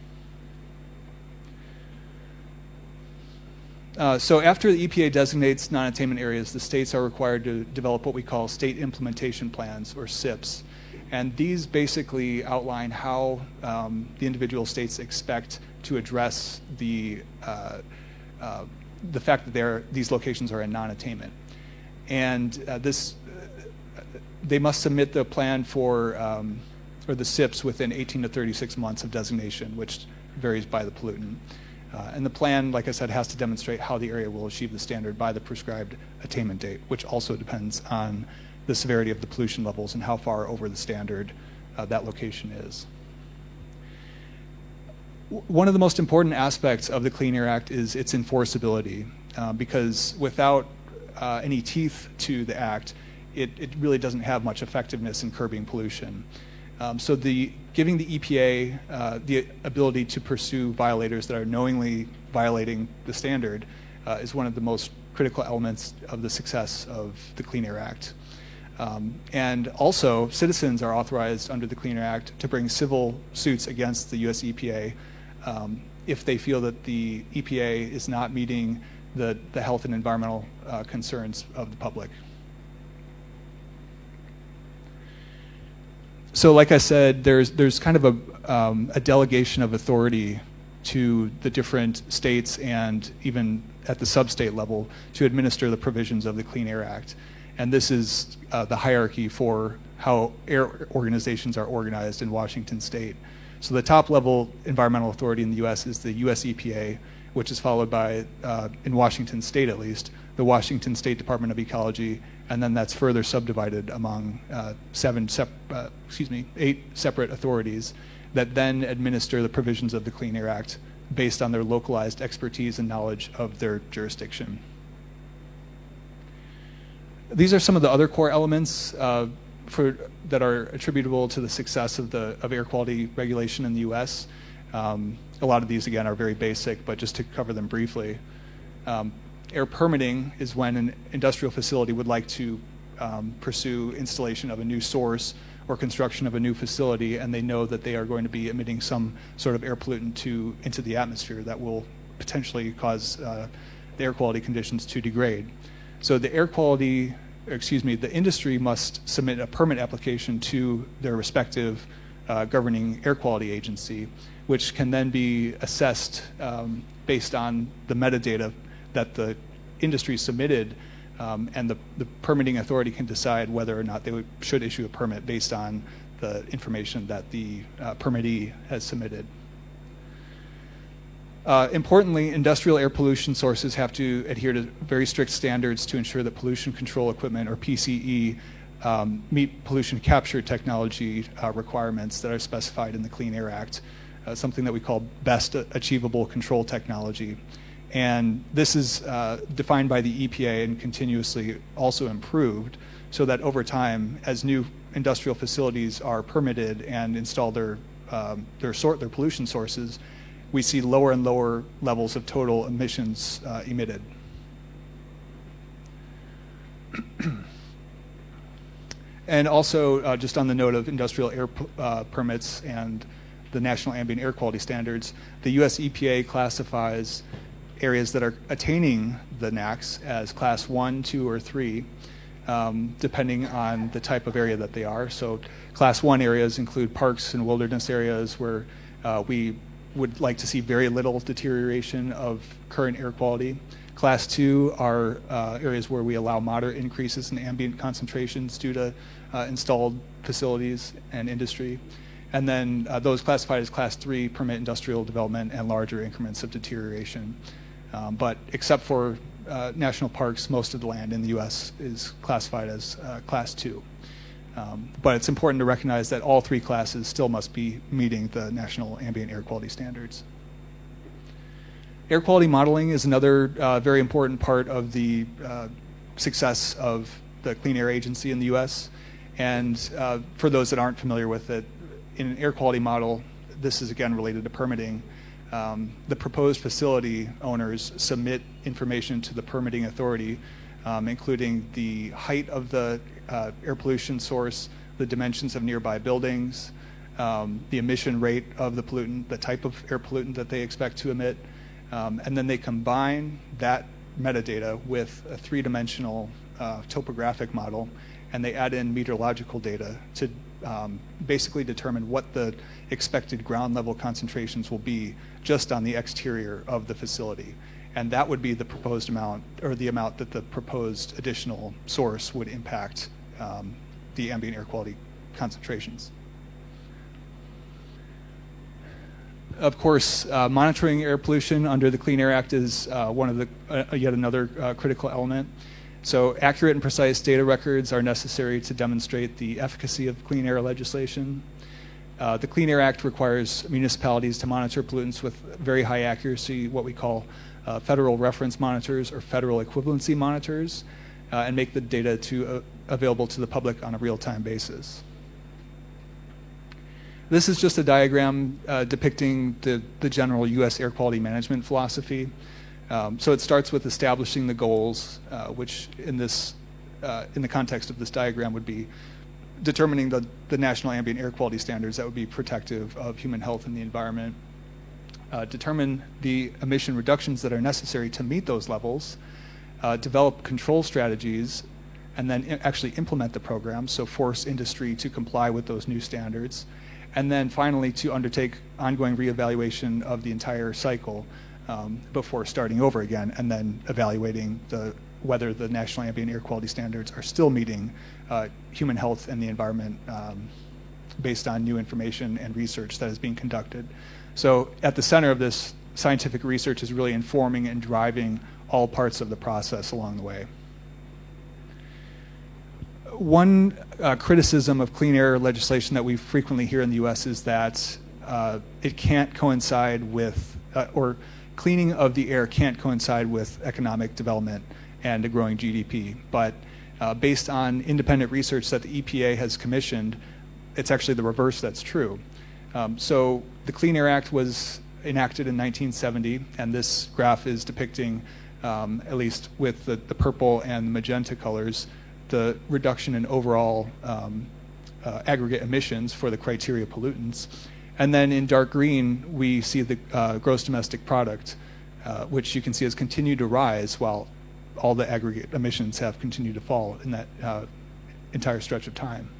So after the EPA designates non-attainment areas, the states are required to develop what we call state implementation plans, or SIPs. And these basically outline how the individual states expect to address the fact that these locations are in non-attainment. And they must submit the plan or the SIPs within 18 to 36 months of designation, which varies by the pollutant. And the plan, like I said, has to demonstrate how the area will achieve the standard by the prescribed attainment date, which also depends on the severity of the pollution levels and how far over the standard that location is. One of the most important aspects of the Clean Air Act is its enforceability, because without any teeth to the Act, it really doesn't have much effectiveness in curbing pollution. So giving the EPA the ability to pursue violators that are knowingly violating the standard is one of the most critical elements of the success of the Clean Air Act. And also, citizens are authorized under the Clean Air Act to bring civil suits against the US EPA if they feel that the EPA is not meeting the health and environmental concerns of the public. So like I said, there's kind of a delegation of authority to the different states and even at the sub-state level to administer the provisions of the Clean Air Act. And this is the hierarchy for how air organizations are organized in Washington state. So the top level environmental authority in the US is the US EPA, which is followed by, in Washington state at least, the Washington State Department of Ecology, and then that's further subdivided among 8 separate authorities that then administer the provisions of the Clean Air Act based on their localized expertise and knowledge of their jurisdiction. These are some of the other core elements that are attributable to the success of air quality regulation in the US. A lot of these, again, are very basic, but just to cover them briefly. Air permitting is when an industrial facility would like to pursue installation of a new source or construction of a new facility, and they know that they are going to be emitting some sort of air pollutant into the atmosphere that will potentially cause the air quality conditions to degrade. So the industry must submit a permit application to their respective governing air quality agency, which can then be assessed based on the metadata that the industry submitted, and the permitting authority can decide whether or not they should issue a permit based on the information that the permittee has submitted. Importantly, industrial air pollution sources have to adhere to very strict standards to ensure that pollution control equipment, or PCE, meet pollution capture technology requirements that are specified in the Clean Air Act, something that we call best achievable control technology. And this is defined by the EPA and continuously also improved, so that over time, as new industrial facilities are permitted and install their pollution sources, we see lower and lower levels of total emissions emitted. And also, just on the note of industrial air permits and the National Ambient Air Quality Standards, the U.S. EPA classifies areas that are attaining the NAAQS as Class 1, 2, or 3, depending on the type of area that they are. So Class 1 areas include parks and wilderness areas where we would like to see very little deterioration of current air quality. Class 2 are areas where we allow moderate increases in ambient concentrations due to installed facilities and industry. And then those classified as Class 3 permit industrial development and larger increments of deterioration. But except for national parks, most of the land in the U.S. is classified as Class 2. But it's important to recognize that all three classes still must be meeting the National Ambient Air Quality Standards. Air quality modeling is another very important part of the success of the Clean Air Agency in the U.S. And for those that aren't familiar with it, in an air quality model, this is again related to permitting, the proposed facility owners submit information to the permitting authority, including the height of the air pollution source, the dimensions of nearby buildings, the emission rate of the pollutant, the type of air pollutant that they expect to emit, and then they combine that metadata with a three-dimensional topographic model, and they add in meteorological data to basically determine what the expected ground level concentrations will be just on the exterior of the facility. And that would be the proposed amount, or the amount that the proposed additional source would impact the ambient air quality concentrations. Of course, monitoring air pollution under the Clean Air Act is one of the yet another critical element. So accurate and precise data records are necessary to demonstrate the efficacy of clean air legislation. The Clean Air Act requires municipalities to monitor pollutants with very high accuracy, what we call federal reference monitors or federal equivalency monitors, and make the data available to the public on a real-time basis. This is just a diagram depicting the general U.S. air quality management philosophy. So it starts with establishing the goals, which in the context of this diagram would be determining the national ambient air quality standards that would be protective of human health and the environment, determine the emission reductions that are necessary to meet those levels, develop control strategies, and then actually implement the program, so force industry to comply with those new standards, and then finally to undertake ongoing reevaluation of the entire cycle before starting over again, and then evaluating whether the national ambient air quality standards are still meeting human health and the environment based on new information and research that is being conducted. So at the center of this scientific research is really informing and driving all parts of the process along the way. One criticism of clean air legislation that we frequently hear in the U.S. is that it can't coincide with, or cleaning of the air can't coincide with economic development and a growing GDP. But based on independent research that the EPA has commissioned, it's actually the reverse that's true. So the Clean Air Act was enacted in 1970, and this graph is depicting, at least with the purple and magenta colors, the reduction in overall aggregate emissions for the criteria pollutants. And then in dark green, we see the gross domestic product, which you can see has continued to rise while all the aggregate emissions have continued to fall in that entire stretch of time.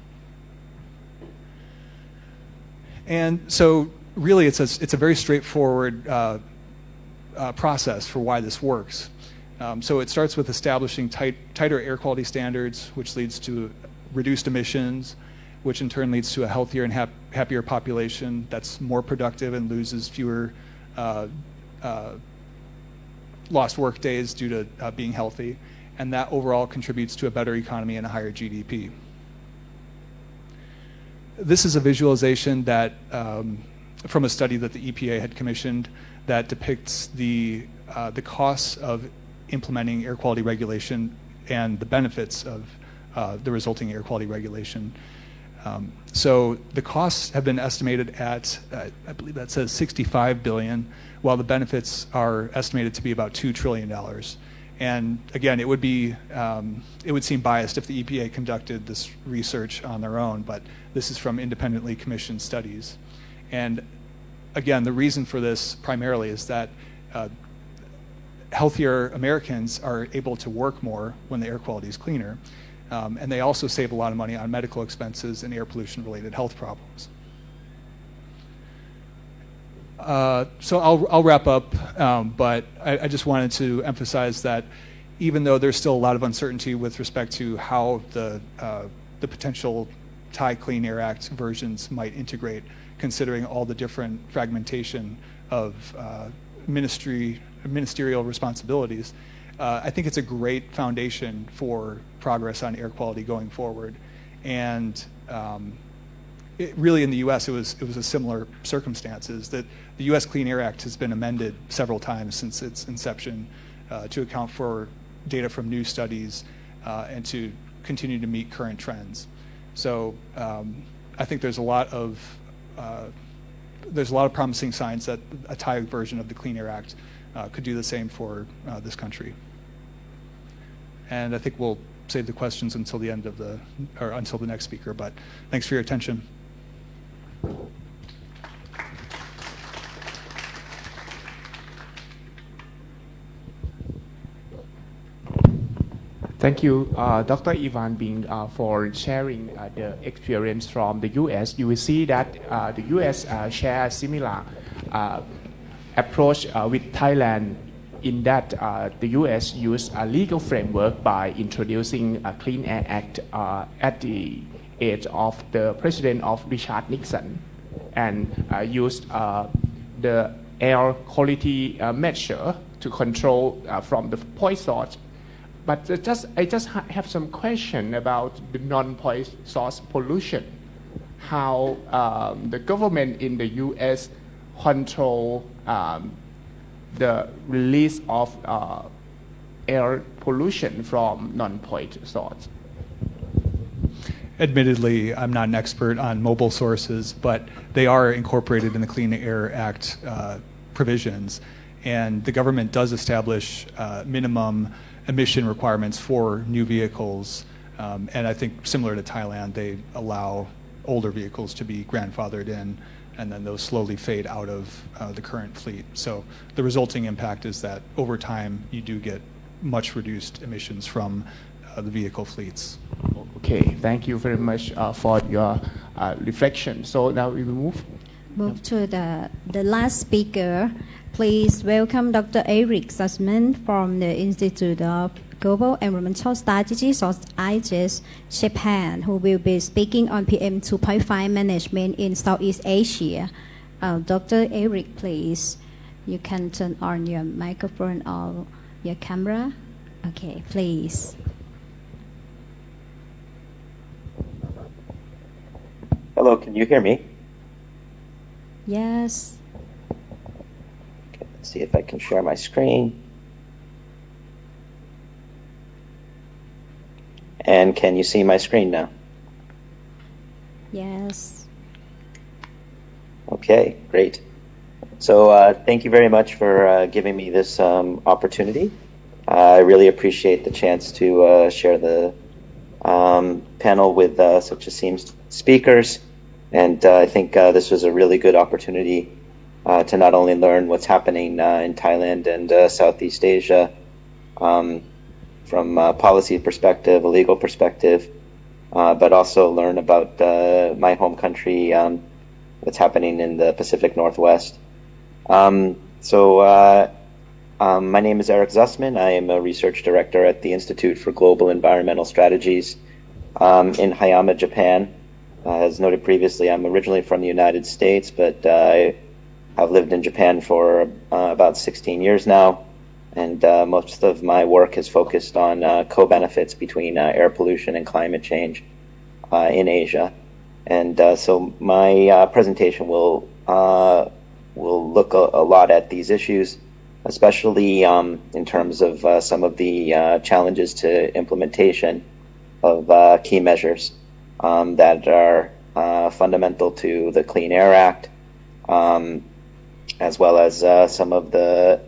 And so really it's a very straightforward process for why this works. So it starts with establishing tighter air quality standards, which leads to reduced emissions, which in turn leads to a healthier and happier population that's more productive and loses fewer lost work days due to being healthy. And that overall contributes to a better economy and a higher GDP. This is a visualization that from a study that the EPA had commissioned that depicts the costs of implementing air quality regulation and the benefits of the resulting air quality regulation. So the costs have been estimated at, I believe that says $65 billion, while the benefits are estimated to be about $2 trillion. And again, it would seem biased if the EPA conducted this research on their own, but this is from independently commissioned studies. And again, the reason for this primarily is that healthier Americans are able to work more when the air quality is cleaner. And they also save a lot of money on medical expenses and air pollution-related health problems. So I'll wrap up, but I just wanted to emphasize that even though there's still a lot of uncertainty with respect to how the potential Thai Clean Air Act versions might integrate, considering all the different fragmentation of ministerial responsibilities, I think it's a great foundation for progress on air quality going forward. And really in the U.S. it was a similar circumstances that the U.S. Clean Air Act has been amended several times since its inception to account for data from new studies and to continue to meet current trends. So I think there's a lot of promising signs that a Thai version of the Clean Air Act could do the same for this country. And I think we'll save the questions until the end of until the next speaker. But thanks for your attention. Thank you, Dr. Ivan Bing, for sharing the experience from the U.S. You will see that the U.S. share a similar approach with Thailand in that the U.S. used a legal framework by introducing a Clean Air Act at the age of the president of Richard Nixon, and used the air quality measure to control from the point source. But I just have some question about the non-point source pollution. How the government in the U.S. control the release of air pollution from non-point source. Admittedly, I'm not an expert on mobile sources, but they are incorporated in the Clean Air Act provisions. And the government does establish minimum emission requirements for new vehicles. And I think similar to Thailand, they allow older vehicles to be grandfathered in, and then those slowly fade out of the current fleet. So the resulting impact is that over time, you do get much reduced emissions from the vehicle fleets. Okay, thank you very much for your reflection. So now we will move to the last speaker. Please welcome Dr. Eric Sussman from the Institute of Global Environmental Strategies of IGES, Japan, who will be speaking on PM 2.5 management in Southeast Asia. Dr. Eric, please. You can turn on your microphone or your camera. Okay, please. Hello, can you hear me? Yes. Let's see if I can share my screen. And can you see my screen now? Yes. Okay, great. So thank you very much for giving me this opportunity. I really appreciate the chance to share the panel with such esteemed speakers. And I think this was a really good opportunity to not only learn what's happening in Thailand and Southeast Asia from a policy perspective, a legal perspective, but also learn about my home country, what's happening in the Pacific Northwest. My name is Eric Sussman. I am a research director at the Institute for Global Environmental Strategies in Hayama, Japan. As noted previously, I'm originally from the United States, but I have lived in Japan for about 16 years now, and most of my work is focused on co-benefits between air pollution and climate change in Asia. And so my presentation will look a lot at these issues, especially in terms of some of the challenges to implementation of key measures that are fundamental to the Clean Air Act, as well as some of the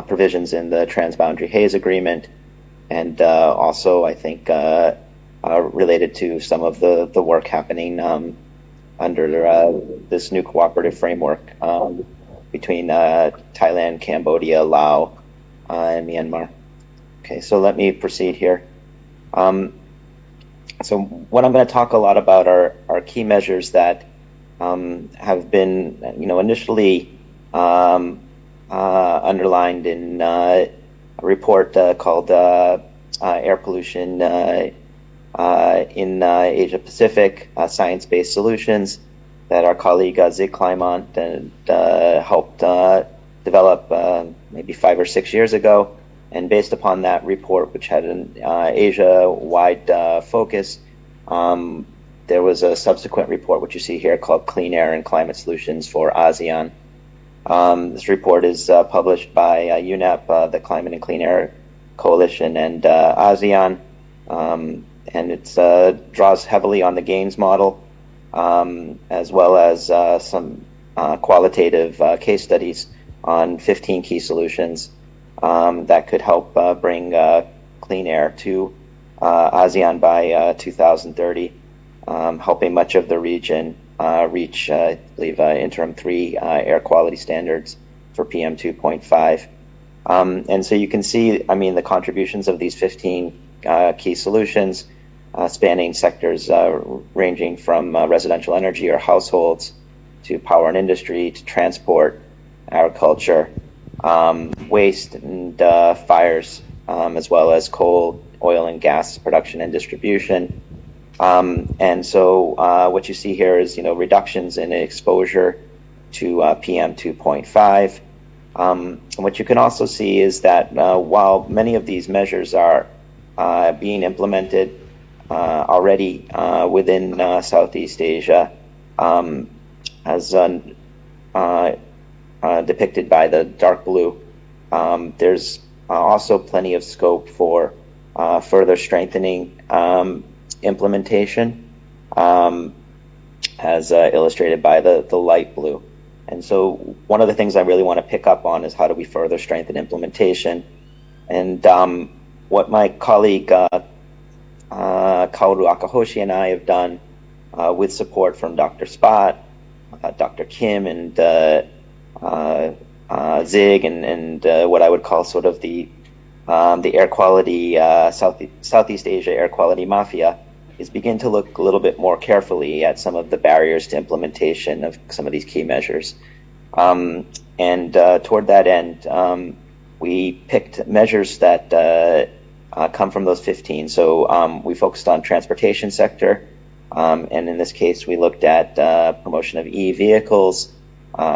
provisions in the Transboundary Haze Agreement, and also I think related to some of the work happening under this new cooperative framework between Thailand, Cambodia, Laos, and Myanmar. Okay, so let me proceed here. So what I'm going to talk a lot about are key measures that have been, initially underlined in a report called Air Pollution in Asia Pacific, Science-Based Solutions, that our colleague Zig Climont helped develop maybe 5 or 6 years ago. And based upon that report, which had an Asia-wide focus, there was a subsequent report, which you see here, called Clean Air and Climate Solutions for ASEAN. This report is published by UNEP, the Climate and Clean Air Coalition, and ASEAN, and it draws heavily on the Gaines model, as well as some qualitative case studies on 15 key solutions that could help bring clean air to ASEAN by 2030, helping much of the region reach, I believe, interim 3 air quality standards for PM 2.5. And so you can see, the contributions of these 15 key solutions spanning sectors ranging from residential energy or households to power and industry to transport, agriculture, waste and fires, as well as coal, oil and gas production and distribution. And so what you see here is, reductions in exposure to PM 2.5. And what you can also see is that while many of these measures are being implemented already within Southeast Asia, as depicted by the dark blue, there's also plenty of scope for further strengthening implementation, as illustrated by the light blue. And so one of the things I really want to pick up on is how do we further strengthen implementation. And what my colleague Kaoru Akahoshi and I have done with support from Dr. Spot, Dr. Kim, and Zig, and what I would call sort of the air quality, Southeast Asia air quality mafia, is begin to look a little bit more carefully at some of the barriers to implementation of some of these key measures. And toward that end, we picked measures that come from those 15. So we focused on transportation sector, and in this case we looked at promotion of e-vehicles,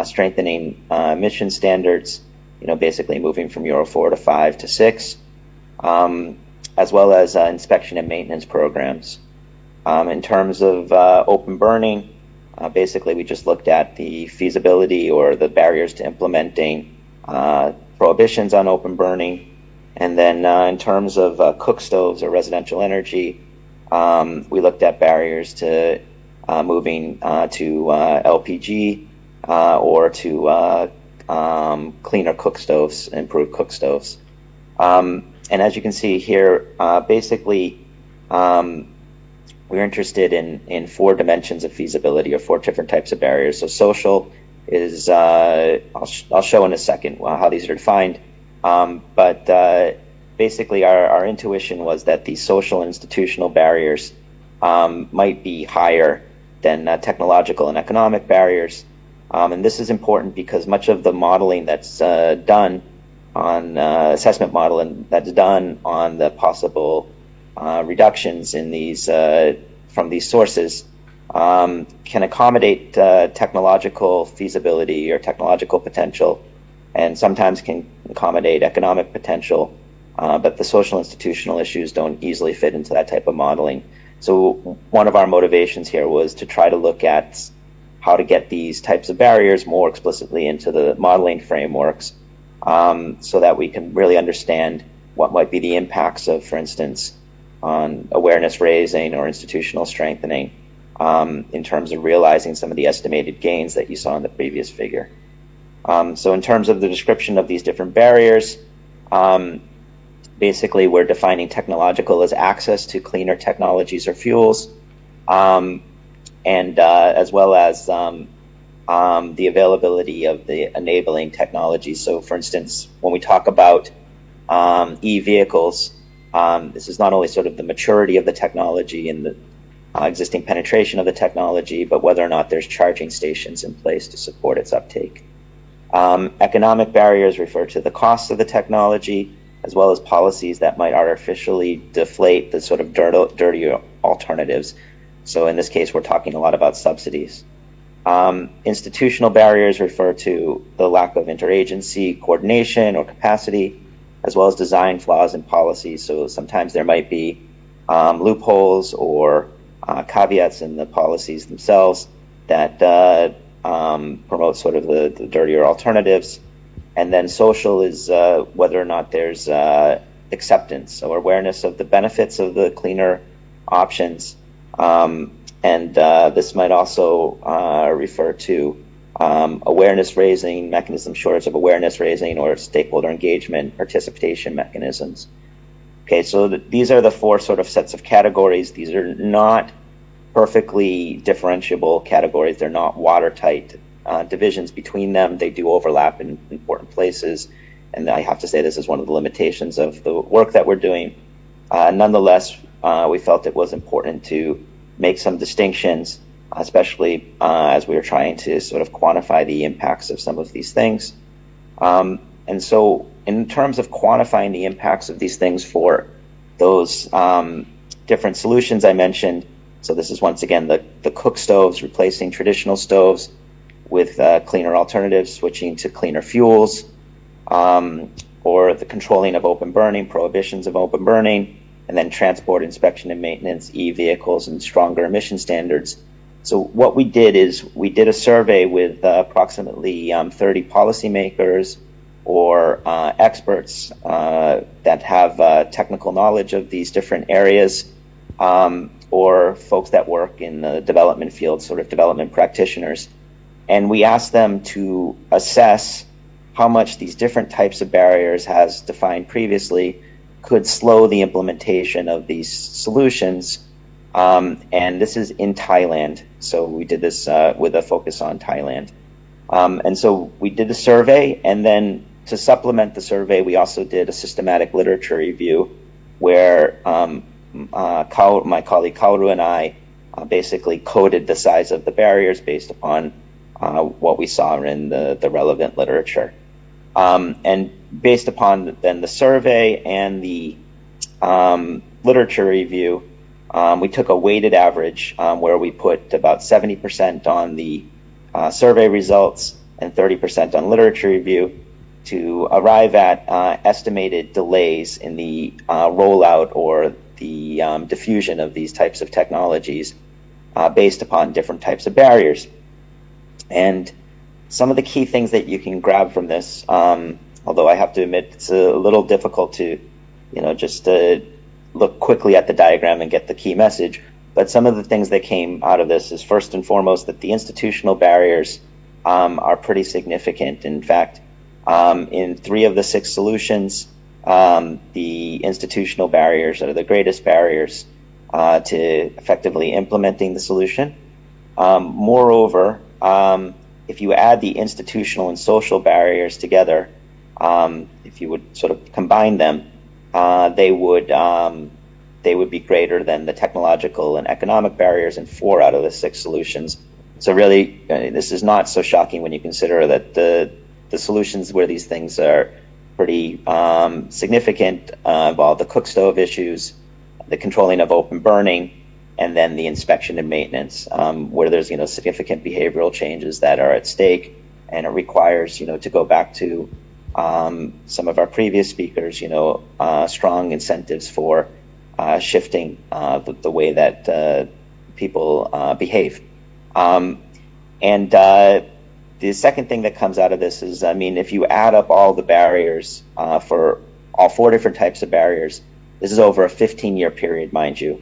strengthening emission standards, basically moving from Euro 4 to 5 to 6, as well as inspection and maintenance programs. In terms of open burning, basically we just looked at the feasibility or the barriers to implementing prohibitions on open burning. And then in terms of cook stoves or residential energy, we looked at barriers to moving to LPG or to cleaner cook stoves, improved cook stoves. And as you can see here, basically we're interested in 4 dimensions of feasibility, or 4 different types of barriers. So social is, I'll show in a second how these are defined. But basically our intuition was that these social and institutional barriers might be higher than technological and economic barriers. And this is important because much of the modeling that's done on assessment modeling that's done on the possible reductions in these from these sources can accommodate technological feasibility or technological potential, and sometimes can accommodate economic potential, but the social institutional issues don't easily fit into that type of modeling. So one of our motivations here was to try to look at how to get these types of barriers more explicitly into the modeling frameworks, so that we can really understand what might be the impacts of, for instance, on awareness raising or institutional strengthening, in terms of realizing some of the estimated gains that you saw in the previous figure. So in terms of the description of these different barriers, basically we're defining technological as access to cleaner technologies or fuels, and as well as the availability of the enabling technologies. So for instance, when we talk about e-vehicles, this is not only sort of the maturity of the technology and the existing penetration of the technology, but whether or not there's charging stations in place to support its uptake. Economic barriers refer to the cost of the technology, as well as policies that might artificially deflate the sort of dirtier alternatives. So in this case, we're talking a lot about subsidies. Institutional barriers refer to the lack of interagency coordination or capacity, as well as design flaws in policies. So sometimes there might be loopholes or caveats in the policies themselves that promote sort of the dirtier alternatives. And then social is whether or not there's acceptance or awareness of the benefits of the cleaner options. And this might also refer to awareness raising, mechanism shortage of awareness raising, or stakeholder engagement, participation mechanisms. Okay, so these are the four sort of sets of categories. These are not perfectly differentiable categories. They're not watertight divisions between them. They do overlap in important places. And I have to say this is one of the limitations of the work that we're doing. Nonetheless, we felt it was important to make some distinctions, especially as we were trying to sort of quantify the impacts of some of these things. And so in terms of quantifying the impacts of these things for those different solutions I mentioned, so this is once again the cook stoves, replacing traditional stoves with cleaner alternatives, switching to cleaner fuels, or the controlling of open burning, prohibitions of open burning, and then transport inspection and maintenance, e-vehicles, and stronger emission standards. So what we did is we did a survey with approximately 30 policymakers or experts that have technical knowledge of these different areas, or folks that work in the development field, sort of development practitioners. And we asked them to assess how much these different types of barriers, as defined previously, could slow the implementation of these solutions. And this is in Thailand. So we did this with a focus on Thailand. And so we did the survey, and then to supplement the survey, we also did a systematic literature review where my colleague Kauru and I basically coded the size of the barriers based upon what we saw in the relevant literature. And based upon then the survey and the literature review, we took a weighted average where we put about 70% on the survey results and 30% on literature review to arrive at estimated delays in the rollout or the diffusion of these types of technologies based upon different types of barriers. And some of the key things that you can grab from this, although I have to admit it's a little difficult to, just look quickly at the diagram and get the key message, but some of the things that came out of this is first and foremost that the institutional barriers are pretty significant. In fact, in 3 of the 6 solutions, the institutional barriers are the greatest barriers to effectively implementing the solution. Moreover, if you add the institutional and social barriers together, if you would sort of combine them, they would be greater than the technological and economic barriers in 4 out of the 6 solutions. So really, this is not so shocking when you consider that the solutions where these things are pretty significant involve the cook stove issues, the controlling of open burning, and then the inspection and maintenance, where there's significant behavioral changes that are at stake, and it requires to go back to some of our previous speakers, strong incentives for shifting the way that people behave. And the second thing that comes out of this is, if you add up all the barriers for all 4 different types of barriers, this is over a 15-year period, mind you.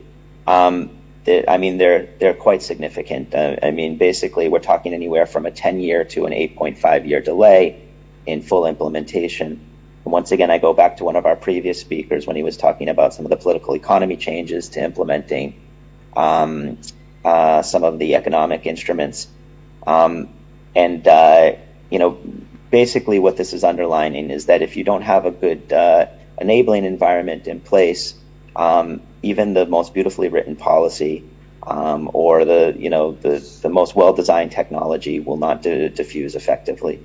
they're quite significant. Basically, we're talking anywhere from a 10-year to an 8.5-year delay in full implementation. And once again, I go back to one of our previous speakers when he was talking about some of the political economy changes to implementing some of the economic instruments. Basically what this is underlining is that if you don't have a good enabling environment in place, even the most beautifully written policy or the most well-designed technology will not diffuse effectively.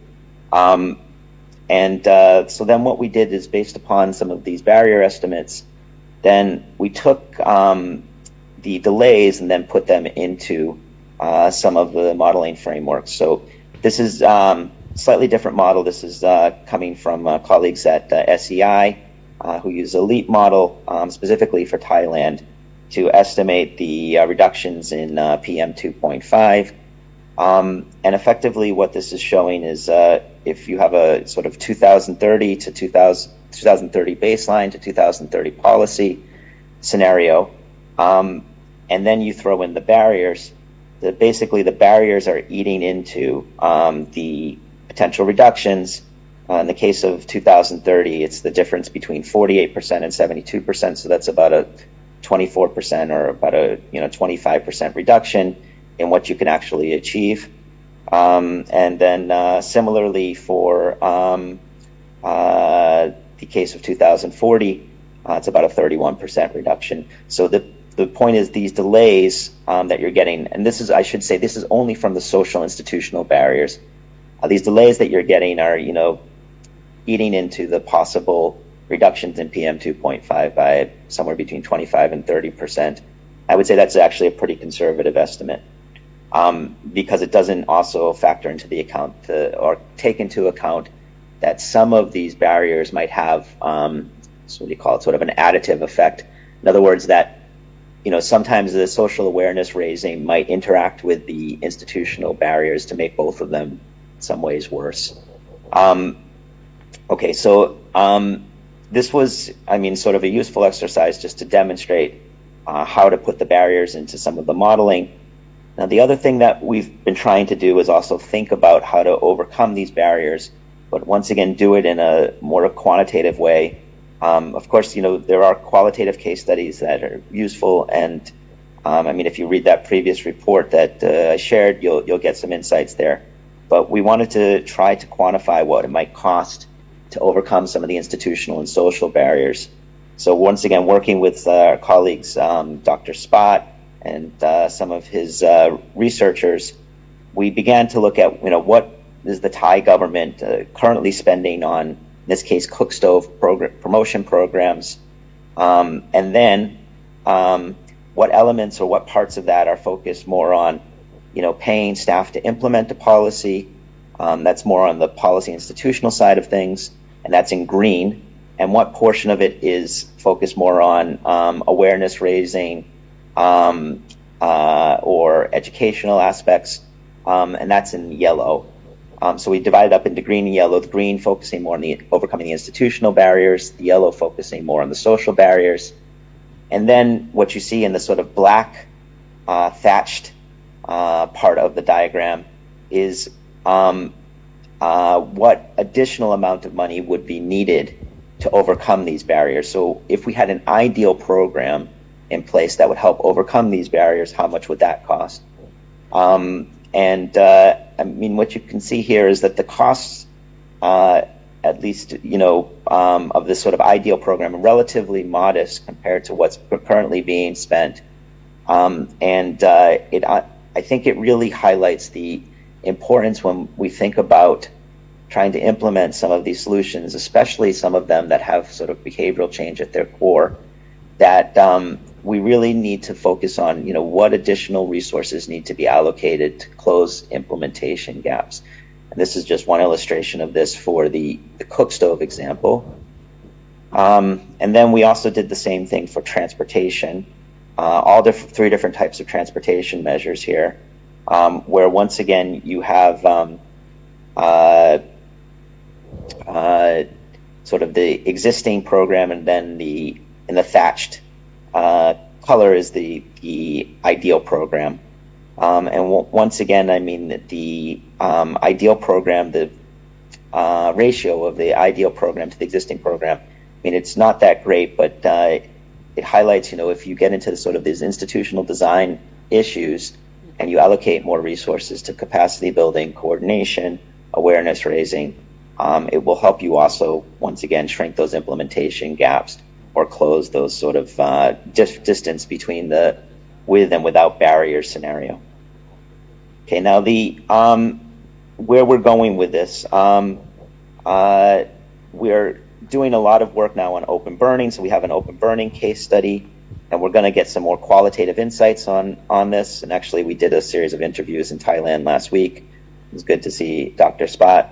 So then what we did is, based upon some of these barrier estimates, then we took the delays and then put them into some of the modeling frameworks. So this is slightly different model. This is coming from colleagues at SEI who use a LEAP model specifically for Thailand to estimate the reductions in PM 2.5. And effectively what this is showing is if you have a sort of 2030 to 2030 baseline to 2030 policy scenario, and then you throw in the barriers, basically the barriers are eating into the potential reductions. In the case of 2030, it's the difference between 48% and 72%, so that's about a 24% or about a 25% reduction in what you can actually achieve. And then similarly for the case of 2040, it's about a 31% reduction. So the point is, these delays that you're getting, and this is, I should say, this is only from the social institutional barriers. These delays that you're getting are, eating into the possible reductions in PM 2.5 by somewhere between 25 and 30%. I would say that's actually a pretty conservative estimate because it doesn't also factor into the account or take into account that some of these barriers might have, so what do you call it, sort of an additive effect. In other words, that sometimes the social awareness raising might interact with the institutional barriers to make both of them in some ways worse. Okay, so this was, sort of a useful exercise just to demonstrate how to put the barriers into some of the modeling. Now, the other thing that we've been trying to do is also think about how to overcome these barriers, but once again, do it in a more quantitative way. Of course, there are qualitative case studies that are useful, and if you read that previous report that I shared, you'll get some insights there. But we wanted to try to quantify what it might cost to overcome some of the institutional and social barriers. So once again, working with our colleagues, Dr. Spot and some of his researchers, we began to look at, what is the Thai government currently spending on, in this case, cook stove promotion programs, and then what elements or what parts of that are focused more on, paying staff to implement a policy. That's more on the policy institutional side of things, and that's in green. And what portion of it is focused more on awareness raising or educational aspects, and that's in yellow. So we divided up into green and yellow, the green focusing more on the overcoming the institutional barriers, the yellow focusing more on the social barriers. And then what you see in the sort of black thatched part of the diagram is what additional amount of money would be needed to overcome these barriers. So if we had an ideal program in place that would help overcome these barriers, how much would that cost? What you can see here is that the costs, at least, of this sort of ideal program are relatively modest compared to what's currently being spent. I think it really highlights the importance when we think about trying to implement some of these solutions, especially some of them that have sort of behavioral change at their core, that we really need to focus on, what additional resources need to be allocated to close implementation gaps. And this is just one illustration of this for the cook stove example. And then we also did the same thing for transportation, three different types of transportation measures here, where once again you have sort of the existing program and then in the thatched color is the ideal program. Once again, I mean the ideal program, the ratio of the ideal program to the existing program, I mean, it's not that great, but it highlights, if you get into the sort of these institutional design issues and you allocate more resources to capacity building, coordination, awareness raising, it will help you also, once again, shrink those implementation gaps or close those sort of distance between the with and without barriers scenario. Okay, now where we're going with this, we're doing a lot of work now on open burning, so we have an open burning case study, and we're going to get some more qualitative insights on this. And actually, we did a series of interviews in Thailand last week. It was good to see Dr. Spot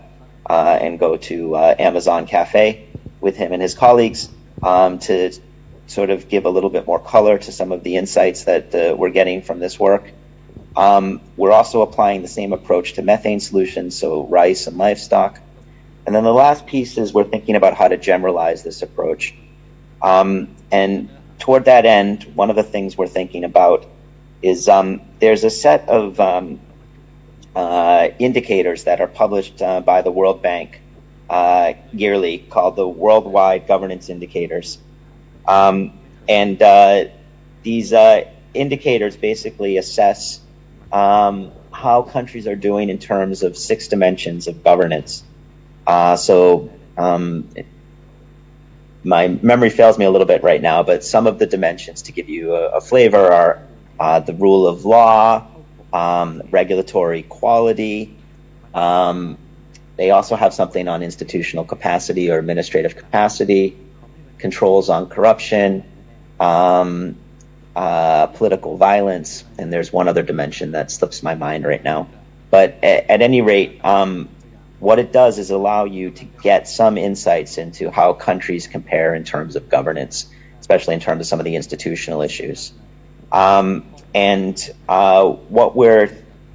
and go to Amazon Cafe with him and his colleagues to sort of give a little bit more color to some of the insights that we're getting from this work. We're also applying the same approach to methane solutions, so rice and livestock. And then the last piece is we're thinking about how to generalize this approach. And toward that end, one of the things we're thinking about is there's a set of indicators that are published by the World Bank yearly called the Worldwide Governance Indicators. These indicators basically assess how countries are doing in terms of 6 dimensions of governance. My memory fails me a little bit right now, but some of the dimensions, to give you a flavor, are the rule of law, regulatory quality. They also have something on institutional capacity or administrative capacity, controls on corruption, political violence, and there's one other dimension that slips my mind right now. But at any rate, what it does is allow you to get some insights into how countries compare in terms of governance, especially in terms of some of the institutional issues. What we're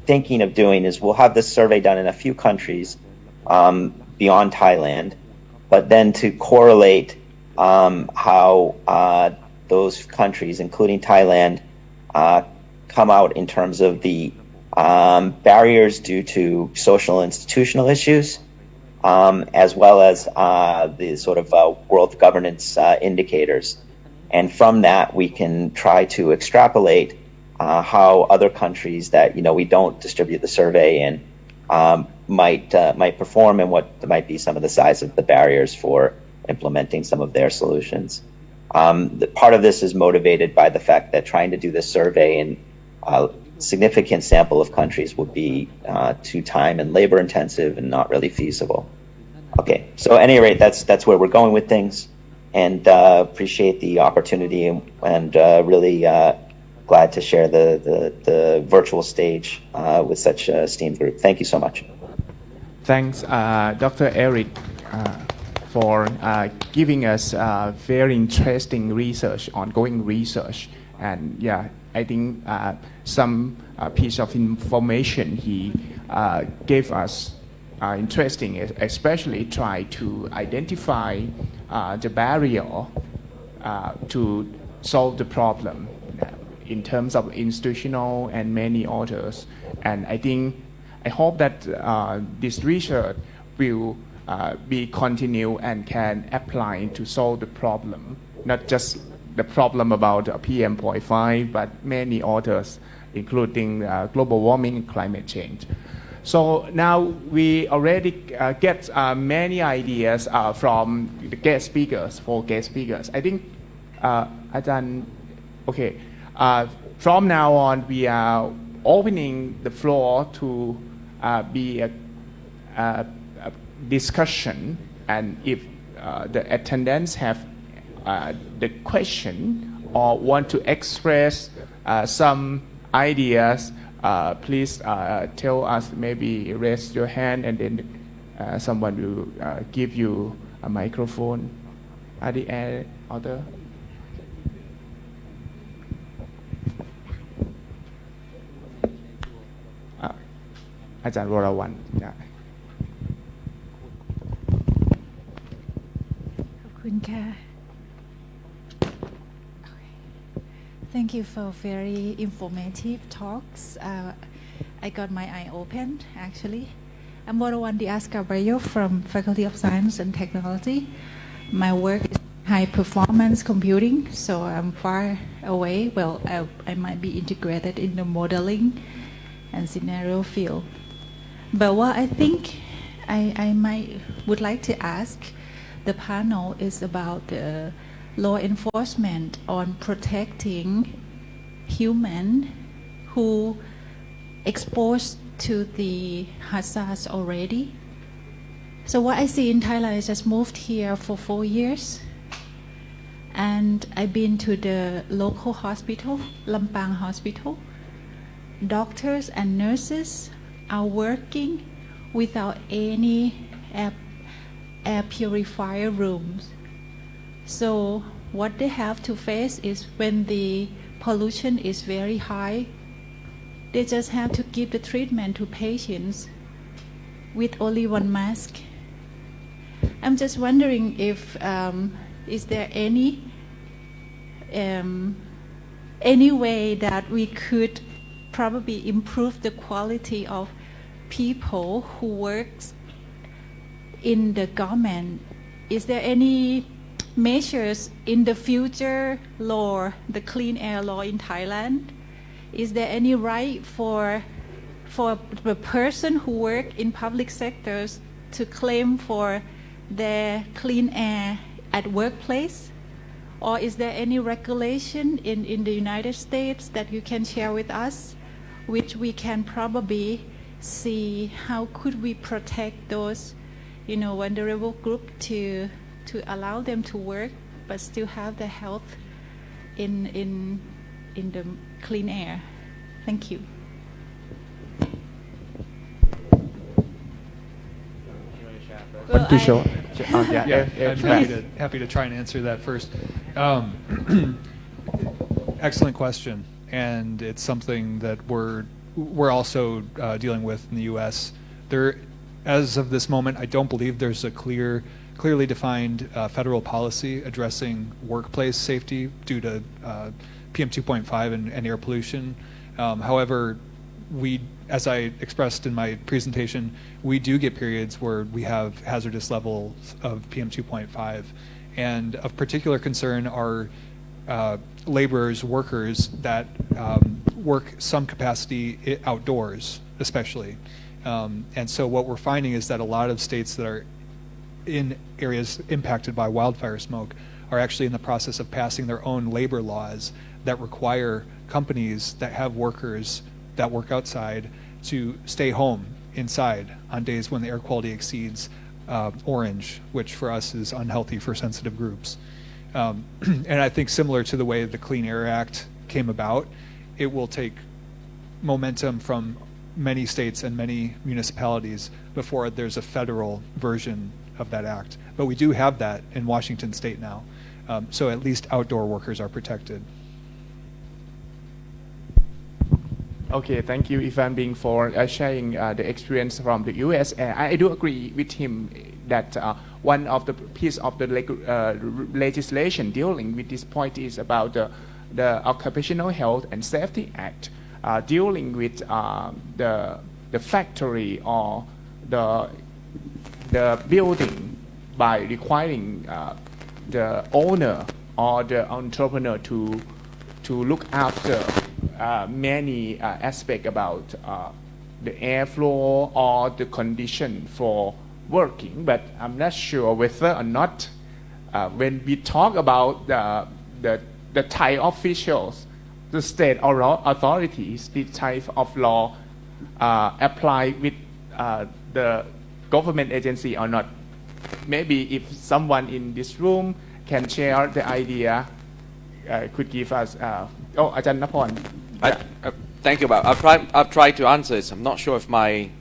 thinking of doing is we'll have this survey done in a few countries beyond Thailand, but then to correlate how those countries, including Thailand, come out in terms of the barriers due to social institutional issues, as well as the sort of world governance indicators. And from that, we can try to extrapolate how other countries that we don't distribute the survey in might perform, and what might be some of the size of the barriers for implementing some of their solutions. Part of this is motivated by the fact that trying to do this survey in significant sample of countries would be too time and labor intensive and not really feasible. Okay, so at any rate, that's where we're going with things, and appreciate the opportunity, and really glad to share the virtual stage with such a esteemed group. Thank you so much. Thanks, Dr. Eric, for giving us very interesting research, ongoing research, and yeah, I think some piece of information he gave us are interesting, especially try to identify the barrier to solve the problem in terms of institutional and many others. And I hope that this research will be continued and can apply to solve the problem, not just the problem about PM.5, but many others, including global warming and climate change. So now we already get many ideas from the guest speakers, 4 guest speakers. I think, okay, from now on we are opening the floor to be a discussion, and if the attendants have the question or want to express some ideas, please tell us, maybe raise your hand, and then someone will give you a microphone. Are there other? Ajahn Warawan. Yeah. ขอบคุณค่ะ Thank you for very informative talks. I got my eye opened, actually. I'm Borawan Dias Caballo from Faculty of Science and Technology. My work is high performance computing, so I'm far away. Well, I might be integrated in the modeling and scenario field. But what I think I would like to ask the panel is about the law enforcement on protecting human who exposed to the hazards already. So what I see in Thailand is just moved here for 4 years, and I've been to the local hospital, Lampang hospital. Doctors and nurses are working without any air purifier rooms. So what they have to face is when the pollution is very high, they just have to give the treatment to patients with only one mask. I'm just wondering if is there any way that we could probably improve the quality of people who works in the government. Is there any measures in the future law, the clean air law in Thailand? Is there any right for the person who work in public sectors to claim for their clean air at workplace? Or is there any regulation in the United States that you can share with us, which we can probably see how could we protect those, vulnerable group to allow them to work but still have the health in the clean air? Thank you. I'm happy to try and answer that first. Excellent question, and it's something that we're also dealing with in the U.S. As of this moment, I don't believe there's a clearly defined federal policy addressing workplace safety due to PM 2.5 and air pollution. However, as I expressed in my presentation, we do get periods where we have hazardous levels of PM 2.5. And of particular concern are laborers, workers that work some capacity outdoors, especially. And so what we're finding is that a lot of states that are in areas impacted by wildfire smoke are actually in the process of passing their own labor laws that require companies that have workers that work outside to stay home inside on days when the air quality exceeds orange, which for us is unhealthy for sensitive groups. And I think similar to the way the Clean Air Act came about, it will take momentum from many states and many municipalities before there's a federal version of that act. But we do have that in Washington state now. So at least outdoor workers are protected. Okay, thank you, Ivan Bing, for sharing the experience from the U.S. I do agree with him that one of the piece of the legislation dealing with this point is about the Occupational Health and Safety Act, dealing with the factory or the building by requiring the owner or the entrepreneur to look after many aspects about the airflow or the condition for working, but I'm not sure whether or not when we talk about the Thai officials, the state or authorities, this type of law apply with the government agency or not. Maybe if someone in this room can share the idea, could give us. Ajahn Naporn. Thank you, Bob. I've tried to answer this. I'm not sure if my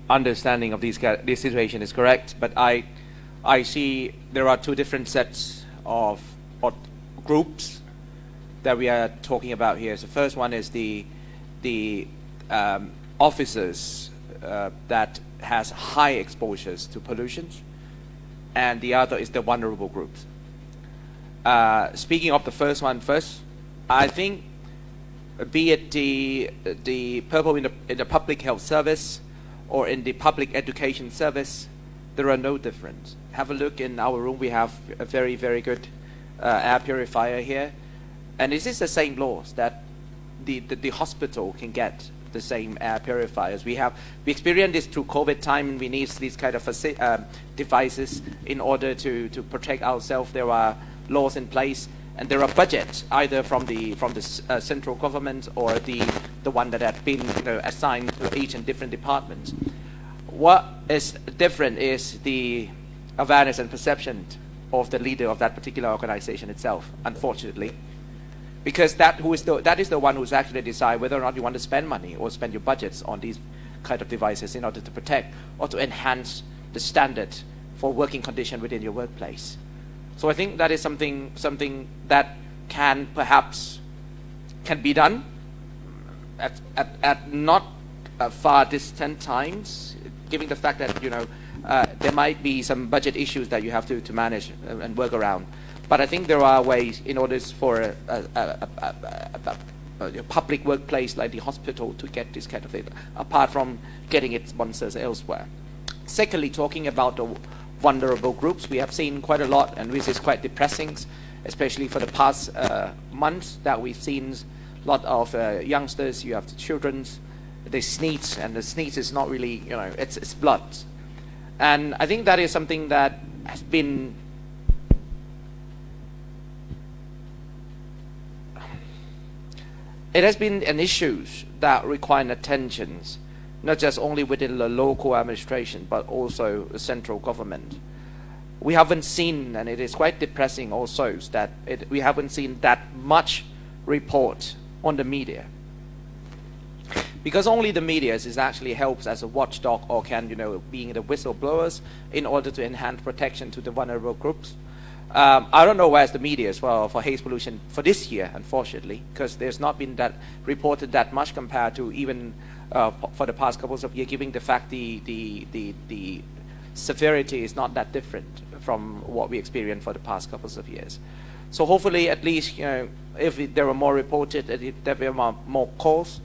understanding of this situation is correct, but I see there are two different sets of groups that we are talking about here. So the first one is the officers that has high exposures to pollutions, and the other is the vulnerable groups. Speaking of the first one first, I think, be it the purple in the public health service or in the public education service, there are no difference. Have a look in our room. We have a very, very good air purifier here, and it is the same laws that the hospital can get the same air purifiers. We experienced this through COVID time, and we need these kind of devices in order to protect ourselves. There are laws in place, and there are budgets either from the central government or the one that had been assigned to each and different departments. What is different is the awareness and perception of the leader of that particular organization itself, unfortunately. Because that is the one who's actually decide whether or not you want to spend money or spend your budgets on these kind of devices in order to protect or to enhance the standard for working condition within your workplace. So I think that is something that can be done at not far distant times, given the fact that there might be some budget issues that you have to manage and work around. But I think there are ways in order for a public workplace like the hospital to get this kind of thing, apart from getting its sponsors elsewhere. Secondly, talking about the vulnerable groups, we have seen quite a lot, and this is quite depressing, especially for the past months, that we've seen a lot of youngsters. You have the children, they sneeze, and the sneeze is not really, it's blood. And I think that is something that has been an issue that require attention, not just only within the local administration, but also the central government. We haven't seen, and it is quite depressing also, that we haven't seen that much report on the media. Because only the media is actually helps as a watchdog or can, being the whistleblowers in order to enhance protection to the vulnerable groups. I don't know where's the media as well for haze pollution for this year, unfortunately, because there's not been that reported that much compared to even for the past couple of years, given the fact the severity is not that different from what we experienced for the past couple of years. So hopefully, at least, if there were more reported, if there were more calls,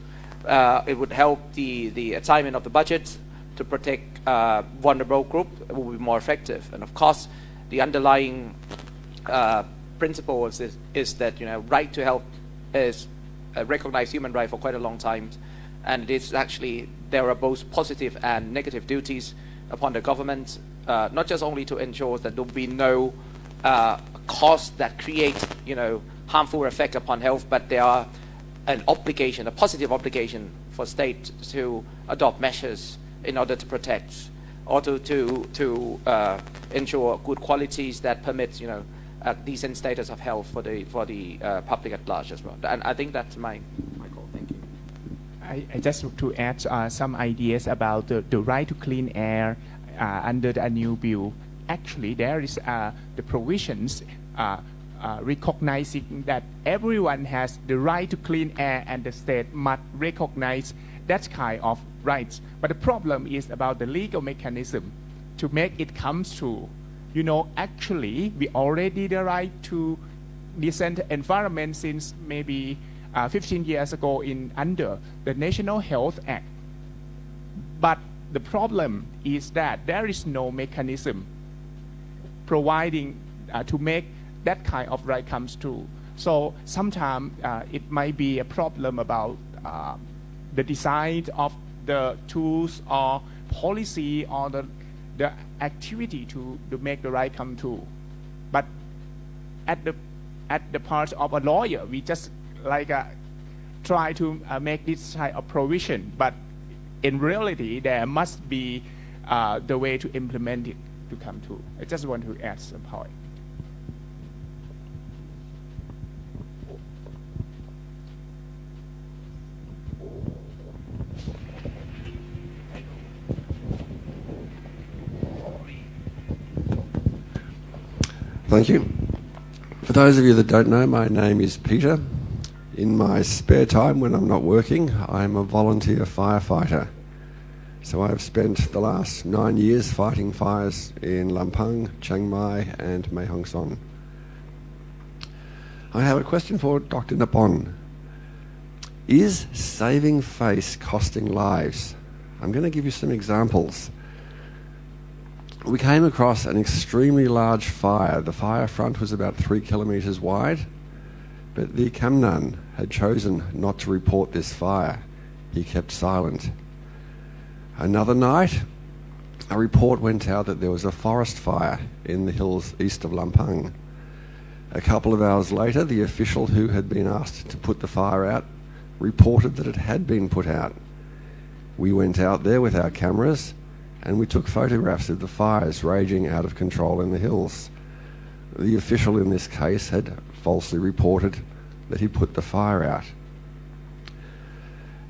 it would help the assignment of the budget to protect vulnerable group. It will be more effective, and of course, the underlying principle is that right to health is a recognized human right for quite a long time, and it is actually there are both positive and negative duties upon the government, not just only to ensure that there will be no costs that create harmful effect upon health, but there are an obligation, a positive obligation for state to adopt measures in order to protect or to ensure good qualities that permit a decent status of health for the public at large as well. And I think that's my goal. Thank you. I just to add some ideas about the right to clean air under the new bill. Actually, there is the provisions recognizing that everyone has the right to clean air, and the state must recognize that kind of rights. But the problem is about the legal mechanism to make it come true. Actually, we already the right to decent environment since maybe 15 years ago under the National Health Act. But the problem is that there is no mechanism providing to make that kind of right comes true. So sometimes it might be a problem about the design of the tools or policy or the activity to make the right come true. But at the part of a lawyer, we just try to make this type of provision. But in reality, there must be the way to implement it to come true. I just want to add some point. Thank you. For those of you that don't know, my name is Peter. In my spare time when I'm not working, I'm a volunteer firefighter. So I've spent the last 9 years fighting fires in Lampang, Chiang Mai and Mae Hong Son. I have a question for Dr. Napon. Is saving face costing lives? I'm going to give you some examples. We came across an extremely large fire. The fire front was about 3 kilometres wide, but the Kamnan had chosen not to report this fire. He kept silent. Another night, a report went out that there was a forest fire in the hills east of Lampang. A couple of hours later, the official who had been asked to put the fire out reported that it had been put out. We went out there with our cameras and we took photographs of the fires raging out of control in the hills. The official in this case had falsely reported that he put the fire out.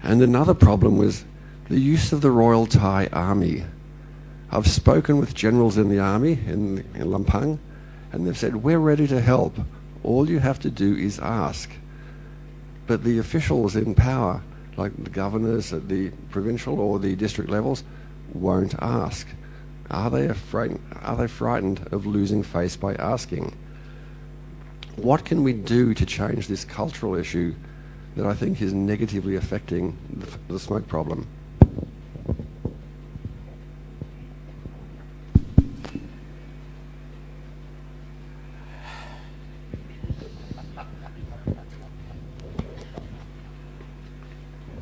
And another problem was the use of the Royal Thai Army. I've spoken with generals in the army in Lampang, and they've said, we're ready to help. All you have to do is ask. But the officials in power, like the governors at the provincial or the district levels, won't ask. Are they frightened of losing face by asking? What can we do to change this cultural issue that I think is negatively affecting the smoke problem?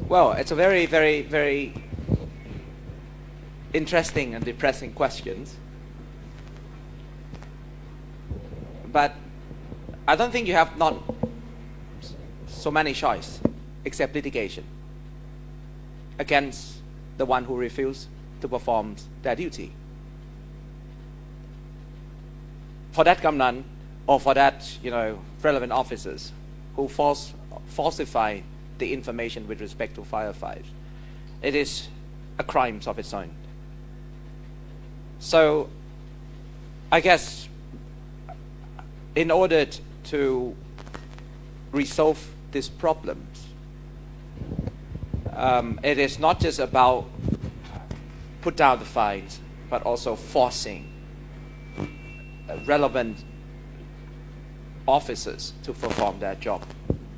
Well, it's a very, very, very interesting and depressing question. But I don't think you have not so many choice except litigation against the one who refused to perform their duty. For that Kamnan or for that, relevant officers who falsify the information with respect to firefights, it is a crime of its own. So I guess in order to resolve these problems, it is not just about put down the fines, but also forcing relevant officers to perform their job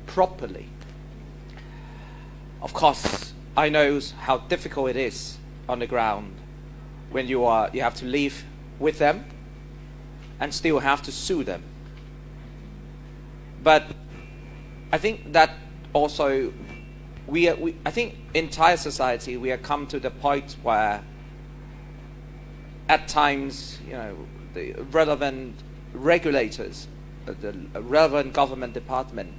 properly. Of course, I know how difficult it is on the ground when you have to live with them and still have to sue them. But I think that also I think entire society we have come to the point where at times the relevant regulators, the relevant government department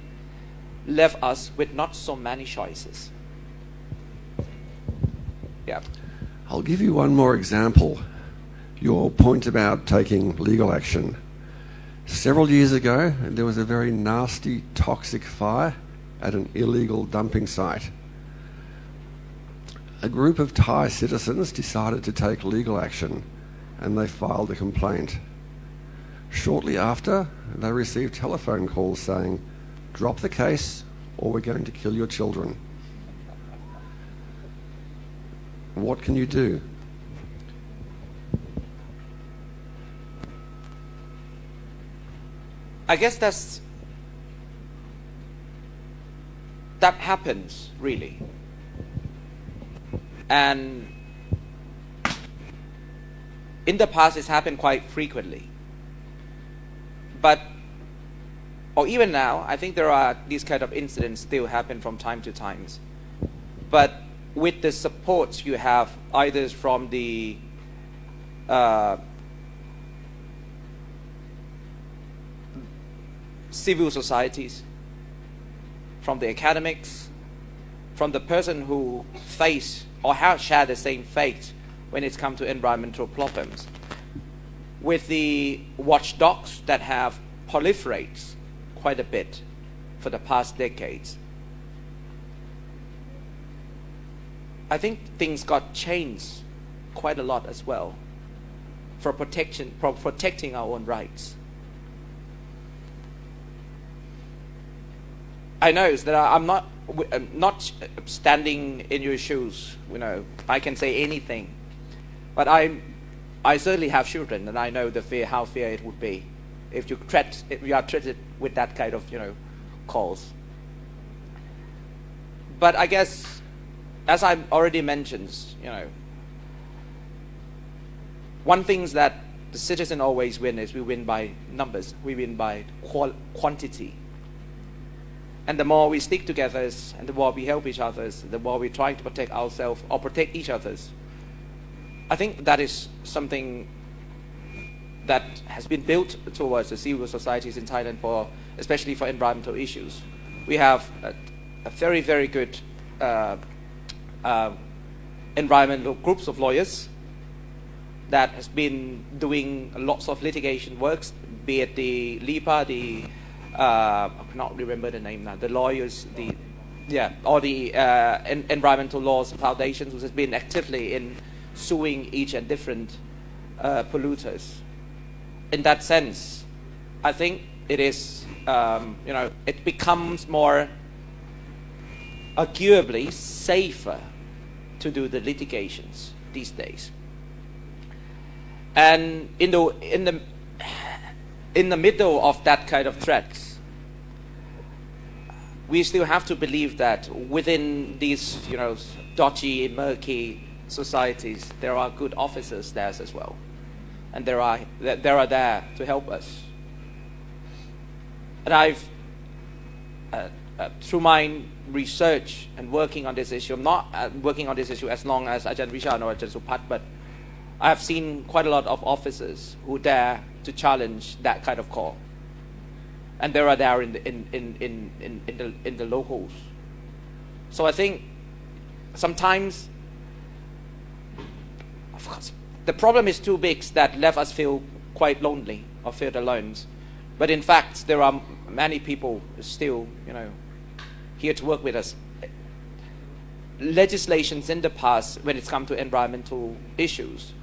left us with not so many choices. Yeah. I'll give you one more example. Your point about taking legal action. Several years ago, there was a very nasty, toxic fire at an illegal dumping site. A group of Thai citizens decided to take legal action and they filed a complaint. Shortly after, they received telephone calls saying, drop the case or we're going to kill your children. What can you do? I guess that happens really, and in the past it's happened quite frequently, or even now I think there are these kind of incidents still happen from time to time, but with the support you have either from the civil societies, from the academics, from the person who face or have shared the same fate when it comes to environmental problems, with the watchdogs that have proliferated quite a bit for the past decades. I think things got changed quite a lot as well for protecting our own rights. I know that I'm not standing in your shoes. I can say anything, but I certainly have children, and I know how fair it would be if you are treated with that kind of calls. But I guess, as I already mentioned, one thing that the citizen always win is we win by numbers, we win by quantity. And the more we stick together and the more we help each other, the more we try to protect ourselves or protect each other. I think that is something that has been built towards the civil societies in Thailand, especially for environmental issues. We have a very, very good environmental groups of lawyers that has been doing lots of litigation works, be it the LIPA, I cannot remember the name now, the lawyers, or the environmental laws foundations, which has been actively in suing each and different polluters. In that sense, I think it is, it becomes more arguably safer to do the litigations these days. And in the middle of that kind of threats, we still have to believe that within these, dodgy, murky societies, there are good officers there as well, and they are there to help us. And I've, through my research and working on this issue, I'm not working on this issue as long as Ajahn Vishan or Ajahn Supat, but I have seen quite a lot of officers who dare to challenge that kind of call, and they are there in the locals. So I think sometimes, of course, the problem is too big that left us feel quite lonely or feel alone. But in fact, there are many people still, here to work with us. Legislations in the past, when it comes to environmental issues,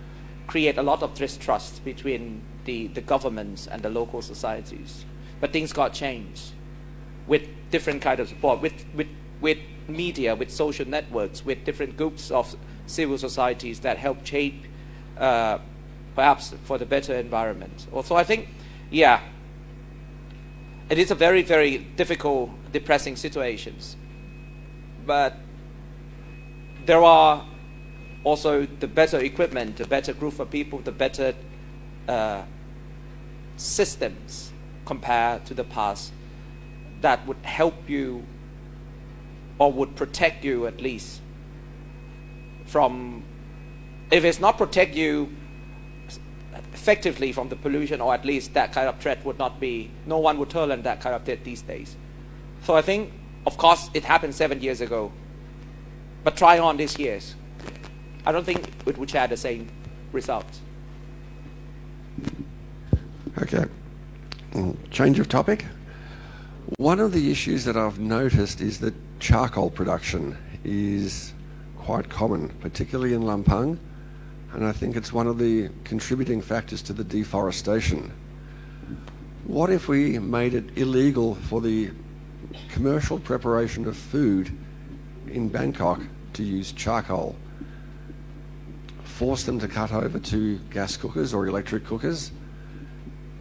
create a lot of distrust between the governments and the local societies. But things got changed with different kind of support, with media, with social networks, with different groups of civil societies that help shape, perhaps for the better environment. Also, I think, it is a very, very difficult, depressing situations. But there are also the better equipment, the better group of people, the better systems compared to the past that would help you or would protect you at least from, if it's not protect you effectively from the pollution, or at least that kind of threat would not be, no one would tolerate that kind of threat these days. So I think, of course, it happened 7 years ago, but try on these years. I don't think it would share the same results. Okay. Change of topic. One of the issues that I've noticed is that charcoal production is quite common, particularly in Lampang, and I think it's one of the contributing factors to the deforestation. What if we made it illegal for the commercial preparation of food in Bangkok to use charcoal? Force them to cut over to gas cookers or electric cookers?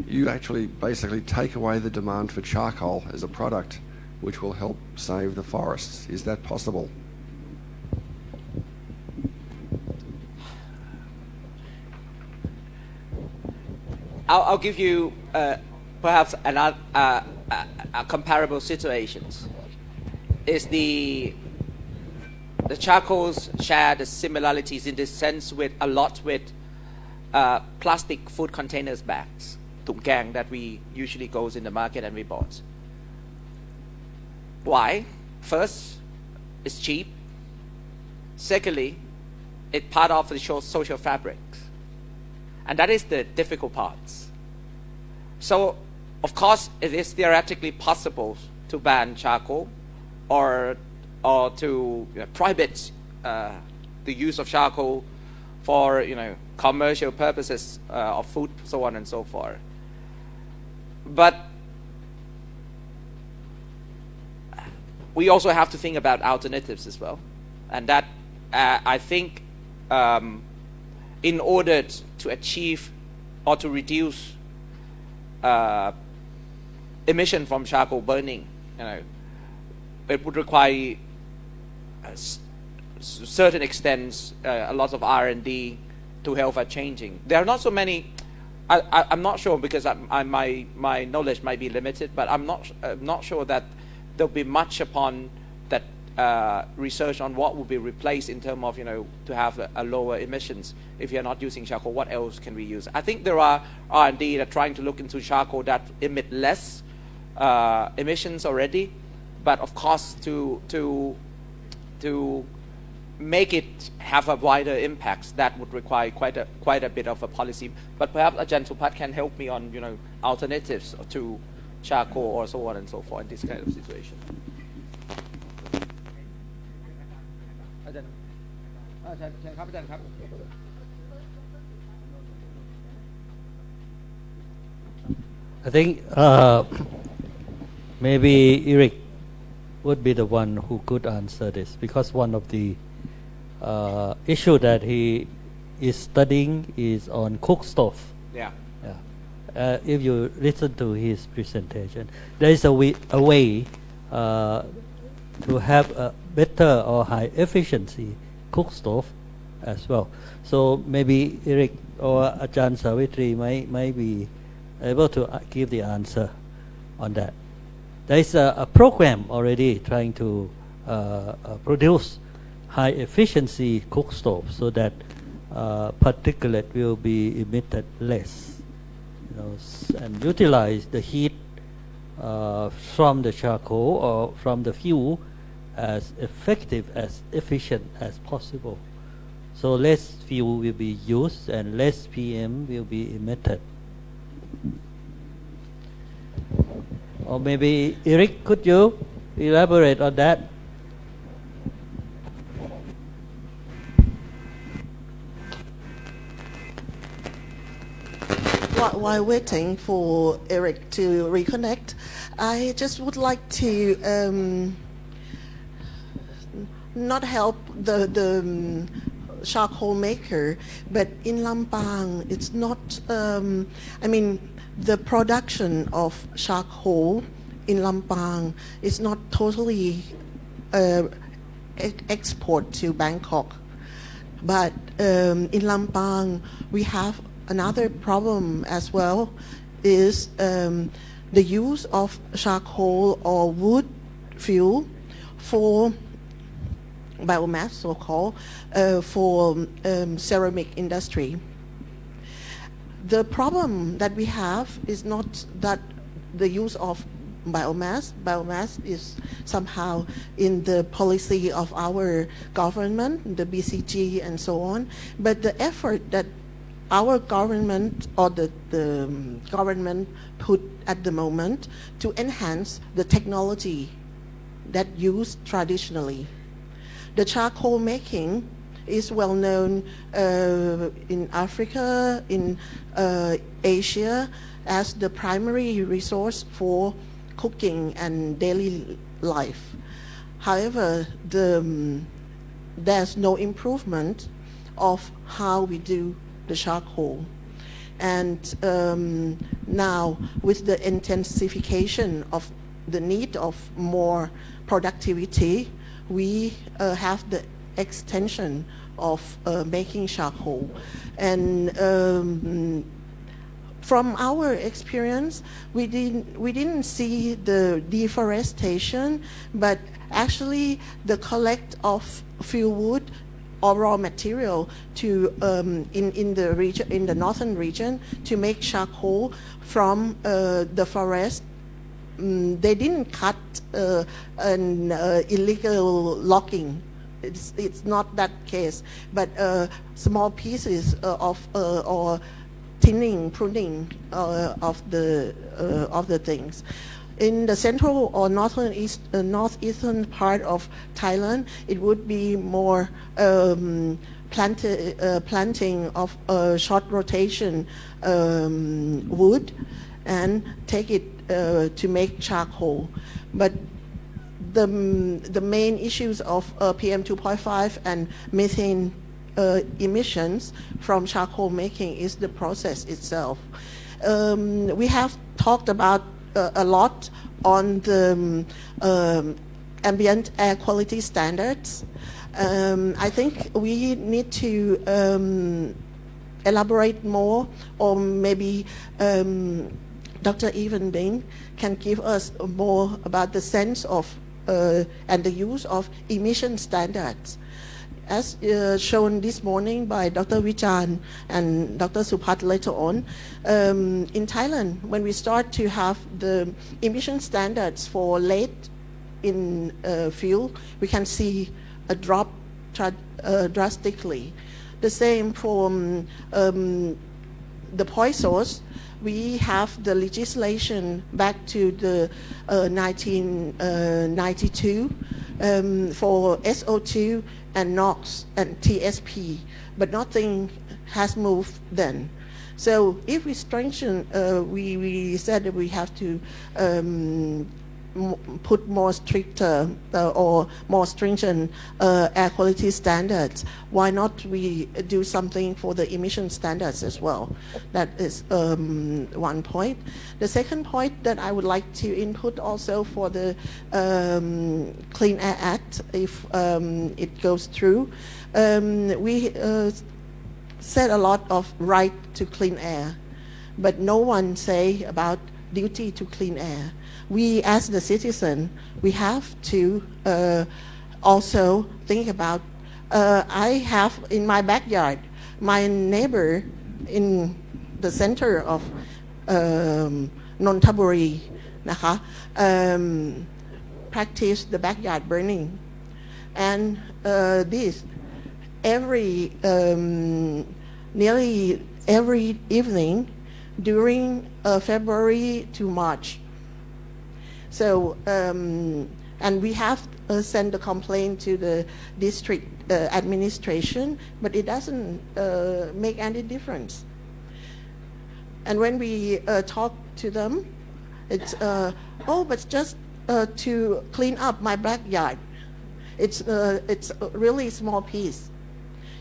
You actually basically take away the demand for charcoal as a product, which will help save the forests. Is that possible? I'll give you perhaps another comparable situations. Is the charcoals share the similarities in this sense with a lot with plastic food containers bags, tung kang, that we usually goes in the market and we bought. Why? First, it's cheap. Secondly, it's part of the social fabric. And that is the difficult parts. So, of course, it is theoretically possible to ban charcoal or to prohibit the use of charcoal for commercial purposes of food, so on and so forth. But we also have to think about alternatives as well, and that I think in order to achieve or to reduce emission from charcoal burning. It would require certain extent a lot of R&D to help at changing. There are not so many. I'm not sure because my knowledge might be limited, but I'm not sure that there'll be much upon that research on what will be replaced in terms of to have a lower emissions. If you're not using charcoal, what else can we use? I think there are R&D that are trying to look into charcoal that emit less emissions already, but of course to make it have a wider impact, that would require quite a bit of a policy. But perhaps Ajahn Supat can help me on alternatives to charcoal or so on and so forth in this kind of situation. I think maybe Eric would be the one who could answer this, because one of the issue that he is studying is on cook stove. Yeah. If you listen to his presentation, there is a way to have a better or high efficiency cook stove as well. So maybe Eric or Ajahn Savitri might be able to give the answer on that. There is a program already trying to produce high efficiency cook stove so that particulate will be emitted less, and utilize the heat from the charcoal or from the fuel as effective, as efficient as possible. So less fuel will be used and less PM will be emitted. Or maybe Eric, could you elaborate on that? While waiting for Eric to reconnect, I just would like to not help the charcoal maker, but in Lampang, it's not. The production of charcoal in Lampang is not totally export to Bangkok, but in Lampang we have another problem as well, is the use of charcoal or wood fuel for biomass, so-called, for ceramic industry. The problem that we have is not that the use of biomass. Biomass is somehow in the policy of our government, the BCG and so on, but the effort that our government or the government put at the moment to enhance the technology that used traditionally. The charcoal making is well known in Africa, in Asia, as the primary resource for cooking and daily life. However, there's no improvement of how we do the charcoal. And now, with the intensification of the need of more productivity, we have the extension of making charcoal. And from our experience, we didn't see the deforestation, but actually the collect of fuel wood or raw material to in the region, in the northern region, to make charcoal from the forest. They didn't cut an illegal logging. It's not that case, but small pieces of or thinning, pruning of the things. In the central or northeastern part of Thailand, it would be more planting of short rotation wood and take it to make charcoal. But the main issues of PM 2.5 and methane emissions from charcoal making is the process itself. We have talked about a lot on the ambient air quality standards. I think we need to elaborate more, or maybe Dr. Evan Bing can give us more about the sense of and the use of emission standards. As shown this morning by Dr. Vichan and Dr. Supat later on, in Thailand, when we start to have the emission standards for lead in fuel, we can see a drop drastically. The same for the poisons. We have the legislation back to the 1992 for SO2 and NOx and TSP, but nothing has moved then. So if we strengthen, we said that we have to put more stricter or more stringent air quality standards. Why not we do something for the emission standards as well? That is one point. The second point that I would like to input also for the Clean Air Act, if it goes through, we said a lot of right to clean air, but no one say about duty to clean air. We as the citizen, we have to also think about, I have in my backyard, my neighbor in the center of Nonthaburi, practice the backyard burning. And this, nearly every evening during February to March. So, and we have sent a complaint to the district administration, but it doesn't make any difference. And when we talk to them, it's, oh, but just to clean up my backyard. It's a really small piece.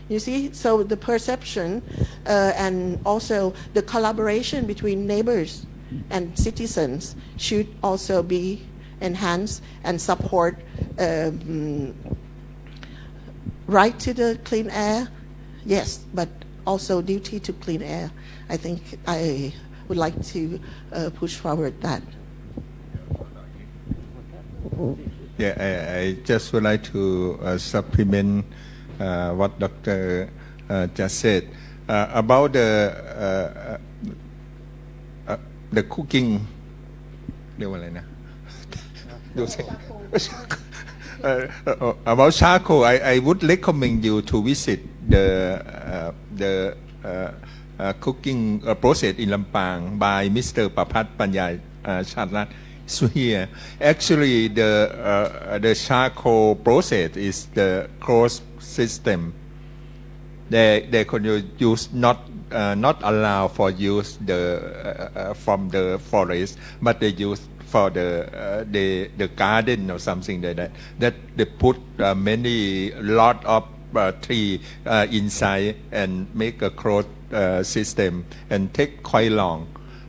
You see, so the perception and also the collaboration between neighbors and citizens should also be enhanced and support right to the clean air, yes, but also duty to clean air. I think I would like to push forward that. Yeah, I just would like to supplement what Dr. Just said about the cooking. เรียกว่าอะไรนะ about charcoal, I would recommend you to visit the cooking process in Lampang by Mr. Papat Panyai Chatnat. So here, actually, the charcoal process is the closed system. They could use not allow for use from the forest, but they use for the garden or something like that. That they put many lot of tree inside and make a closed system and take quite long.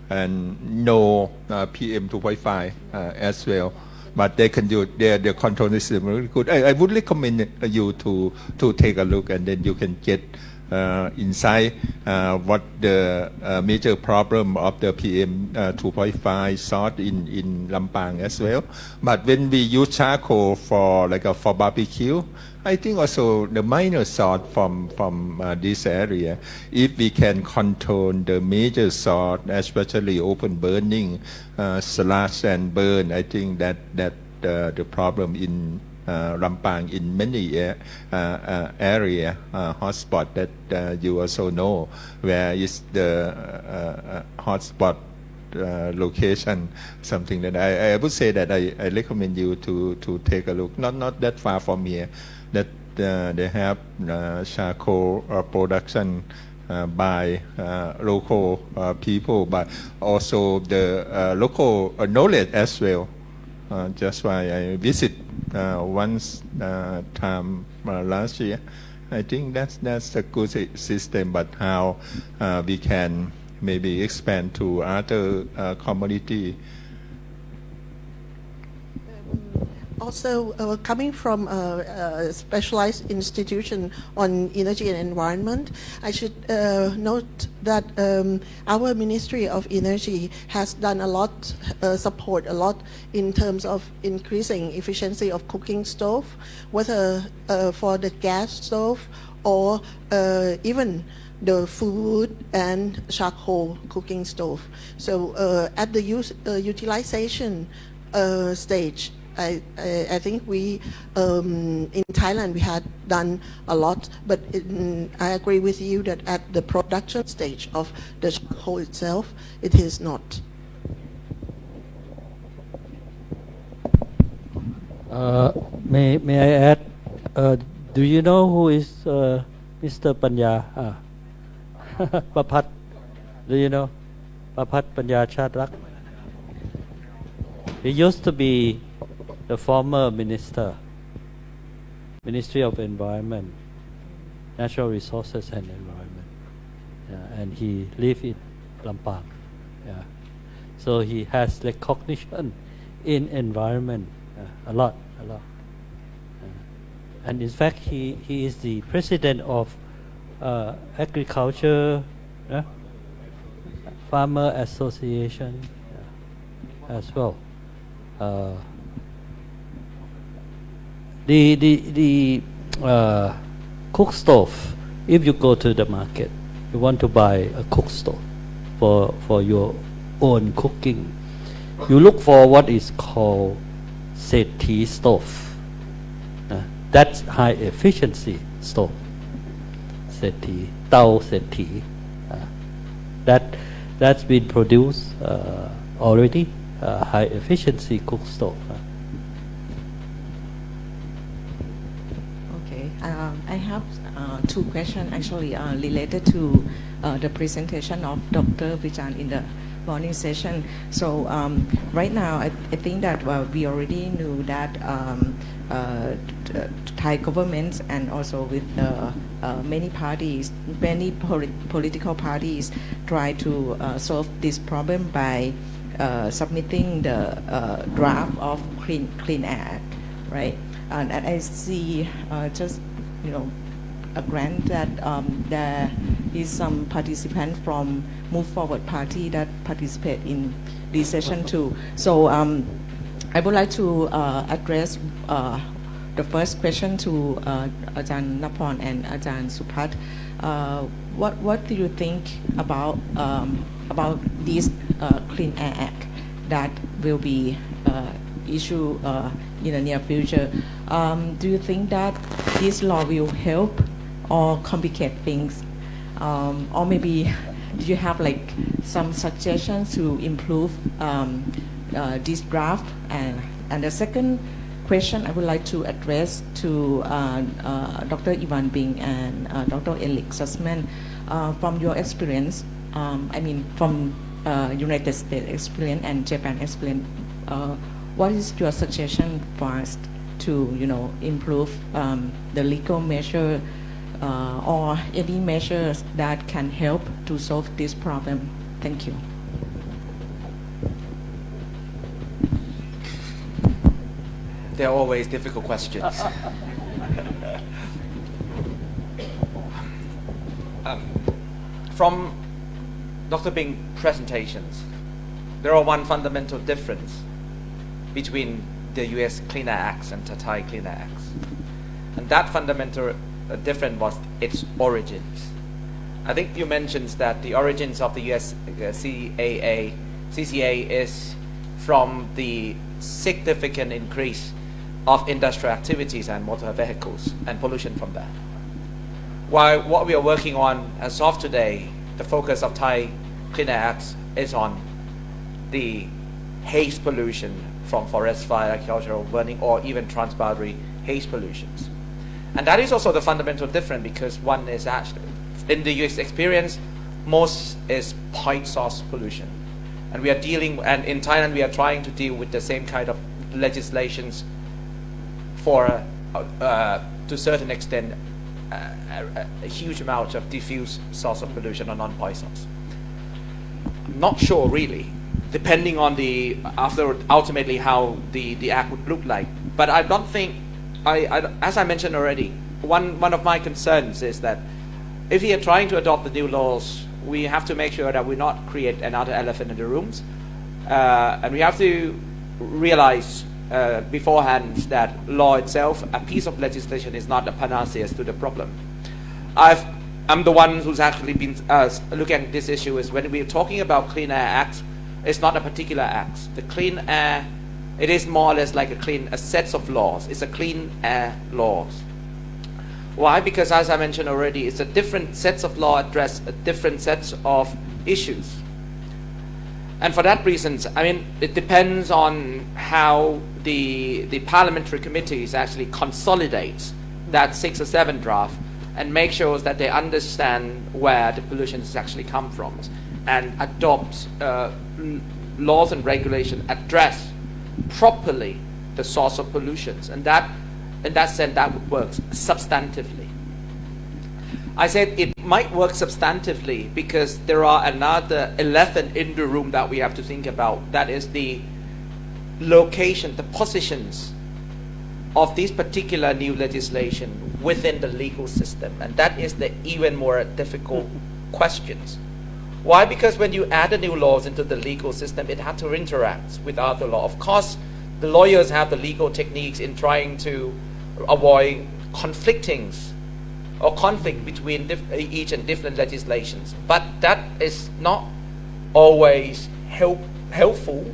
And no PM 2.5 as well, but they can do their control system really good. I would recommend you to take a look, and then you can get insight what the major problem of the PM 2.5 sort in Lampang as well. But when we use charcoal for for barbecue, I think also the minor sort from this area, if we can control the major sort, especially open burning, slash and burn, I think that the problem in Lampang in many area hotspot that you also know where is the hotspot location, something that I would say that I recommend you to take a look. Not that far from here, that they have charcoal production by local people, but also the local knowledge as well. Just why I visit once time last year. I think that's a good system, but how we can maybe expand to other commodity. Also, coming from a specialized institution on energy and environment, I should note that our Ministry of Energy has done a lot, support a lot in terms of increasing efficiency of cooking stove, whether for the gas stove or even the food and charcoal cooking stove. So at the utilization stage, I think we in Thailand we had done a lot, but I agree with you that at the production stage of the charcoal itself, it is not. May I add? Do you know who is Mr. Panya? Papat. Do you know Papat Panya Chadrak? He used to be the former minister, Ministry of Environment, Natural Resources and Environment, and he lived in Lampang. Yeah. So he has recognition in environment a lot. And in fact, he is the president of Agriculture Farmer Association as well. The cook stove, if you go to the market, you want to buy a cook stove for your own cooking, you look for what is called Sethi stove. That's high efficiency stove. Sethi, Tao Sethi. That's been produced already, high efficiency cook stove. I have two questions actually related to the presentation of Dr. Vichan in the morning session. So right now, I think that we already knew that Thai governments and also with many parties, many political parties try to solve this problem by submitting the draft of Clean Air Act, right? And I see just a grant that there is some participant from Move Forward Party that participate in this session too. So I would like to address the first question to Ajahn Napon and Ajahn Supat. What do you think about this Clean Air Act that will be issued in the near future? Do you think that this law will help or complicate things, or maybe do you have like some suggestions to improve this draft? And the second question I would like to address to Dr. Ivan Bing and Dr. Elik Sussman. From your experience, I mean from United States experience and Japan experience, what is your suggestion for us to improve the legal measure or any measures that can help to solve this problem? Thank you. They're always difficult questions. From Dr. Bing's presentations, there are one fundamental difference between the US Clean Air Acts and the Thai Clean Air Acts. And that fundamental difference was its origins. I think you mentioned that the origins of the US CCA is from the significant increase of industrial activities and motor vehicles and pollution from that. While what we are working on as of today, the focus of Thai Clean Air Acts is on the haze pollution from forest fire, agricultural burning, or even transboundary haze pollutions. And that is also the fundamental difference, because one is actually, in the US experience, most is point source pollution. And we are dealing, and in Thailand we are trying to deal with the same kind of legislations for, to a certain extent, a huge amount of diffuse source of pollution or non-point source. I'm not sure really, depending on the ultimately how the act would look like. But I don't think, as I mentioned already, one of my concerns is that if we are trying to adopt the new laws, we have to make sure that we not create another elephant in the rooms, and we have to realize beforehand that law itself, a piece of legislation, is not a panacea to the problem. I'm the one who's actually been looking at this issue. Is when we're talking about Clean Air Act, it's not a particular act. The Clean Air, it is more or less like a set of laws. It's a clean air laws. Why? Because as I mentioned already, it's a different sets of law address a different sets of issues. And for that reason, I mean, it depends on how the parliamentary committees actually consolidate that 6 or 7 draft and make sure that they understand where the pollution has actually come from and adopt laws and regulations address properly the source of pollutions. And that, in that sense, that would work substantively. I said it might work substantively because there are another elephant in the room that we have to think about. That is the location, the positions of this particular new legislation within the legal system. And that is the even more difficult questions. Why? Because when you add the new laws into the legal system, it had to interact with other law. Of course, the lawyers have the legal techniques in trying to avoid conflicting or conflict between each and different legislations. But that is not always helpful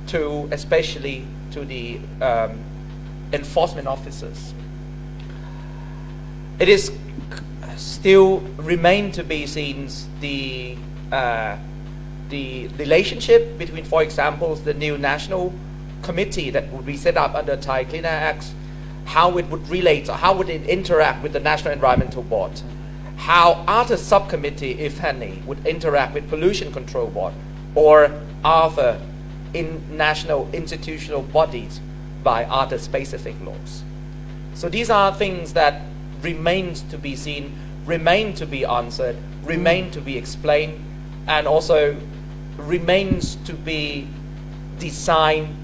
to, especially to the enforcement officers. It is still remain to be seen the relationship between, for example, the new national committee that would be set up under Thai Clean Air Act, how it would relate, or how would it interact with the National Environmental Board, how other subcommittee, if any, would interact with Pollution Control Board or other national institutional bodies by other specific laws. So these are things that remains to be seen, remain to be answered, remain to be explained, and also remains to be designed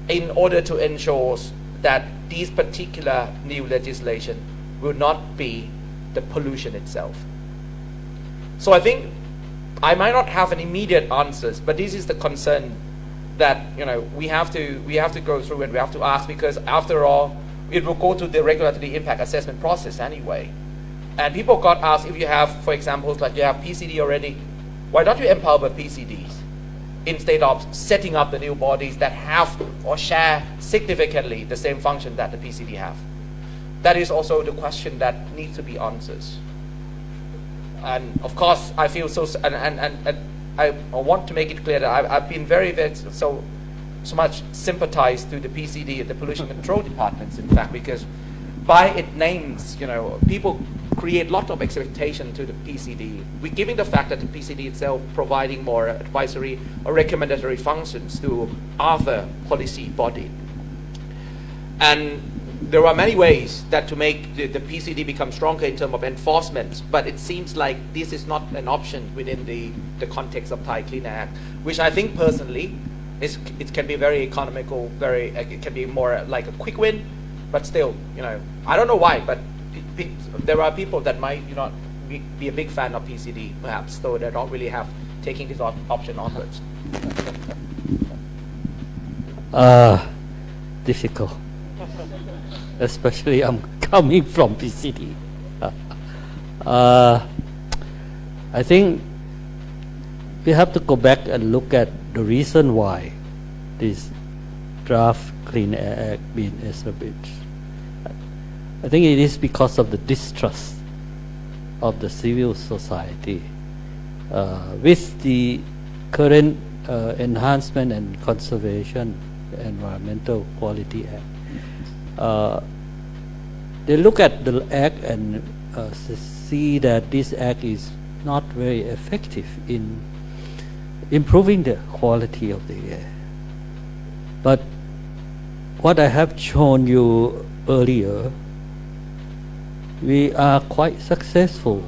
in order to ensure that these particular new legislation will not be the pollution itself. So I think I might not have an immediate answers, but this is the concern that we have to go through and we have to ask, because after all, it will go to the regulatory impact assessment process anyway. And people got asked, if you have, for example, like you have PCD already, why don't you empower PCDs instead of setting up the new bodies that have or share significantly the same function that the PCD have? That is also the question that needs to be answered. And of course, I feel so, and I want to make it clear that I've been very so much sympathized to the PCD, the pollution control departments, in fact, because by its names, people create a lot of expectation to the PCD. We're giving the fact that the PCD itself providing more advisory or recommendatory functions to other policy body. And there are many ways that to make the PCD become stronger in terms of enforcement, but it seems like this is not an option within the context of Thai Clean Air Act, which I think personally it can be very economical, it can be more like a quick win, but still, I don't know why, but there are people that might not be a big fan of PCD, perhaps, so they don't really have taking this option onwards. Difficult. Especially I'm coming from PCD. I think we have to go back and look at the reason why this draft Clean Air Act being established. I think it is because of the distrust of the civil society with the current Enhancement and Conservation Environmental Quality Act. They look at the act and see that this act is not very effective in improving the quality of the air. But what I have shown you earlier, we are quite successful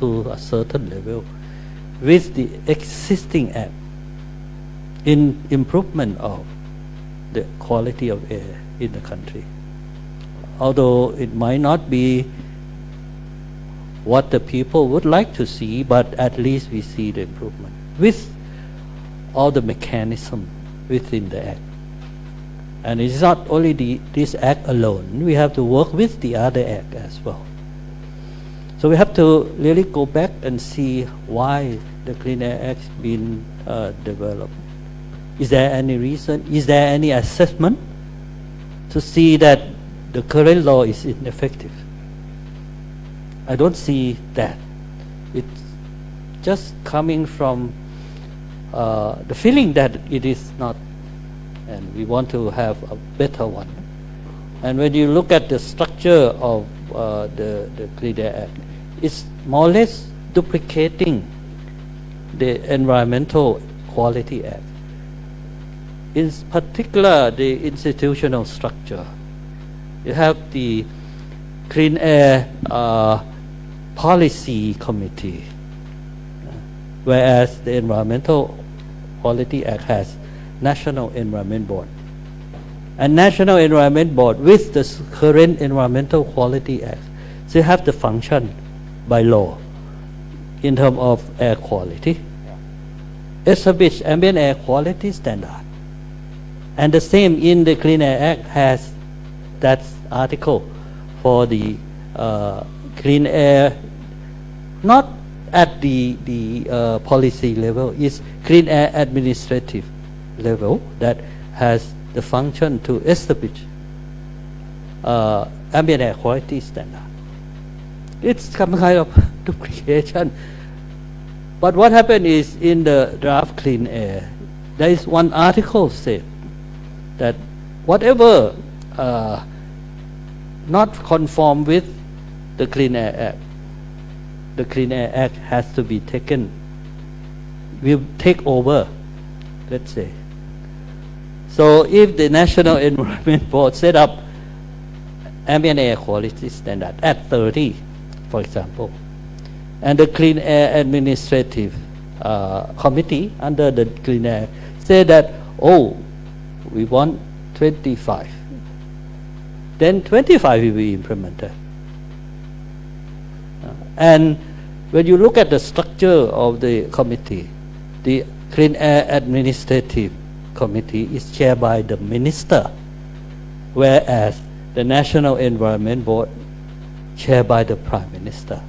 to a certain level with the existing act in improvement of the quality of air in the country. Although it might not be what the people would like to see, but at least we see the improvement with all the mechanism within the act. And it's not only this act alone, we have to work with the other act as well. So we have to really go back and see why the Clean Air Act has been developed. Is there any reason? Is there any assessment to see that the current law is ineffective? I don't see that. It's just coming from the feeling that it is not, and we want to have a better one. And when you look at the structure of the Clean Air Act, it's more or less duplicating the Environmental Quality Act. In particular, the institutional structure. You have the Clean Air Policy Committee, whereas the Environmental Quality Act has National Environment Board. And National Environment Board with the current Environmental Quality Act still have the function by law in terms of air quality. Establish ambient air quality standard. And the same in the Clean Air Act has that article for the clean air, not at the policy level, it's clean air administrative level that has the function to establish ambient air quality standard. It's some kind of duplication. But what happened is in the draft Clean Air, there is one article said that whatever not conform with the Clean Air Act, the Clean Air Act has to be taken, will take over, let's say. So if the National Environment Board set up ambient air quality standard at 30, for example, and the Clean Air Administrative Committee under the Clean Air say that, oh, we want 25, then 25 will be implemented. And when you look at the structure of the committee, the Clean Air Administrative Committee is chaired by the minister, whereas the National Environment Board chaired by the Prime Minister.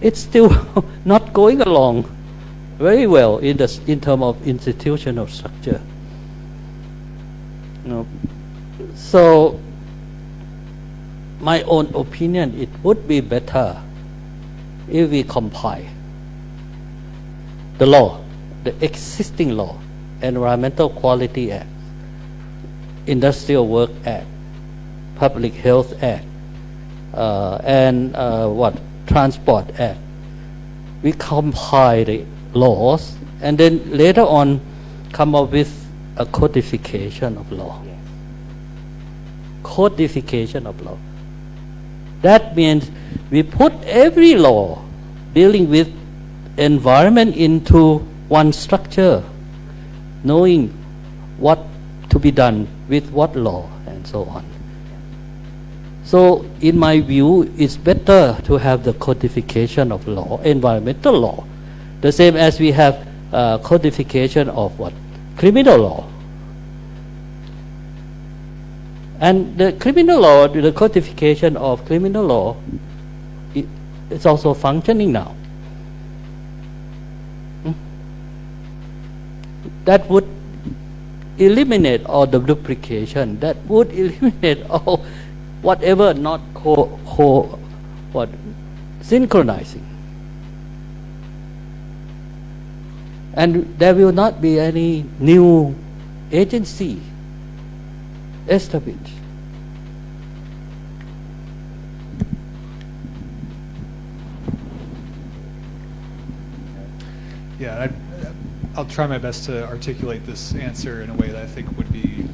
It's still not going along very well in terms of institutional structure. So, my own opinion, it would be better if we compile the law, the existing law, Environmental Quality Act, Industrial Work Act, Public Health Act, and Transport Act. We compile the laws and then later on come up with a codification of law. Codification of law. That means we put every law dealing with environment into one structure, knowing what to be done with what law and so on. So in my view, it's better to have the codification of law, environmental law, the same as we have codification of criminal law. And the criminal law, the codification of criminal law, it's also functioning now. That would eliminate all the duplication. That would eliminate all whatever not synchronizing. And there will not be any new agency established. Yeah, I'll try my best to articulate this answer in a way that I think would be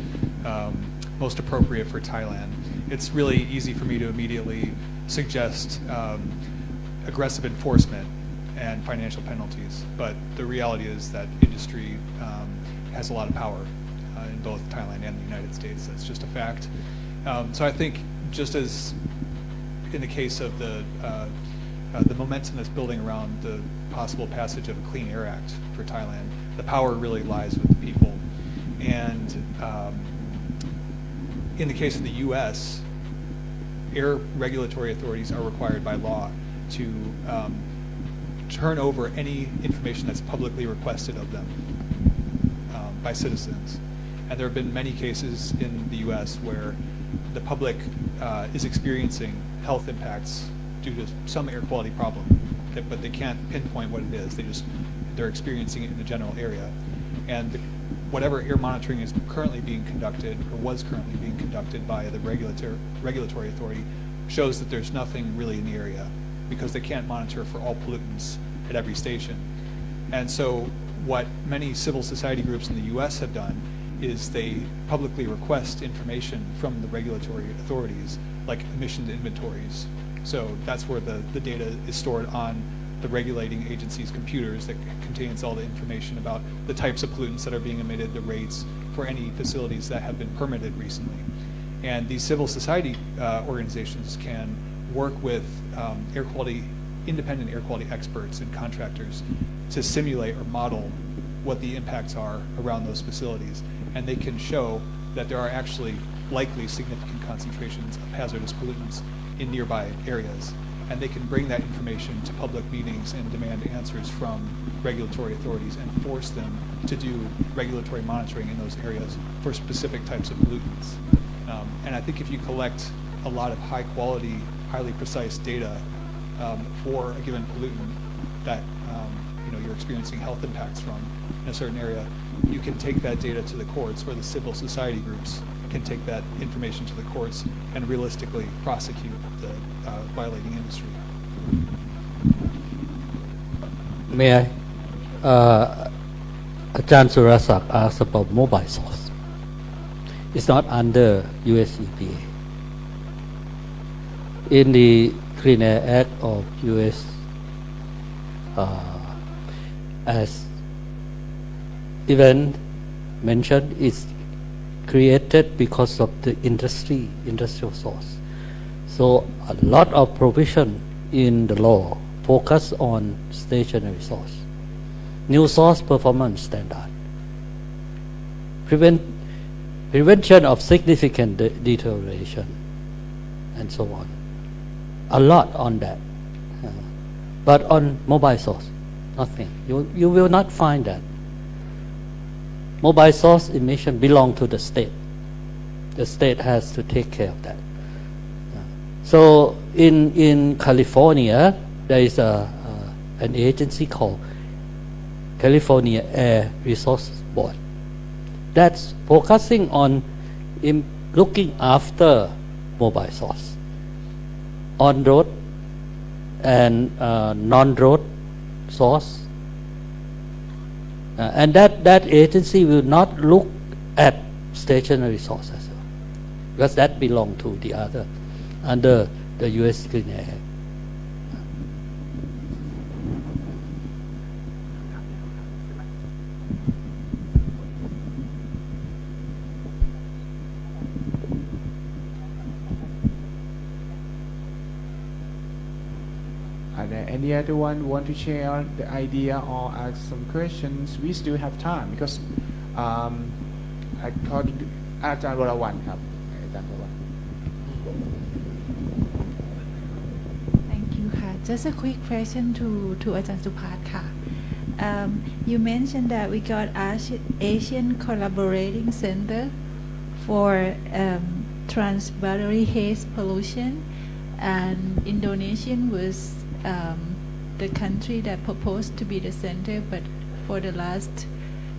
most appropriate for Thailand. It's really easy for me to immediately suggest aggressive enforcement and financial penalties. But the reality is that industry has a lot of power in both Thailand and the United States. That's just a fact. So I think just as in the case of the momentum that's building around the possible passage of a Clean Air Act for Thailand, the power really lies with the people. And in the case of the U.S., air regulatory authorities are required by law to turn over any information that's publicly requested of them by citizens. And there have been many cases in the U.S. where the public is experiencing health impacts due to some air quality problem, but they can't pinpoint what it is. They're experiencing it in the general area. And whatever air monitoring is currently being conducted or was currently being conducted by the regulatory authority shows that there's nothing really in the area because they can't monitor for all pollutants at every station. And so what many civil society groups in the U.S. have done is they publicly request information from the regulatory authorities, like emissions inventories. So that's where the data is stored on the regulating agency's computers that contains all the information about the types of pollutants that are being emitted, the rates for any facilities that have been permitted recently. And these civil society organizations can work with independent air quality experts and contractors to simulate or model what the impacts are around those facilities. And they can show that there are actually likely significant concentrations of hazardous pollutants in nearby areas. And they can bring that information to public meetings and demand answers from regulatory authorities and force them to do regulatory monitoring in those areas for specific types of pollutants. And I think if you collect a lot of high quality, highly precise data for a given pollutant that you're experiencing health impacts from in a certain area, you can take that data to the courts, or the civil society groups can take that information to the courts and realistically prosecute the violating industry. May I? Ajahn Surasak asked about mobile source. It's not under US EPA. In the Clean Air Act of US, as even mentioned, is created because of the industrial source. So a lot of provision in the law focus on stationary source, new source performance standard, prevention of significant deterioration, and so on. A lot on that. But on mobile source, nothing. You will not find that. Mobile source emission belong to the state. The state has to take care of that. So in California, there is an agency called California Air Resources Board that's focusing on looking after mobile source on road and non-road source. And that agency will not look at stationary source as well, because that belongs to the other under the U.S. Clean Air Act. Are there any other one who want to share the idea or ask some questions? We still have time because according to อาจารย์วรวรรณครับ Thank you ค่ะ Just a quick question to อาจารย์สุภัทรค่ะ You mentioned that we got Asian Collaborating Center for Transboundary Haze Pollution, and Indonesian was the country that proposed to be the center, but for the last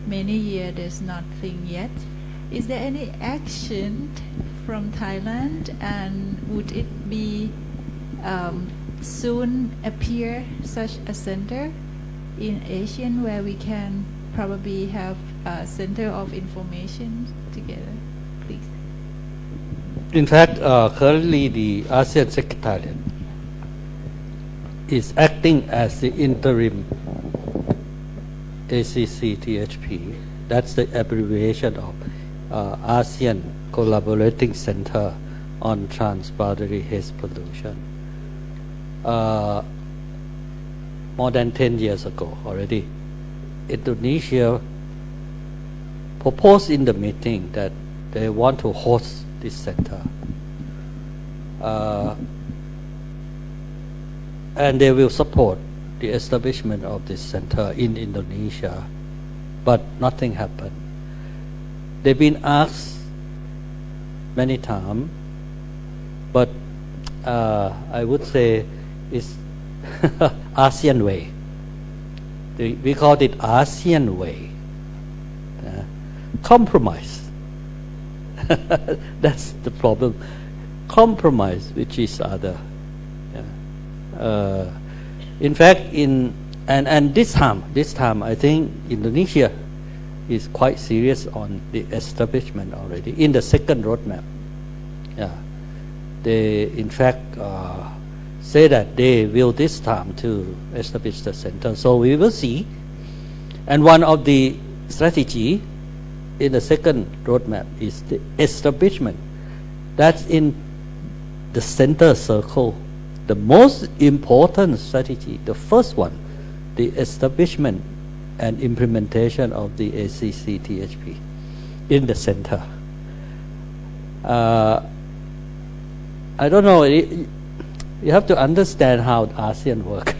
many years there's nothing yet. Is there any action from Thailand, and would it be soon appear such a center in Asian where we can probably have a center of information together, please? In fact, currently the ASEAN Secretariat is acting as the interim ACC-THP. That's the abbreviation of ASEAN Collaborating Center on Trans-Boundary Haze Pollution. More than 10 years ago already, Indonesia proposed in the meeting that they want to host this center. And they will support the establishment of this center in Indonesia, but nothing happened. They've been asked many times, but I would say it's ASEAN way. We call it ASEAN way. Compromise. That's the problem. Compromise with each other. In fact, and this time, I think Indonesia is quite serious on the establishment already in the second roadmap. Yeah, they in fact say that they will this time to establish the center. So we will see. And one of the strategy in the second roadmap is the establishment. That's in the center circle. The most important strategy, the first one, the establishment and implementation of the ACC-THP in the center. I don't know, you have to understand how ASEAN works.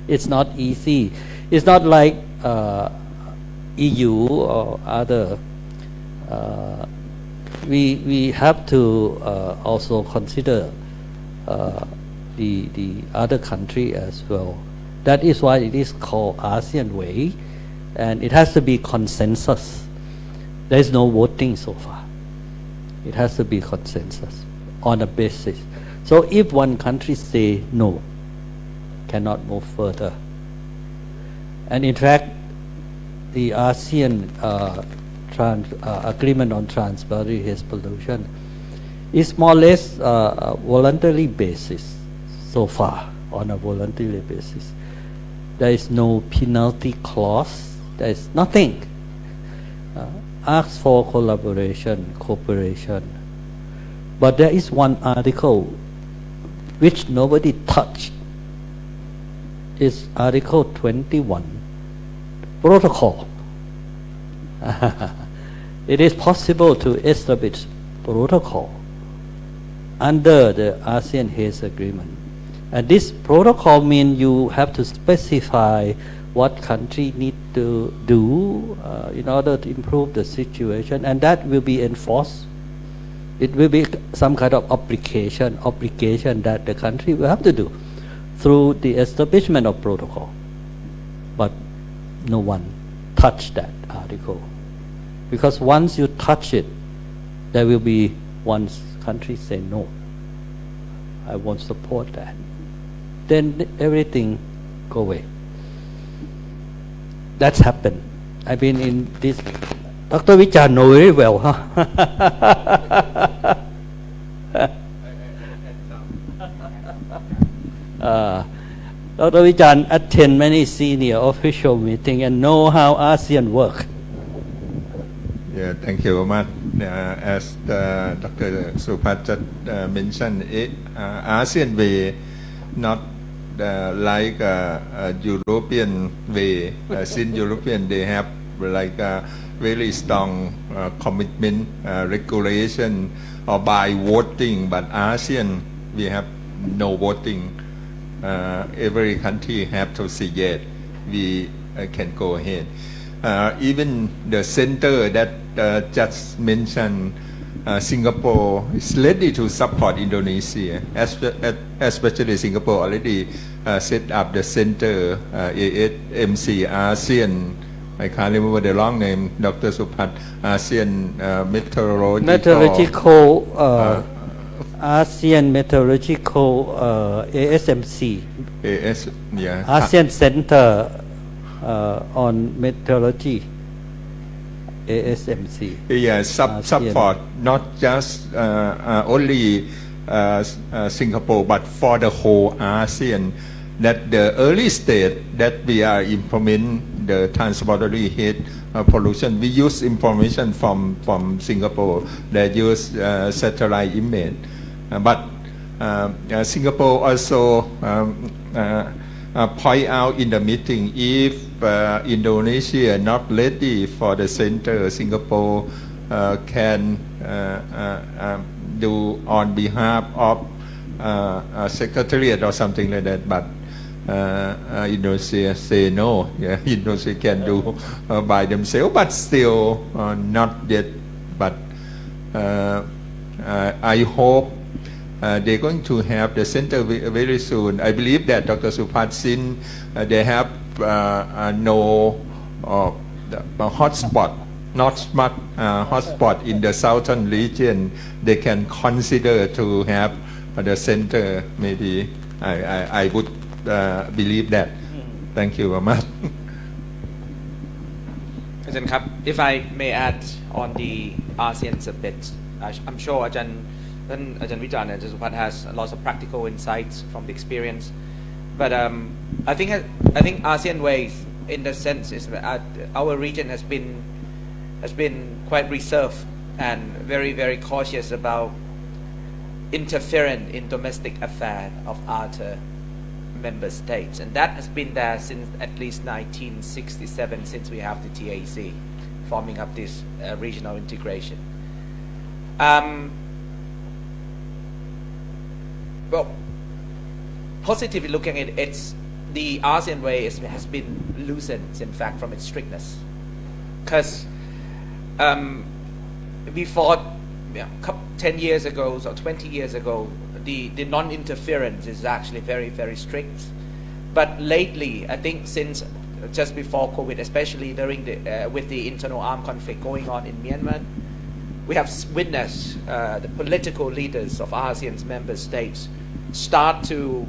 It's not easy. It's not like EU or other. We have to also consider the other country as well. That is why it is called ASEAN way, and it has to be consensus. There is no voting so far. It has to be consensus on a basis. So if one country say no, cannot move further. And in fact, the ASEAN agreement on trans-boundary haze pollution is more or less voluntary basis so far, on a voluntary basis. There is no penalty clause. There is nothing. Ask for collaboration, cooperation. But there is one article which nobody touched. It's Article 21, Protocol. It is possible to establish protocol under the ASEAN Haze Agreement. And this protocol means you have to specify what country need to do in order to improve the situation, and that will be enforced. It will be some kind of obligation that the country will have to do through the establishment of protocol. But no one touched that article. Because once you touch it, there will be one country say no, I won't support that. Then everything go away. That's happened. I've been in this. Dr. Vichan know very well, huh? Dr. Vichan attend many senior official meetings and know how ASEAN work. Yeah, thank you very much. As Dr. Supat just mentioned, ASEAN way, not like European way. Since European, they have like very strong commitment, regulation, or by voting. But ASEAN, we have no voting. Every country have to say yes. We can go ahead. Even the center that just mentioned, Singapore is ready to support Indonesia, especially Singapore already set up the center, ASMC, ASEAN, I can't remember the long name, Dr. Supat, ASEAN Meteorological ASEAN Meteorological ASMC, yeah. ASEAN Center on Meteorology, ASMC. Yeah, support not just only Singapore, but for the whole ASEAN. that the early stage that we are implementing the transportatory heat pollution, we use information from Singapore that use satellite image. But Singapore also point out in the meeting if Indonesia not ready for the center, Singapore can do on behalf of secretariat or something like that. But Indonesia say no. Yeah, Indonesia can do by themselves, but still not yet. But I hope they're going to have the center very soon. I believe that Dr. Supat, since they have no hotspot, not smart hotspot in the southern region, they can consider to have the center. Maybe I would believe that. Thank you very much. If I may add on the ASEAN a bit, I'm sure Ajahn Vijan and Ajahn Supat has lots of practical insights from the experience. But I think ASEAN ways, in the sense, is our region has been quite reserved and very, very cautious about interfering in domestic affairs of other member states, and that has been there since at least 1967, since we have the TAC forming up this regional integration. Well, positively looking at it, it's the ASEAN way has been loosened, in fact, from its strictness, because before 10 years ago or 20 years ago, the non-interference is actually very, very strict. But lately, I think since just before COVID, especially during with the internal armed conflict going on in Myanmar, we have witnessed the political leaders of ASEAN's member states start to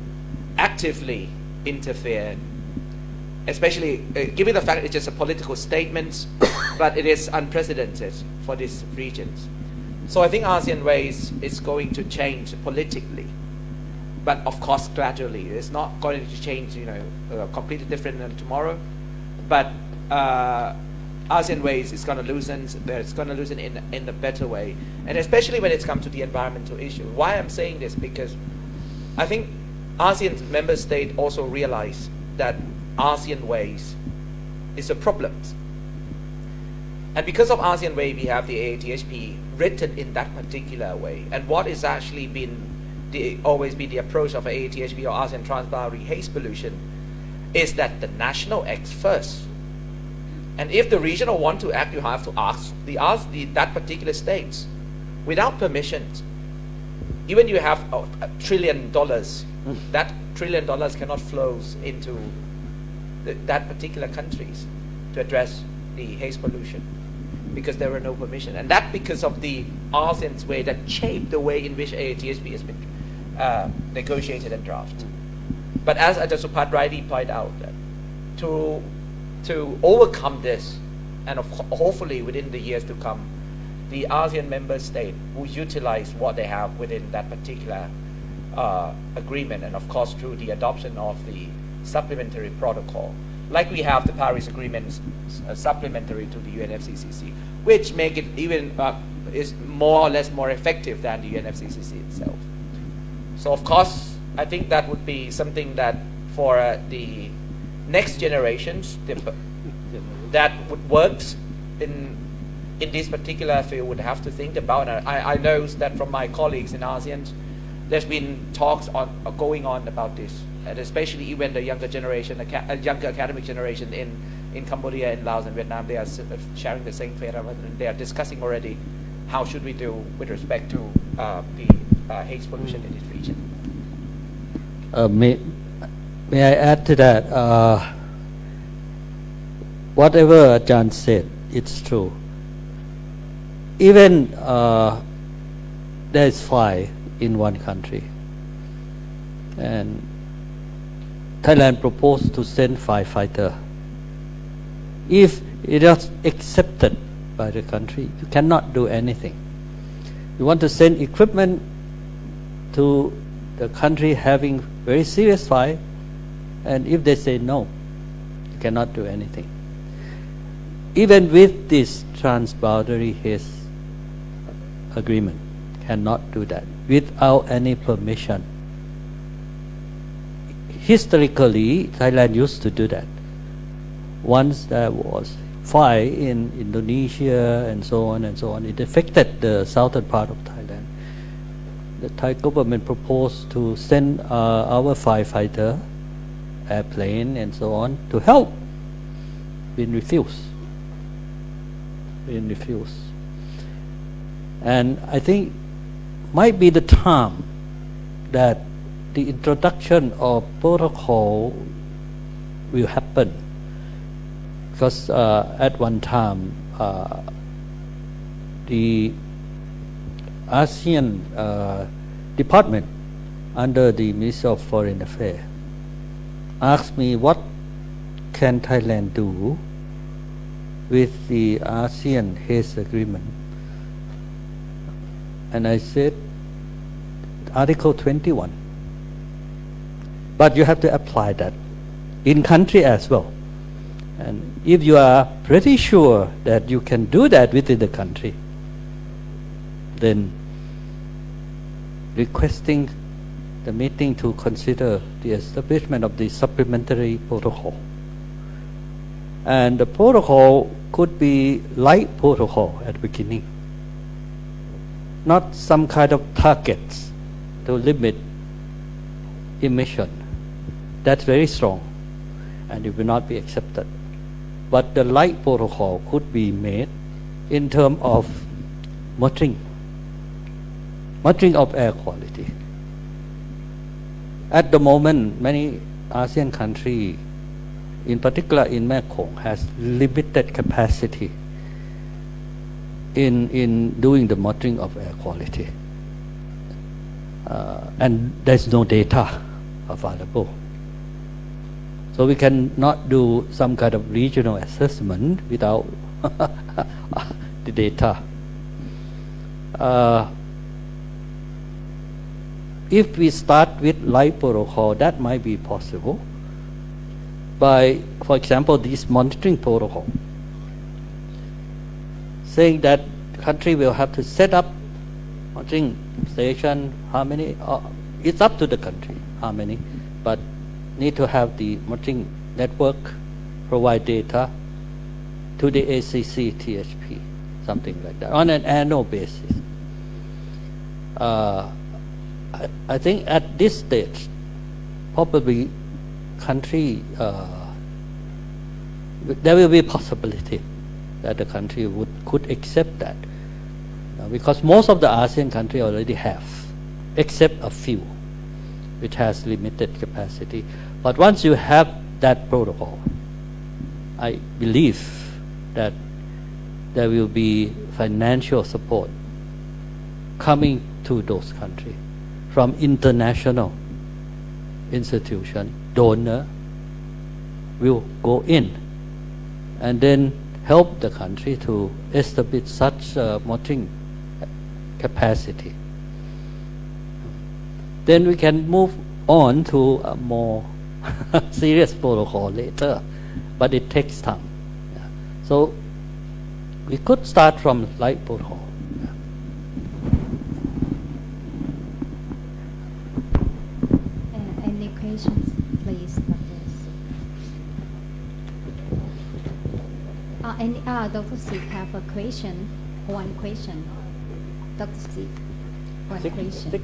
actively interfere, especially given the fact it's just a political statement, but it is unprecedented for these regions. So I think ASEAN ways is going to change politically, but of course gradually. It's not going to change, completely different than tomorrow, but ASEAN ways is going to loosen. It's going to loosen in a better way, and especially when it comes to the environmental issue. Why I'm saying this, because I think ASEAN member states also realize that ASEAN ways is a problem. And because of ASEAN way, we have the AATHP written in that particular way. And what is actually been always been the approach of AATHP or ASEAN Transboundary Haze Pollution is that the national acts first. And if the regional want to act, you have to ask that particular states without permission. Even you have $1 trillion, that $1 trillion cannot flow into that particular countries to address the haze pollution, because there were no permission, and that because of the ASEAN's way that shaped the way in which AATHP has been negotiated and drafted. But as Ajahn Supat rightly pointed out, that to overcome this, and hopefully within the years to come, the ASEAN member state will utilize what they have within that particular agreement, and of course through the adoption of the supplementary protocol, like we have the Paris Agreement supplementary to the UNFCCC, which make it even is more or less more effective than the UNFCCC itself. So of course, I think that would be something that for the next generations that would work in this particular field would have to think about. And I know that from my colleagues in ASEAN, there's been talks going on about this, and especially even the younger generation, younger academic generation in Cambodia, in Laos and Vietnam, they are sharing the same fate, and they are discussing already how should we do with respect to the haze pollution in this region. May I add to that? Whatever Ajahn said, it's true. Even there is fire in one country, and Thailand proposed to send firefighter. If it is accepted by the country, you cannot do anything. You want to send equipment to the country having very serious fire, And if they say no, you cannot do anything. Even with this transboundary haze agreement, cannot do that without any permission. Historically, Thailand used to do that. Once there was fire in Indonesia and so on and so on, it affected the southern part of Thailand. The Thai government proposed to send our firefighter airplane and so on to help. Been refused. And I think might be the time that the introduction of protocol will happen, because at one time the ASEAN department under the Ministry of Foreign Affairs asked me what can Thailand do with the ASEAN haze agreement, and I said Article 21, but you have to apply that in country as well. And if you are pretty sure that you can do that within the country, then requesting the meeting to consider the establishment of the supplementary protocol. And the protocol could be light protocol at the beginning, not some kind of targets to limit emission. That's very strong and it will not be accepted. But the light protocol could be made in terms of monitoring of air quality. At the moment, many ASEAN countries, in particular in Mekong, has limited capacity in doing the monitoring of air quality. And there's no data available. So we cannot do some kind of regional assessment without the data. If we start with light protocol, that might be possible by, for example, this monitoring protocol, saying that country will have to set up monitoring station, how many, it's up to the country, how many, but need to have the monitoring network, provide data to the ACC, THP, something like that, on an annual basis. I think at this stage, probably country, there will be a possibility that the country could accept that, because most of the ASEAN countries already have, except a few, which has limited capacity. But once you have that protocol, I believe that there will be financial support coming to those countries from international institution. Donor will go in and then help the country to establish such monitoring capacity. Then we can move on to a more serious protocol later, but it takes time. Yeah. So we could start from light protocol. Any questions, please, Dr. Sik have a question. One question. Dr. Sik, one question.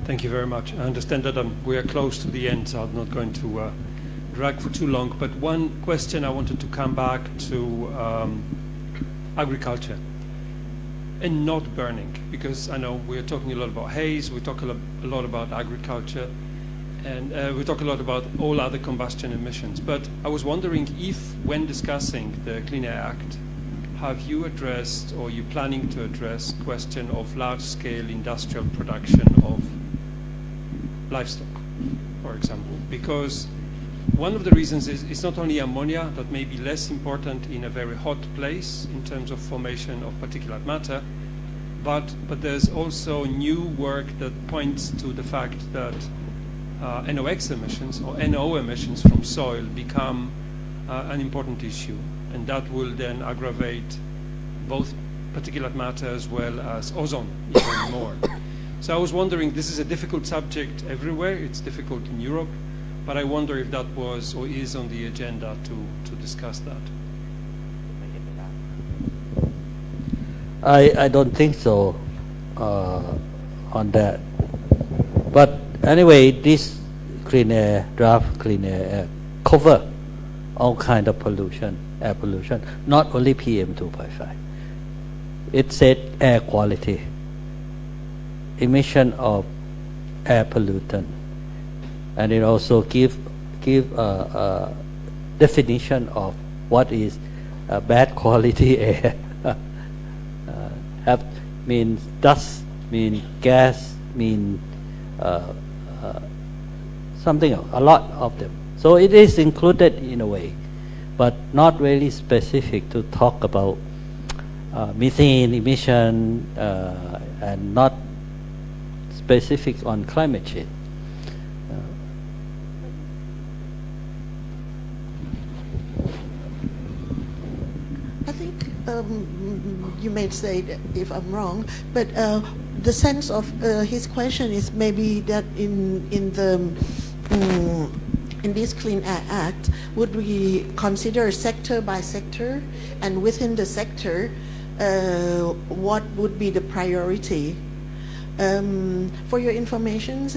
Thank you very much. I understand that we are close to the end, so I'm not going to drag for too long. But one question I wanted to come back to agriculture and not burning, because I know we're talking a lot about haze, we talk a lot about agriculture, and we talk a lot about all other combustion emissions. But I was wondering if, when discussing the Clean Air Act, have you addressed, or are you planning to address, question of large-scale industrial production of livestock, for example? Because one of the reasons is it's not only ammonia that may be less important in a very hot place in terms of formation of particulate matter, but there's also new work that points to the fact that NOx emissions or NO emissions from soil become an important issue, and that will then aggravate both particulate matter as well as ozone even more. So I was wondering, this is a difficult subject everywhere, it's difficult in Europe, but I wonder if that was or is on the agenda to discuss that. I don't think so on that. But anyway, this clean air, draft clean air act cover all kind of pollution, air pollution, not only PM2.5. It said air quality, emission of air pollutant, and it also give a definition of what is bad quality air. Have means dust, mean gas, mean something else, a lot of them. So it is included in a way, but not really specific to talk about methane emission and not specific on climate change. I think you may say that if I'm wrong, but the sense of his question is maybe that in this Clean Air Act, would we consider sector by sector, and within the sector, what would be the priority? For your information,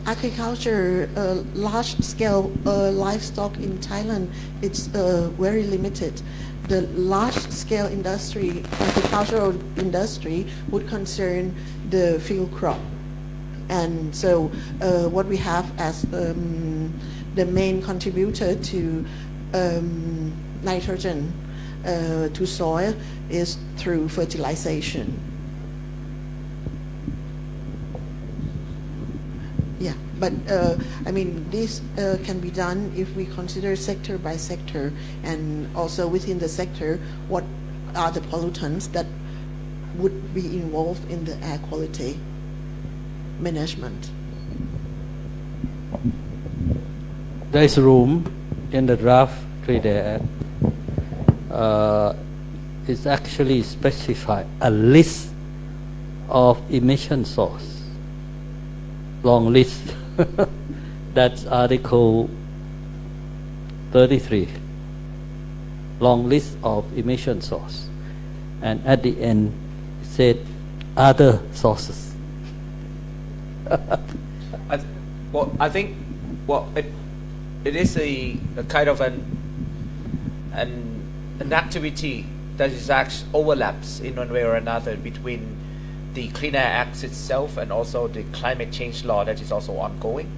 agriculture, large-scale livestock in Thailand, it's very limited. The large-scale industry, agricultural industry, would concern the field crop. And so what we have as the main contributor to nitrogen to soil is through fertilization. Yeah, but I mean, this can be done if we consider sector by sector, and also within the sector, what are the pollutants that would be involved in the air quality management. There is room in the draft Clean Air Act. It's actually specify a list of emission source, long list. That's Article 33. Long list of emission source, and at the end it said other sources. I think it is a kind of an activity that is actually overlaps in one way or another between the Clean Air Act itself and also the climate change law that is also ongoing.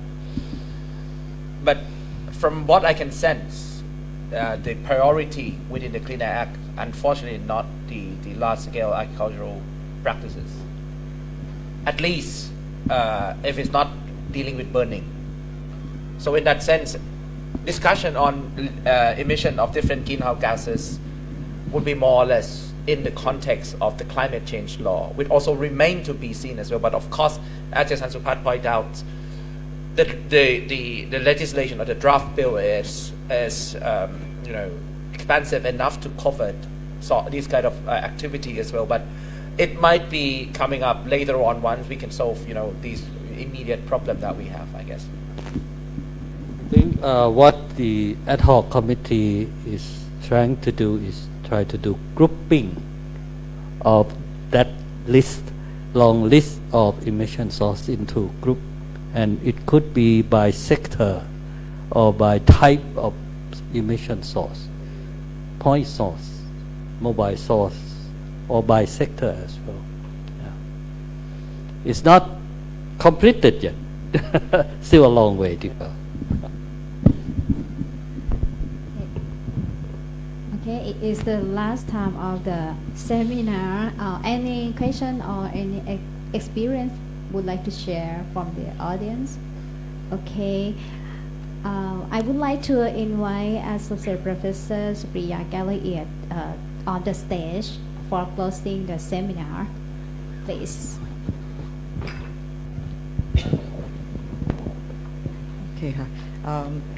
But from what I can sense, the priority within the Clean Air Act, unfortunately, not the large-scale agricultural practices. At least if it's not dealing with burning. So in that sense, discussion on emission of different greenhouse gases would be more or less in the context of the climate change law, which also remain to be seen as well. But of course, as Jason Supat pointed out, the legislation or the draft bill is expansive enough to cover this kind of activity as well. But it might be coming up later on once we can solve these immediate problem that we have, I guess. I think what the ad hoc committee is trying to do is try to do grouping of that list, long list of emission source into group, and it could be by sector or by type of emission source, point source, mobile source, or by sector as well. Yeah. It's not completed yet. Still a long way to go. Okay, it is the last time of the seminar. Any question or any experience would like to share from the audience? Okay. I would like to invite Associate Professor Supriya Galaiet on the stage for closing the seminar, please. Okay,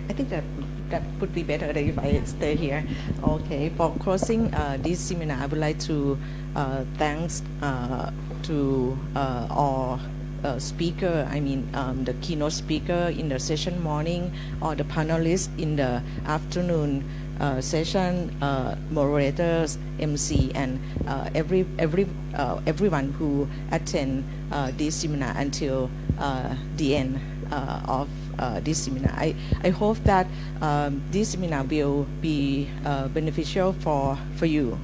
I think that would be better if I stay here. Okay, for closing this seminar, I would like to thanks to all speaker. I mean, the keynote speaker in the session morning, or the panelists in the afternoon session, moderators, MC, and everyone who attend this seminar until the end of this seminar. I hope that this seminar will be beneficial for you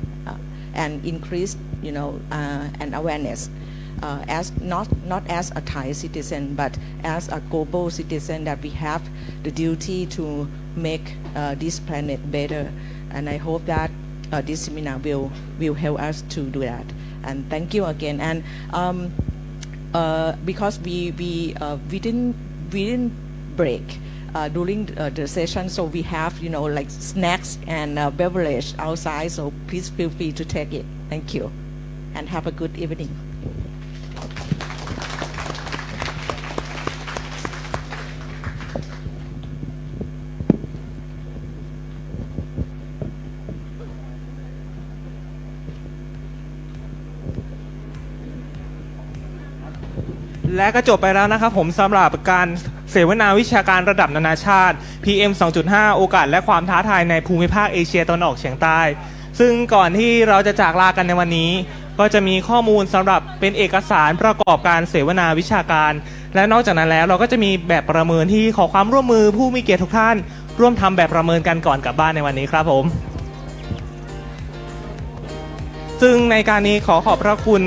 and increase, an awareness. As not as a Thai citizen, but as a global citizen, that we have the duty to make this planet better. And I hope that this seminar will help us to do that. And thank you again. And because we didn't break during the session, so we have like snacks and beverage outside. So please feel free to take it. Thank you, and have a good evening.และก็จบไปแล้วนะครับผมสำหรับการเสวนาวิชาการระดับนานาชาติ PM 2.5 โอกาสและความท้าทายในภูมิภาคเอเชียตะวันออกเฉียงใต้ซึ่งก่อนที่เราจะจากลากันในวันนี้ก็จะมีข้อมูลสำหรับเป็นเอกสารประกอบการเสวนาวิชาการและนอกจากนั้นแล้วเราก็จะมีแบบประเมินที่ขอความร่วมมือผู้มีเกียรติทุกท่านร่วมทำแบบประเมินกันก่อนกลับบ้านในวันนี้ครับผมซึ่งในการนี้ขอขอบพระคุณ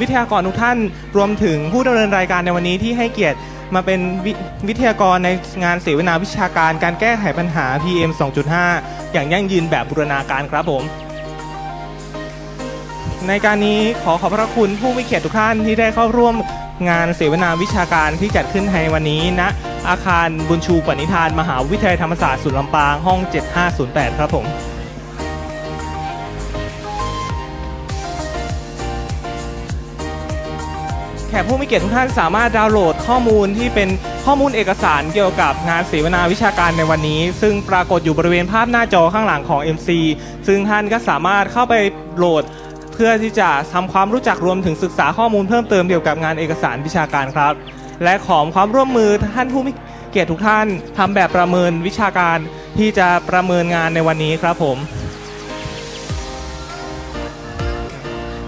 วิทยากรทุกท่านรวมถึงผู้ดำเนินรายการในวันนี้ที่ให้เกียรติมาเป็นวิทยากรในงานเสวนาวิชาการการแก้ไขปัญหา PM 2.5 อย่างยั่งยืนแบบบูรณาการครับผมในการนี้ขอขอบพระคุณผู้มีเกียรติทุกท่านที่ได้เข้าร่วมงานเสวนาวิชาการที่จัดขึ้นในวันนี้ณอาคารบุญชูปณิธานมหาวิทยาลัยธรรมศาสตร์ศูนย์ลำปางห้อง 7508 ครับผมแขกผู้มีเกียรติทุกท่านสามารถดาวน์โหลดข้อมูลที่เป็นข้อมูลเอกสารเกี่ยวกับงานเสวนาวิชาการในวันนี้ซึ่งปรากฏอยู่บริเวณภาพหน้าจอข้างหลังของ MC ซึ่งท่านก็สามารถเข้าไปโหลดเพื่อที่จะทำความรู้จักรวมถึงศึกษาข้อมูลเพิ่มเติมเกี่ยวกับงานเอกสารวิชาการครับและขอความร่วมมือท่านผู้มีเกียรติทุกท่านทำแบบประเมินวิชาการที่จะประเมินงานในวันนี้ครับผม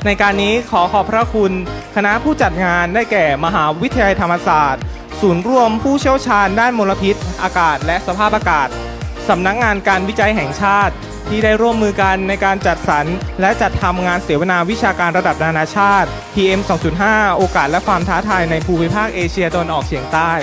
ในการนี้ขอขอบพระคุณคณะผู้จัดงานได้แก่มหาวิทยาลัยธรรมศาสตร์ศูนย์รวมผู้เชี่ยวชาญด้านมลพิษอากาศและสภาพอากาศสำนักงานการวิจัยแห่งชาติที่ได้ร่วมมือกันในการจัดสรรและจัดทำงานเสวนาวิชาการระดับนานาชาติ PM 2.5 โอกาสและความท้าทายในภูมิภาคเอเชียตะวันออกเฉียงใต้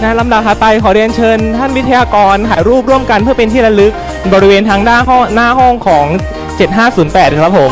ในลำดับถัดไปขอเรียนเชิญท่านวิทยากรถ่ายรูปร่วมกันเพื่อเป็นที่ระลึกบริเวณทางหน้าห้องของ 7508 ครับผม